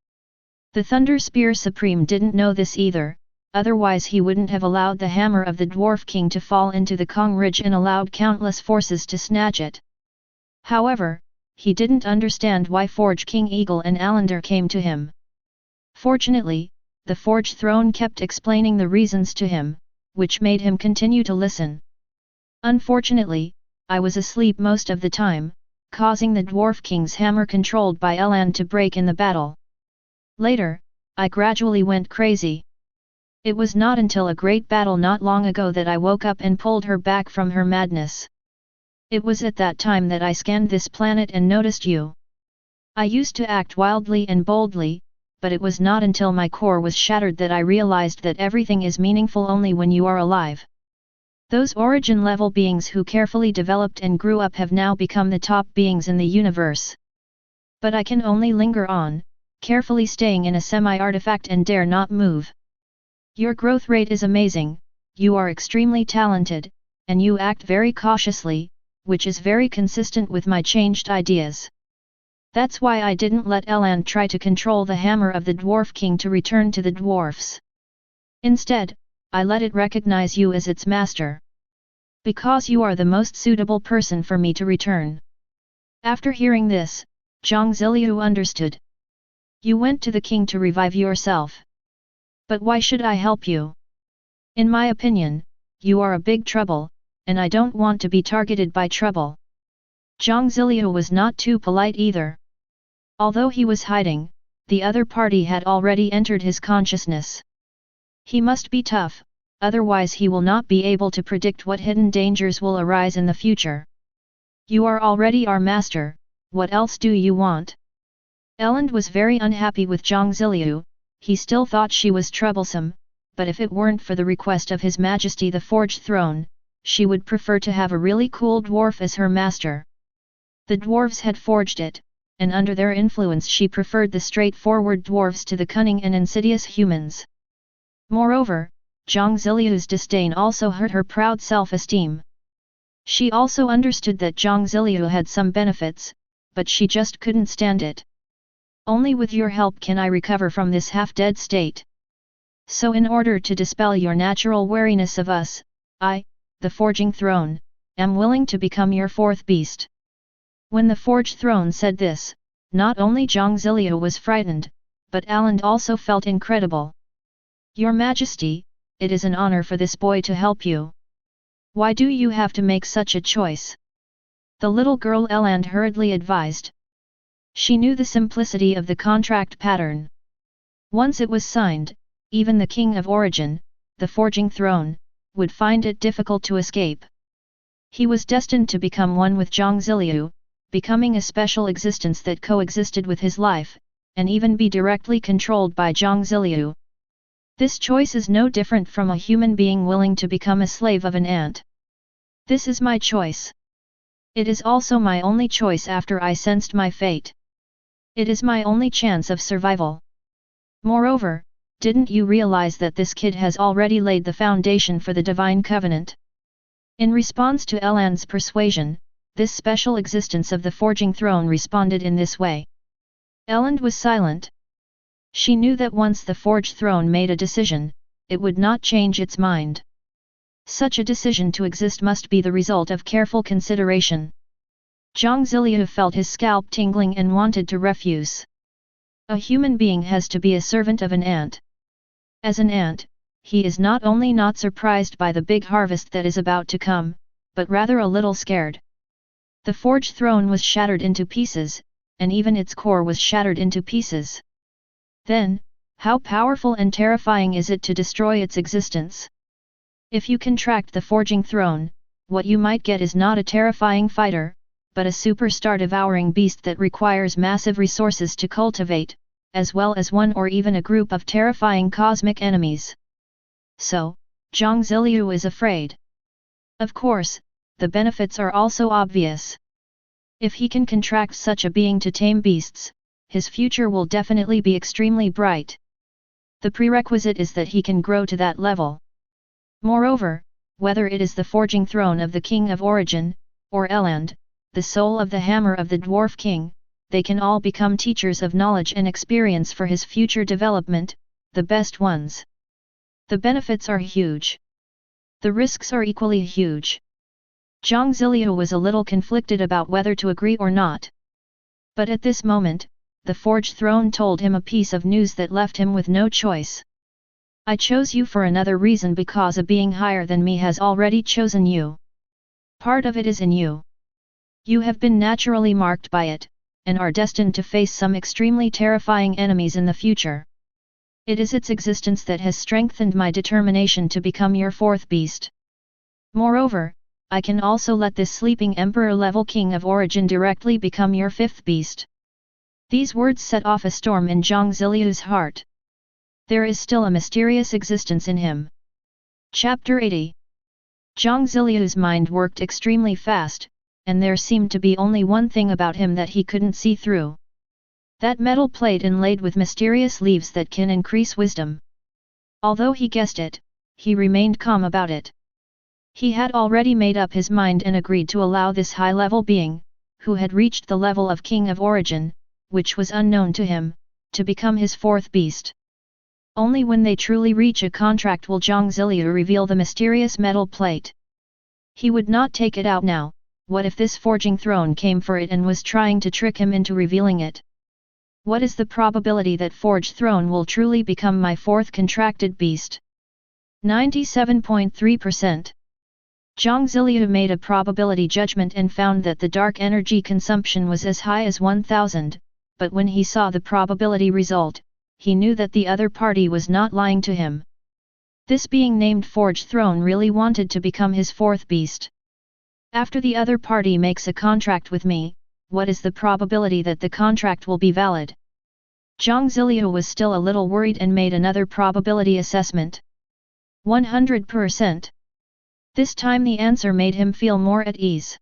The Thunder Spear Supreme didn't know this either, otherwise he wouldn't have allowed the hammer of the Dwarf King to fall into the Kong Ridge and allowed countless forces to snatch it. However, he didn't understand why Forge King Eagle and Alander came to him. Fortunately, the Forge Throne kept explaining the reasons to him, which made him continue to listen. Unfortunately, I was asleep most of the time, causing the Dwarf King's hammer controlled by Eland to break in the battle. Later, I gradually went crazy. It was not until a great battle not long ago that I woke up and pulled her back from her madness. It was at that time that I scanned this planet and noticed you. I used to act wildly and boldly, but it was not until my core was shattered that I realized that everything is meaningful only when you are alive. Those origin-level beings who carefully developed and grew up have now become the top beings in the universe. But I can only linger on, carefully staying in a semi-artifact and dare not move. Your growth rate is amazing, you are extremely talented, and you act very cautiously, which is very consistent with my changed ideas. That's why I didn't let Eland try to control the hammer of the Dwarf King to return to the dwarfs. Instead, I let it recognize you as its master. Because you are the most suitable person for me to return. After hearing this, Jiang Ziliu understood. You went to the king to revive yourself. But why should I help you? In my opinion, you are a big trouble, and I don't want to be targeted by trouble. Jiang Ziliu was not too polite either. Although he was hiding, the other party had already entered his consciousness. He must be tough, otherwise he will not be able to predict what hidden dangers will arise in the future. You are already our master, what else do you want? Eland was very unhappy with Jiang Ziliu, he still thought she was troublesome, but if it weren't for the request of His Majesty the Forged Throne, she would prefer to have a really cool dwarf as her master. The dwarves had forged it, and under their influence she preferred the straightforward dwarves to the cunning and insidious humans. Moreover, Jiang Ziliu's disdain also hurt her proud self-esteem. She also understood that Jiang Ziliu had some benefits, but she just couldn't stand it. Only with your help can I recover from this half-dead state. So in order to dispel your natural wariness of us, I, the Forging Throne, am willing to become your fourth beast. When the Forged Throne said this, not only Jiang Ziliu was frightened, but Eland also felt incredible. Your Majesty, it is an honor for this boy to help you. Why do you have to make such a choice? The little girl Eland hurriedly advised. She knew the simplicity of the contract pattern. Once it was signed, even the King of Origin, the Forging Throne, would find it difficult to escape. He was destined to become one with Jiang Ziliu, becoming a special existence that coexisted with his life, and even be directly controlled by Jiang Ziliu. This choice is no different from a human being willing to become a slave of an ant. This is my choice. It is also my only choice after I sensed my fate. It is my only chance of survival. Moreover, didn't you realize that this kid has already laid the foundation for the Divine Covenant? In response to Eland's persuasion, this special existence of the Forging Throne responded in this way. Eland was silent. She knew that once the Forged Throne made a decision, it would not change its mind. Such a decision to exist must be the result of careful consideration. Jiang Ziliu felt his scalp tingling and wanted to refuse. A human being has to be a servant of an ant. As an ant, he is not only not surprised by the big harvest that is about to come, but rather a little scared. The Forged Throne was shattered into pieces, and even its core was shattered into pieces. Then, how powerful and terrifying is it to destroy its existence? If you contract the Forging Throne, what you might get is not a terrifying fighter, but a superstar devouring beast that requires massive resources to cultivate, as well as one or even a group of terrifying cosmic enemies. So, Jiang Ziliu is afraid. Of course, the benefits are also obvious. If he can contract such a being to tame beasts, his future will definitely be extremely bright. The prerequisite is that he can grow to that level. Moreover, whether it is the Forging Throne of the King of Origin, or Eland, the soul of the hammer of the Dwarf King, they can all become teachers of knowledge and experience for his future development, the best ones. The benefits are huge. The risks are equally huge. Jiang Ziliu was a little conflicted about whether to agree or not. But at this moment, the Forged Throne told him a piece of news that left him with no choice. I chose you for another reason because a being higher than me has already chosen you. Part of it is in you. You have been naturally marked by it, and are destined to face some extremely terrifying enemies in the future. It is its existence that has strengthened my determination to become your fourth beast. Moreover, I can also let this sleeping emperor-level King of Origin directly become your fifth beast. These words set off a storm in Jiang Ziliu's heart. There is still a mysterious existence in him. Chapter 80. Jiang Ziliu's mind worked extremely fast, and there seemed to be only one thing about him that he couldn't see through. That metal plate inlaid with mysterious leaves that can increase wisdom. Although he guessed it, he remained calm about it. He had already made up his mind and agreed to allow this high-level being, who had reached the level of King of Origin, which was unknown to him, to become his fourth beast. Only when they truly reach a contract will Jiang Ziliu reveal the mysterious metal plate. He would not take it out now. What if this Forging Throne came for it and was trying to trick him into revealing it? What is the probability that Forged Throne will truly become my fourth contracted beast? 97.3%. Jiang Ziliu made a probability judgment and found that the dark energy consumption was as high as 1000, but when he saw the probability result, he knew that the other party was not lying to him. This being named Forged Throne really wanted to become his fourth beast. After the other party makes a contract with me, what is the probability that the contract will be valid? Jiang Ziliu was still a little worried and made another probability assessment. 100%. This time the answer made him feel more at ease.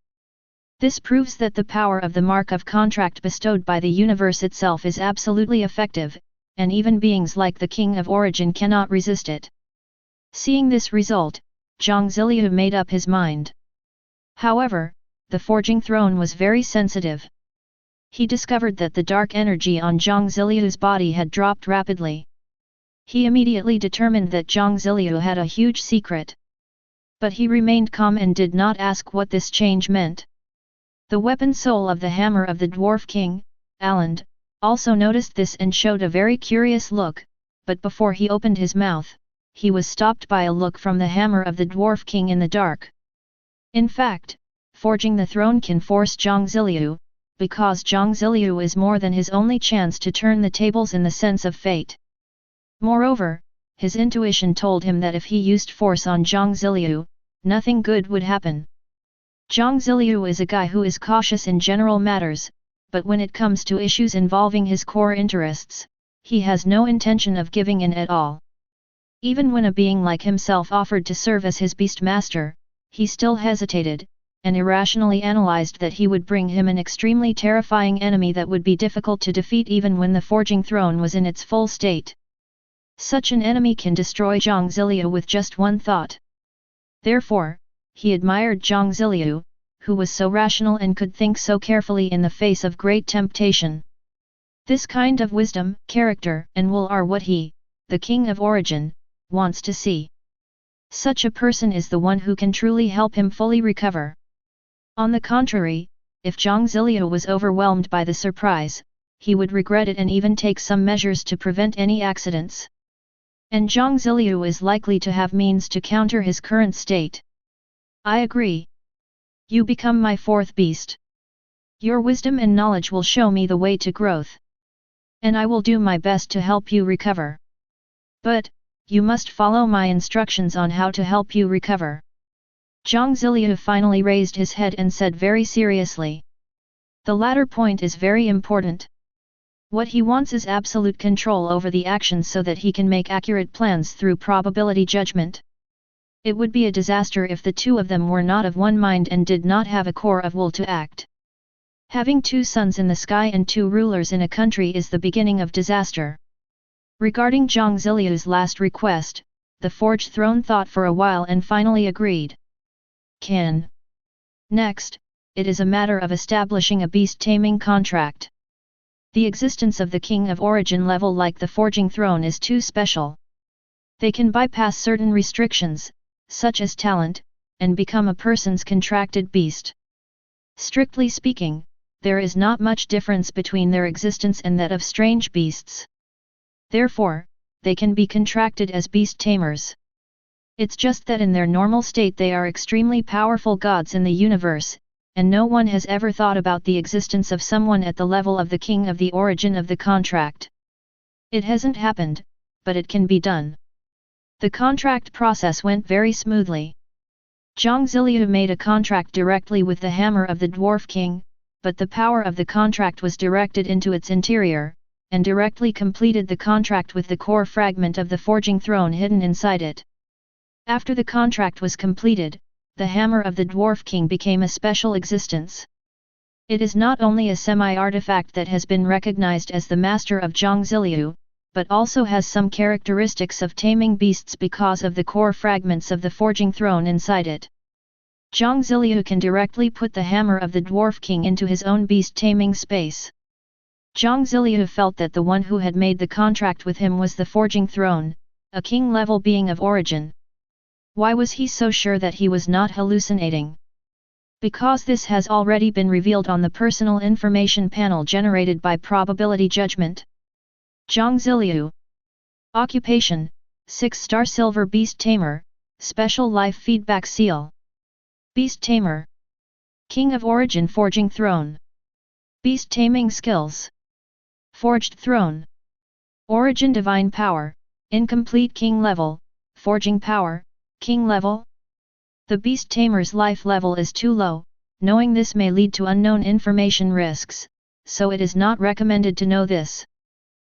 This proves that the power of the mark of contract bestowed by the universe itself is absolutely effective, and even beings like the King of Origin cannot resist it. Seeing this result, Jiang Ziliu made up his mind. However, the Forging Throne was very sensitive. He discovered that the dark energy on Jiang Ziliu's body had dropped rapidly. He immediately determined that Jiang Ziliu had a huge secret. But he remained calm and did not ask what this change meant. The weapon soul of the hammer of the Dwarf King, Eland, also noticed this and showed a very curious look, but before he opened his mouth, he was stopped by a look from the hammer of the Dwarf King in the dark. In fact, forging the throne can force Jiang Ziliu, because Jiang Ziliu is more than his only chance to turn the tables in the sense of fate. Moreover, his intuition told him that if he used force on Jiang Ziliu, nothing good would happen. Jiang Ziliu is a guy who is cautious in general matters, but when it comes to issues involving his core interests, he has no intention of giving in at all. Even when a being like himself offered to serve as his beast master, he still hesitated, and irrationally analyzed that he would bring him an extremely terrifying enemy that would be difficult to defeat even when the Forging Throne was in its full state. Such an enemy can destroy Jiang Ziliu with just one thought. Therefore, he admired Jiang Ziliu, who was so rational and could think so carefully in the face of great temptation. This kind of wisdom, character, and will are what he, the king of origin, wants to see. Such a person is the one who can truly help him fully recover. On the contrary, if Jiang Ziliu was overwhelmed by the surprise, he would regret it and even take some measures to prevent any accidents. And Jiang Ziliu is likely to have means to counter his current state. I agree. You become my fourth beast. Your wisdom and knowledge will show me the way to growth. And I will do my best to help you recover. But, you must follow my instructions on how to help you recover. Jiang Ziliu finally raised his head and said very seriously. The latter point is very important. What he wants is absolute control over the actions so that he can make accurate plans through probability judgment. It would be a disaster if the two of them were not of one mind and did not have a core of will to act. Having two suns in the sky and two rulers in a country is the beginning of disaster. Regarding Jiang Ziliu's last request, the Forged Throne thought for a while and finally agreed. Can. Next, it is a matter of establishing a beast-taming contract. The existence of the King of Origin level like the Forging Throne is too special. They can bypass certain restrictions, such as talent, and become a person's contracted beast. Strictly speaking, there is not much difference between their existence and that of strange beasts. Therefore, they can be contracted as beast tamers. It's just that in their normal state they are extremely powerful gods in the universe, and no one has ever thought about the existence of someone at the level of the king of the origin of the contract. It hasn't happened, but it can be done. The contract process went very smoothly. Jiang Ziliu made a contract directly with the hammer of the Dwarf King, but the power of the contract was directed into its interior, and directly completed the contract with the core fragment of the Forging Throne hidden inside it. After the contract was completed, the hammer of the Dwarf King became a special existence. It is not only a semi-artifact that has been recognized as the master of Jiang Ziliu, but also has some characteristics of taming beasts because of the core fragments of the Forging Throne inside it. Jiang Ziliu can directly put the hammer of the Dwarf King into his own beast-taming space. Jiang Ziliu felt that the one who had made the contract with him was the Forging Throne, a king-level being of origin. Why was he so sure that he was not hallucinating? Because this has already been revealed on the personal information panel generated by probability judgment. Jiang Ziliu. Occupation, 6-star Silver Beast Tamer, Special Life Feedback Seal. Beast Tamer. King of Origin Forging Throne. Beast Taming Skills. Forged Throne. Origin Divine Power, Incomplete King Level, Forging Power, King Level? The Beast Tamer's life level is too low, knowing this may lead to unknown information risks, so it is not recommended to know this.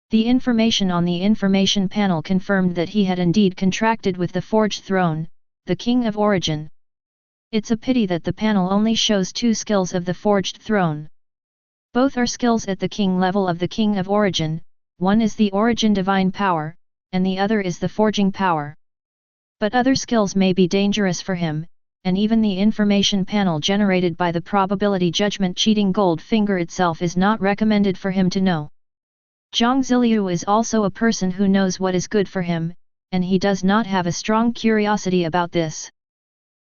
The information on the information panel confirmed that he had indeed contracted with the Forged Throne, the King of Origin. It's a pity that the panel only shows 2 skills of the Forged Throne. Both are skills at the King level of the King of Origin, one is the Origin Divine Power, and the other is the Forging Power. But other skills may be dangerous for him, and even the information panel generated by the probability judgment cheating Goldfinger itself is not recommended for him to know. Jiang Ziliu is also a person who knows what is good for him, and he does not have a strong curiosity about this.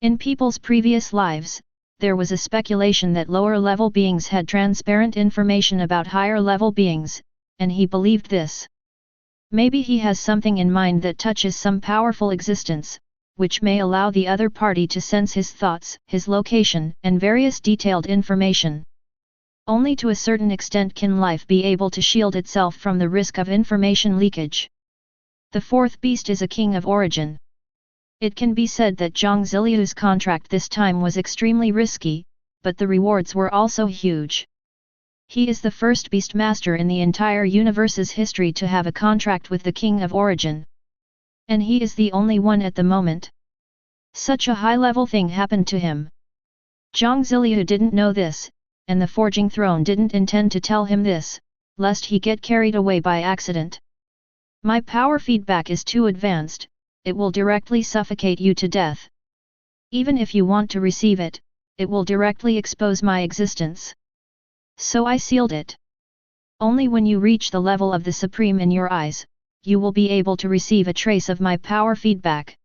In people's previous lives, there was a speculation that lower-level beings had transparent information about higher-level beings, and he believed this. Maybe he has something in mind that touches some powerful existence, which may allow the other party to sense his thoughts, his location, and various detailed information. Only to a certain extent can life be able to shield itself from the risk of information leakage. The fourth beast is a king of origin. It can be said that Jiang Ziliu's contract this time was extremely risky, but the rewards were also huge. He is the first Beastmaster in the entire universe's history to have a contract with the King of Origin. And he is the only one at the moment. Such a high-level thing happened to him. Jiang Ziliu didn't know this, and the Forging Throne didn't intend to tell him this, lest he get carried away by accident. My power feedback is too advanced, it will directly suffocate you to death. Even if you want to receive it, it will directly expose my existence. So I sealed it. Only when you reach the level of the Supreme in your eyes, you will be able to receive a trace of my power feedback.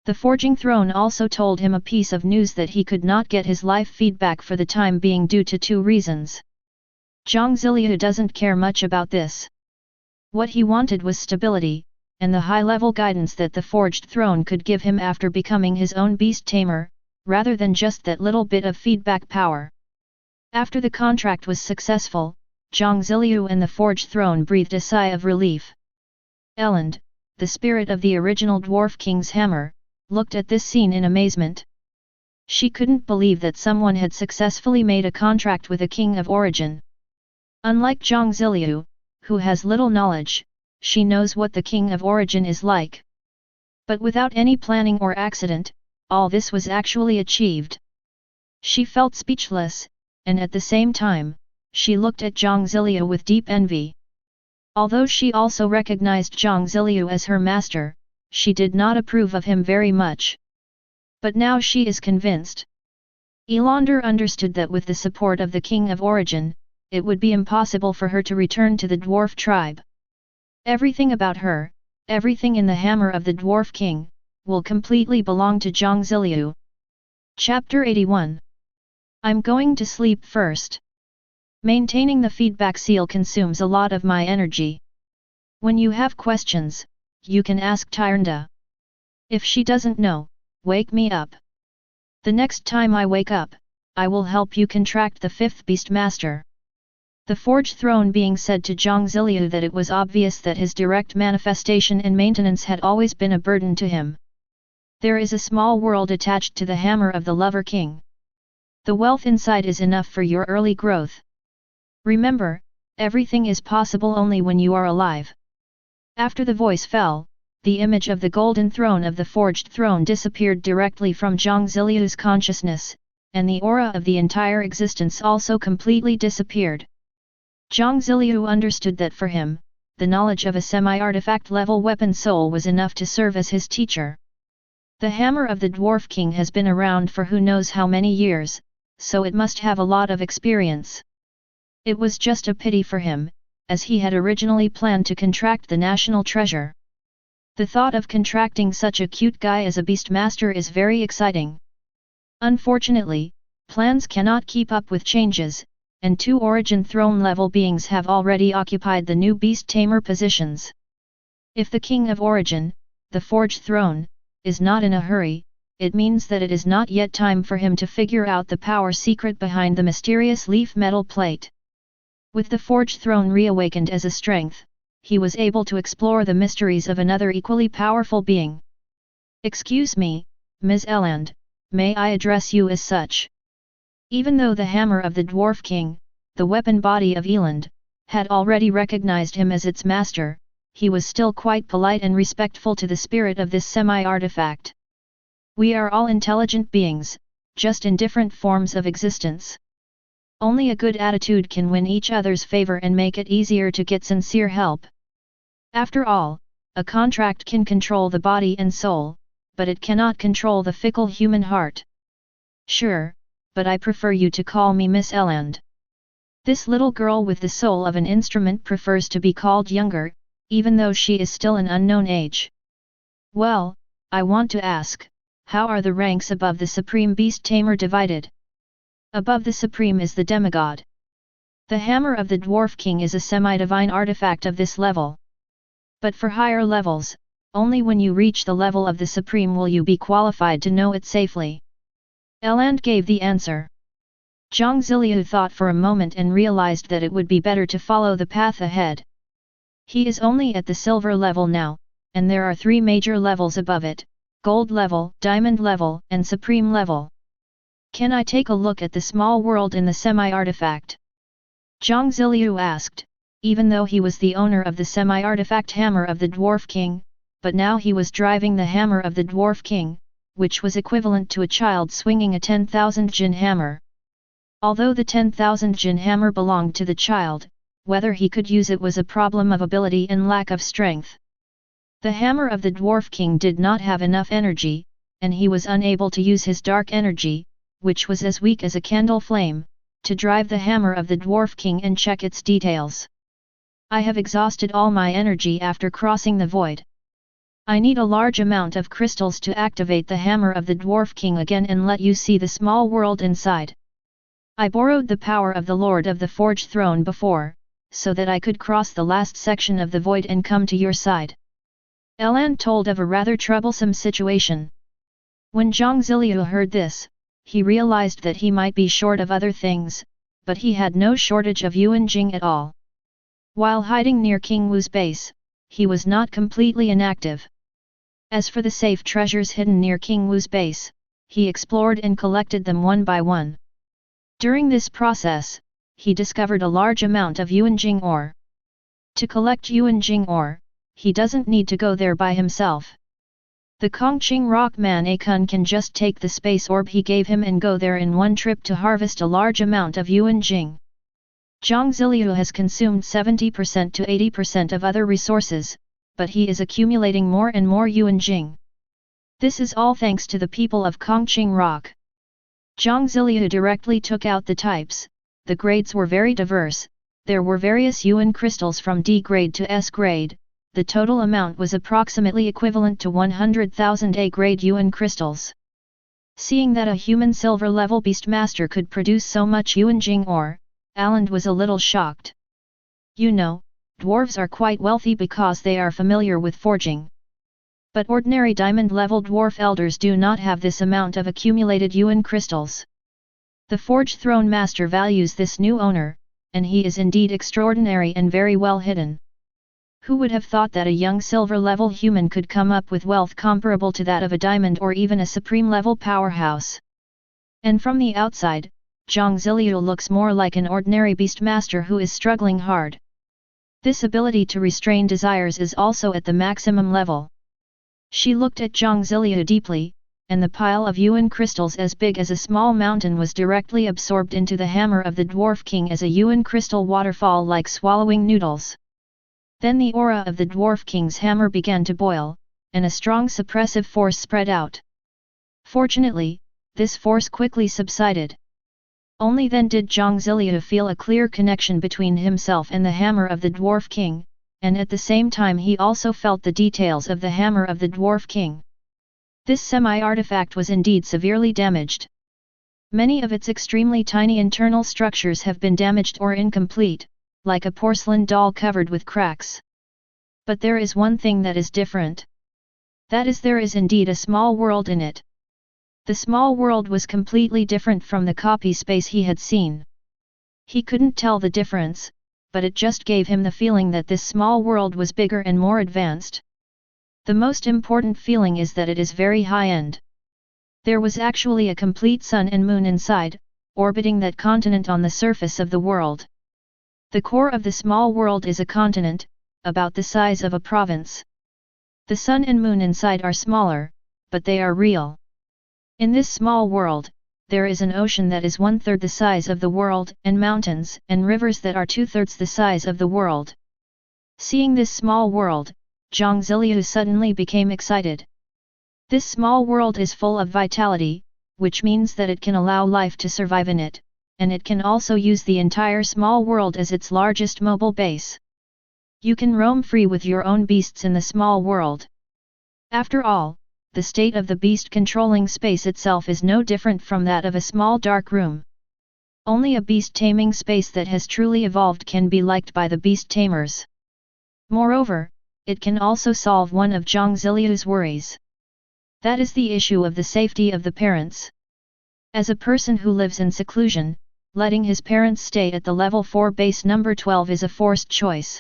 The Forging Throne also told him a piece of news that he could not get his life feedback for the time being due to 2 reasons. Jiang Ziliu doesn't care much about this. What he wanted was stability, and the high-level guidance that the Forged Throne could give him after becoming his own beast tamer, rather than just that little bit of feedback power. After the contract was successful, Jiang Ziliu and the Forged Throne breathed a sigh of relief. Elend, the spirit of the original Dwarf King's hammer, looked at this scene in amazement. She couldn't believe that someone had successfully made a contract with a king of origin. Unlike Jiang Ziliu, who has little knowledge, she knows what the king of origin is like. But without any planning or accident, all this was actually achieved. She felt speechless, and at the same time, she looked at Jiang Ziliu with deep envy. Although she also recognized Jiang Ziliu as her master, she did not approve of him very much. But now she is convinced. Elander understood that with the support of the king of origin, it would be impossible for her to return to the dwarf tribe. Everything about her, everything in the hammer of the dwarf king, will completely belong to Jiang Ziliu. Chapter 81. I'm going to sleep first. Maintaining the feedback seal consumes a lot of my energy. When you have questions, you can ask Tyrande. If she doesn't know, wake me up. The next time I wake up, I will help you contract the 5th Beast Master. The Forged Throne being said to Jiang Ziliu that it was obvious that his direct manifestation and maintenance had always been a burden to him. There is a small world attached to the hammer of the Lover King. The wealth inside is enough for your early growth. Remember, everything is possible only when you are alive. After the voice fell, the image of the golden throne of the Forged Throne disappeared directly from Jiang Ziliu's consciousness, and the aura of the entire existence also completely disappeared. Jiang Ziliu understood that for him, the knowledge of a semi-artifact level weapon soul was enough to serve as his teacher. The hammer of the Dwarf King has been around for who knows how many years, so it must have a lot of experience. It was just a pity for him, as he had originally planned to contract the national treasure. The thought of contracting such a cute guy as a beastmaster is very exciting. Unfortunately, plans cannot keep up with changes, and 2 origin throne level beings have already occupied the new beast tamer positions. If the king of origin, the Forged Throne, is not in a hurry, it means that it is not yet time for him to figure out the power secret behind the mysterious leaf metal plate. With the Forged Throne reawakened as a strength, he was able to explore the mysteries of another equally powerful being. Excuse me, Ms. Elend, may I address you as such? Even though the hammer of the Dwarf King, the weapon body of Elend, had already recognized him as its master, he was still quite polite and respectful to the spirit of this semi-artifact. We are all intelligent beings, just in different forms of existence. Only a good attitude can win each other's favor and make it easier to get sincere help. After all, a contract can control the body and soul, but it cannot control the fickle human heart. Sure, but I prefer you to call me Miss Elend. This little girl with the soul of an instrument prefers to be called younger, even though she is still an unknown age. Well, I want to ask, how are the ranks above the Supreme Beast Tamer divided? Above the Supreme is the Demigod. The hammer of the Dwarf King is a semi-divine artifact of this level. But for higher levels, only when you reach the level of the Supreme will you be qualified to know it safely. Elend gave the answer. Jiang Ziliu thought for a moment and realized that it would be better to follow the path ahead. He is only at the silver level now, and there are 3 major levels above it: gold level, diamond level, and supreme level. Can I take a look at the small world in the semi-artifact? Jiang Ziliu asked, even though he was the owner of the semi-artifact hammer of the Dwarf King, but now he was driving the hammer of the Dwarf King, which was equivalent to a child swinging a 10,000 jin hammer. Although the 10,000 jin hammer belonged to the child, whether he could use it was a problem of ability and lack of strength. The hammer of the Dwarf King did not have enough energy, and he was unable to use his dark energy, which was as weak as a candle flame, to drive the hammer of the Dwarf King and check its details. I have exhausted all my energy after crossing the void. I need a large amount of crystals to activate the hammer of the Dwarf King again and let you see the small world inside. I borrowed the power of the Lord of the Forged Throne before, so that I could cross the last section of the void and come to your side. Elan told of a rather troublesome situation. When Jiang Ziliu heard this, he realized that he might be short of other things, but he had no shortage of Yuan Jing at all. While hiding near King Wu's base, he was not completely inactive. As for the safe treasures hidden near King Wu's base, he explored and collected them one by one. During this process, he discovered a large amount of Yuan Jing ore. To collect Yuan Jing ore, he doesn't need to go there by himself. The Kongqing rock man Akun can just take the space orb he gave him and go there in one trip to harvest a large amount of Yuan Jing. Jiang Ziliu has consumed 70% to 80% of other resources, but he is accumulating more and more Yuan Jing. This is all thanks to the people of Kongqing Rock. Jiang Ziliu directly took out the types. The grades were very diverse, there were various Yuan crystals from D grade to S grade. The total amount was approximately equivalent to 100,000 A-grade Yuan crystals. Seeing that a human silver-level beastmaster could produce so much Yuan Jing ore, Alan was a little shocked. You know, dwarves are quite wealthy because they are familiar with forging. But ordinary diamond-level dwarf elders do not have this amount of accumulated Yuan crystals. The Forged Throne Master values this new owner, and he is indeed extraordinary and very well hidden. Who would have thought that a young silver-level human could come up with wealth comparable to that of a diamond or even a supreme-level powerhouse? And from the outside, Jiang Ziliu looks more like an ordinary beastmaster who is struggling hard. This ability to restrain desires is also at the maximum level. She looked at Jiang Ziliu deeply, and the pile of Yuan crystals as big as a small mountain was directly absorbed into the hammer of the Dwarf King as a Yuan crystal waterfall like swallowing noodles. Then the aura of the Dwarf King's hammer began to boil, and a strong suppressive force spread out. Fortunately, this force quickly subsided. Only then did Jiang Ziliu feel a clear connection between himself and the hammer of the Dwarf King, and at the same time he also felt the details of the hammer of the Dwarf King. This semi-artifact was indeed severely damaged. Many of its extremely tiny internal structures have been damaged or incomplete, like a porcelain doll covered with cracks. But there is one thing that is different. That is, there is indeed a small world in it. The small world was completely different from the copy space he had seen. He couldn't tell the difference, but it just gave him the feeling that this small world was bigger and more advanced. The most important feeling is that it is very high-end. There was actually a complete sun and moon inside, orbiting that continent on the surface of the world. The core of the small world is a continent, about the size of a province. The sun and moon inside are smaller, but they are real. In this small world, there is an ocean that is 1/3 the size of the world, and mountains and rivers that are 2/3 the size of the world. Seeing this small world, Jiang Ziliu suddenly became excited. This small world is full of vitality, which means that it can allow life to survive in it, and it can also use the entire small world as its largest mobile base. You can roam free with your own beasts in the small world. After all, the state of the beast controlling space itself is no different from that of a small dark room. Only a beast taming space that has truly evolved can be liked by the beast tamers. Moreover, it can also solve one of Jiang Ziliu's worries. That is the issue of the safety of the parents. As a person who lives in seclusion, letting his parents stay at the level 4 base number 12 is a forced choice.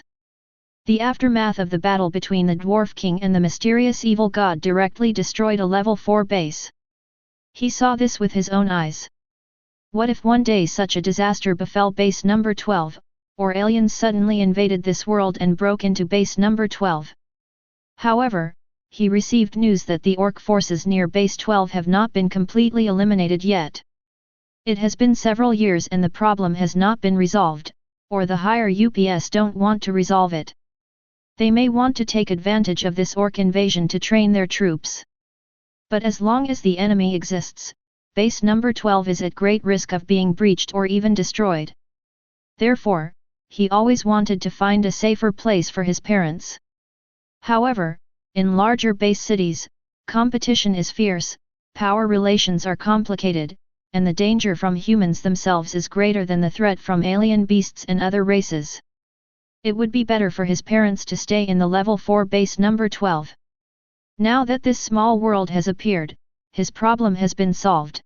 The aftermath of the battle between the Dwarf King and the mysterious evil god directly destroyed a level 4 base. He saw this with his own eyes. What if one day such a disaster befell base number 12, or aliens suddenly invaded this world and broke into base number 12? However, he received news that the orc forces near base 12 have not been completely eliminated yet. It has been several years and the problem has not been resolved, or the higher UPS don't want to resolve it. They may want to take advantage of this orc invasion to train their troops. But as long as the enemy exists, base number 12 is at great risk of being breached or even destroyed. Therefore, he always wanted to find a safer place for his parents. However, in larger base cities, competition is fierce, power relations are complicated, and the danger from humans themselves is greater than the threat from alien beasts and other races. It would be better for his parents to stay in the level 4 base number 12. Now that this small world has appeared, his problem has been solved.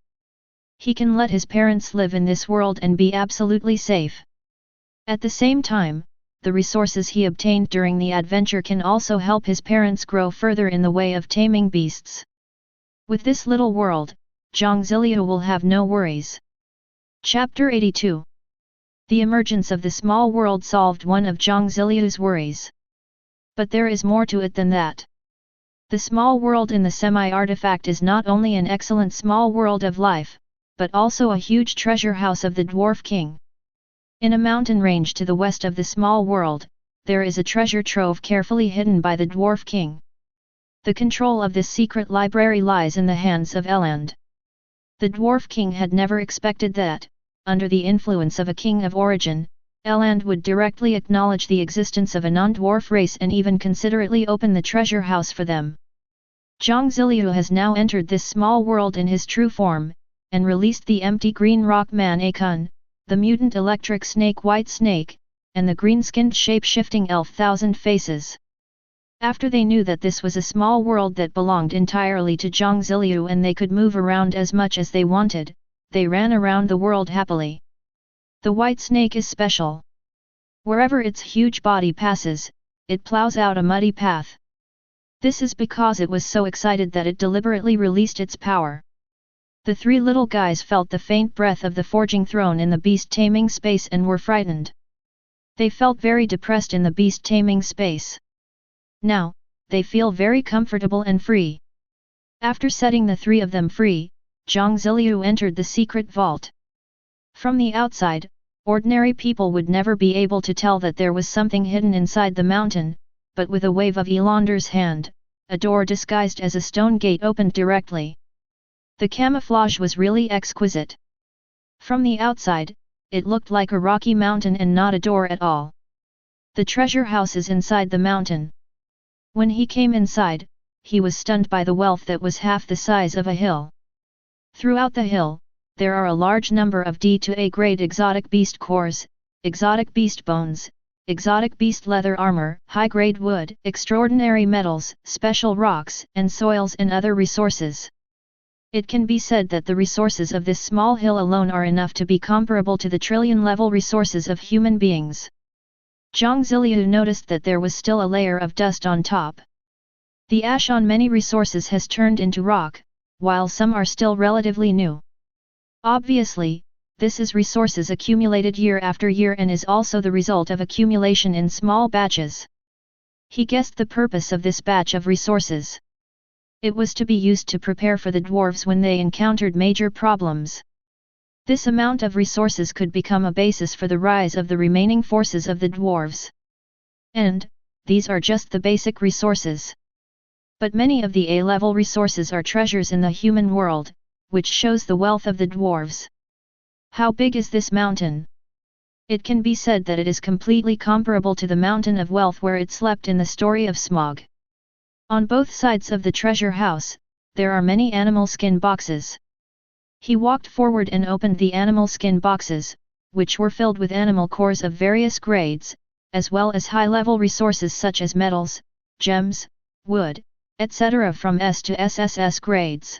He can let his parents live in this world and be absolutely safe. At the same time, the resources he obtained during the adventure can also help his parents grow further in the way of taming beasts. With this little world, Jiang Ziliu will have no worries. Chapter 82. The emergence of the small world solved one of Jiang Ziliu's worries. But there is more to it than that. The small world in the semi-artifact is not only an excellent small world of life, but also a huge treasure house of the Dwarf King. In a mountain range to the west of the small world, there is a treasure trove carefully hidden by the Dwarf King. The control of this secret library lies in the hands of Eland. The Dwarf King had never expected that, under the influence of a king of origin, Eland would directly acknowledge the existence of a non-dwarf race and even considerately open the treasure house for them. Jiang Ziliu has now entered this small world in his true form, and released the empty green rock man Accompany, the mutant electric snake White Snake, and the green-skinned shape-shifting elf Thousand Faces. After they knew that this was a small world that belonged entirely to Jiang Ziliu and they could move around as much as they wanted, they ran around the world happily. The White Snake is special. Wherever its huge body passes, it plows out a muddy path. This is because it was so excited that it deliberately released its power. The three little guys felt the faint breath of the forging throne in the beast-taming space and were frightened. They felt very depressed in the beast-taming space. Now, they feel very comfortable and free. After setting the three of them free, Jiang Ziliu entered the secret vault. From the outside, ordinary people would never be able to tell that there was something hidden inside the mountain, but with a wave of Elander's hand, a door disguised as a stone gate opened directly. The camouflage was really exquisite. From the outside, it looked like a rocky mountain and not a door at all. The treasure house is inside the mountain. When he came inside, he was stunned by the wealth that was half the size of a hill. Throughout the hill, there are a large number of D to A grade exotic beast cores, exotic beast bones, exotic beast leather armor, high-grade wood, extraordinary metals, special rocks, and soils and other resources. It can be said that the resources of this small hill alone are enough to be comparable to the trillion-level resources of human beings. Jiang Ziliu noticed that there was still a layer of dust on top. The ash on many resources has turned into rock, while some are still relatively new. Obviously, this is resources accumulated year after year and is also the result of accumulation in small batches. He guessed the purpose of this batch of resources. It was to be used to prepare for the dwarves when they encountered major problems. This amount of resources could become a basis for the rise of the remaining forces of the dwarves. And, these are just the basic resources. But many of the A-level resources are treasures in the human world, which shows the wealth of the dwarves. How big is this mountain? It can be said that it is completely comparable to the mountain of wealth where it slept in the story of Smog. On both sides of the treasure house, there are many animal skin boxes. He walked forward and opened the animal skin boxes, which were filled with animal cores of various grades, as well as high-level resources such as metals, gems, wood, etc. from S to SSS grades.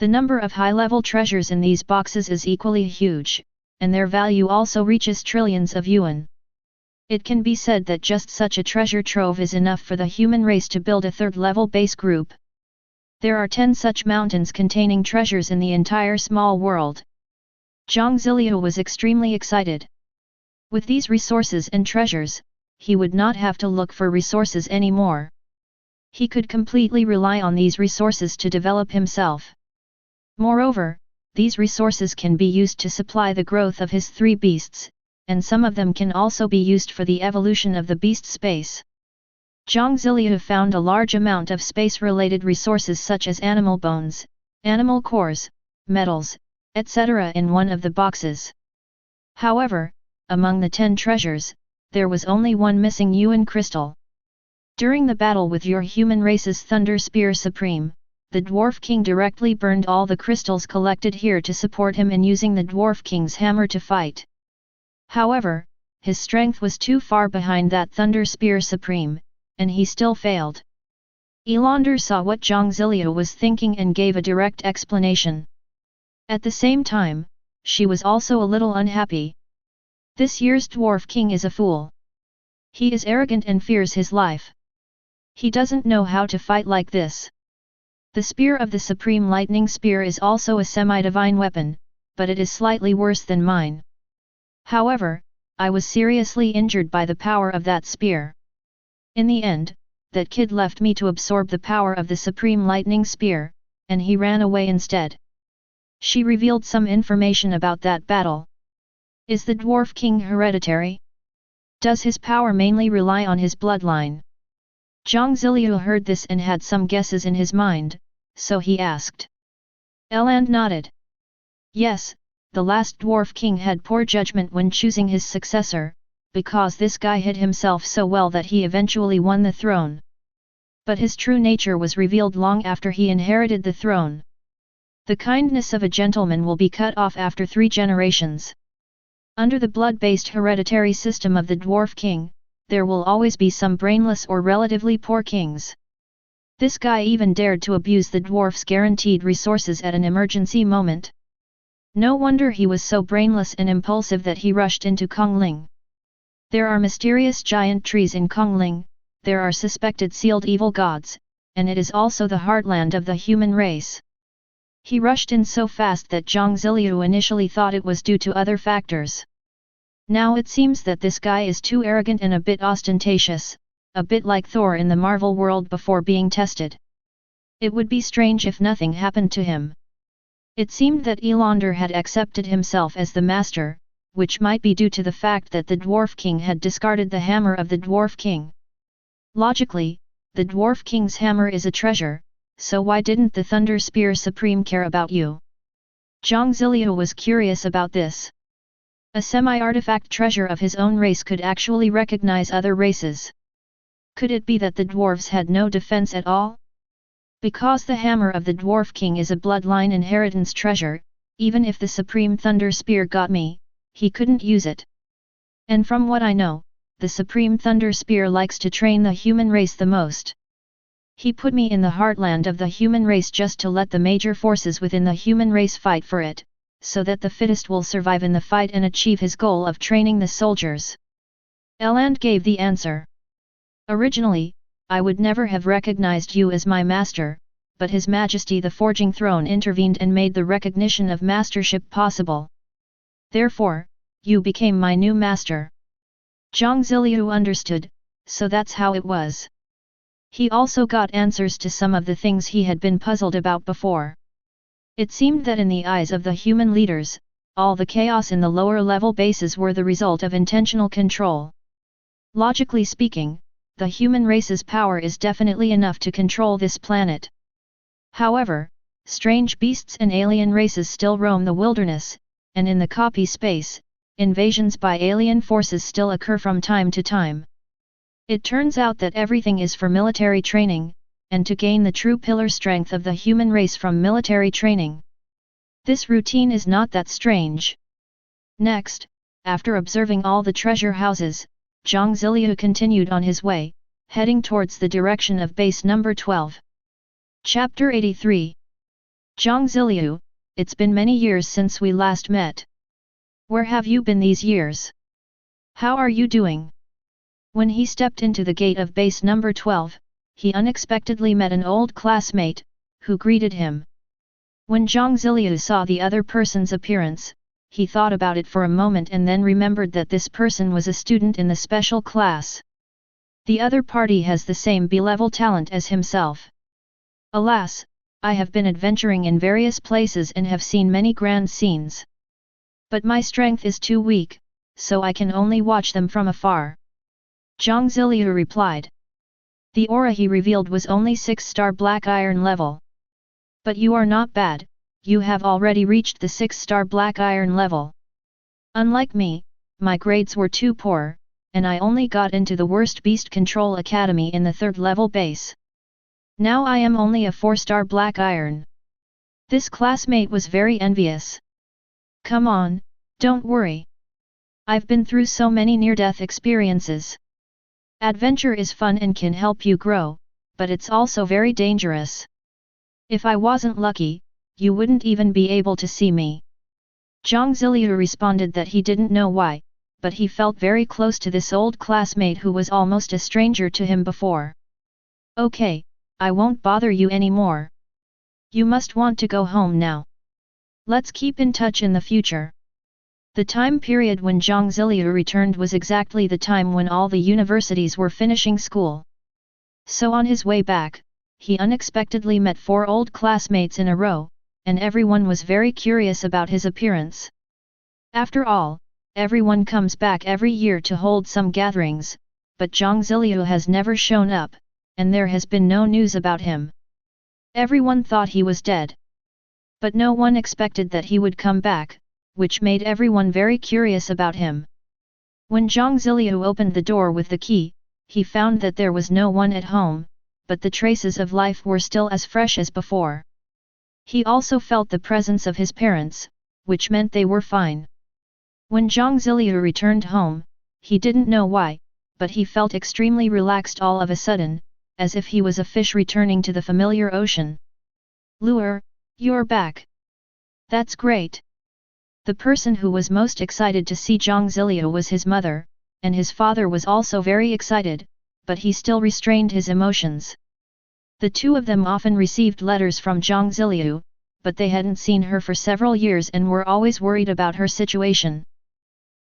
The number of high-level treasures in these boxes is equally huge, and their value also reaches trillions of yuan. It can be said that just such a treasure trove is enough for the human race to build a third-level base group. There are 10 such mountains containing treasures in the entire small world. Jiang Ziliu was extremely excited. With these resources and treasures, he would not have to look for resources anymore. He could completely rely on these resources to develop himself. Moreover, these resources can be used to supply the growth of his 3 beasts, and some of them can also be used for the evolution of the beast space. Jiang Ziliu found a large amount of space-related resources such as animal bones, animal cores, metals, etc. in one of the boxes. However, among the 10 treasures, there was only one missing Yuan crystal. During the battle with your human race's Thunder Spear Supreme, the Dwarf King directly burned all the crystals collected here to support him in using the Dwarf King's hammer to fight. However, his strength was too far behind that Thunder Spear Supreme, and he still failed. Elander saw what Jiang Ziliu was thinking and gave a direct explanation. At the same time, she was also a little unhappy. This year's Dwarf King is a fool. He is arrogant and fears his life. He doesn't know how to fight like this. The spear of the Supreme Lightning Spear is also a semi-divine weapon, but it is slightly worse than mine. However, I was seriously injured by the power of that spear. In the end, that kid left me to absorb the power of the Supreme Lightning Spear, and he ran away instead. She revealed some information about that battle. Is the Dwarf King hereditary? Does his power mainly rely on his bloodline? Jiang Ziliu heard this and had some guesses in his mind, so he asked. Eland nodded. Yes, the last Dwarf King had poor judgment when choosing his successor, because this guy hid himself so well that he eventually won the throne. But his true nature was revealed long after he inherited the throne. The kindness of a gentleman will be cut off after 3 generations. Under the blood-based hereditary system of the Dwarf King, there will always be some brainless or relatively poor kings. This guy even dared to abuse the dwarf's guaranteed resources at an emergency moment. No wonder he was so brainless and impulsive that he rushed into Kongling. There are mysterious giant trees in Kongling, there are suspected sealed evil gods, and it is also the heartland of the human race. He rushed in so fast that Jiang Ziliu initially thought it was due to other factors. Now it seems that this guy is too arrogant and a bit ostentatious, a bit like Thor in the Marvel world before being tested. It would be strange if nothing happened to him. It seemed that Elander had accepted himself as the master, which might be due to the fact that the Dwarf King had discarded the hammer of the Dwarf King. Logically, the Dwarf King's hammer is a treasure, so why didn't the Thunder Spear Supreme care about you? Jiang Ziliu was curious about this. A semi-artifact treasure of his own race could actually recognize other races. Could it be that the dwarves had no defense at all? Because the hammer of the Dwarf King is a bloodline inheritance treasure, even if the Supreme Thunder Spear got me, he couldn't use it. And from what I know, the Supreme Thunder Spear likes to train the human race the most. He put me in the heartland of the human race just to let the major forces within the human race fight for it, so that the fittest will survive in the fight and achieve his goal of training the soldiers. Eland gave the answer. Originally, I would never have recognized you as my master, but His Majesty the Forging Throne intervened and made the recognition of mastership possible. Therefore, you became my new master. Jiang Ziliu understood, so that's how it was. He also got answers to some of the things he had been puzzled about before. It seemed that in the eyes of the human leaders, all the chaos in the lower-level bases were the result of intentional control. Logically speaking, the human race's power is definitely enough to control this planet. However, strange beasts and alien races still roam the wilderness, and in the copy space, invasions by alien forces still occur from time to time. It turns out that everything is for military training, and to gain the true pillar strength of the human race from military training. This routine is not that strange. Next, after observing all the treasure houses, Jiang Ziliu continued on his way, heading towards the direction of base number 12. Chapter 83. Jiang Ziliu, it's been many years since we last met. Where have you been these years? How are you doing? When he stepped into the gate of base number 12, he unexpectedly met an old classmate, who greeted him. When Jiang Ziliu saw the other person's appearance, he thought about it for a moment and then remembered that this person was a student in the special class. The other party has the same B-level talent as himself. Alas, I have been adventuring in various places and have seen many grand scenes. But my strength is too weak, so I can only watch them from afar. Jiang Ziliu replied. The aura he revealed was only 6-star black iron level. But you are not bad, you have already reached the 6-star black iron level. Unlike me, my grades were too poor, and I only got into the worst beast control academy in the 3rd level base. Now I am only a 4-star black iron. This classmate was very envious. Come on, don't worry. I've been through so many near-death experiences. Adventure is fun and can help you grow, but it's also very dangerous. If I wasn't lucky, you wouldn't even be able to see me. Jiang Ziliu responded that he didn't know why, but he felt very close to this old classmate who was almost a stranger to him before. Okay, I won't bother you anymore. You must want to go home now. Let's keep in touch in the future. The time period when Jiang Ziliu returned was exactly the time when all the universities were finishing school. So on his way back, he unexpectedly met 4 old classmates in a row, and everyone was very curious about his appearance. After all, everyone comes back every year to hold some gatherings, but Jiang Ziliu has never shown up, and there has been no news about him. Everyone thought he was dead. But no one expected that he would come back, which made everyone very curious about him. When Jiang Ziliu opened the door with the key, he found that there was no one at home, but the traces of life were still as fresh as before. He also felt the presence of his parents, which meant they were fine. When Jiang Ziliu returned home, he didn't know why, but he felt extremely relaxed all of a sudden, as if he was a fish returning to the familiar ocean. Luer, you're back. That's great. The person who was most excited to see Jiang Ziliu was his mother, and his father was also very excited, but he still restrained his emotions. The two of them often received letters from Jiang Ziliu, but they hadn't seen her for several years and were always worried about her situation.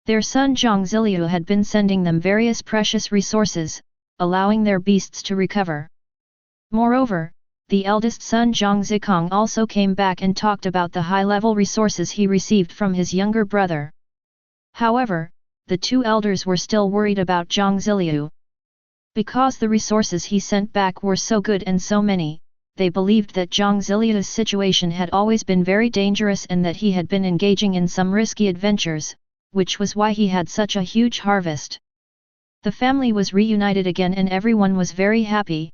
Their son Jiang Ziliu had been sending them various precious resources, allowing their beasts to recover. Moreover, the eldest son Jiang Zikong also came back and talked about the high-level resources he received from his younger brother. However, the 2 elders were still worried about Jiang Ziliu. Because the resources he sent back were so good and so many, they believed that Jiang Ziliu's situation had always been very dangerous and that he had been engaging in some risky adventures, which was why he had such a huge harvest. The family was reunited again and everyone was very happy.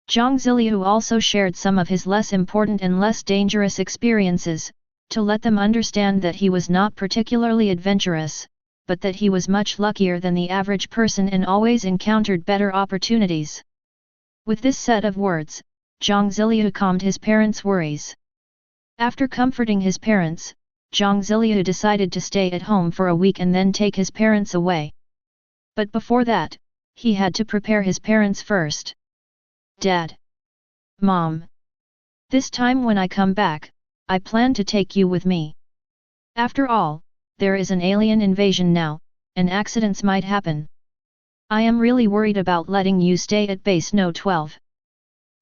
Jiang Ziliu also shared some of his less important and less dangerous experiences, to let them understand that he was not particularly adventurous, but that he was much luckier than the average person and always encountered better opportunities. With this set of words, Jiang Ziliu calmed his parents' worries. After comforting his parents, Jiang Ziliu decided to stay at home for a week and then take his parents away. But before that, he had to prepare his parents first. Dad. Mom. This time when I come back, I plan to take you with me. After all, there is an alien invasion now, and accidents might happen. I am really worried about letting you stay at base No. 12.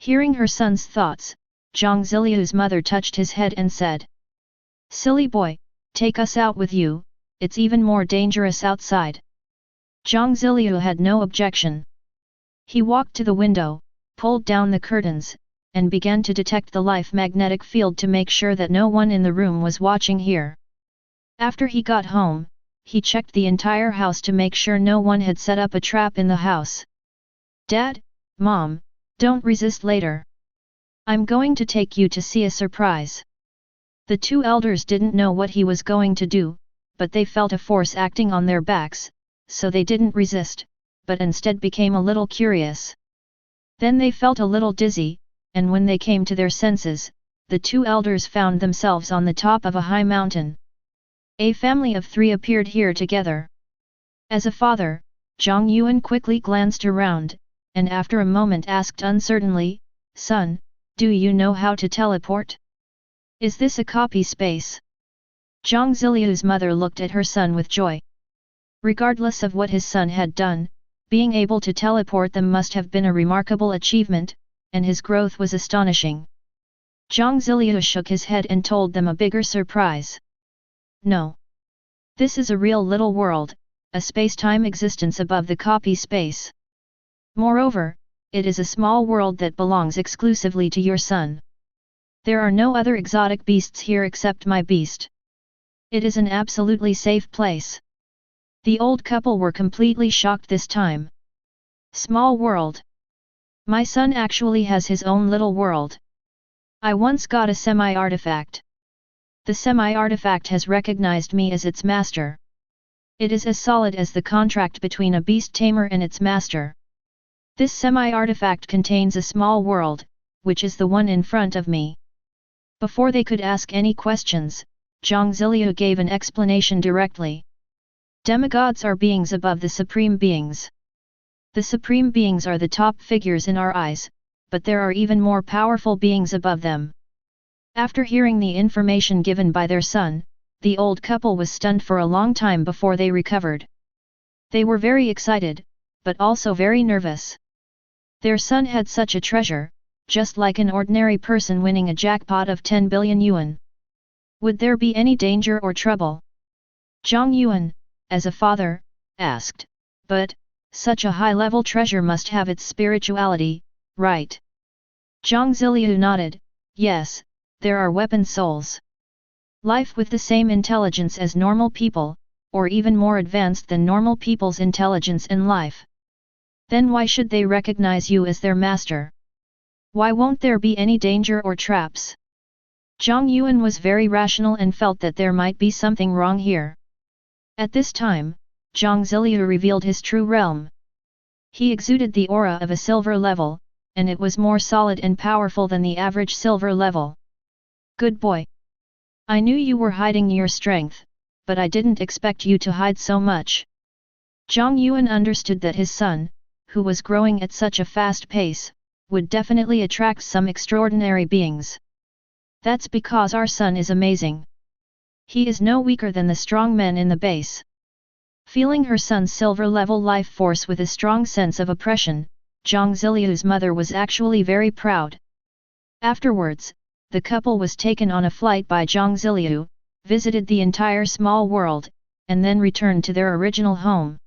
Hearing her son's thoughts, Jiang Ziliu's mother touched his head and said, Silly boy, take us out with you, it's even more dangerous outside. Jiang Ziliu had no objection. He walked to the window, pulled down the curtains, and began to detect the life magnetic field to make sure that no one in the room was watching here. After he got home, he checked the entire house to make sure no one had set up a trap in the house. Dad, Mom, don't resist later. I'm going to take you to see a surprise. The 2 elders didn't know what he was going to do, but they felt a force acting on their backs, so they didn't resist, but instead became a little curious. Then they felt a little dizzy, and when they came to their senses, the 2 elders found themselves on the top of a high mountain. A family of 3 appeared here together. As a father, Zhang Yuan quickly glanced around, and after a moment asked uncertainly, Son, do you know how to teleport? Is this a copy space? Jiang Ziliu's mother looked at her son with joy. Regardless of what his son had done, being able to teleport them must have been a remarkable achievement, and his growth was astonishing. Jiang Ziliu shook his head and told them a bigger surprise. No. This is a real little world, a space-time existence above the copy space. Moreover, it is a small world that belongs exclusively to your son. There are no other exotic beasts here except my beast. It is an absolutely safe place. The old couple were completely shocked this time. Small world. My son actually has his own little world. I once got a semi-artifact. The semi-artifact has recognized me as its master. It is as solid as the contract between a beast tamer and its master. This semi-artifact contains a small world, which is the one in front of me. Before they could ask any questions, Jiang Ziliu gave an explanation directly. Demigods are beings above the supreme beings. The supreme beings are the top figures in our eyes, but there are even more powerful beings above them. After hearing the information given by their son, the old couple was stunned for a long time before they recovered. They were very excited, but also very nervous. Their son had such a treasure, just like an ordinary person winning a jackpot of 10 billion yuan. Would there be any danger or trouble? Zhang Yuan, as a father, asked, but, such a high-level treasure must have its spirituality, right? Jiang Ziliu nodded, yes, there are weapon souls. Life with the same intelligence as normal people, or even more advanced than normal people's intelligence in life. Then why should they recognize you as their master? Why won't there be any danger or traps? Zhang Yuan was very rational and felt that there might be something wrong here. At this time, Jiang Ziliu revealed his true realm. He exuded the aura of a silver level, and it was more solid and powerful than the average silver level. Good boy. I knew you were hiding your strength, but I didn't expect you to hide so much. Zhang Yuan understood that his son, who was growing at such a fast pace, would definitely attract some extraordinary beings. That's because our son is amazing. He is no weaker than the strong men in the base. Feeling her son's silver-level life force with a strong sense of oppression, Jiang Ziliu's mother was actually very proud. Afterwards, the couple was taken on a flight by Jiang Ziliu, visited the entire small world, and then returned to their original home.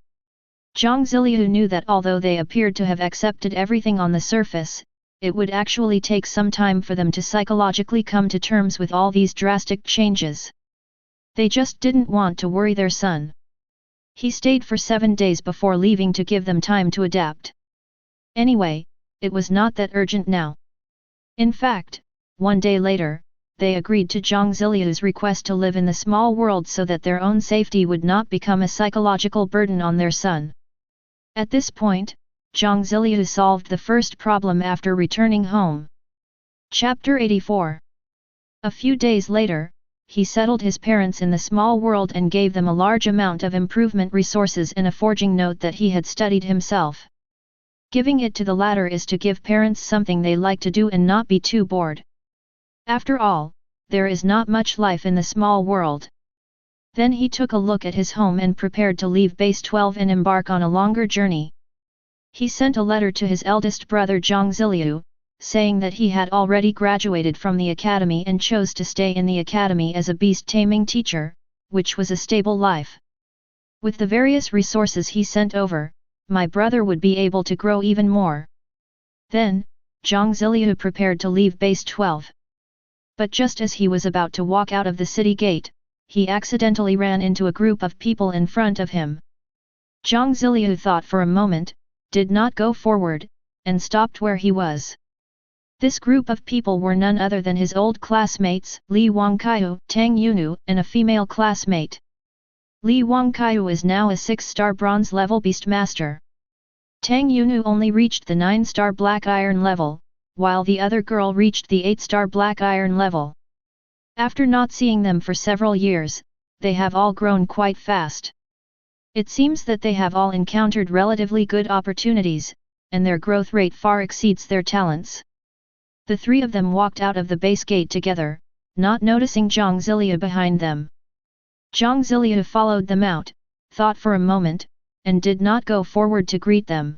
Jiang Ziliu knew that although they appeared to have accepted everything on the surface, it would actually take some time for them to psychologically come to terms with all these drastic changes. They just didn't want to worry their son. He stayed for 7 days before leaving to give them time to adapt. Anyway, it was not that urgent now. In fact, 1 day later, they agreed to Jiang Ziliu's request to live in the small world so that their own safety would not become a psychological burden on their son. At this point, Jiang Ziliu solved the first problem after returning home. Chapter 84. A few days later, he settled his parents in the small world and gave them a large amount of improvement resources and a forging note that he had studied himself. Giving it to the latter is to give parents something they like to do and not be too bored. After all, there is not much life in the small world. Then he took a look at his home and prepared to leave Base 12 and embark on a longer journey. He sent a letter to his eldest brother Jiang Ziliu, saying that he had already graduated from the academy and chose to stay in the academy as a beast-taming teacher, which was a stable life. With the various resources he sent over, my brother would be able to grow even more. Then, Jiang Ziliu prepared to leave Base 12. But just as he was about to walk out of the city gate, he accidentally ran into a group of people in front of him. Jiang Ziliu thought for a moment, did not go forward, and stopped where he was. This group of people were none other than his old classmates, Li Wangkaiu, Tang Yunu, and a female classmate. Li Wangkaiu is now a 6-star bronze level beastmaster. Tang Yunu only reached the 9-star black iron level, while the other girl reached the 8-star black iron level. After not seeing them for several years, they have all grown quite fast. It seems that they have all encountered relatively good opportunities, and their growth rate far exceeds their talents. The 3 of them walked out of the base gate together, not noticing Jiang Ziliu behind them. Jiang Ziliu followed them out, thought for a moment, and did not go forward to greet them.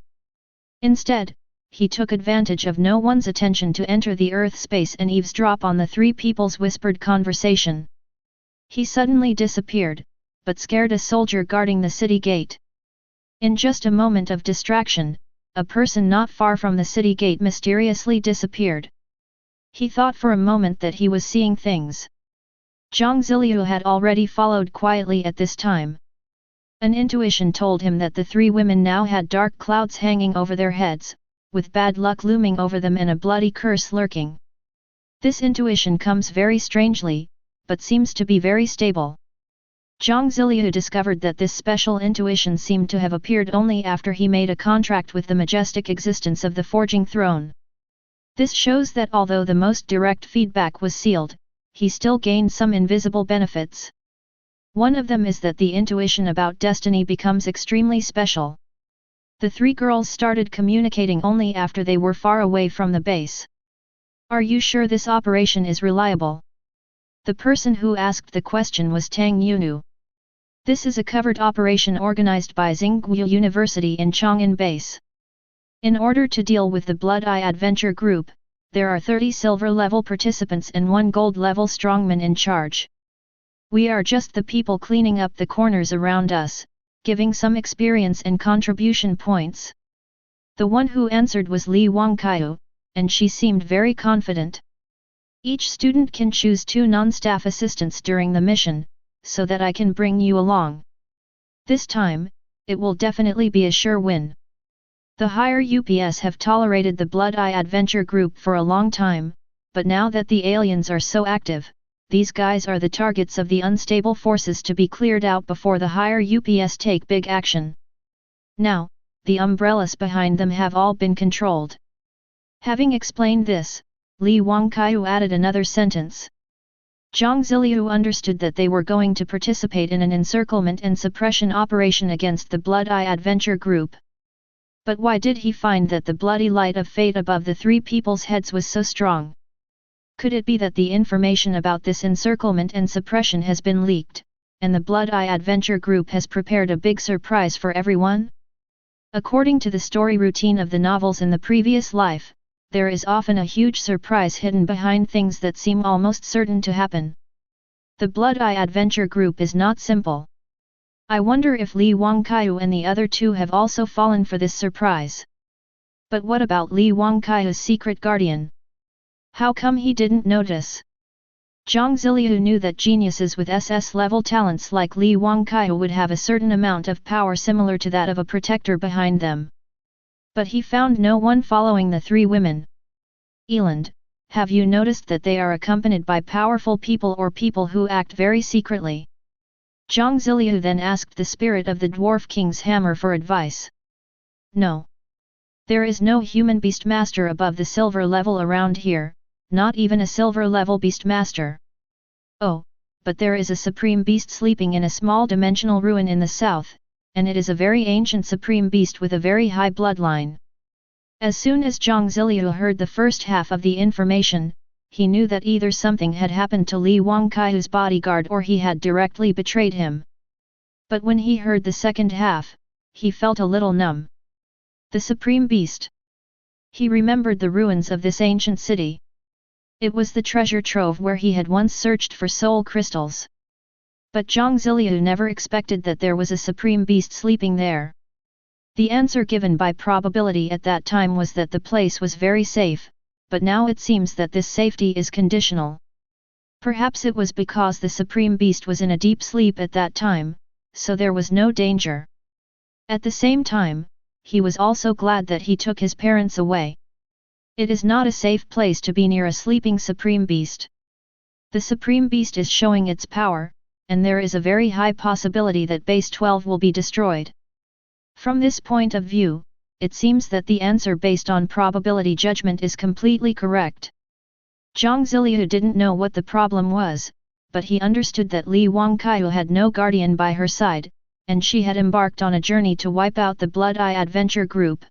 Instead, he took advantage of no one's attention to enter the earth space and eavesdrop on the 3 people's whispered conversation. He suddenly disappeared, but scared a soldier guarding the city gate. In just a moment of distraction, a person not far from the city gate mysteriously disappeared. He thought for a moment that he was seeing things. Jiang Ziliu had already followed quietly at this time. An intuition told him that the three women now had dark clouds hanging over their heads, with bad luck looming over them and a bloody curse lurking. This intuition comes very strangely, but seems to be very stable. Jiang Ziliu discovered that this special intuition seemed to have appeared only after he made a contract with the majestic existence of the forging throne. This shows that although the most direct feedback was sealed, he still gained some invisible benefits. One of them is that the intuition about destiny becomes extremely special. The three girls started communicating only after they were far away from the base. Are you sure this operation is reliable? The person who asked the question was Tang Yunu. This is a covert operation organized by Tsinghua University in Chang'an Base. In order to deal with the Blood Eye Adventure Group, there are 30 silver-level participants and 1 gold-level strongman in charge. We are just the people cleaning up the corners around us, giving some experience and contribution points. The one who answered was Li Wangkaiu, and she seemed very confident. Each student can choose 2 non-staff assistants during the mission, so that I can bring you along. This time, it will definitely be a sure win. The higher UPS have tolerated the Blood Eye Adventure Group for a long time, but now that the aliens are so active, these guys are the targets of the unstable forces to be cleared out before the higher UPS take big action. Now, the umbrellas behind them have all been controlled. Having explained this, Li Wangkaiu added another sentence. Jiang Ziliu understood that they were going to participate in an encirclement and suppression operation against the Blood Eye Adventure Group. But why did he find that the bloody light of fate above the three people's heads was so strong? Could it be that the information about this encirclement and suppression has been leaked, and the Blood Eye Adventure Group has prepared a big surprise for everyone? According to the story routine of the novels in the previous life, there is often a huge surprise hidden behind things that seem almost certain to happen. The Blood Eye Adventure Group is not simple. I wonder if Li Wangkaiu and the other 2 have also fallen for this surprise. But what about Li Wangkaiu's secret guardian? How come he didn't notice? Jiang Ziliu knew that geniuses with SS-level talents like Li Wangkaiu would have a certain amount of power similar to that of a protector behind them. But he found no one following the 3 women. Eland, have you noticed that they are accompanied by powerful people or people who act very secretly? Jiang Ziliu then asked the spirit of the Dwarf King's hammer for advice. No. There is no human beast master above the silver level around here, not even a silver level beast master. Oh, but there is a supreme beast sleeping in a small dimensional ruin in the south, and it is a very ancient supreme beast with a very high bloodline. As soon as Jiang Ziliu heard the first half of the information, he knew that either something had happened to Li Wangkaiu's bodyguard or he had directly betrayed him. But when he heard the second half, he felt a little numb. The Supreme Beast. He remembered the ruins of this ancient city. It was the treasure trove where he had once searched for soul crystals. But Jiang Ziliu never expected that there was a Supreme Beast sleeping there. The answer given by probability at that time was that the place was very safe, but now it seems that this safety is conditional. Perhaps it was because the Supreme Beast was in a deep sleep at that time, so there was no danger. At the same time, he was also glad that he took his parents away. It is not a safe place to be near a sleeping Supreme Beast. The Supreme Beast is showing its power, and there is a very high possibility that Base 12 will be destroyed. From this point of view, it seems that the answer based on probability judgment is completely correct. Jiang Ziliu didn't know what the problem was, but he understood that Li Wangkaiu had no guardian by her side, and she had embarked on a journey to wipe out the Blood Eye Adventure Group.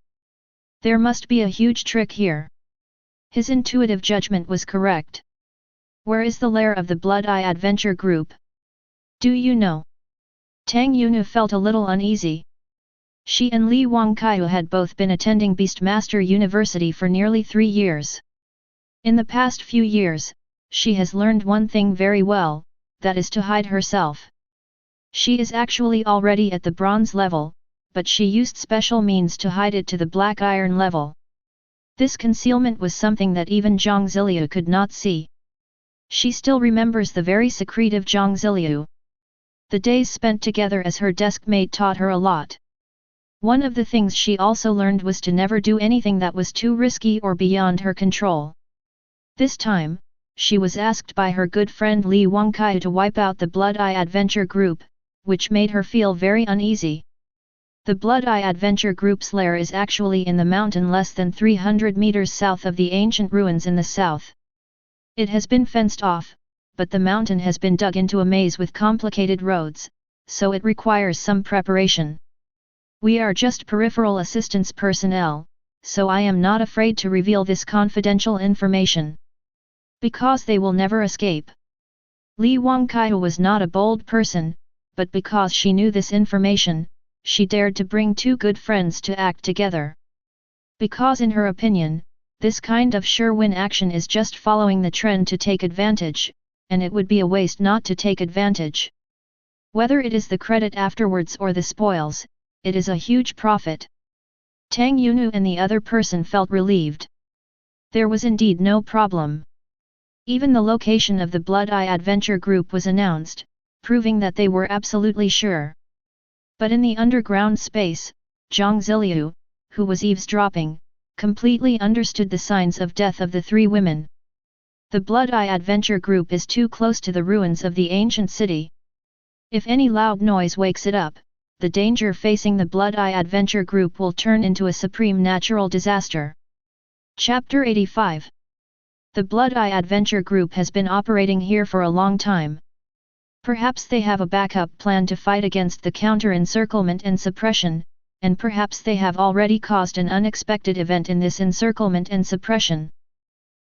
There must be a huge trick here. His intuitive judgment was correct. Where is the lair of the Blood Eye Adventure Group? Do you know? Tang Yunu felt a little uneasy. She and Li Wangkaiu had both been attending Beastmaster University for nearly 3 years. In the past few years, she has learned one thing very well, that is to hide herself. She is actually already at the bronze level, but she used special means to hide it to the black iron level. This concealment was something that even Jiang Ziliu could not see. She still remembers the very secretive Jiang Ziliu. The days spent together as her desk mate taught her a lot. One of the things she also learned was to never do anything that was too risky or beyond her control. This time, she was asked by her good friend Li Wangkai to wipe out the Blood Eye Adventure Group, which made her feel very uneasy. The Blood Eye Adventure Group's lair is actually in the mountain less than 300 meters south of the ancient ruins in the south. It has been fenced off, but the mountain has been dug into a maze with complicated roads, so it requires some preparation. We are just peripheral assistance personnel, so I am not afraid to reveal this confidential information. Because they will never escape. Li Wangkai was not a bold person, but because she knew this information, she dared to bring two good friends to act together. Because in her opinion, this kind of sure-win action is just following the trend to take advantage, and it would be a waste not to take advantage. Whether it is the credit afterwards or the spoils, it is a huge profit. Tang Yunu and the other person felt relieved. There was indeed no problem. Even the location of the Blood Eye Adventure Group was announced, proving that they were absolutely sure. But in the underground space, Jiang Ziliu, who was eavesdropping, completely understood the signs of death of the three women. The Blood Eye Adventure Group is too close to the ruins of the ancient city. If any loud noise wakes it up, the danger facing the Blood Eye Adventure Group will turn into a supreme natural disaster. Chapter 85. The Blood Eye Adventure Group has been operating here for a long time. Perhaps they have a backup plan to fight against the counter-encirclement and suppression, and perhaps they have already caused an unexpected event in this encirclement and suppression.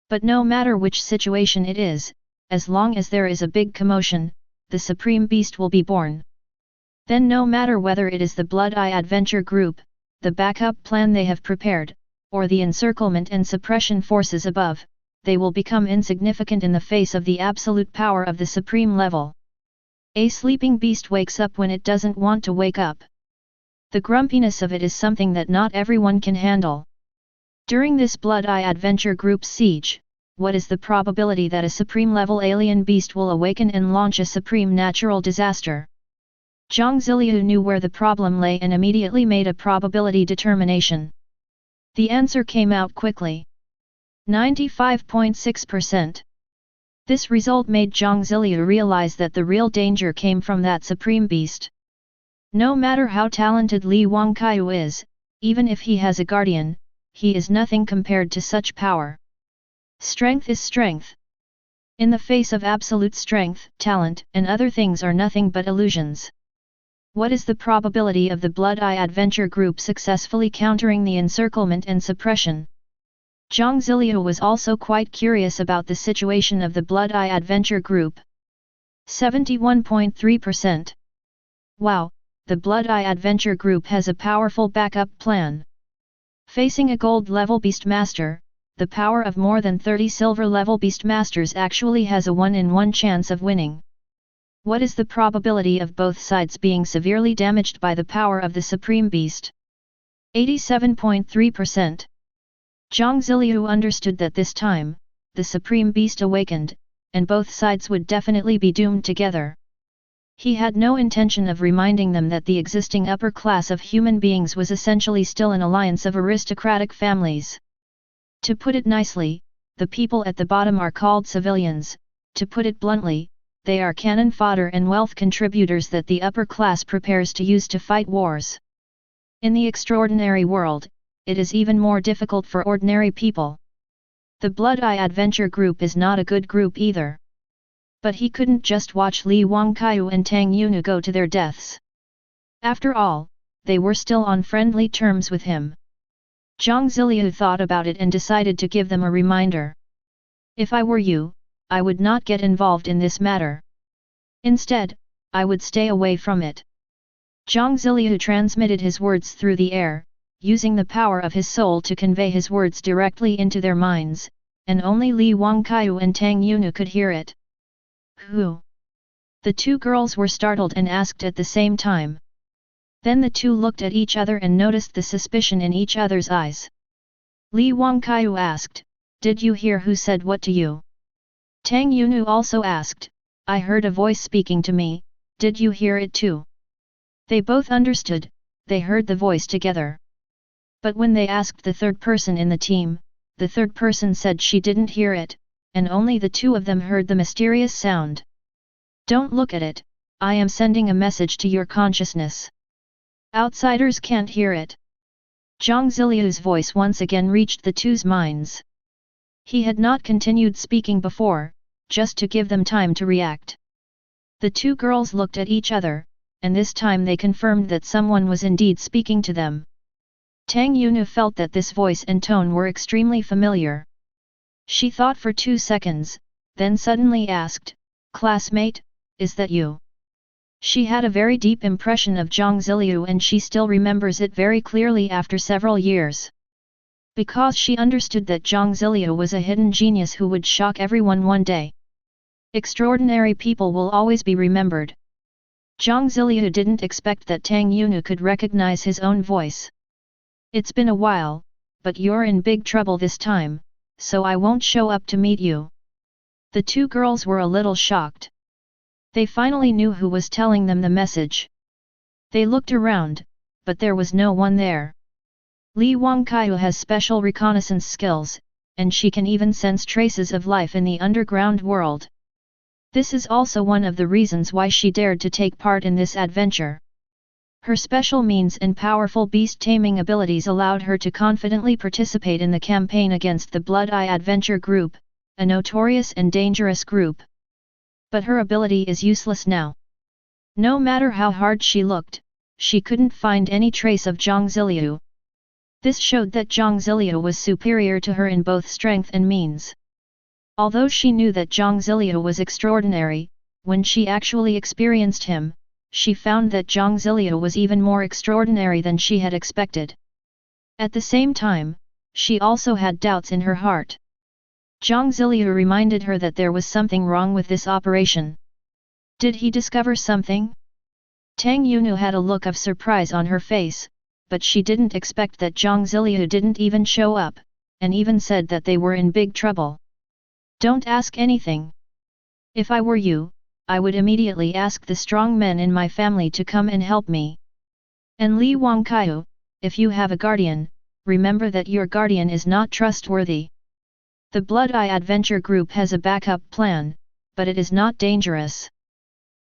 But no matter which situation it is, as long as there is a big commotion, the Supreme Beast will be born. Then no matter whether it is the Blood Eye Adventure Group, the backup plan they have prepared, or the encirclement and suppression forces above, they will become insignificant in the face of the absolute power of the supreme level. A sleeping beast wakes up when it doesn't want to wake up. The grumpiness of it is something that not everyone can handle. During this Blood Eye Adventure Group siege, what is the probability that a supreme-level alien beast will awaken and launch a supreme natural disaster? Jiang Ziliu knew where the problem lay and immediately made a probability determination. The answer came out quickly. 95.6%. This result made Jiang Ziliu realize that the real danger came from that supreme beast. No matter how talented Li Wangkai is, even if he has a guardian, he is nothing compared to such power. Strength is strength. In the face of absolute strength, talent and other things are nothing but illusions. What is the probability of the Blood Eye Adventure Group successfully countering the encirclement and suppression? Jiang Ziliu was also quite curious about the situation of the Blood Eye Adventure Group. 71.3%. Wow, the Blood Eye Adventure Group has a powerful backup plan. Facing a gold-level Beastmaster, the power of more than 30 silver-level Beastmasters actually has a 1-in-1 chance of winning. What is the probability of both sides being severely damaged by the power of the Supreme Beast? 87.3%. Jiang Ziliu understood that this time, the Supreme Beast awakened, and both sides would definitely be doomed together. He had no intention of reminding them that the existing upper class of human beings was essentially still an alliance of aristocratic families. To put it nicely, the people at the bottom are called civilians. To put it bluntly, they are cannon fodder and wealth contributors that the upper class prepares to use to fight wars. In the extraordinary world, it is even more difficult for ordinary people. The Blood Eye Adventure Group is not a good group either. But he couldn't just watch Li Wangkai and Tang Yunu go to their deaths. After all, they were still on friendly terms with him. Jiang Ziliu thought about it and decided to give them a reminder. If I were you, I would not get involved in this matter. Instead, I would stay away from it. Jiang Ziliu transmitted his words through the air, using the power of his soul to convey his words directly into their minds, and only Li Wangkai and Tang Yunu could hear it. Who? The two girls were startled and asked at the same time. Then the two looked at each other and noticed the suspicion in each other's eyes. Li Wangkai asked, "Did you hear who said what to you?" Tang Yunu also asked, "I heard a voice speaking to me, Did you hear it too? They both understood, they heard the voice together. But when they asked the third person in the team, the third person said she didn't hear it, and only the two of them heard the mysterious sound. Don't look at it, I am sending a message to your consciousness. Outsiders can't hear it. Jiang Ziliu's voice once again reached the two's minds. He had not continued speaking before, just to give them time to react. The two girls looked at each other, and this time they confirmed that someone was indeed speaking to them. Tang Yunu felt that this voice and tone were extremely familiar. She thought for 2 seconds, then suddenly asked, "Classmate, is that you?" She had a very deep impression of Jiang Ziliu and she still remembers it very clearly after several years. Because she understood that Jiang Ziliu was a hidden genius who would shock everyone one day. Extraordinary people will always be remembered. Jiang Ziliu didn't expect that Tang Yunu could recognize his own voice. It's been a while, but you're in big trouble this time, so I won't show up to meet you. The two girls were a little shocked. They finally knew who was telling them the message. They looked around, but there was no one there. Li Wangkaiu has special reconnaissance skills, and she can even sense traces of life in the underground world. This is also one of the reasons why she dared to take part in this adventure. Her special means and powerful beast-taming abilities allowed her to confidently participate in the campaign against the Blood Eye Adventure Group, a notorious and dangerous group. But her ability is useless now. No matter how hard she looked, she couldn't find any trace of Jiang Ziliu. This showed that Jiang Ziliu was superior to her in both strength and means. Although she knew that Jiang Ziliu was extraordinary, when she actually experienced him, she found that Jiang Ziliu was even more extraordinary than she had expected. At the same time, she also had doubts in her heart. Jiang Ziliu reminded her that there was something wrong with this operation. Did he discover something? Tang Yunu had a look of surprise on her face, but she didn't expect that Jiang Ziliu didn't even show up, and even said that they were in big trouble. Don't ask anything. If I were you, I would immediately ask the strong men in my family to come and help me. And Li Wangkaiu, if you have a guardian, remember that your guardian is not trustworthy. The Blood Eye Adventure Group has a backup plan, but it is not dangerous.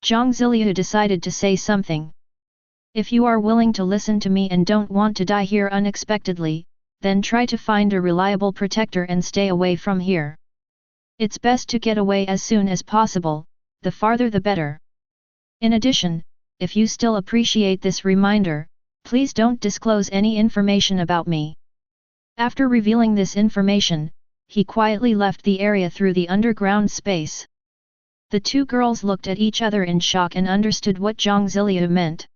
Jiang Ziliu decided to say something. If you are willing to listen to me and don't want to die here unexpectedly, then try to find a reliable protector and stay away from here. It's best to get away as soon as possible, the farther the better. In addition, if you still appreciate this reminder, please don't disclose any information about me. After revealing this information, he quietly left the area through the underground space. The two girls looked at each other in shock and understood what Jiang Ziliu meant.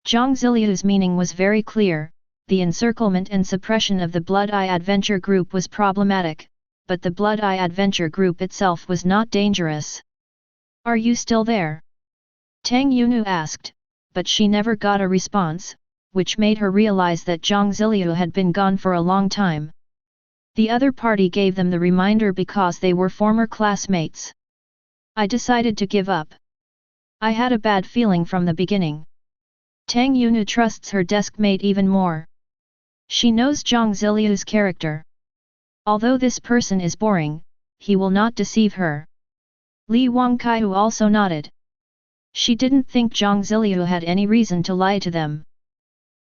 Jiang Ziliu's meaning was very clear, the encirclement and suppression of the Blood Eye Adventure Group was problematic, but the Blood Eye Adventure Group itself was not dangerous. Are you still there? Tang Yunu asked, but she never got a response, which made her realize that Jiang Ziliu had been gone for a long time. The other party gave them the reminder because they were former classmates. I decided to give up. I had a bad feeling from the beginning. Tang Yunu trusts her deskmate even more. She knows Jiang Ziliu's character. Although this person is boring, he will not deceive her. Li Wangkaiu also nodded. She didn't think Jiang Ziliu had any reason to lie to them.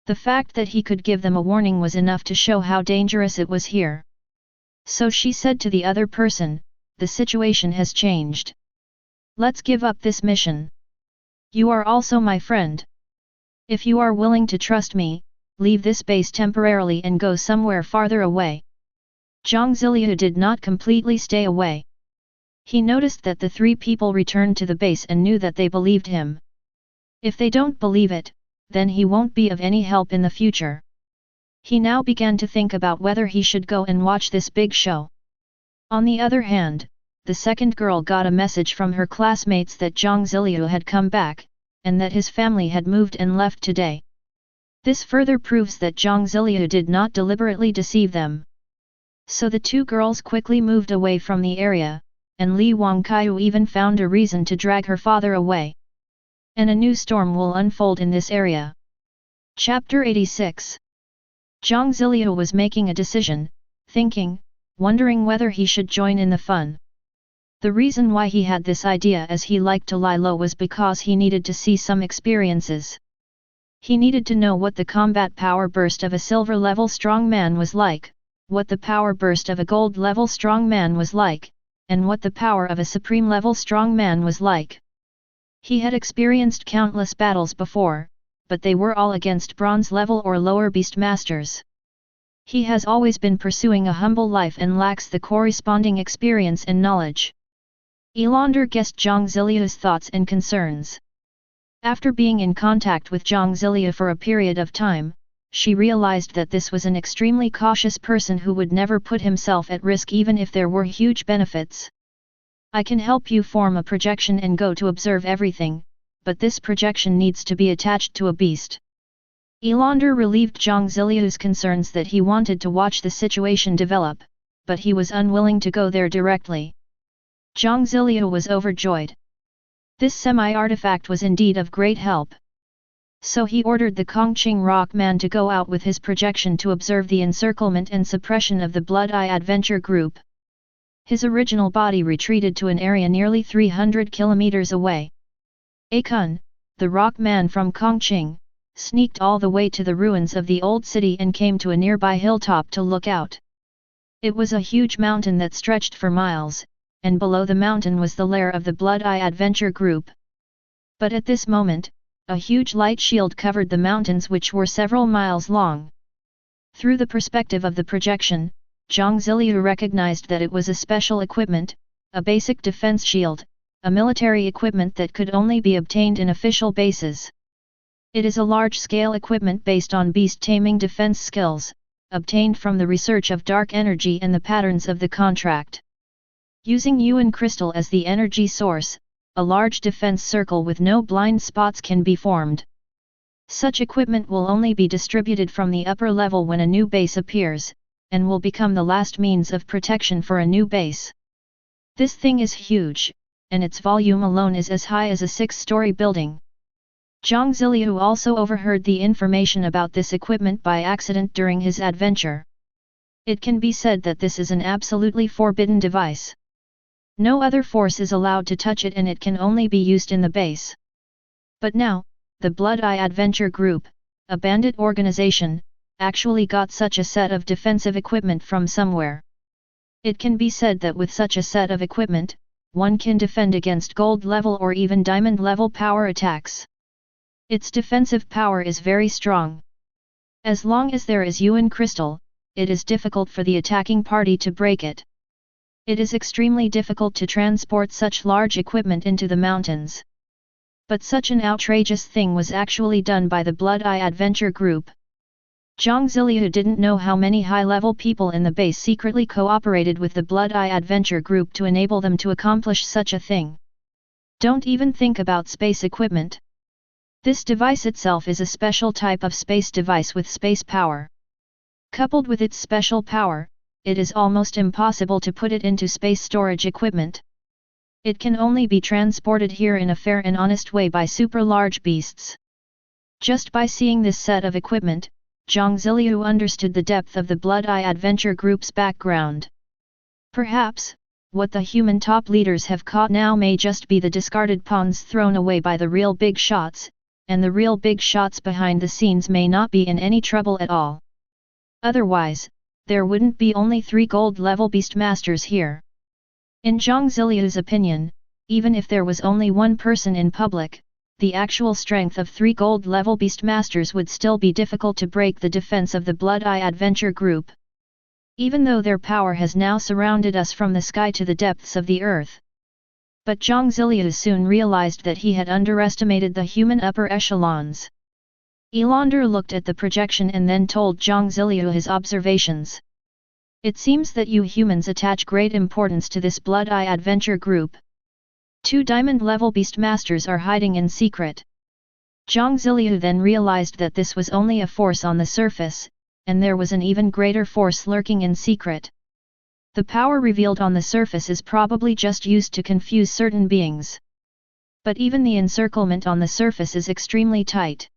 The fact that he could give them a warning was enough to show how dangerous it was here. So she said to the other person, the situation has changed. Let's give up this mission. You are also my friend. If you are willing to trust me, leave this base temporarily and go somewhere farther away. Jiang Ziliu did not completely stay away. He noticed that the three people returned to the base and knew that they believed him. If they don't believe it, then he won't be of any help in the future. He now began to think about whether he should go and watch this big show. On the other hand, the second girl got a message from her classmates that Jiang Ziliu had come back, and that his family had moved and left today. This further proves that Jiang Ziliu did not deliberately deceive them. So the two girls quickly moved away from the area, and Li Wangkaiu even found a reason to drag her father away. and a new storm will unfold in this area. Chapter 86. Jiang Ziliu was making a decision, thinking, wondering whether he should join in the fun. The reason why he had this idea as he liked to lie low was because he needed to see some experiences. He needed to know what the combat power burst of a silver-level strongman was like, what the power burst of a gold-level strongman was like, and what the power of a supreme-level strongman was like. He had experienced countless battles before, but they were all against bronze-level or lower beastmasters. He has always been pursuing a humble life and lacks the corresponding experience and knowledge. Elander guessed Jiang Ziliu's thoughts and concerns. After being in contact with Jiang Ziliu for a period of time, she realized that this was an extremely cautious person who would never put himself at risk even if there were huge benefits. I can help you form a projection and go to observe everything, but this projection needs to be attached to a beast. Elander relieved Jiang Ziliu's concerns that he wanted to watch the situation develop, but he was unwilling to go there directly. Jiang Ziliu was overjoyed. This semi-artifact was indeed of great help. So he ordered the Kongqing Rock Man to go out with his projection to observe the encirclement and suppression of the Blood Eye Adventure Group. His original body retreated to an area nearly 300 kilometers away. Akun, the Rock Man from Kongqing, sneaked all the way to the ruins of the old city and came to a nearby hilltop to look out. It was a huge mountain that stretched for miles, and below the mountain was the lair of the Blood Eye Adventure Group. But at this moment, a huge light shield covered the mountains which were several miles long. Through the perspective of the projection, Jiang Ziliu recognized that it was a special equipment, a basic defense shield, a military equipment that could only be obtained in official bases. It is a large-scale equipment based on beast-taming defense skills, obtained from the research of dark energy and the patterns of the contract. Using Yuan crystal as the energy source, a large defense circle with no blind spots can be formed. Such equipment will only be distributed from the upper level when a new base appears, and will become the last means of protection for a new base. This thing is huge, and its volume alone is as high as a 6-story building. Jiang Ziliu also overheard the information about this equipment by accident during his adventure. It can be said that this is an absolutely forbidden device. No other force is allowed to touch it and it can only be used in the base. But now, the Blood Eye Adventure Group, a bandit organization, actually got such a set of defensive equipment from somewhere. It can be said that with such a set of equipment, one can defend against gold level or even diamond level power attacks. Its defensive power is very strong. As long as there is Yuan crystal, it is difficult for the attacking party to break it. It is extremely difficult to transport such large equipment into the mountains. But such an outrageous thing was actually done by the Blood Eye Adventure Group. Jiang Ziliu didn't know how many high-level people in the base secretly cooperated with the Blood Eye Adventure Group to enable them to accomplish such a thing. Don't even think about space equipment. This device itself is a special type of space device with space power. Coupled with its special power, it is almost impossible to put it into space storage equipment. It can only be transported here in a fair and honest way by super-large beasts. Just by seeing this set of equipment, Jiang Ziliu understood the depth of the Blood Eye Adventure Group's background. Perhaps, what the human top leaders have caught now may just be the discarded pawns thrown away by the real big shots, and the real big shots behind the scenes may not be in any trouble at all. Otherwise, there wouldn't be only 3 gold-level beastmasters here. In Jiang Ziliu's opinion, even if there was only one person in public, the actual strength of 3 gold-level beastmasters would still be difficult to break the defense of the Blood Eye Adventure Group. Even though their power has now surrounded us from the sky to the depths of the earth. But Jiang Ziliu soon realized that he had underestimated the human upper echelons. Elander looked at the projection and then told Jiang Ziliu his observations. It seems that you humans attach great importance to this Blood Eye Adventure Group. 2 diamond-level beastmasters are hiding in secret. Jiang Ziliu then realized that this was only a force on the surface, and there was an even greater force lurking in secret. The power revealed on the surface is probably just used to confuse certain beings. But even the encirclement on the surface is extremely tight.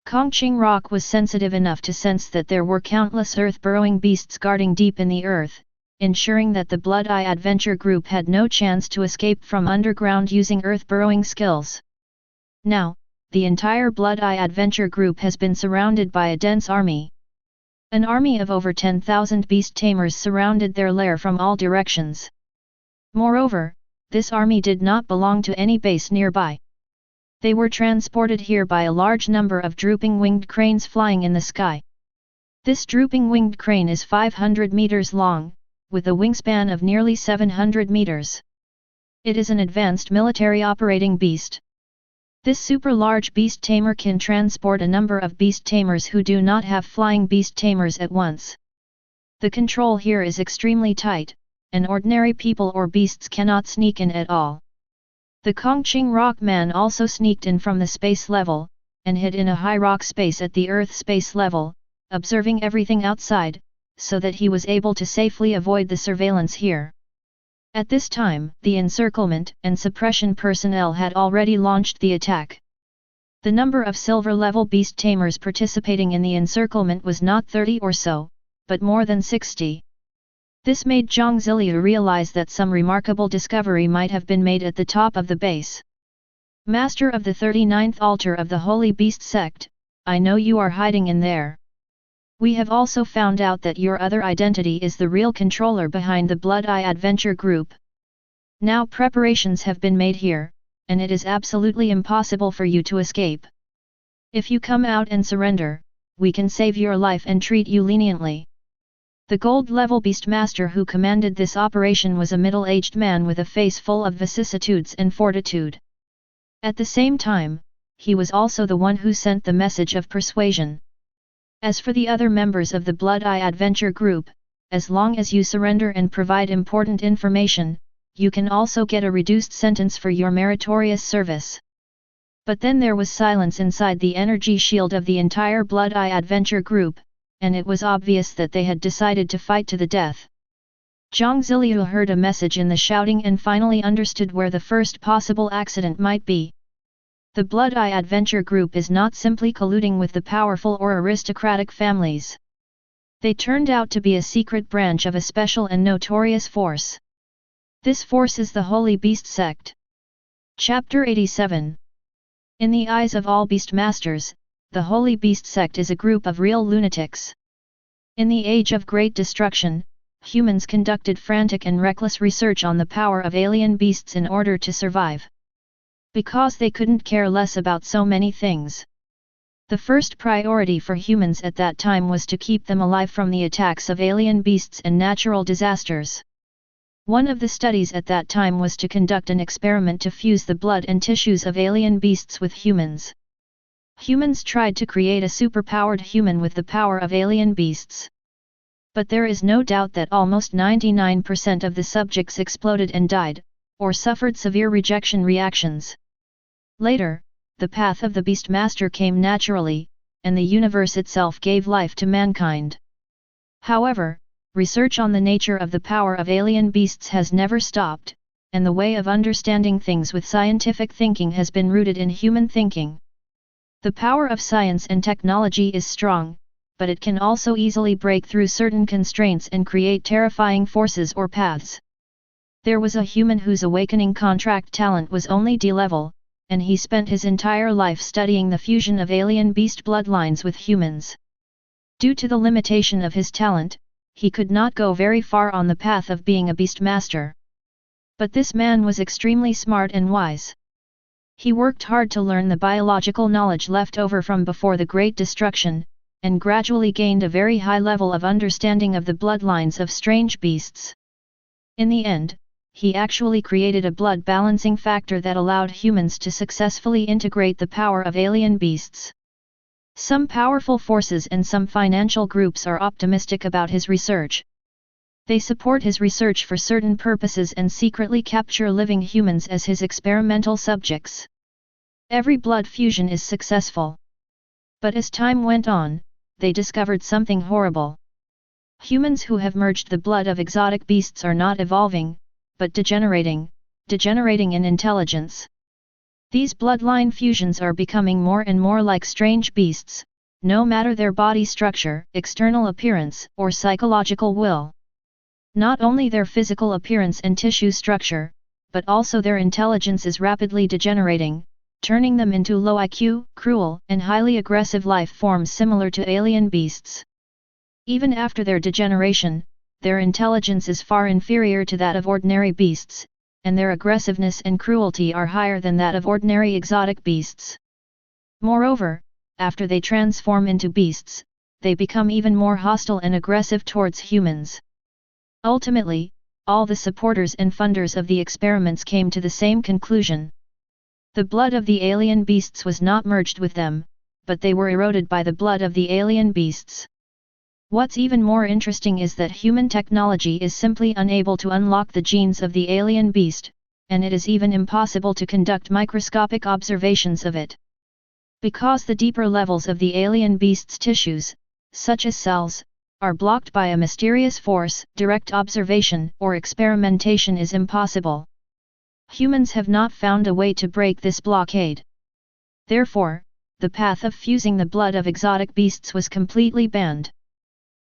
Kongqing rock was sensitive enough to sense that there were countless earth-burrowing beasts guarding deep in the earth, ensuring that the Blood Eye Adventure Group had no chance to escape from underground using earth-burrowing skills. Now, the entire Blood Eye Adventure Group has been surrounded by a dense army. An army of over 10,000 beast tamers surrounded their lair from all directions. Moreover, this army did not belong to any base nearby. They were transported here by a large number of drooping winged cranes flying in the sky. This drooping winged crane is 500 meters long, with a wingspan of nearly 700 meters. It is an advanced military operating beast. This super-large beast tamer can transport a number of beast tamers who do not have flying beast tamers at once. The control here is extremely tight, and ordinary people or beasts cannot sneak in at all. The Kongqing rock man also sneaked in from the space level, and hid in a high rock space at the Earth space level, observing everything outside, so that he was able to safely avoid the surveillance here. At this time, the encirclement and suppression personnel had already launched the attack. The number of silver-level beast tamers participating in the encirclement was not 30 or so, but more than 60. This made Jiang Ziliu realize that some remarkable discovery might have been made at the top of the base. Master of the 39th altar of the Holy Beast Sect, I know you are hiding in there. We have also found out that your other identity is the real controller behind the Blood Eye Adventure Group. Now preparations have been made here, and it is absolutely impossible for you to escape. If you come out and surrender, we can save your life and treat you leniently. The gold-level Beastmaster who commanded this operation was a middle-aged man with a face full of vicissitudes and fortitude. At the same time, he was also the one who sent the message of persuasion. As for the other members of the Blood Eye Adventure Group, as long as you surrender and provide important information, you can also get a reduced sentence for your meritorious service. But then there was silence inside the energy shield of the entire Blood Eye Adventure Group, and it was obvious that they had decided to fight to the death. Jiang Ziliu heard a message in the shouting and finally understood where the first possible accident might be. The Blood Eye Adventure Group is not simply colluding with the powerful or aristocratic families. They turned out to be a secret branch of a special and notorious force. This force is the Holy Beast Sect. Chapter 87. In the eyes of all Beastmasters, the Holy Beast Sect is a group of real lunatics. In the age of great destruction, humans conducted frantic and reckless research on the power of alien beasts in order to survive. Because they couldn't care less about so many things. The first priority for humans at that time was to keep them alive from the attacks of alien beasts and natural disasters. One of the studies at that time was to conduct an experiment to fuse the blood and tissues of alien beasts with humans. Humans tried to create a superpowered human with the power of alien beasts. But there is no doubt that almost 99% of the subjects exploded and died, or suffered severe rejection reactions. Later, the path of the Beastmaster came naturally, and the universe itself gave life to mankind. However, research on the nature of the power of alien beasts has never stopped, and the way of understanding things with scientific thinking has been rooted in human thinking. The power of science and technology is strong, but it can also easily break through certain constraints and create terrifying forces or paths. There was a human whose awakening contract talent was only D-level, and he spent his entire life studying the fusion of alien beast bloodlines with humans. Due to the limitation of his talent, he could not go very far on the path of being a Beastmaster. But this man was extremely smart and wise. He worked hard to learn the biological knowledge left over from before the Great Destruction, and gradually gained a very high level of understanding of the bloodlines of strange beasts. In the end, he actually created a blood balancing factor that allowed humans to successfully integrate the power of alien beasts. Some powerful forces and some financial groups are optimistic about his research. They support his research for certain purposes and secretly capture living humans as his experimental subjects. Every blood fusion is successful. But as time went on, they discovered something horrible. Humans who have merged the blood of exotic beasts are not evolving, but degenerating in intelligence. These bloodline fusions are becoming more and more like strange beasts, no matter their body structure, external appearance, or psychological will. Not only their physical appearance and tissue structure, but also their intelligence is rapidly degenerating, turning them into low IQ, cruel, and highly aggressive life forms similar to alien beasts. Even after their degeneration, their intelligence is far inferior to that of ordinary beasts, and their aggressiveness and cruelty are higher than that of ordinary exotic beasts. Moreover, after they transform into beasts, they become even more hostile and aggressive towards humans. Ultimately, all the supporters and funders of the experiments came to the same conclusion. The blood of the alien beasts was not merged with them, but they were eroded by the blood of the alien beasts. What's even more interesting is that human technology is simply unable to unlock the genes of the alien beast, and it is even impossible to conduct microscopic observations of it. Because the deeper levels of the alien beast's tissues, such as cells, are blocked by a mysterious force, direct observation or experimentation is impossible. Humans have not found a way to break this blockade. Therefore, the path of fusing the blood of exotic beasts was completely banned.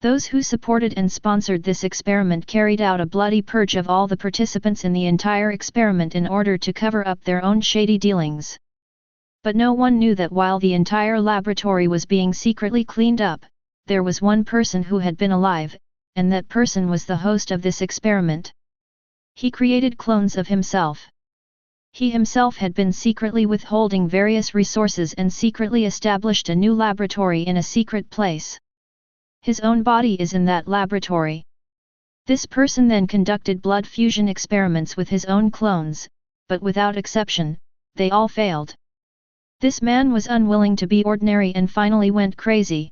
Those who supported and sponsored this experiment carried out a bloody purge of all the participants in the entire experiment in order to cover up their own shady dealings. But no one knew that while the entire laboratory was being secretly cleaned up, there was one person who had been alive, and that person was the host of this experiment. He created clones of himself. He himself had been secretly withholding various resources and secretly established a new laboratory in a secret place. His own body is in that laboratory. This person then conducted blood fusion experiments with his own clones, but without exception, they all failed. This man was unwilling to be ordinary and finally went crazy.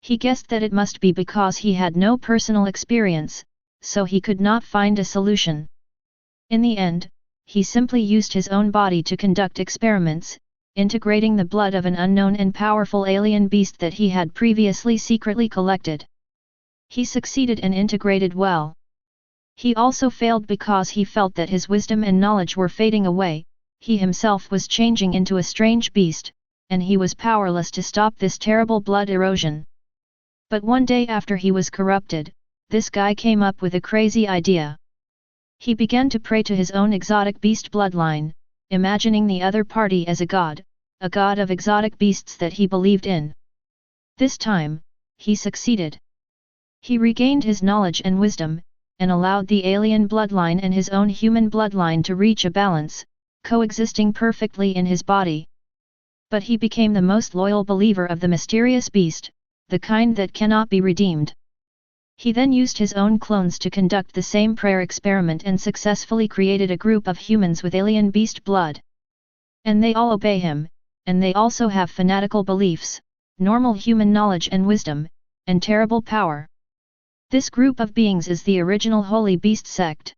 He guessed that it must be because he had no personal experience, so he could not find a solution. In the end, he simply used his own body to conduct experiments, integrating the blood of an unknown and powerful alien beast that he had previously secretly collected. He succeeded and integrated well. He also failed because he felt that his wisdom and knowledge were fading away, he himself was changing into a strange beast, and he was powerless to stop this terrible blood erosion. But one day after he was corrupted, this guy came up with a crazy idea. He began to pray to his own exotic beast bloodline, imagining the other party as a god of exotic beasts that he believed in. This time, he succeeded. He regained his knowledge and wisdom, and allowed the alien bloodline and his own human bloodline to reach a balance, coexisting perfectly in his body. But he became the most loyal believer of the mysterious beast, the kind that cannot be redeemed. He then used his own clones to conduct the same prayer experiment and successfully created a group of humans with alien beast blood. And they all obey him, and they also have fanatical beliefs, normal human knowledge and wisdom, and terrible power. This group of beings is the original Holy Beast sect.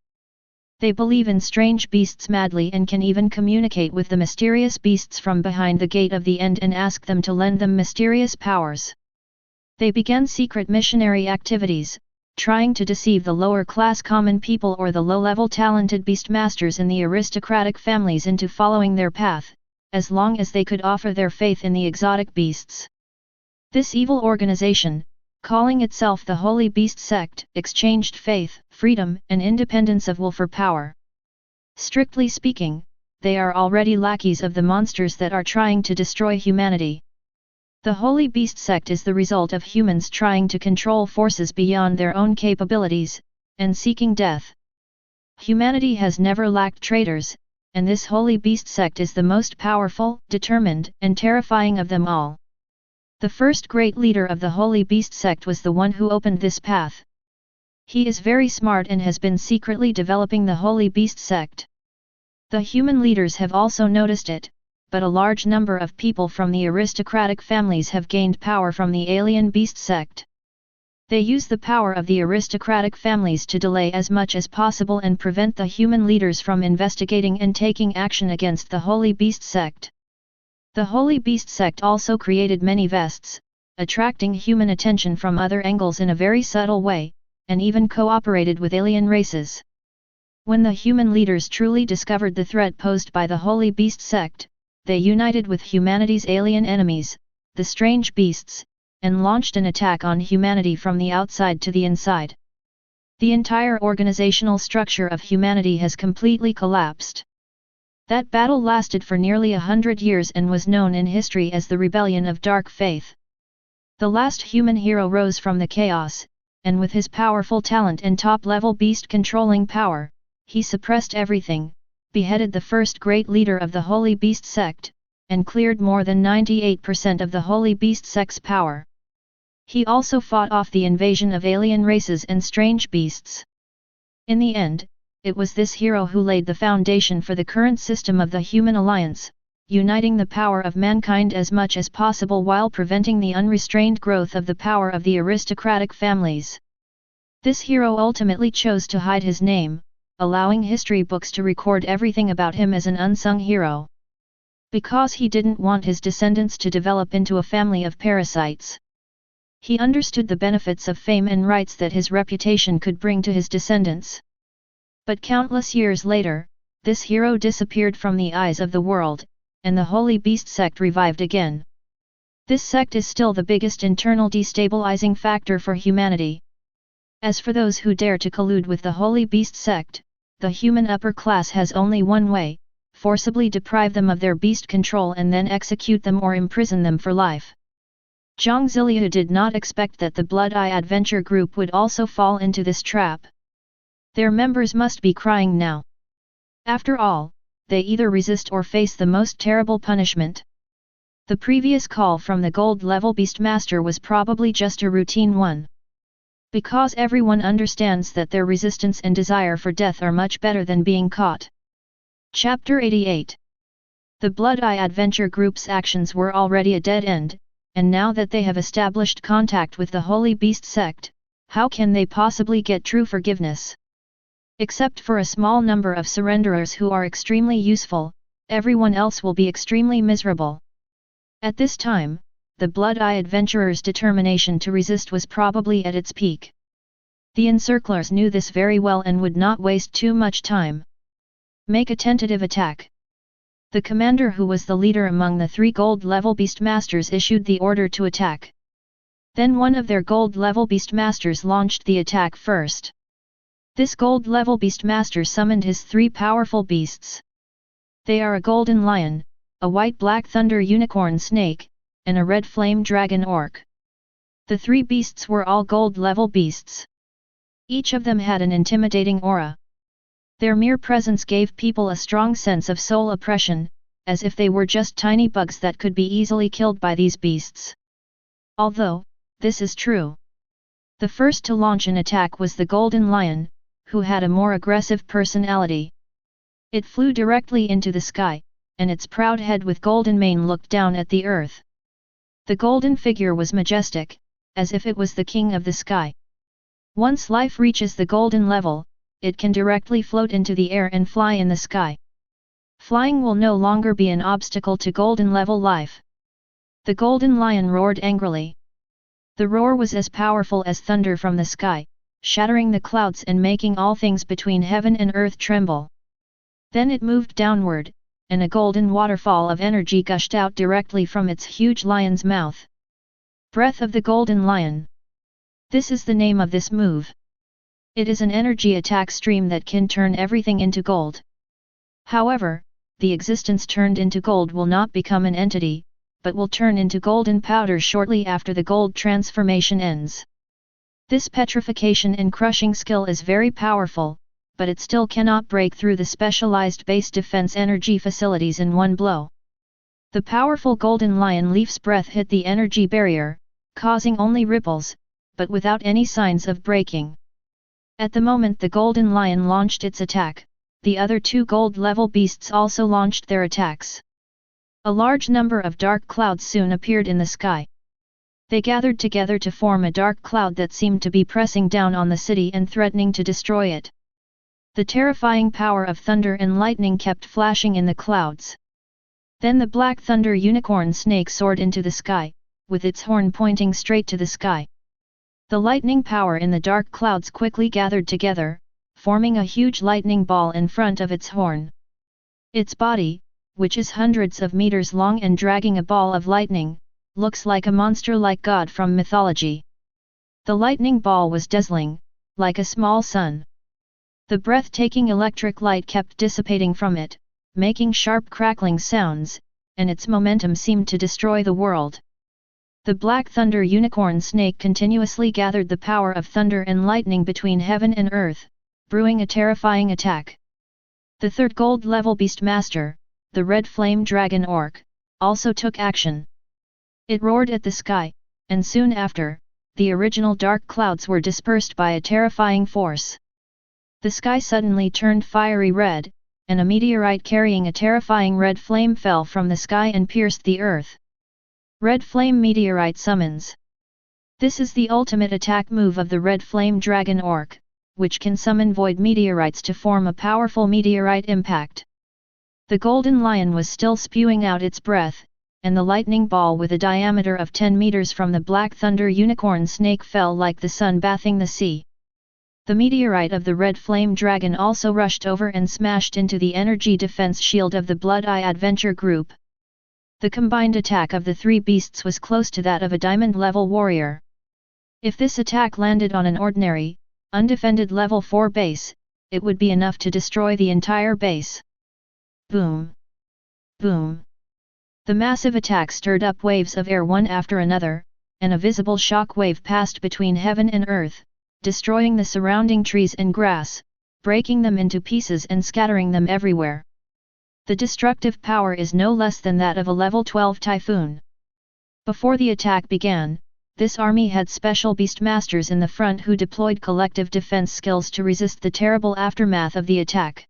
They believe in strange beasts madly and can even communicate with the mysterious beasts from behind the gate of the end and ask them to lend them mysterious powers. They began secret missionary activities, trying to deceive the lower-class common people or the low-level talented beastmasters in the aristocratic families into following their path, as long as they could offer their faith in the exotic beasts. This evil organization, calling itself the Holy Beast Sect, exchanged faith, freedom, and independence of will for power. Strictly speaking, they are already lackeys of the monsters that are trying to destroy humanity. The Holy Beast Sect is the result of humans trying to control forces beyond their own capabilities, and seeking death. Humanity has never lacked traitors, and this Holy Beast Sect is the most powerful, determined, and terrifying of them all. The first great leader of the Holy Beast Sect was the one who opened this path. He is very smart and has been secretly developing the Holy Beast Sect. The human leaders have also noticed it, but a large number of people from the aristocratic families have gained power from the alien beast sect. They use the power of the aristocratic families to delay as much as possible and prevent the human leaders from investigating and taking action against the Holy Beast sect. The Holy Beast sect also created many vests, attracting human attention from other angles in a very subtle way, and even cooperated with alien races. When the human leaders truly discovered the threat posed by the Holy Beast sect, they united with humanity's alien enemies, the strange beasts, and launched an attack on humanity from the outside to the inside. The entire organizational structure of humanity has completely collapsed. That battle lasted for nearly 100 years and was known in history as the Rebellion of Dark Faith. The last human hero rose from the chaos, and with his powerful talent and top-level beast-controlling power, he suppressed everything, beheaded the first great leader of the Holy Beast sect, and cleared more than 98% of the Holy Beast sect's power. He also fought off the invasion of alien races and strange beasts. In the end, it was this hero who laid the foundation for the current system of the Human Alliance, uniting the power of mankind as much as possible while preventing the unrestrained growth of the power of the aristocratic families. This hero ultimately chose to hide his name, allowing history books to record everything about him as an unsung hero. Because he didn't want his descendants to develop into a family of parasites. He understood the benefits of fame and rights that his reputation could bring to his descendants. But countless years later, this hero disappeared from the eyes of the world, and the Holy Beast sect revived again. This sect is still the biggest internal destabilizing factor for humanity. As for those who dare to collude with the Holy Beast sect, the human upper class has only one way: forcibly deprive them of their beast control and then execute them or imprison them for life. Jiang Ziliu did not expect that the Blood Eye Adventure Group would also fall into this trap. Their members must be crying now. After all, they either resist or face the most terrible punishment. The previous call from the gold-level Beastmaster was probably just a routine one. Because everyone understands that their resistance and desire for death are much better than being caught. Chapter 88. The Blood Eye Adventure Group's actions were already a dead end, and now that they have established contact with the Holy Beast sect, how can they possibly get true forgiveness? Except for a small number of surrenderers who are extremely useful, everyone else will be extremely miserable. At this time, the Blood Eye Adventurers' determination to resist was probably at its peak. The Encirclers knew this very well and would not waste too much time. Make a tentative attack. The commander, who was the leader among the 3 gold-level Beastmasters, issued the order to attack. Then one of their gold-level Beastmasters launched the attack first. This gold-level Beastmaster summoned his 3 powerful beasts. They are a golden lion, a white-black thunder unicorn snake, and a red flame dragon orc. The 3 beasts were all gold-level beasts. Each of them had an intimidating aura. Their mere presence gave people a strong sense of soul oppression, as if they were just tiny bugs that could be easily killed by these beasts. Although, this is true. The first to launch an attack was the Golden Lion, who had a more aggressive personality. It flew directly into the sky, and its proud head with golden mane looked down at the earth. The golden figure was majestic, as if it was the king of the sky. Once life reaches the golden level, it can directly float into the air and fly in the sky. Flying will no longer be an obstacle to golden level life. The golden lion roared angrily. The roar was as powerful as thunder from the sky, shattering the clouds and making all things between heaven and earth tremble. Then it moved downward, and a golden waterfall of energy gushed out directly from its huge lion's mouth. Breath of the Golden Lion. This is the name of this move. It is an energy attack stream that can turn everything into gold. However, the existence turned into gold will not become an entity, but will turn into golden powder shortly after the gold transformation ends. This petrification and crushing skill is very powerful, but it still cannot break through the specialized base defense energy facilities in one blow. The powerful Golden Lion Leaf's breath hit the energy barrier, causing only ripples, but without any signs of breaking. At the moment the Golden Lion launched its attack, the other 2 gold-level beasts also launched their attacks. A large number of dark clouds soon appeared in the sky. They gathered together to form a dark cloud that seemed to be pressing down on the city and threatening to destroy it. The terrifying power of thunder and lightning kept flashing in the clouds. Then the black thunder unicorn snake soared into the sky, with its horn pointing straight to the sky. The lightning power in the dark clouds quickly gathered together, forming a huge lightning ball in front of its horn. Its body, which is hundreds of meters long and dragging a ball of lightning, looks like a monster like god from mythology. The lightning ball was dazzling, like a small sun. The breathtaking electric light kept dissipating from it, making sharp crackling sounds, and its momentum seemed to destroy the world. The Black Thunder Unicorn Snake continuously gathered the power of thunder and lightning between heaven and earth, brewing a terrifying attack. The third gold-level Beastmaster, the Red Flame Dragon Orc, also took action. It roared at the sky, and soon after, the original dark clouds were dispersed by a terrifying force. The sky suddenly turned fiery red, and a meteorite carrying a terrifying red flame fell from the sky and pierced the earth. Red Flame Meteorite Summons. This is the ultimate attack move of the Red Flame Dragon Orc, which can summon void meteorites to form a powerful meteorite impact. The Golden Lion was still spewing out its breath, and the lightning ball with a diameter of 10 meters from the Black Thunder Unicorn Snake fell like the sun bathing the sea. The meteorite of the Red Flame Dragon also rushed over and smashed into the energy defense shield of the Blood Eye Adventure Group. The combined attack of the three beasts was close to that of a diamond-level warrior. If this attack landed on an ordinary, undefended level 4 base, it would be enough to destroy the entire base. Boom! Boom! The massive attack stirred up waves of air one after another, and a visible shock wave passed between heaven and earth, destroying the surrounding trees and grass, breaking them into pieces and scattering them everywhere. The destructive power is no less than that of a level 12 typhoon. Before the attack began, this army had special beastmasters in the front who deployed collective defense skills to resist the terrible aftermath of the attack.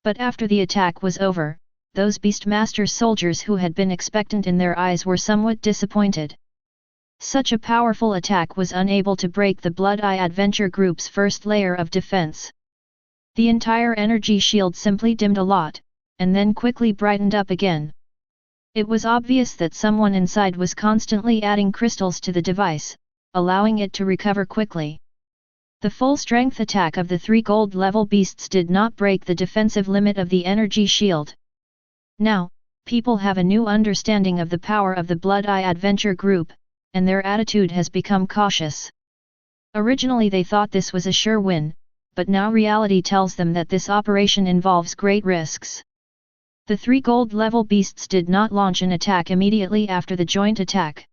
But after the attack was over, those beastmaster soldiers who had been expectant in their eyes were somewhat disappointed. Such a powerful attack was unable to break the Blood Eye Adventure Group's first layer of defense. The entire energy shield simply dimmed a lot, and then quickly brightened up again. It was obvious that someone inside was constantly adding crystals to the device, allowing it to recover quickly. The full-strength attack of the three gold-level beasts did not break the defensive limit of the energy shield. Now, people have a new understanding of the power of the Blood Eye Adventure Group, and their attitude has become cautious. Originally they thought this was a sure win, but now reality tells them that this operation involves great risks. The three gold-level beasts did not launch an attack immediately after the joint attack.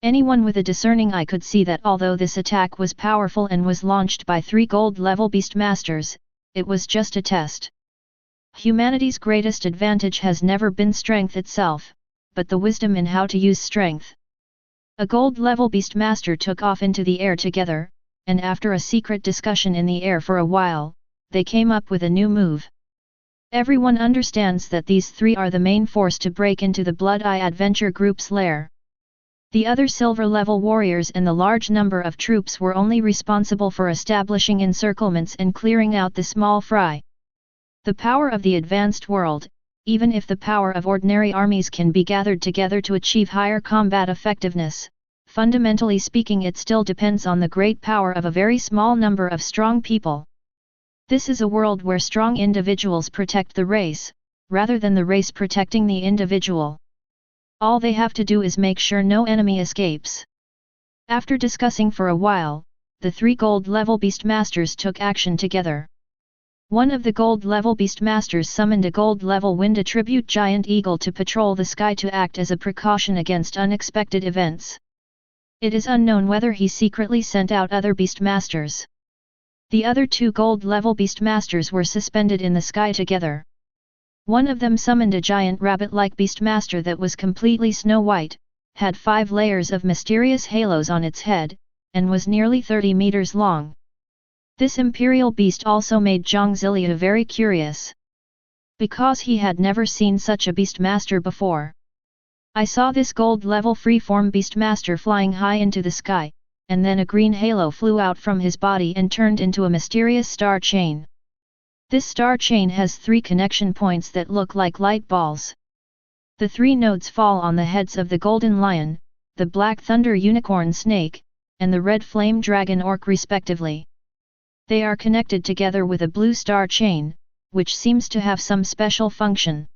Anyone with a discerning eye could see that although this attack was powerful and was launched by three gold-level beastmasters, it was just a test. Humanity's greatest advantage has never been strength itself, but the wisdom in how to use strength. A gold-level beastmaster took off into the air together, and after a secret discussion in the air for a while, they came up with a new move. Everyone understands that these three are the main force to break into the Blood Eye Adventure Group's lair. The other silver-level warriors and the large number of troops were only responsible for establishing encirclements and clearing out the small fry. The power of the advanced world, even if the power of ordinary armies can be gathered together to achieve higher combat effectiveness, fundamentally speaking it still depends on the great power of a very small number of strong people. This is a world where strong individuals protect the race, rather than the race protecting the individual. All they have to do is make sure no enemy escapes. After discussing for a while, the three gold-level beastmasters took action together. One of the gold-level beastmasters summoned a gold-level wind attribute giant eagle to patrol the sky to act as a precaution against unexpected events. It is unknown whether he secretly sent out other beastmasters. The other two gold-level beastmasters were suspended in the sky together. One of them summoned a giant rabbit-like beastmaster that was completely snow-white, had 5 layers of mysterious halos on its head, and was nearly 30 meters long. This imperial beast also made Ziliu very curious. Because he had never seen such a beastmaster before. I saw this gold-level free-form beastmaster flying high into the sky, and then a green halo flew out from his body and turned into a mysterious star chain. This star chain has 3 connection points that look like light balls. The 3 nodes fall on the heads of the Golden Lion, the Black Thunder Unicorn Snake, and the Red Flame Dragon Orc respectively. They are connected together with a blue star chain, which seems to have some special function.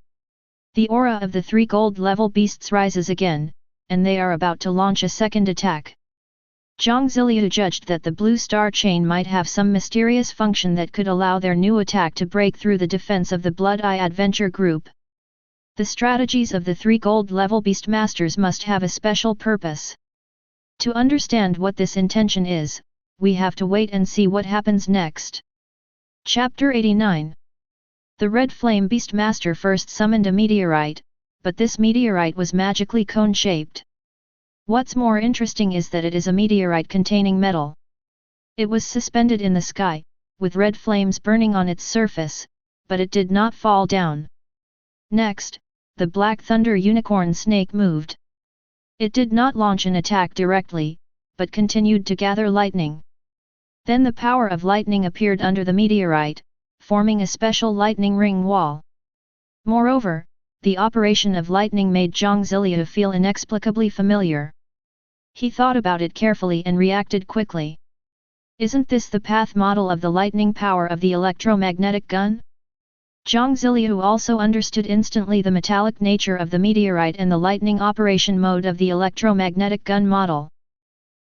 The aura of the 3 gold level beasts rises again, and they are about to launch a second attack. Jiang Ziliu judged that the blue star chain might have some mysterious function that could allow their new attack to break through the defense of the Blood Eye Adventure Group. The strategies of the 3 gold level beast masters must have a special purpose. To understand what this intention is, we have to wait and see what happens next. Chapter 89. The Red Flame Beast Master first summoned a meteorite, but this meteorite was magically cone-shaped. What's more interesting is that it is a meteorite containing metal. It was suspended in the sky, with red flames burning on its surface, but it did not fall down. Next, the Black Thunder Unicorn Snake moved. It did not launch an attack directly, but continued to gather lightning. Then the power of lightning appeared under the meteorite, forming a special lightning ring wall. Moreover, the operation of lightning made Jiang Ziliu feel inexplicably familiar. He thought about it carefully and reacted quickly. Isn't this the path model of the lightning power of the electromagnetic gun? Jiang Ziliu also understood instantly the metallic nature of the meteorite and the lightning operation mode of the electromagnetic gun model.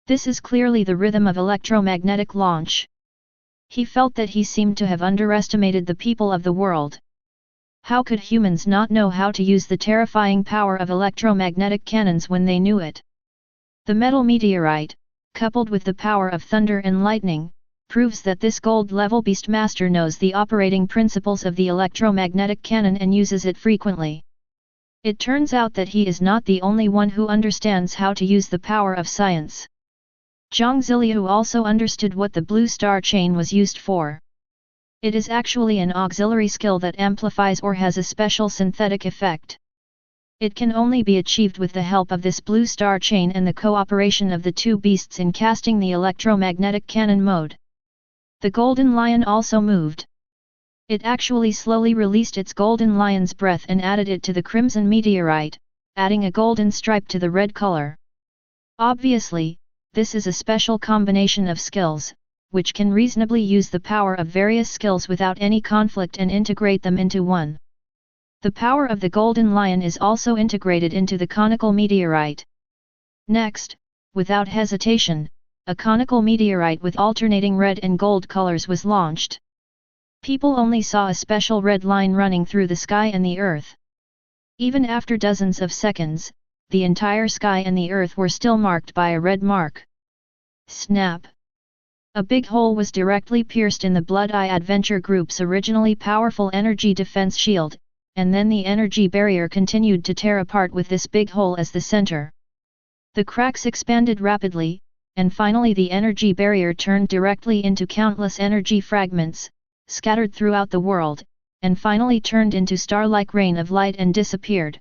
This is clearly the rhythm of electromagnetic launch. He felt that he seemed to have underestimated the people of the world. How could humans not know how to use the terrifying power of electromagnetic cannons when they knew it? The metal meteorite, coupled with the power of thunder and lightning, proves that this gold-level beast master knows the operating principles of the electromagnetic cannon and uses it frequently. It turns out that he is not the only one who understands how to use the power of science. Jiang Ziliu also understood what the blue star chain was used for. It is actually an auxiliary skill that amplifies or has a special synthetic effect. It can only be achieved with the help of this blue star chain and the cooperation of the 2 beasts in casting the electromagnetic cannon mode. The golden lion also moved. It actually slowly released its golden lion's breath and added it to the crimson meteorite, adding a golden stripe to the red color. Obviously, this is a special combination of skills, which can reasonably use the power of various skills without any conflict and integrate them into one. The power of the golden lion is also integrated into the conical meteorite. Next, without hesitation, a conical meteorite with alternating red and gold colors was launched. People only saw a special red line running through the sky and the earth. Even after dozens of seconds, the entire sky and the earth were still marked by a red mark. Snap! A big hole was directly pierced in the Blood Eye Adventure Group's originally powerful energy defense shield, and then the energy barrier continued to tear apart with this big hole as the center. The cracks expanded rapidly, and finally the energy barrier turned directly into countless energy fragments, scattered throughout the world, and finally turned into star-like rain of light and disappeared.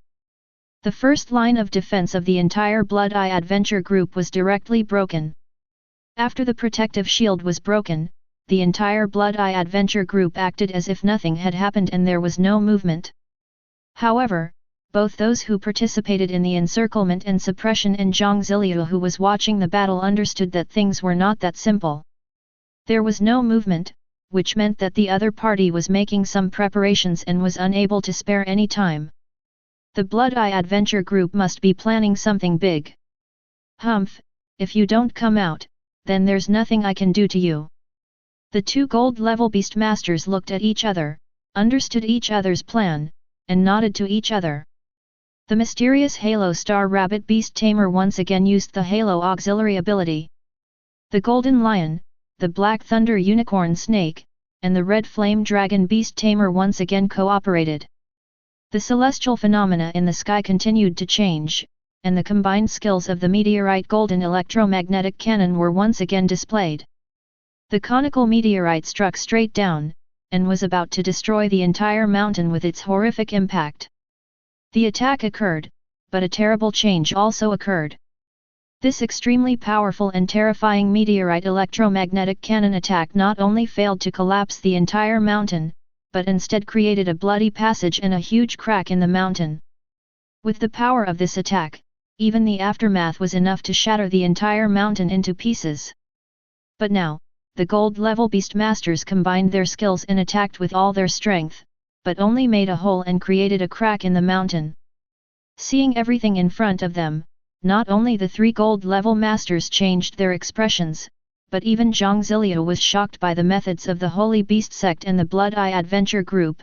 The first line of defense of the entire Blood Eye Adventure Group was directly broken. After the protective shield was broken, the entire Blood Eye Adventure Group acted as if nothing had happened and there was no movement. However, both those who participated in the encirclement and suppression and Jiang Ziliu who was watching the battle understood that things were not that simple. There was no movement, which meant that the other party was making some preparations and was unable to spare any time. The Blood Eye Adventure Group must be planning something big. Humph, if you don't come out, then there's nothing I can do to you. The 2 gold-level beast masters looked at each other, understood each other's plan, and nodded to each other. The mysterious Halo Star Rabbit Beast Tamer once again used the Halo Auxiliary ability. The Golden Lion, the Black Thunder Unicorn Snake, and the Red Flame Dragon Beast Tamer once again cooperated. The celestial phenomena in the sky continued to change, and the combined skills of the meteorite golden electromagnetic cannon were once again displayed. The conical meteorite struck straight down, and was about to destroy the entire mountain with its horrific impact. The attack occurred, but a terrible change also occurred. This extremely powerful and terrifying meteorite electromagnetic cannon attack not only failed to collapse the entire mountain, but instead created a bloody passage and a huge crack in the mountain. With the power of this attack, even the aftermath was enough to shatter the entire mountain into pieces. But now, the gold-level beastmasters combined their skills and attacked with all their strength, but only made a hole and created a crack in the mountain. Seeing everything in front of them, not only the three gold-level masters changed their expressions, but even Jiang Ziliu was shocked by the methods of the Holy Beast sect and the Blood Eye Adventure group.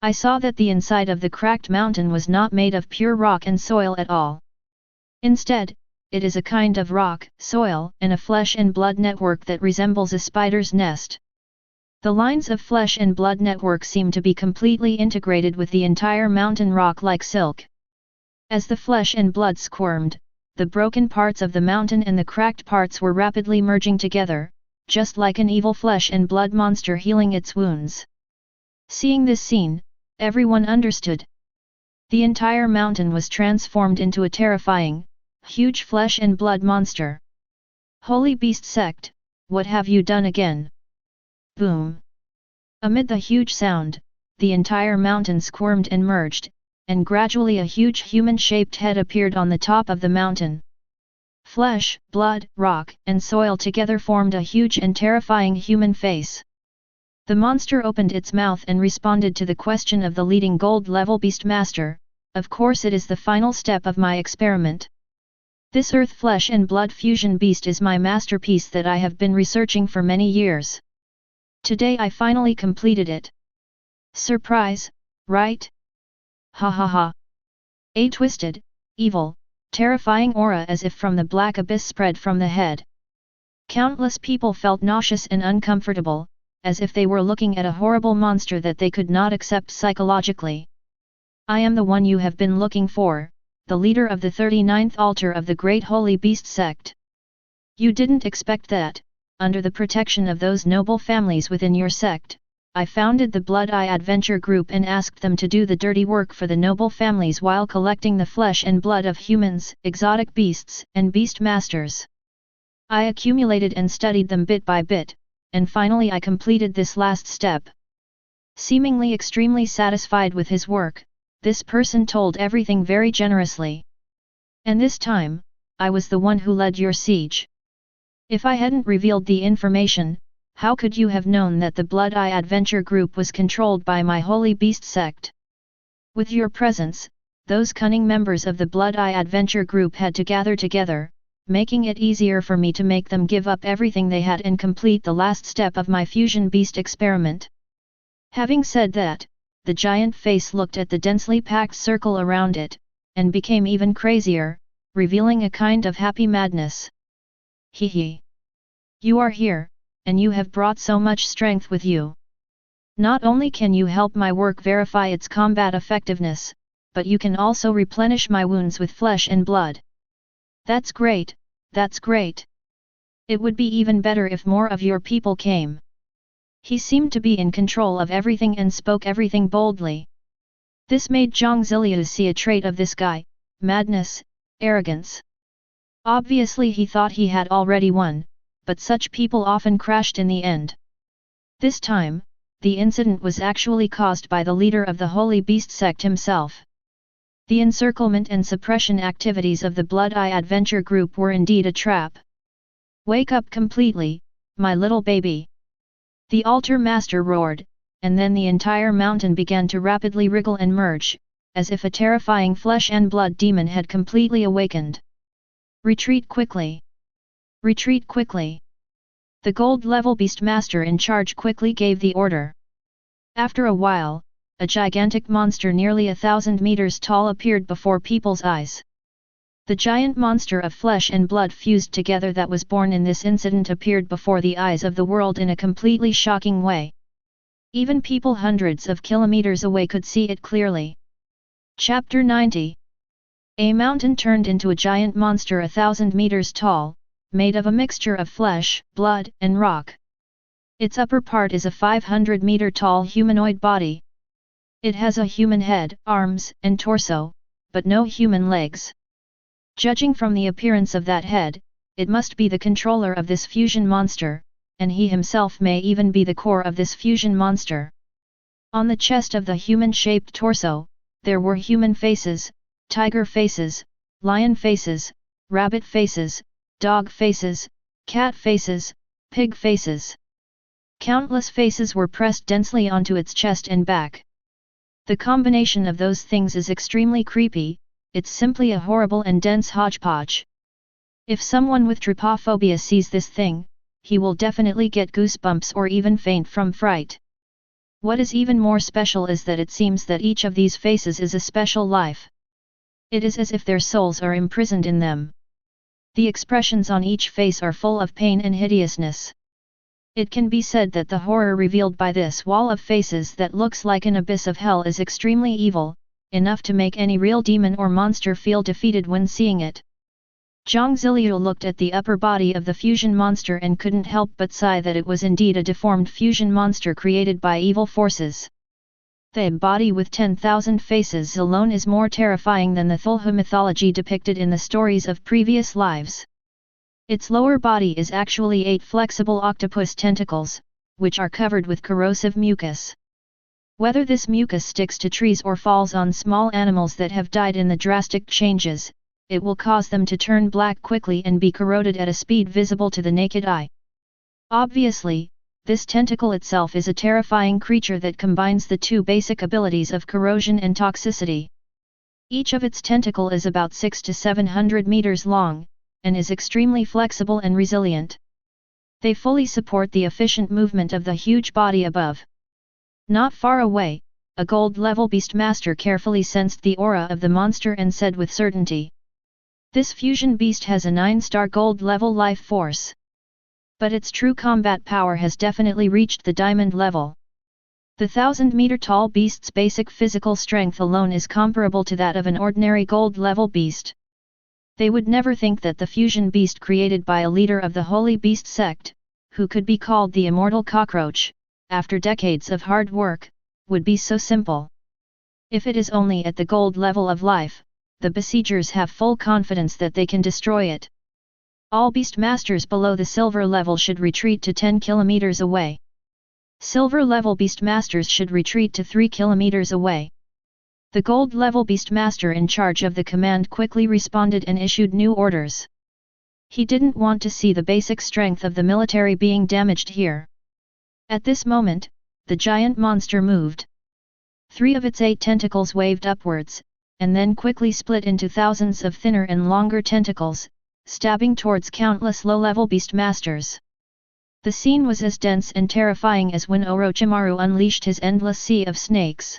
I saw that the inside of the cracked mountain was not made of pure rock and soil at all. Instead, it is a kind of rock, soil, and a flesh and blood network that resembles a spider's nest. The lines of flesh and blood network seem to be completely integrated with the entire mountain rock like silk. As the flesh and blood squirmed, the broken parts of the mountain and the cracked parts were rapidly merging together, just like an evil flesh and blood monster healing its wounds. Seeing this scene, everyone understood. The entire mountain was transformed into a terrifying, huge flesh and blood monster. Holy Beast Sect, what have you done again? Boom! Amid the huge sound, the entire mountain squirmed and merged, and gradually a huge human-shaped head appeared on the top of the mountain. Flesh, blood, rock, and soil together formed a huge and terrifying human face. The monster opened its mouth and responded to the question of the leading gold-level beastmaster. Of course, it is the final step of my experiment. This earth flesh and blood fusion beast is my masterpiece that I have been researching for many years. Today I finally completed it. Surprise, right? Ha ha ha. A twisted, evil, terrifying aura as if from the black abyss spread from the head. Countless people felt nauseous and uncomfortable, as if they were looking at a horrible monster that they could not accept psychologically. I am the one you have been looking for, the leader of the 39th altar of the Great Holy Beast sect. You didn't expect that, under the protection of those noble families within your sect, I founded the Blood Eye Adventure group and asked them to do the dirty work for the noble families while collecting the flesh and blood of humans, exotic beasts, and beast masters. I accumulated and studied them bit by bit, and finally I completed this last step. Seemingly extremely satisfied with his work, this person told everything very generously. And this time, I was the one who led your siege. If I hadn't revealed the information, how could you have known that the Blood Eye Adventure group was controlled by my Holy Beast sect? With your presence, those cunning members of the Blood Eye Adventure group had to gather together, making it easier for me to make them give up everything they had and complete the last step of my fusion beast experiment. Having said that, the giant face looked at the densely packed circle around it, and became even crazier, revealing a kind of happy madness. Hee hee. You are here, and you have brought so much strength with you. Not only can you help my work verify its combat effectiveness, but you can also replenish my wounds with flesh and blood. That's great, that's great. It would be even better if more of your people came. He seemed to be in control of everything and spoke everything boldly. This made Jiang Ziliu see a trait of this guy: madness, arrogance. Obviously he thought he had already won, but such people often crashed in the end. This time, the incident was actually caused by the leader of the Holy Beast sect himself. The encirclement and suppression activities of the Blood Eye Adventure group were indeed a trap. Wake up completely, my little baby! The altar master roared, and then the entire mountain began to rapidly wriggle and merge, as if a terrifying flesh and blood demon had completely awakened. Retreat quickly! Retreat quickly! The gold-level beastmaster in charge quickly gave the order. After a while, a gigantic monster nearly 1,000 meters tall appeared before people's eyes. The giant monster of flesh and blood fused together that was born in this incident appeared before the eyes of the world in a completely shocking way. Even people hundreds of kilometers away could see it clearly. Chapter 90. A mountain turned into a giant monster 1,000 meters tall, made of a mixture of flesh, blood, and rock. Its upper part is a 500-meter-tall humanoid body. It has a human head, arms, and torso, but no human legs. Judging from the appearance of that head, it must be the controller of this fusion monster, and he himself may even be the core of this fusion monster. On the chest of the human-shaped torso, there were human faces, tiger faces, lion faces, rabbit faces, dog faces, cat faces, Pig faces. Countless faces were pressed densely onto its chest and back. The combination of those things is extremely creepy, it's simply a horrible and dense hodgepodge. If someone with trypophobia sees this thing, he will definitely get goosebumps or even faint from fright. What is even more special is that it seems that each of these faces is a special life. It is as if their souls are imprisoned in them. The expressions on each face are full of pain and hideousness. It can be said that the horror revealed by this wall of faces that looks like an abyss of hell is extremely evil, enough to make any real demon or monster feel defeated when seeing it. Jiang Ziliu looked at the upper body of the fusion monster and couldn't help but sigh that it was indeed a deformed fusion monster created by evil forces. The body with 10,000 faces alone is more terrifying than the Thulhu mythology depicted in the stories of previous lives. Its lower body is actually 8 flexible octopus tentacles, which are covered with corrosive mucus. Whether this mucus sticks to trees or falls on small animals that have died in the drastic changes, it will cause them to turn black quickly and be corroded at a speed visible to the naked eye. Obviously, this tentacle itself is a terrifying creature that combines the two basic abilities of corrosion and toxicity. Each of its tentacle is about 600 to 700 meters long, and is extremely flexible and resilient. They fully support the efficient movement of the huge body above. Not far away, a gold-level beastmaster carefully sensed the aura of the monster and said with certainty, "This fusion beast has a 9-star gold-level life force. But its true combat power has definitely reached the diamond level. The 1,000-meter-tall beast's basic physical strength alone is comparable to that of an ordinary gold-level beast." They would never think that the fusion beast created by a leader of the Holy Beast sect, who could be called the Immortal Cockroach, after decades of hard work, would be so simple. If it is only at the gold level of life, the besiegers have full confidence that they can destroy it. All beastmasters below the silver level should retreat to 10 kilometers away. Silver level beastmasters should retreat to 3 kilometers away. The gold-level beastmaster in charge of the command quickly responded and issued new orders. He didn't want to see the basic strength of the military being damaged here. At this moment, the giant monster moved. 3 of its 8 tentacles waved upwards, and then quickly split into thousands of thinner and longer tentacles, stabbing towards countless low-level beastmasters. The scene was as dense and terrifying as when Orochimaru unleashed his endless sea of snakes.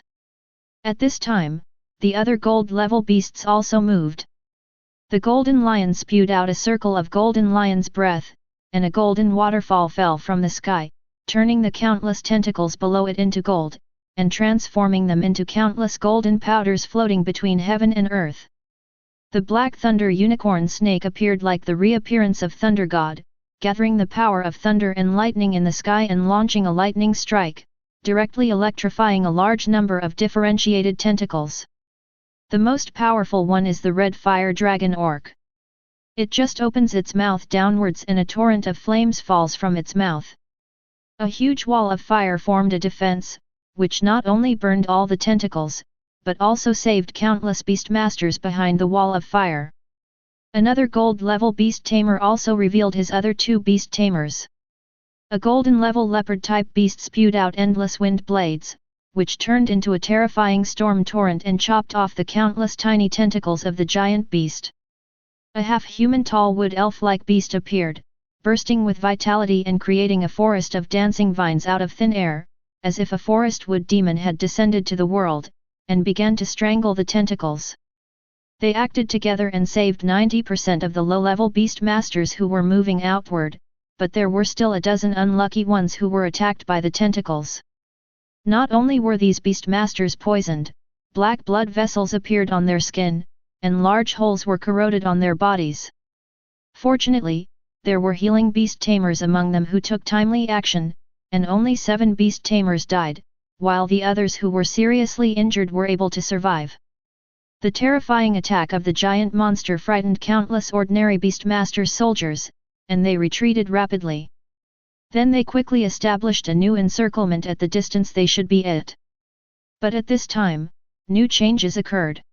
At this time, the other gold-level beasts also moved. The golden lion spewed out a circle of golden lion's breath, and a golden waterfall fell from the sky, turning the countless tentacles below it into gold, and transforming them into countless golden powders floating between heaven and earth. The black thunder unicorn snake appeared like the reappearance of Thunder God, gathering the power of thunder and lightning in the sky and launching a lightning strike, directly electrifying a large number of differentiated tentacles. The most powerful one is the red fire dragon orc. It just opens its mouth downwards and a torrent of flames falls from its mouth. A huge wall of fire formed a defense, which not only burned all the tentacles, but also saved countless beastmasters behind the wall of fire. Another gold-level beast tamer also revealed his other 2 beast tamers. A golden-level leopard-type beast spewed out endless wind blades, which turned into a terrifying storm torrent and chopped off the countless tiny tentacles of the giant beast. A half-human tall wood elf-like beast appeared, bursting with vitality and creating a forest of dancing vines out of thin air, as if a forest wood demon had descended to the world, and began to strangle the tentacles. They acted together and saved 90% of the low-level beastmasters who were moving outward, but there were still a dozen unlucky ones who were attacked by the tentacles. Not only were these beastmasters poisoned, black blood vessels appeared on their skin, and large holes were corroded on their bodies. Fortunately, there were healing beast tamers among them who took timely action, and only 7 beast tamers died, while the others who were seriously injured were able to survive. The terrifying attack of the giant monster frightened countless ordinary beastmaster soldiers, and they retreated rapidly. Then they quickly established a new encirclement at the distance they should be at. But at this time, new changes occurred.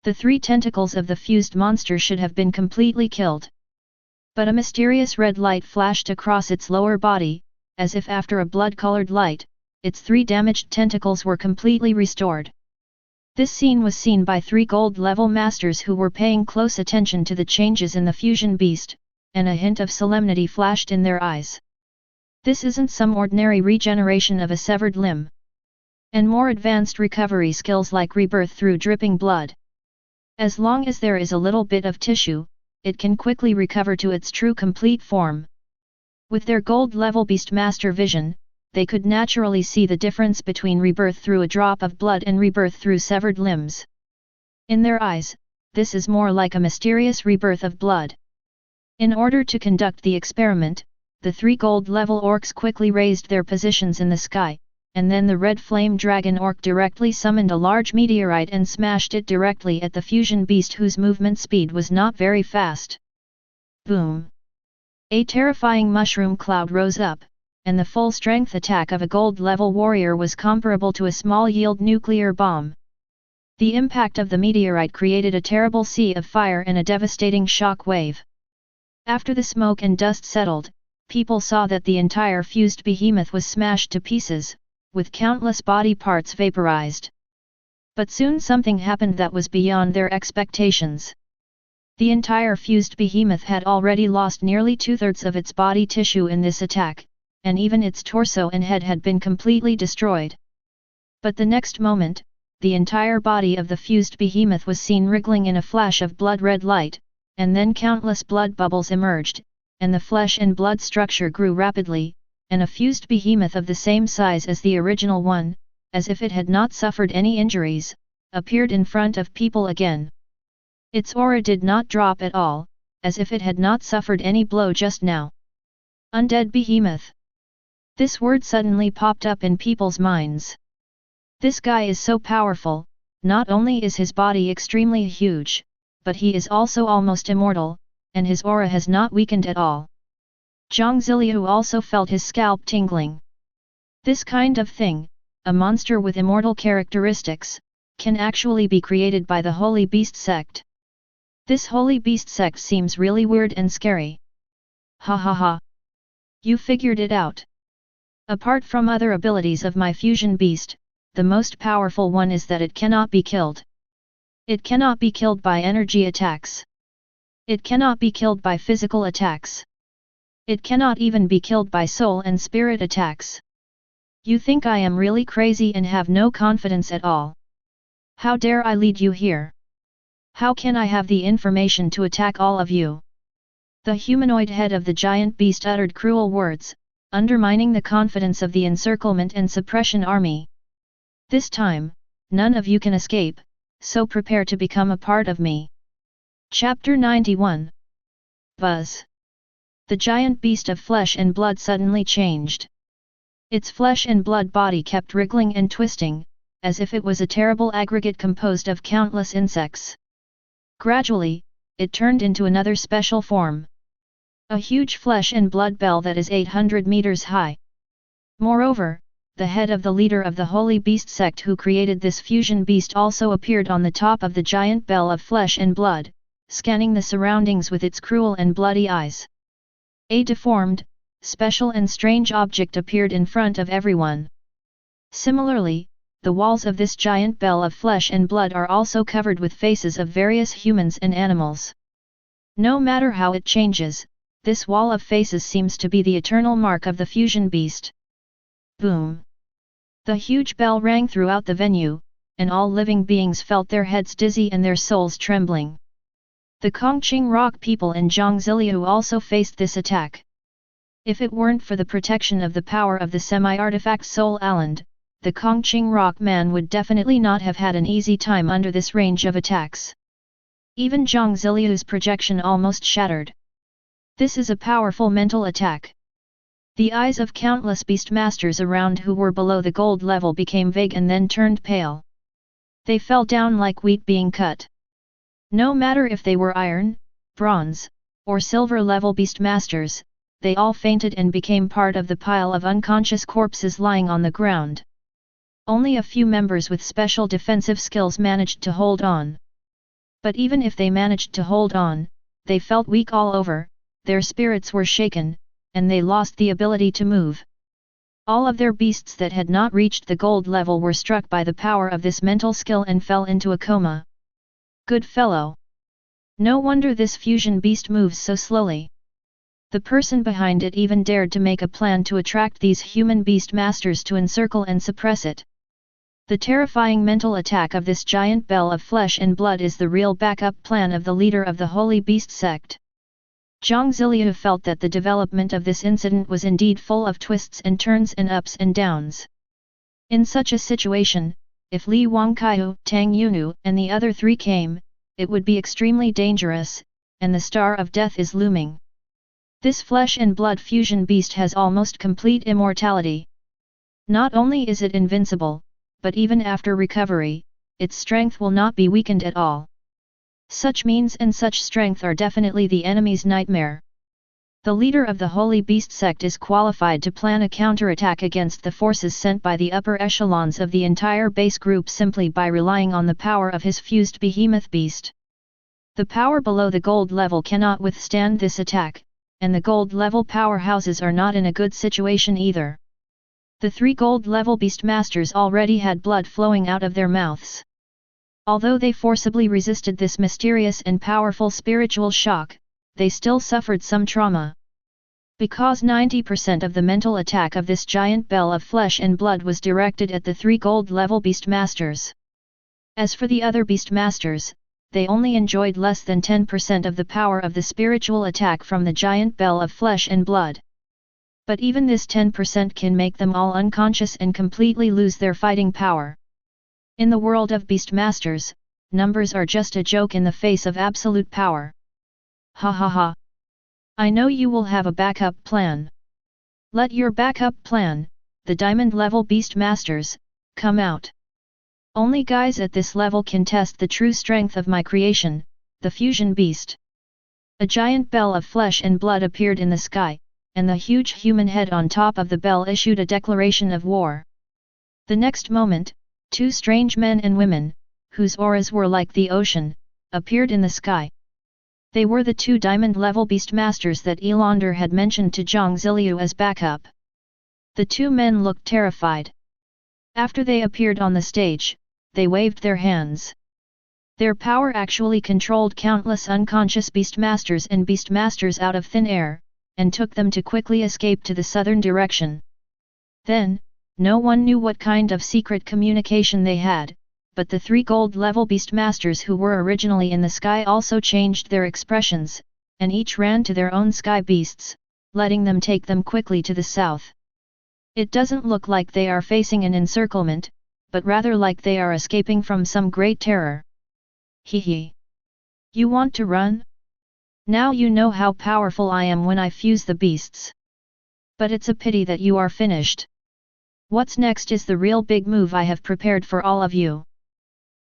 The 3 tentacles of the fused monster should have been completely killed. But a mysterious red light flashed across its lower body, as if after a blood-colored light, its 3 damaged tentacles were completely restored. This scene was seen by 3 gold-level masters who were paying close attention to the changes in the fusion beast, and a hint of solemnity flashed in their eyes. This isn't some ordinary regeneration of a severed limb. And more advanced recovery skills like rebirth through dripping blood. As long as there is a little bit of tissue, it can quickly recover to its true complete form. With their gold-level Beastmaster vision, they could naturally see the difference between rebirth through a drop of blood and rebirth through severed limbs. In their eyes, this is more like a mysterious rebirth of blood. In order to conduct the experiment, the 3 gold-level orcs quickly raised their positions in the sky, and then the red flame dragon orc directly summoned a large meteorite and smashed it directly at the fusion beast whose movement speed was not very fast. Boom! A terrifying mushroom cloud rose up, and the full-strength attack of a gold-level warrior was comparable to a small-yield nuclear bomb. The impact of the meteorite created a terrible sea of fire and a devastating shock wave. After the smoke and dust settled, people saw that the entire fused behemoth was smashed to pieces, with countless body parts vaporized. But soon something happened that was beyond their expectations. The entire fused behemoth had already lost nearly 2/3 of its body tissue in this attack, and even its torso and head had been completely destroyed. But the next moment, the entire body of the fused behemoth was seen wriggling in a flash of blood-red light, and then countless blood bubbles emerged, and the flesh and blood structure grew rapidly, and a fused behemoth of the same size as the original one, as if it had not suffered any injuries, appeared in front of people again. Its aura did not drop at all, as if it had not suffered any blow just now. Undead behemoth. This word suddenly popped up in people's minds. This guy is so powerful, not only is his body extremely huge, but he is also almost immortal, and his aura has not weakened at all. Jiang Ziliu also felt his scalp tingling. This kind of thing, a monster with immortal characteristics, can actually be created by the Holy Beast sect. This Holy Beast sect seems really weird and scary. Ha ha ha. You figured it out. Apart from other abilities of my fusion beast, the most powerful one is that it cannot be killed. It cannot be killed by energy attacks. It cannot be killed by physical attacks. It cannot even be killed by soul and spirit attacks. You think I am really crazy and have no confidence at all? How dare I lead you here? How can I have the information to attack all of you? The humanoid head of the giant beast uttered cruel words, undermining the confidence of the encirclement and suppression army. This time, none of you can escape, so prepare to become a part of me. Chapter 91. Buzz. The giant beast of flesh and blood suddenly changed. Its flesh and blood body kept wriggling and twisting, as if it was a terrible aggregate composed of countless insects. Gradually, it turned into another special form. A huge flesh and blood bell that is 800 meters high. Moreover, the head of the leader of the Holy Beast sect who created this fusion beast also appeared on the top of the giant bell of flesh and blood, scanning the surroundings with its cruel and bloody eyes. A deformed, special and strange object appeared in front of everyone. Similarly, the walls of this giant bell of flesh and blood are also covered with faces of various humans and animals. No matter how it changes, this wall of faces seems to be the eternal mark of the fusion beast. Boom! The huge bell rang throughout the venue, and all living beings felt their heads dizzy and their souls trembling. The Kongqing Rock people and Jiang Ziliu also faced this attack. If it weren't for the protection of the power of the semi-artifact Soul Island, the Kongqing Rock man would definitely not have had an easy time under this range of attacks. Even Jiang Ziliu's projection almost shattered. This is a powerful mental attack. The eyes of countless beastmasters around who were below the gold level became vague and then turned pale. They fell down like wheat being cut. No matter if they were iron, bronze, or silver level beastmasters, they all fainted and became part of the pile of unconscious corpses lying on the ground. Only a few members with special defensive skills managed to hold on. But even if they managed to hold on, they felt weak all over. their spirits were shaken, and they lost the ability to move. All of their beasts that had not reached the gold level were struck by the power of this mental skill and fell into a coma. Good fellow! No wonder this fusion beast moves so slowly. The person behind it even dared to make a plan to attract these human beast masters to encircle and suppress it. The terrifying mental attack of this giant bell of flesh and blood is the real backup plan of the leader of the Holy Beast sect. Jiang Ziliu felt that the development of this incident was indeed full of twists and turns and ups and downs. In such a situation, if Li Wangqiu, Tang Yunu, and the other three came, it would be extremely dangerous, and the star of death is looming. This flesh and blood fusion beast has almost complete immortality. Not only is it invincible, but even after recovery, its strength will not be weakened at all. Such means and such strength are definitely the enemy's nightmare. The leader of the Holy Beast sect is qualified to plan a counterattack against the forces sent by the upper echelons of the entire base group simply by relying on the power of his fused behemoth beast. The power below the gold level cannot withstand this attack, and the gold level powerhouses are not in a good situation either. The three gold level beast masters already had blood flowing out of their mouths. Although they forcibly resisted this mysterious and powerful spiritual shock, they still suffered some trauma. Because 90% of the mental attack of this giant bell of flesh and blood was directed at the three gold level beast masters. As for the other beast masters, they only enjoyed less than 10% of the power of the spiritual attack from the giant bell of flesh and blood. But even this 10% can make them all unconscious and completely lose their fighting power. In the world of beast masters, numbers are just a joke in the face of absolute power. Ha ha ha! I know you will have a backup plan. Let your backup plan, the diamond level beast masters, come out. Only guys at this level can test the true strength of my creation, the fusion beast. A giant bell of flesh and blood appeared in the sky, and the huge human head on top of the bell issued a declaration of war. The next moment, two strange men and women, whose auras were like the ocean, appeared in the sky. They were the two diamond-level beast masters that Elander had mentioned to Jiang Ziliu as backup. The two men looked terrified. After they appeared on the stage, they waved their hands. Their power actually controlled countless unconscious beast masters and beast masters out of thin air, and took them to quickly escape to the southern direction. Then, no one knew what kind of secret communication they had, but the three gold-level beast masters who were originally in the sky also changed their expressions, and each ran to their own sky beasts, letting them take them quickly to the south. It doesn't look like they are facing an encirclement, but rather like they are escaping from some great terror. Hee hee. You want to run? Now you know how powerful I am when I fuse the beasts. But it's a pity that you are finished. What's next is the real big move I have prepared for all of you.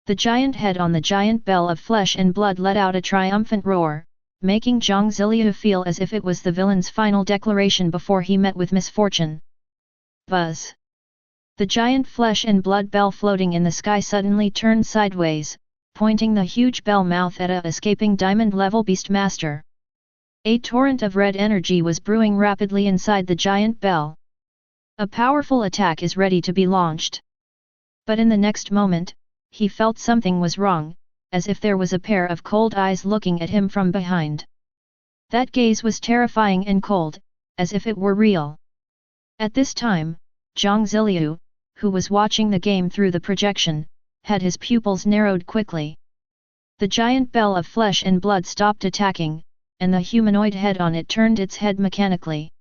The giant head on the giant bell of flesh and blood let out a triumphant roar, making Jiang Ziliu feel as if it was the villain's final declaration before he met with misfortune. Buzz! The giant flesh and blood bell floating in the sky suddenly turned sideways, pointing the huge bell mouth at a escaping diamond-level beast master. A torrent of red energy was brewing rapidly inside the giant bell. A powerful attack is ready to be launched. But in the next moment, he felt something was wrong, as if there was a pair of cold eyes looking at him from behind. That gaze was terrifying and cold, as if it were real. At this time, Jiang Ziliu, who was watching the game through the projection, had his pupils narrowed quickly. The giant bell of flesh and blood stopped attacking, and the humanoid head on it turned its head mechanically.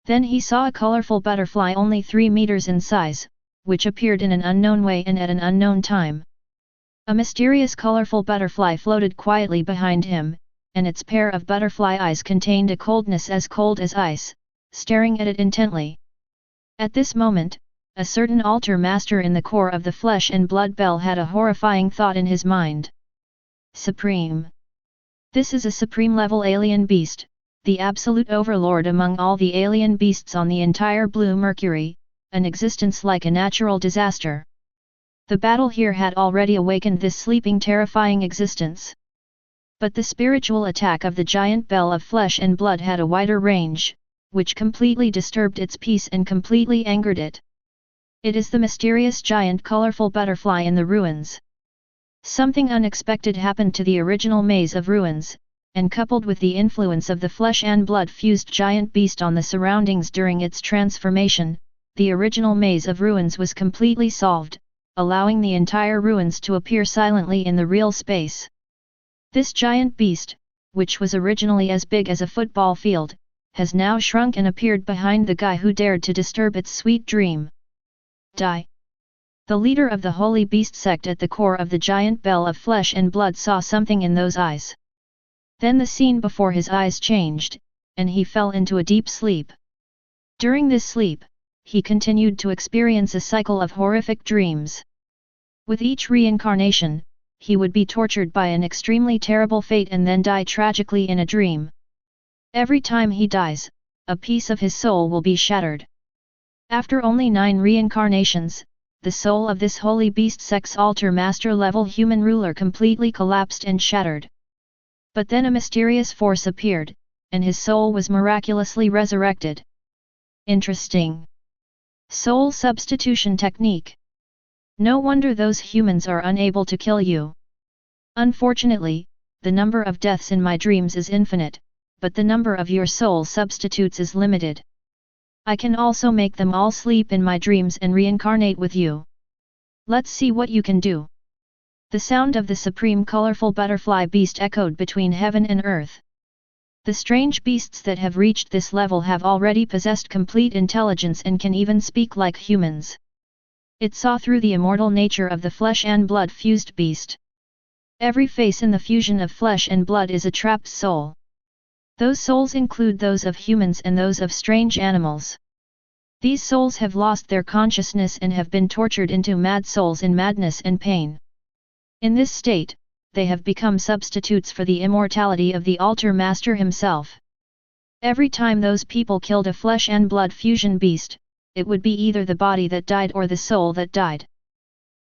Then he saw a colorful butterfly only 3 meters in size, which appeared in an unknown way and at an unknown time. A mysterious colorful butterfly floated quietly behind him, and its pair of butterfly eyes contained a coldness as cold as ice, staring at it intently. At this moment, a certain altar master in the core of the flesh and blood bell had a horrifying thought in his mind. Supreme! This is a supreme-level alien beast, the absolute overlord among all the alien beasts on the entire Blue Mercury, an existence like a natural disaster. The battle here had already awakened this sleeping terrifying existence. But the spiritual attack of the giant bell of flesh and blood had a wider range, which completely disturbed its peace and completely angered it. It is the mysterious giant colorful butterfly in the ruins. Something unexpected happened to the original maze of ruins, and coupled with the influence of the flesh and blood fused giant beast on the surroundings during its transformation, the original maze of ruins was completely solved, allowing the entire ruins to appear silently in the real space. This giant beast, which was originally as big as a football field, has now shrunk and appeared behind the guy who dared to disturb its sweet dream. Die! The leader of the Holy Beast sect at the core of the giant bell of flesh and blood saw something in those eyes. Then the scene before his eyes changed, and he fell into a deep sleep. During this sleep, he continued to experience a cycle of horrific dreams. With each reincarnation, he would be tortured by an extremely terrible fate and then die tragically in a dream. Every time he dies, a piece of his soul will be shattered. After only 9 reincarnations, the soul of this Holy Beast sect's altar master level human ruler completely collapsed and shattered. But then a mysterious force appeared, and his soul was miraculously resurrected. Interesting. Soul substitution technique. No wonder those humans are unable to kill you. Unfortunately, the number of deaths in my dreams is infinite, but the number of your soul substitutes is limited. I can also make them all sleep in my dreams and reincarnate with you. Let's see what you can do. The sound of the supreme colorful butterfly beast echoed between heaven and earth. The strange beasts that have reached this level have already possessed complete intelligence and can even speak like humans. It saw through the immortal nature of the flesh and blood fused beast. Every face in the fusion of flesh and blood is a trapped soul. Those souls include those of humans and those of strange animals. These souls have lost their consciousness and have been tortured into mad souls in madness and pain. In this state, they have become substitutes for the immortality of the altar master himself. Every time those people killed a flesh and blood fusion beast, it would be either the body that died or the soul that died.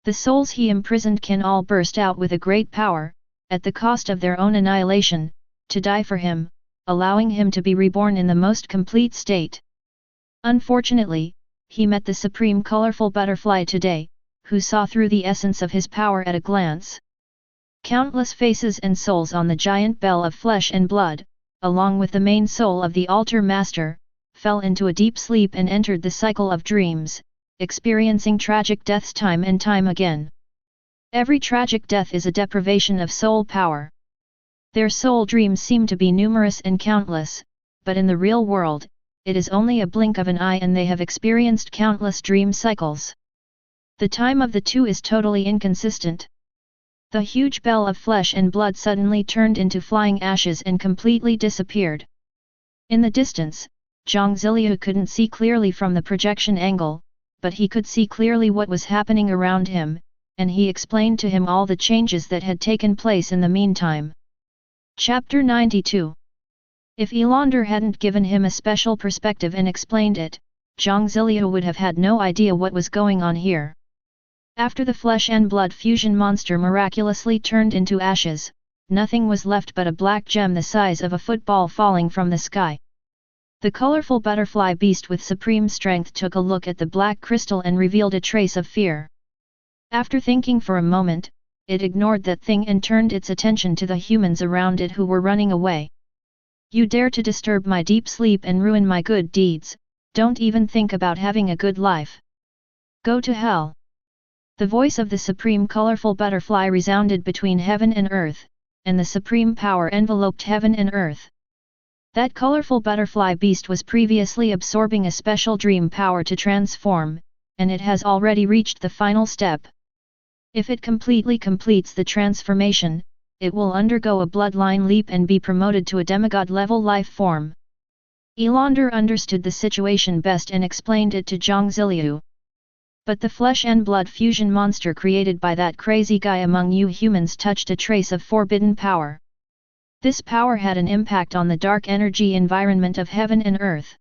The souls he imprisoned can all burst out with a great power, at the cost of their own annihilation, to die for him, allowing him to be reborn in the most complete state. Unfortunately, he met the supreme colorful butterfly today, who saw through the essence of his power at a glance. Countless faces and souls on the giant bell of flesh and blood, along with the main soul of the altar master, fell into a deep sleep and entered the cycle of dreams, experiencing tragic deaths time and time again. Every tragic death is a deprivation of soul power. Their soul dreams seem to be numerous and countless, but in the real world, it is only a blink of an eye and they have experienced countless dream cycles. The time of the two is totally inconsistent. The huge bell of flesh and blood suddenly turned into flying ashes and completely disappeared. In the distance, Ziliu couldn't see clearly from the projection angle, but he could see clearly what was happening around him, and he explained to him all the changes that had taken place in the meantime. Chapter 92. If Elander hadn't given him a special perspective and explained it, Ziliu would have had no idea what was going on here. After the flesh and blood fusion monster miraculously turned into ashes, nothing was left but a black gem the size of a football falling from the sky. The colorful butterfly beast with supreme strength took a look at the black crystal and revealed a trace of fear. After thinking for a moment, it ignored that thing and turned its attention to the humans around it who were running away. You dare to disturb my deep sleep and ruin my good deeds, don't even think about having a good life. Go to hell. The voice of the supreme colorful butterfly resounded between heaven and earth, and the supreme power enveloped heaven and earth. That colorful butterfly beast was previously absorbing a special dream power to transform, and it has already reached the final step. If it completely completes the transformation, it will undergo a bloodline leap and be promoted to a demigod-level life form. Elander understood the situation best and explained it to Ziliu. But the flesh and blood fusion monster created by that crazy guy among you humans touched a trace of forbidden power. This power had an impact on the dark energy environment of heaven and earth.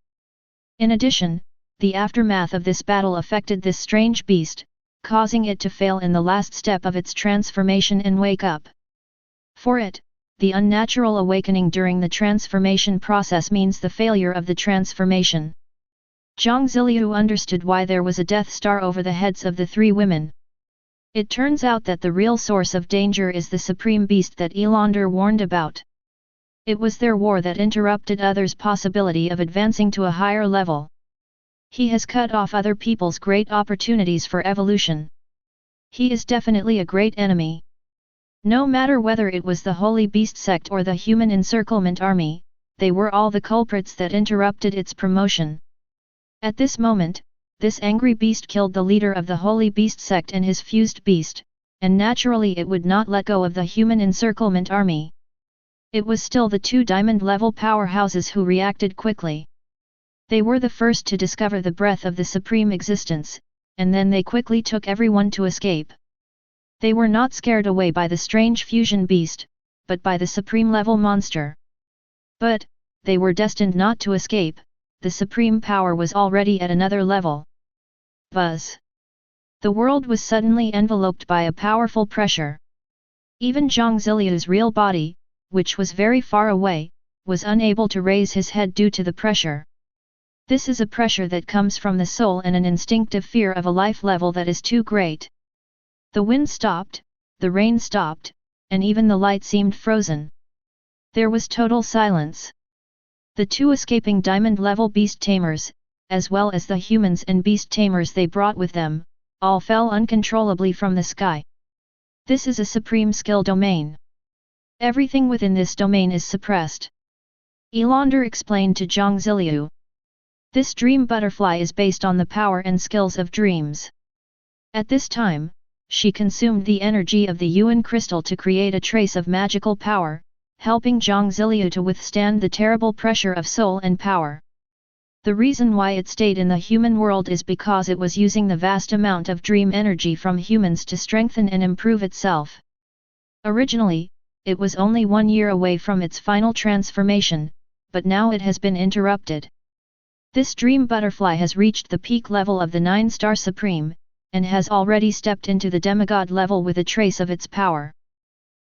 In addition, the aftermath of this battle affected this strange beast, causing it to fail in the last step of its transformation and wake up. For it, the unnatural awakening during the transformation process means the failure of the transformation. Jiang Ziliu understood why there was a Death Star over the heads of the three women. It turns out that the real source of danger is the supreme beast that Elander warned about. It was their war that interrupted others' possibility of advancing to a higher level. He has cut off other people's great opportunities for evolution. He is definitely a great enemy. No matter whether it was the Holy Beast sect or the Human Encirclement Army, they were all the culprits that interrupted its promotion. At this moment, this angry beast killed the leader of the Holy Beast sect and his fused beast, and naturally it would not let go of the Human Encirclement Army. It was still the two diamond-level powerhouses who reacted quickly. They were the first to discover the breath of the Supreme Existence, and then they quickly took everyone to escape. They were not scared away by the strange fusion beast, but by the supreme-level monster. But, they were destined not to escape, the supreme power was already at another level. Buzz! The world was suddenly enveloped by a powerful pressure. Even Jiang Ziliu's real body, which was very far away, was unable to raise his head due to the pressure. This is a pressure that comes from the soul and an instinctive fear of a life level that is too great. The wind stopped, the rain stopped, and even the light seemed frozen. There was total silence. The two escaping diamond-level beast tamers, as well as the humans and beast tamers they brought with them, all fell uncontrollably from the sky. This is a supreme skill domain. Everything within this domain is suppressed. Elander explained to Jiang Ziliu. This dream butterfly is based on the power and skills of dreams. At this time, she consumed the energy of the Yuan crystal to create a trace of magical power, helping Jiang Ziliu to withstand the terrible pressure of soul and power. The reason why it stayed in the human world is because it was using the vast amount of dream energy from humans to strengthen and improve itself. Originally, it was only 1 year away from its final transformation, but now it has been interrupted. This dream butterfly has reached the peak level of the 9-star Supreme, and has already stepped into the demigod level with a trace of its power.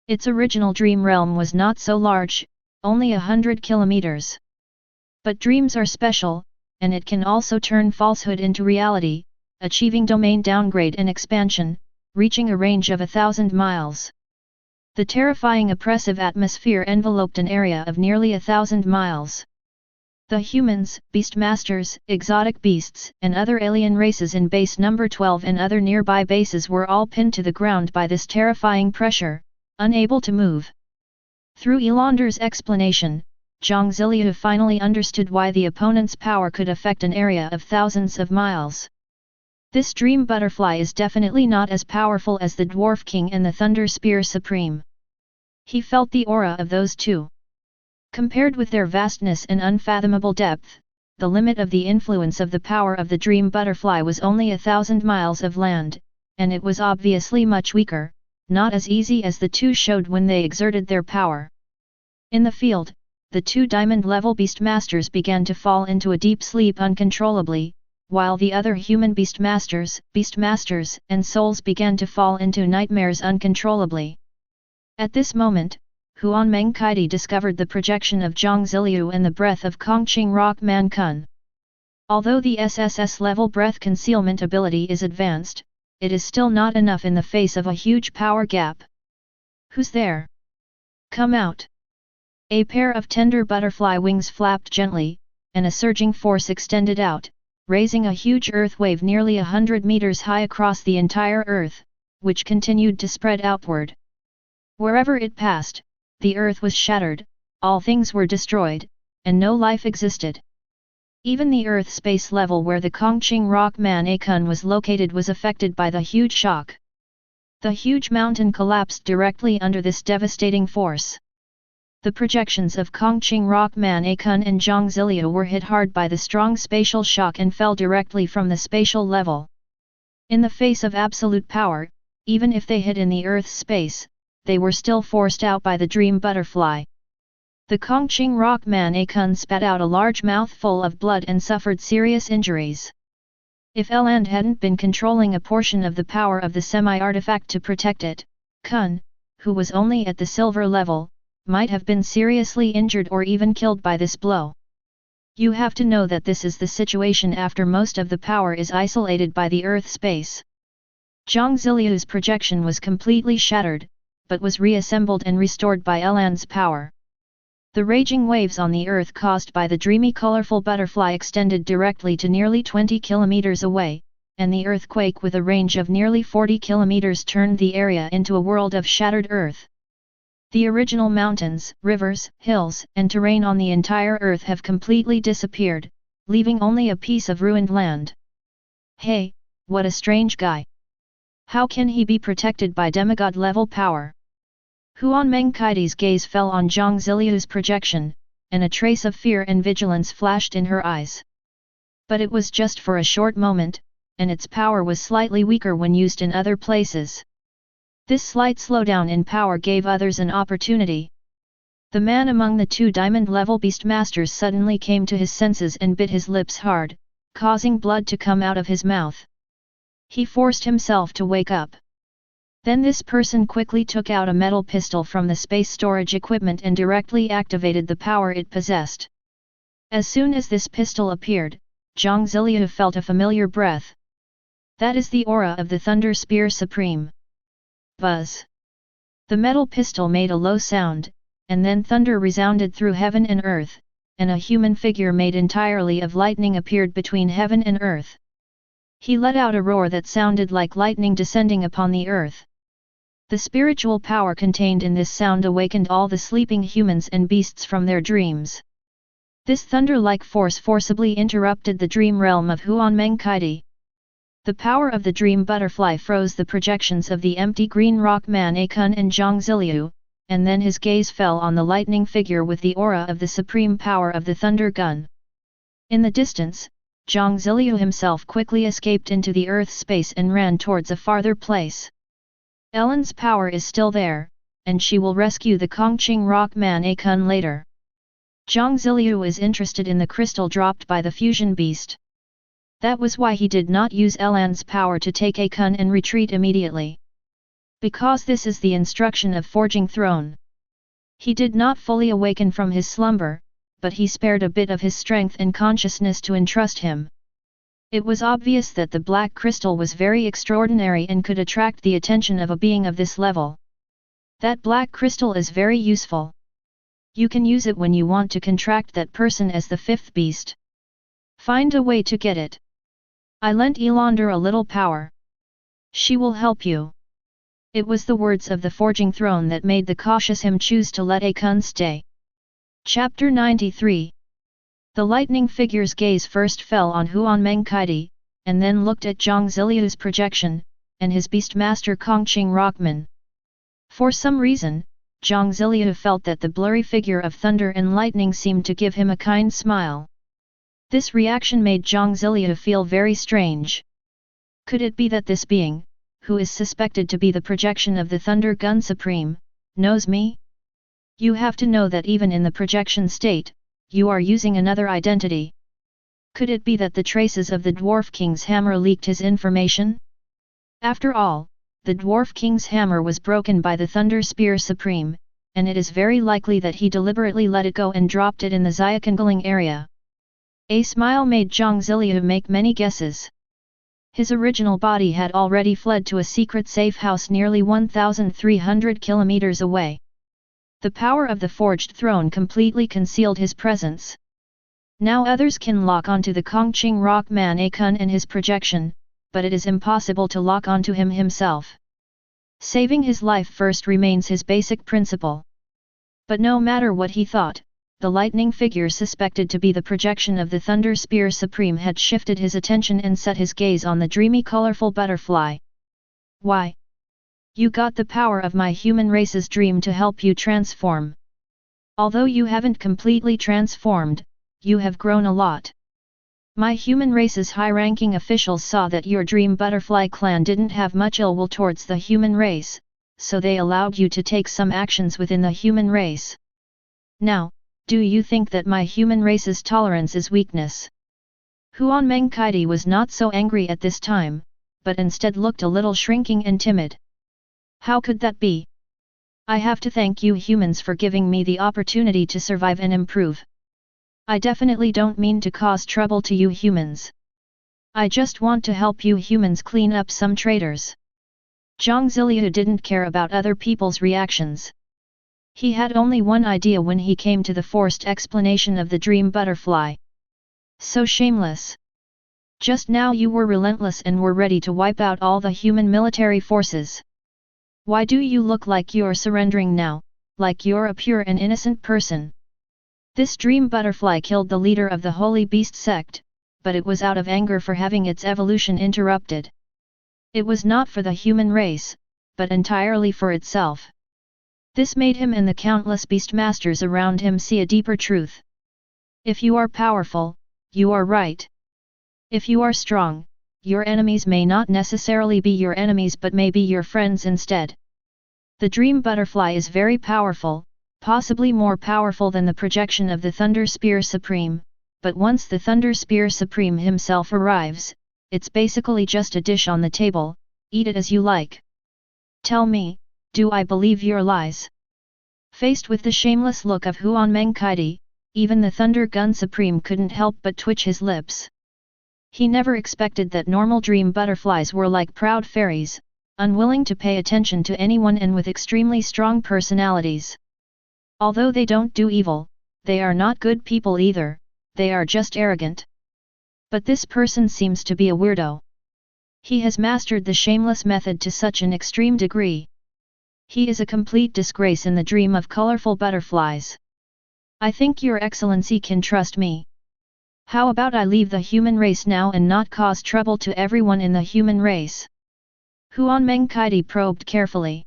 Its original dream realm was not so large, only 100 kilometers. But dreams are special, and it can also turn falsehood into reality, achieving domain downgrade and expansion, reaching a range of 1,000 miles. The terrifying oppressive atmosphere enveloped an area of nearly 1,000 miles. The humans, beastmasters, exotic beasts, and other alien races in base number 12 and other nearby bases were all pinned to the ground by this terrifying pressure, unable to move. Through Elander's explanation, Jiang Ziliu finally understood why the opponent's power could affect an area of thousands of miles. This dream butterfly is definitely not as powerful as the Dwarf King and the Thunder Spear Supreme. He felt the aura of those two. Compared with their vastness and unfathomable depth, the limit of the influence of the power of the dream butterfly was only 1,000 miles of land, and it was obviously much weaker, not as easy as the two showed when they exerted their power. In the field, the two diamond-level beastmasters began to fall into a deep sleep uncontrollably, while the other human beastmasters, and souls began to fall into nightmares uncontrollably. At this moment, Huan Mengkaidi discovered the projection of Jiang Ziliu and the breath of Kongqing Rock Man Kun. Although the SSS level breath concealment ability is advanced, it is still not enough in the face of a huge power gap. Who's there? Come out! A pair of tender butterfly wings flapped gently, and a surging force extended out, raising a huge earth wave nearly 100 meters high across the entire earth, which continued to spread outward. Wherever it passed, the earth was shattered, all things were destroyed, and no life existed. Even the earth space level where the Kongqing Rock Man Kun was located was affected by the huge shock. The huge mountain collapsed directly under this devastating force. The projections of Kongqing Rock Man Kun and Jiang Ziliu were hit hard by the strong spatial shock and fell directly from the spatial level. In the face of absolute power, even if they hit in the Earth's space, they were still forced out by the dream butterfly. The Kongqing Rock Man Kun spat out a large mouthful of blood and suffered serious injuries. If Eland hadn't been controlling a portion of the power of the semi-artifact to protect it, Kun, who was only at the silver level, might have been seriously injured or even killed by this blow. You have to know that this is the situation after most of the power is isolated by the Earth space. Jiang Ziliu's projection was completely shattered, but was reassembled and restored by Elan's power. The raging waves on the Earth caused by the dreamy colorful butterfly extended directly to nearly 20 kilometers away, and the earthquake with a range of nearly 40 kilometers turned the area into a world of shattered Earth. The original mountains, rivers, hills, and terrain on the entire Earth have completely disappeared, leaving only a piece of ruined land. Hey, what a strange guy! How can he be protected by demigod-level power? Huan Mengkaidi's gaze fell on Jiang Ziliu's projection, and a trace of fear and vigilance flashed in her eyes. But it was just for a short moment, and its power was slightly weaker when used in other places. This slight slowdown in power gave others an opportunity. The man among the two diamond-level beastmasters suddenly came to his senses and bit his lips hard, causing blood to come out of his mouth. He forced himself to wake up. Then this person quickly took out a metal pistol from the space storage equipment and directly activated the power it possessed. As soon as this pistol appeared, Jiang Ziliu felt a familiar breath. That is the aura of the Thunder Spear Supreme. Buzz! The metal pistol made a low sound, and then thunder resounded through heaven and earth, and a human figure made entirely of lightning appeared between heaven and earth. He let out a roar that sounded like lightning descending upon the earth. The spiritual power contained in this sound awakened all the sleeping humans and beasts from their dreams. This thunder-like force forcibly interrupted the dream realm of Huan Mengkaidi. The power of the dream butterfly froze the projections of the empty green rock man Akun and Jiang Ziliu, and then his gaze fell on the lightning figure with the aura of the supreme power of the thunder gun. In the distance, Jiang Ziliu himself quickly escaped into the Earth space and ran towards a farther place. Elan's power is still there, and she will rescue the Kongqing rock man Akun later. Jiang Ziliu is interested in the crystal dropped by the fusion beast. That was why he did not use Elan's power to take Akun and retreat immediately. Because this is the instruction of Forging Throne. He did not fully awaken from his slumber, but he spared a bit of his strength and consciousness to entrust him. It was obvious that the black crystal was very extraordinary and could attract the attention of a being of this level. That black crystal is very useful. You can use it when you want to contract that person as the fifth beast. Find a way to get it. I lent Elander a little power. She will help you. It was the words of the Forging Throne that made the cautious him choose to let Akun stay. Chapter 93. The lightning figure's gaze first fell on Huan Mengkaidi, and then looked at Jiang Ziliu's projection, and his beastmaster Kongqing Rockman. For some reason, Jiang Ziliu felt that the blurry figure of thunder and lightning seemed to give him a kind smile. This reaction made Jiang Ziliu feel very strange. Could it be that this being, who is suspected to be the projection of the Thunder Gun Supreme, knows me? You have to know that even in the projection state, you are using another identity. Could it be that the traces of the Dwarf King's hammer leaked his information? After all, the Dwarf King's hammer was broken by the Thunder Spear Supreme, and it is very likely that he deliberately let it go and dropped it in the Xiaokangaling area. A smile made Jiang Ziliu make many guesses. His original body had already fled to a secret safe house nearly 1,300 kilometers away. The power of the Forged Throne completely concealed his presence. Now others can lock onto the Kongqing rock man Akun and his projection, but it is impossible to lock onto him himself. Saving his life first remains his basic principle. But no matter what he thought, the lightning figure suspected to be the projection of the Thunder Spear Supreme had shifted his attention and set his gaze on the dreamy colorful butterfly. Why? You got the power of my human race's dream to help you transform. Although you haven't completely transformed, you have grown a lot. My human race's high-ranking officials saw that your dream butterfly clan didn't have much ill will towards the human race, so they allowed you to take some actions within the human race. Now, do you think that my human race's tolerance is weakness? Huan Mengkaidi was not so angry at this time, but instead looked a little shrinking and timid. How could that be? I have to thank you humans for giving me the opportunity to survive and improve. I definitely don't mean to cause trouble to you humans. I just want to help you humans clean up some traitors." Jiang Ziliu didn't care about other people's reactions. He had only one idea when he came to the forced explanation of the dream butterfly. "So shameless. Just now you were relentless and were ready to wipe out all the human military forces. Why do you look like you're surrendering now, like you're a pure and innocent person?" This dream butterfly killed the leader of the Holy Beast sect, but it was out of anger for having its evolution interrupted. It was not for the human race, but entirely for itself. This made him and the countless beastmasters around him see a deeper truth. If you are powerful, you are right. If you are strong, your enemies may not necessarily be your enemies but may be your friends instead. The dream butterfly is very powerful, possibly more powerful than the projection of the Thunder Spear Supreme, but once the Thunder Spear Supreme himself arrives, it's basically just a dish on the table, eat it as you like. Tell me, do I believe your lies? Faced with the shameless look of Huan Mengkaidi, even the Thunder Gun Supreme couldn't help but twitch his lips. He never expected that normal dream butterflies were like proud fairies, unwilling to pay attention to anyone and with extremely strong personalities. Although they don't do evil, they are not good people either, they are just arrogant. But this person seems to be a weirdo. He has mastered the shameless method to such an extreme degree. He is a complete disgrace in the dream of colorful butterflies. I think your excellency can trust me. How about I leave the human race now and not cause trouble to everyone in the human race? Huan Mengkaidi probed carefully.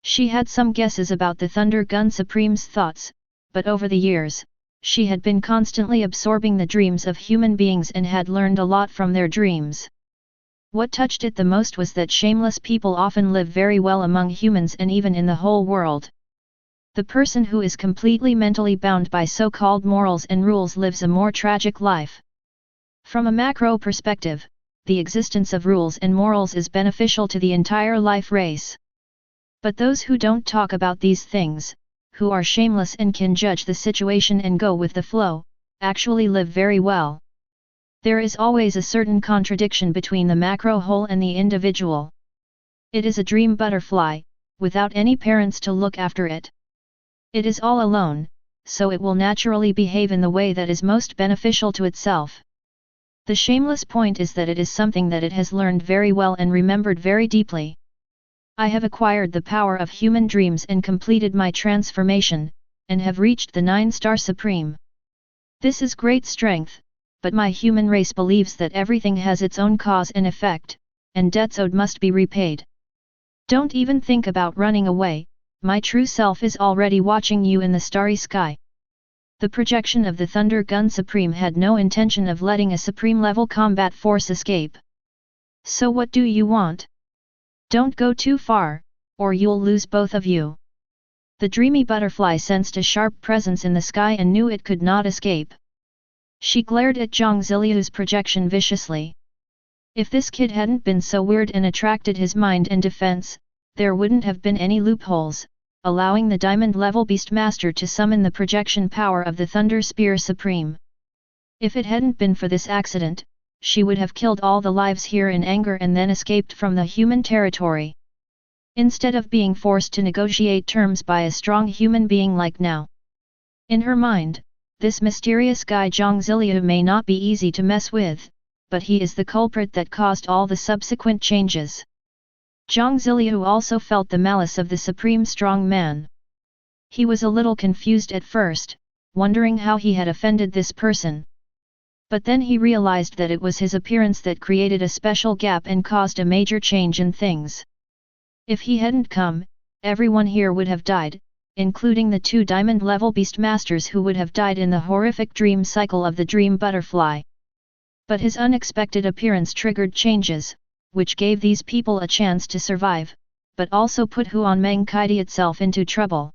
She had some guesses about the Thunder Gun Supreme's thoughts, but over the years, she had been constantly absorbing the dreams of human beings and had learned a lot from their dreams. What touched it the most was that shameless people often live very well among humans and even in the whole world. The person who is completely mentally bound by so-called morals and rules lives a more tragic life. From a macro perspective, the existence of rules and morals is beneficial to the entire life race. But those who don't talk about these things, who are shameless and can judge the situation and go with the flow, actually live very well. There is always a certain contradiction between the macro whole and the individual. It is a dream butterfly, without any parents to look after it. It is all alone, so it will naturally behave in the way that is most beneficial to itself. The shameless point is that it is something that it has learned very well and remembered very deeply. I have acquired the power of human dreams and completed my transformation, and have reached the 9-star Supreme. This is great strength, but my human race believes that everything has its own cause and effect, and debts owed must be repaid. Don't even think about running away, my true self is already watching you in the starry sky. The projection of the Thunder Gun Supreme had no intention of letting a supreme-level combat force escape. So what do you want? Don't go too far, or you'll lose both of you. The dreamy butterfly sensed a sharp presence in the sky and knew it could not escape. She glared at Jiang Ziliu's projection viciously. If this kid hadn't been so weird and attracted his mind and defense, there wouldn't have been any loopholes, allowing the diamond-level Beastmaster to summon the projection power of the Thunder Spear Supreme. If it hadn't been for this accident, she would have killed all the lives here in anger and then escaped from the human territory. Instead of being forced to negotiate terms by a strong human being like now. In her mind, this mysterious guy Jiang Ziliu may not be easy to mess with, but he is the culprit that caused all the subsequent changes. Jiang Ziliu also felt the malice of the supreme strong man. He was a little confused at first, wondering how he had offended this person. But then he realized that it was his appearance that created a special gap and caused a major change in things. If he hadn't come, everyone here would have died, including the 2 diamond-level Beastmasters who would have died in the horrific dream cycle of the dream butterfly. But his unexpected appearance triggered changes, which gave these people a chance to survive, but also put Huan Mengkaidi itself into trouble.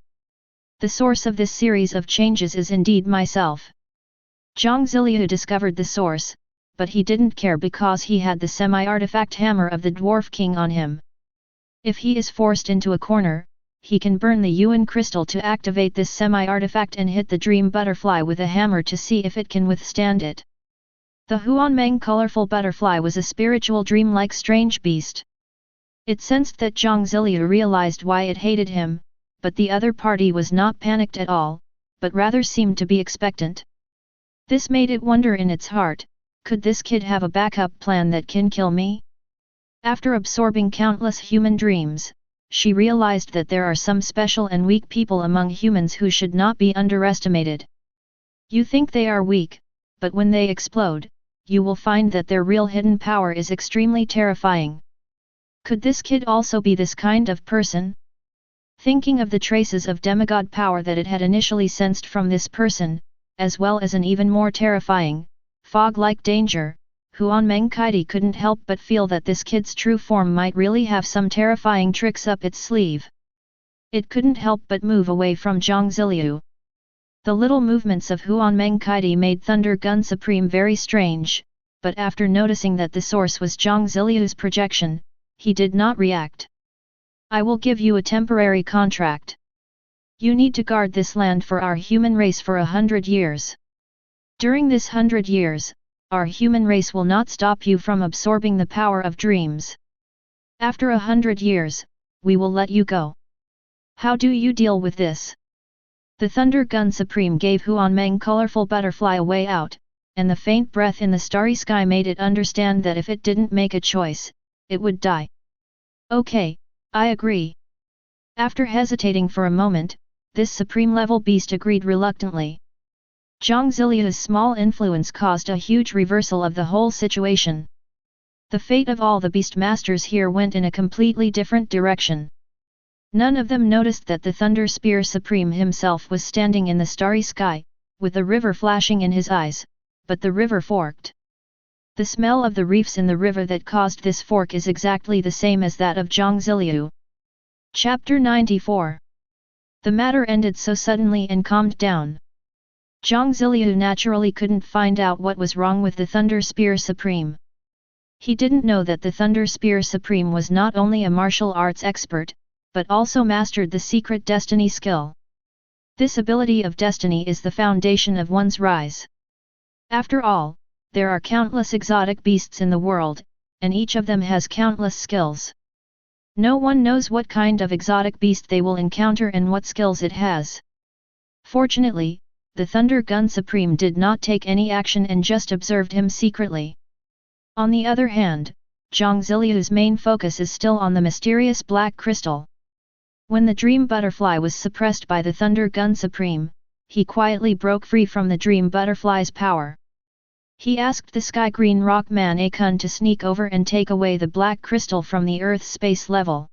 The source of this series of changes is indeed myself. Jiang Ziliu discovered the source, but he didn't care because he had the semi-artifact hammer of the Dwarf King on him. If he is forced into a corner, he can burn the Yuan crystal to activate this semi-artifact and hit the dream butterfly with a hammer to see if it can withstand it. The Huanmeng colorful butterfly was a spiritual dream-like strange beast. It sensed that Zhang Ziliu realized why it hated him, but the other party was not panicked at all, but rather seemed to be expectant. This made it wonder in its heart, could this kid have a backup plan that can kill me? After absorbing countless human dreams, she realized that there are some special and weak people among humans who should not be underestimated. You think they are weak, but when they explode, you will find that their real hidden power is extremely terrifying. Could this kid also be this kind of person? Thinking of the traces of demigod power that it had initially sensed from this person, as well as an even more terrifying, fog-like danger, Huanmeng Kaidi couldn't help but feel that this kid's true form might really have some terrifying tricks up its sleeve. It couldn't help but move away from Zhang Ziliu. The little movements of Huanmeng Kaidi made Thunder Gun Supreme very strange, but after noticing that the source was Zhang Ziliu's projection, he did not react. I will give you a temporary contract. You need to guard this land for our human race for 100 years. During this 100 years, our human race will not stop you from absorbing the power of dreams. After 100 years, we will let you go. How do you deal with this? The Thunder Gun Supreme gave Huanmeng colorful butterfly a way out, and the faint breath in the starry sky made it understand that if it didn't make a choice, it would die. Okay, I agree. After hesitating for a moment, this supreme-level beast agreed reluctantly. Zhang Ziliu's small influence caused a huge reversal of the whole situation. The fate of all the beast masters here went in a completely different direction. None of them noticed that the Thunder Spear Supreme himself was standing in the starry sky, with the river flashing in his eyes, but the river forked. The smell of the reefs in the river that caused this fork is exactly the same as that of Zhang Ziliu. Chapter 94. The matter ended so suddenly and calmed down. Zhang Ziliu naturally couldn't find out what was wrong with the Thunder Spear Supreme. He didn't know that the Thunder Spear Supreme was not only a martial arts expert, but also mastered the secret destiny skill. This ability of destiny is the foundation of one's rise. After all, there are countless exotic beasts in the world, and each of them has countless skills. No one knows what kind of exotic beast they will encounter and what skills it has. Fortunately, the Thunder Gun Supreme did not take any action and just observed him secretly. On the other hand, Zhang Ziliu's main focus is still on the mysterious black crystal. When the dream butterfly was suppressed by the Thunder Gun Supreme, he quietly broke free from the dream butterfly's power. He asked the Sky Green Rock Man Akun to sneak over and take away the black crystal from the Earth's space level.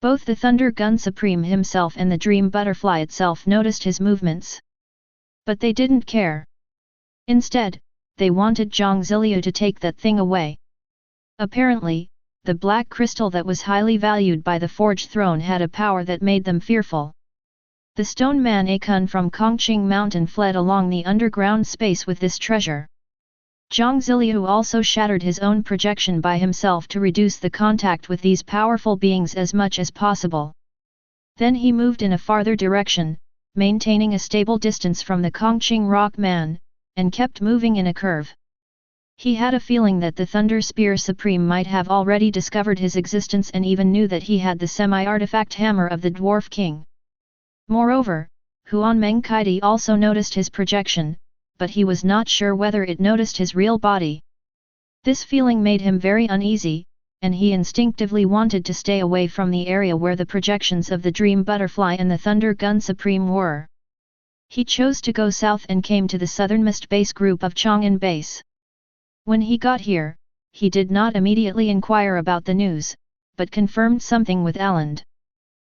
Both the Thunder Gun Supreme himself and the dream butterfly itself noticed his movements. But they didn't care. Instead, they wanted Zhang Ziliu to take that thing away. Apparently, the black crystal that was highly valued by the Forge Throne had a power that made them fearful. The stone man Akun from Kongqing Mountain fled along the underground space with this treasure. Zhang Ziliu also shattered his own projection by himself to reduce the contact with these powerful beings as much as possible. Then he moved in a farther direction, maintaining a stable distance from the Kongqing Rock Man, and kept moving in a curve. He had a feeling that the Thunder Spear Supreme might have already discovered his existence and even knew that he had the semi-artifact hammer of the Dwarf King. Moreover, Huanmeng Kaidi also noticed his projection, but he was not sure whether it noticed his real body. This feeling made him very uneasy, and he instinctively wanted to stay away from the area where the projections of the Dream Butterfly and the Thunder Gun Supreme were. He chose to go south and came to the southernmost base group of Chang'an Base. When he got here, he did not immediately inquire about the news, but confirmed something with Aland.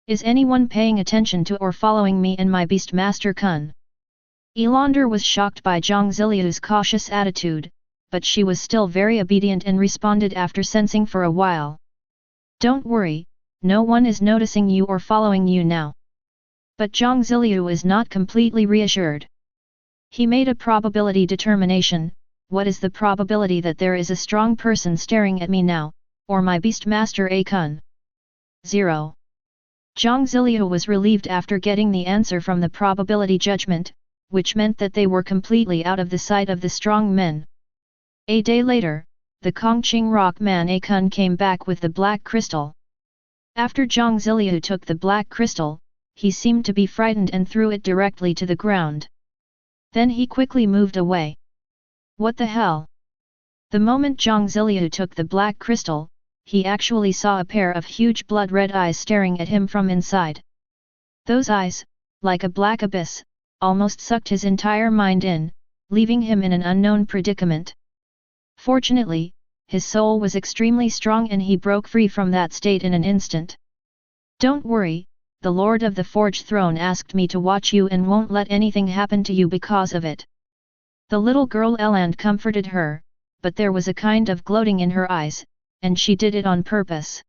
Is anyone paying attention to or following me and my Beastmaster Kun? Elander was shocked by Zhang Ziliu's cautious attitude, but she was still very obedient and responded after sensing for a while. Don't worry, no one is noticing you or following you now. But Zhang Ziliu is not completely reassured. He made a probability determination. What is the probability that there is a strong person staring at me now, or my Beastmaster Akun? 0. Jiang Ziliu was relieved after getting the answer from the probability judgment, which meant that they were completely out of the sight of the strong men. A day later, the Kongqing rock man Akun came back with the black crystal. After Jiang Ziliu took the black crystal, he seemed to be frightened and threw it directly to the ground. Then he quickly moved away. What the hell? The moment Jiang Ziliu took the black crystal, he actually saw a pair of huge blood-red eyes staring at him from inside. Those eyes, like a black abyss, almost sucked his entire mind in, leaving him in an unknown predicament. Fortunately, his soul was extremely strong and he broke free from that state in an instant. Don't worry, the Lord of the Forged Throne asked me to watch you and won't let anything happen to you because of it. The little girl Eland comforted her, but there was a kind of gloating in her eyes, and she did it on purpose.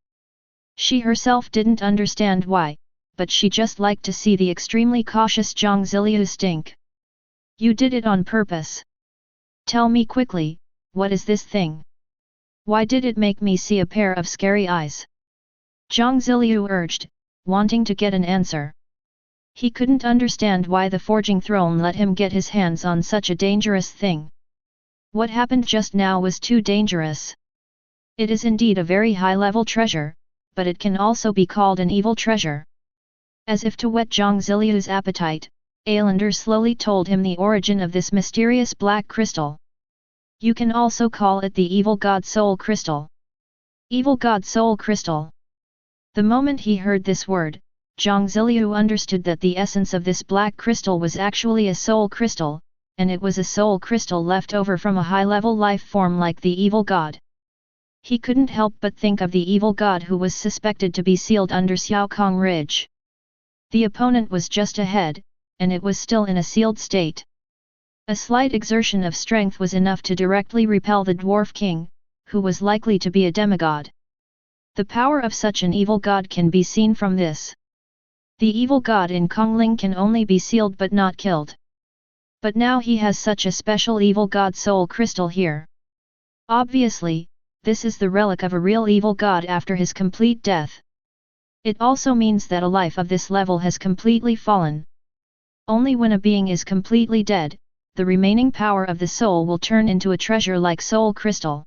She herself didn't understand why, but she just liked to see the extremely cautious Jiang Ziliu stink. You did it on purpose. Tell me quickly, what is this thing? Why did it make me see a pair of scary eyes? Jiang Ziliu urged, wanting to get an answer. He couldn't understand why the Forging Throne let him get his hands on such a dangerous thing. What happened just now was too dangerous. It is indeed a very high-level treasure, but it can also be called an evil treasure. As if to whet Jiang Ziliu's appetite, Ailander slowly told him the origin of this mysterious black crystal. You can also call it the Evil God Soul Crystal. Evil God Soul Crystal. The moment he heard this word, Jiang Ziliu understood that the essence of this black crystal was actually a soul crystal, and it was a soul crystal left over from a high-level life form like the Evil God. He couldn't help but think of the Evil God who was suspected to be sealed under Xiaokong Ridge. The opponent was just ahead, and it was still in a sealed state. A slight exertion of strength was enough to directly repel the Dwarf King, who was likely to be a demigod. The power of such an evil god can be seen from this. The evil god in Kongling can only be sealed but not killed. But now he has such a special evil god soul crystal here. Obviously, this is the relic of a real evil god after his complete death. It also means that a life of this level has completely fallen. Only when a being is completely dead, the remaining power of the soul will turn into a treasure like soul crystal.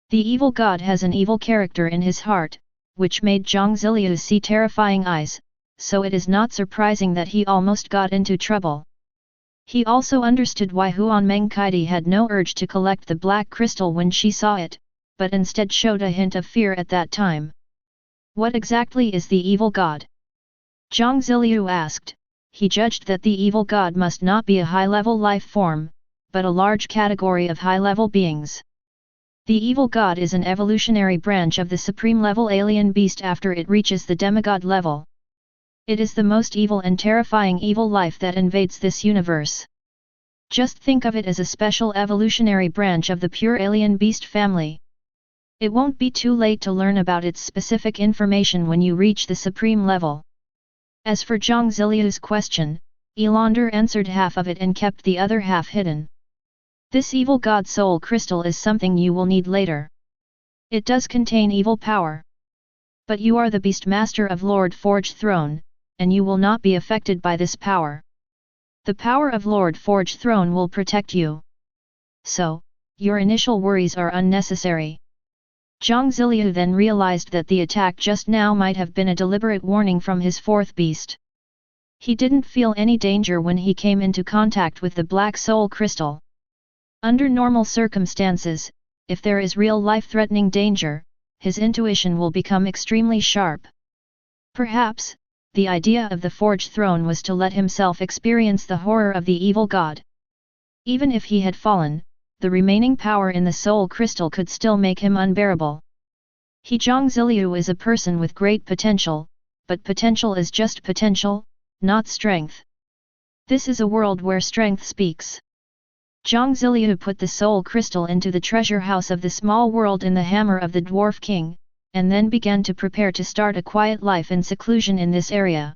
The evil god has an evil character in his heart, which made Jiang Ziliu see terrifying eyes, so it is not surprising that he almost got into trouble. He also understood why Huan Mengkaidi had no urge to collect the black crystal when she saw it, but instead showed a hint of fear at that time. What exactly is the evil god? Jiang Ziliu asked. He judged that the evil god must not be a high-level life form, but a large category of high-level beings. The evil god is an evolutionary branch of the supreme-level alien beast after it reaches the demigod level. It is the most evil and terrifying evil life that invades this universe. Just think of it as a special evolutionary branch of the pure alien beast family. It won't be too late to learn about its specific information when you reach the supreme level. As for Jiang Ziliu's question, Ailander answered half of it and kept the other half hidden. This evil god soul crystal is something you will need later. It does contain evil power. But you are the beast master of Lord Forged Throne, and you will not be affected by this power. The power of Lord Forged Throne will protect you. So, your initial worries are unnecessary. Jiang Ziliu then realized that the attack just now might have been a deliberate warning from his fourth beast. He didn't feel any danger when he came into contact with the black soul crystal. Under normal circumstances, if there is real life-threatening danger, his intuition will become extremely sharp. Perhaps, the idea of the Forged Throne was to let himself experience the horror of the evil god. Even if he had fallen, the remaining power in the soul crystal could still make him unbearable. Jiang Ziliu is a person with great potential, but potential is just potential, not strength. This is a world where strength speaks. Jiang Ziliu put the soul crystal into the treasure house of the small world in the hammer of the Dwarf King, and then began to prepare to start a quiet life in seclusion in this area.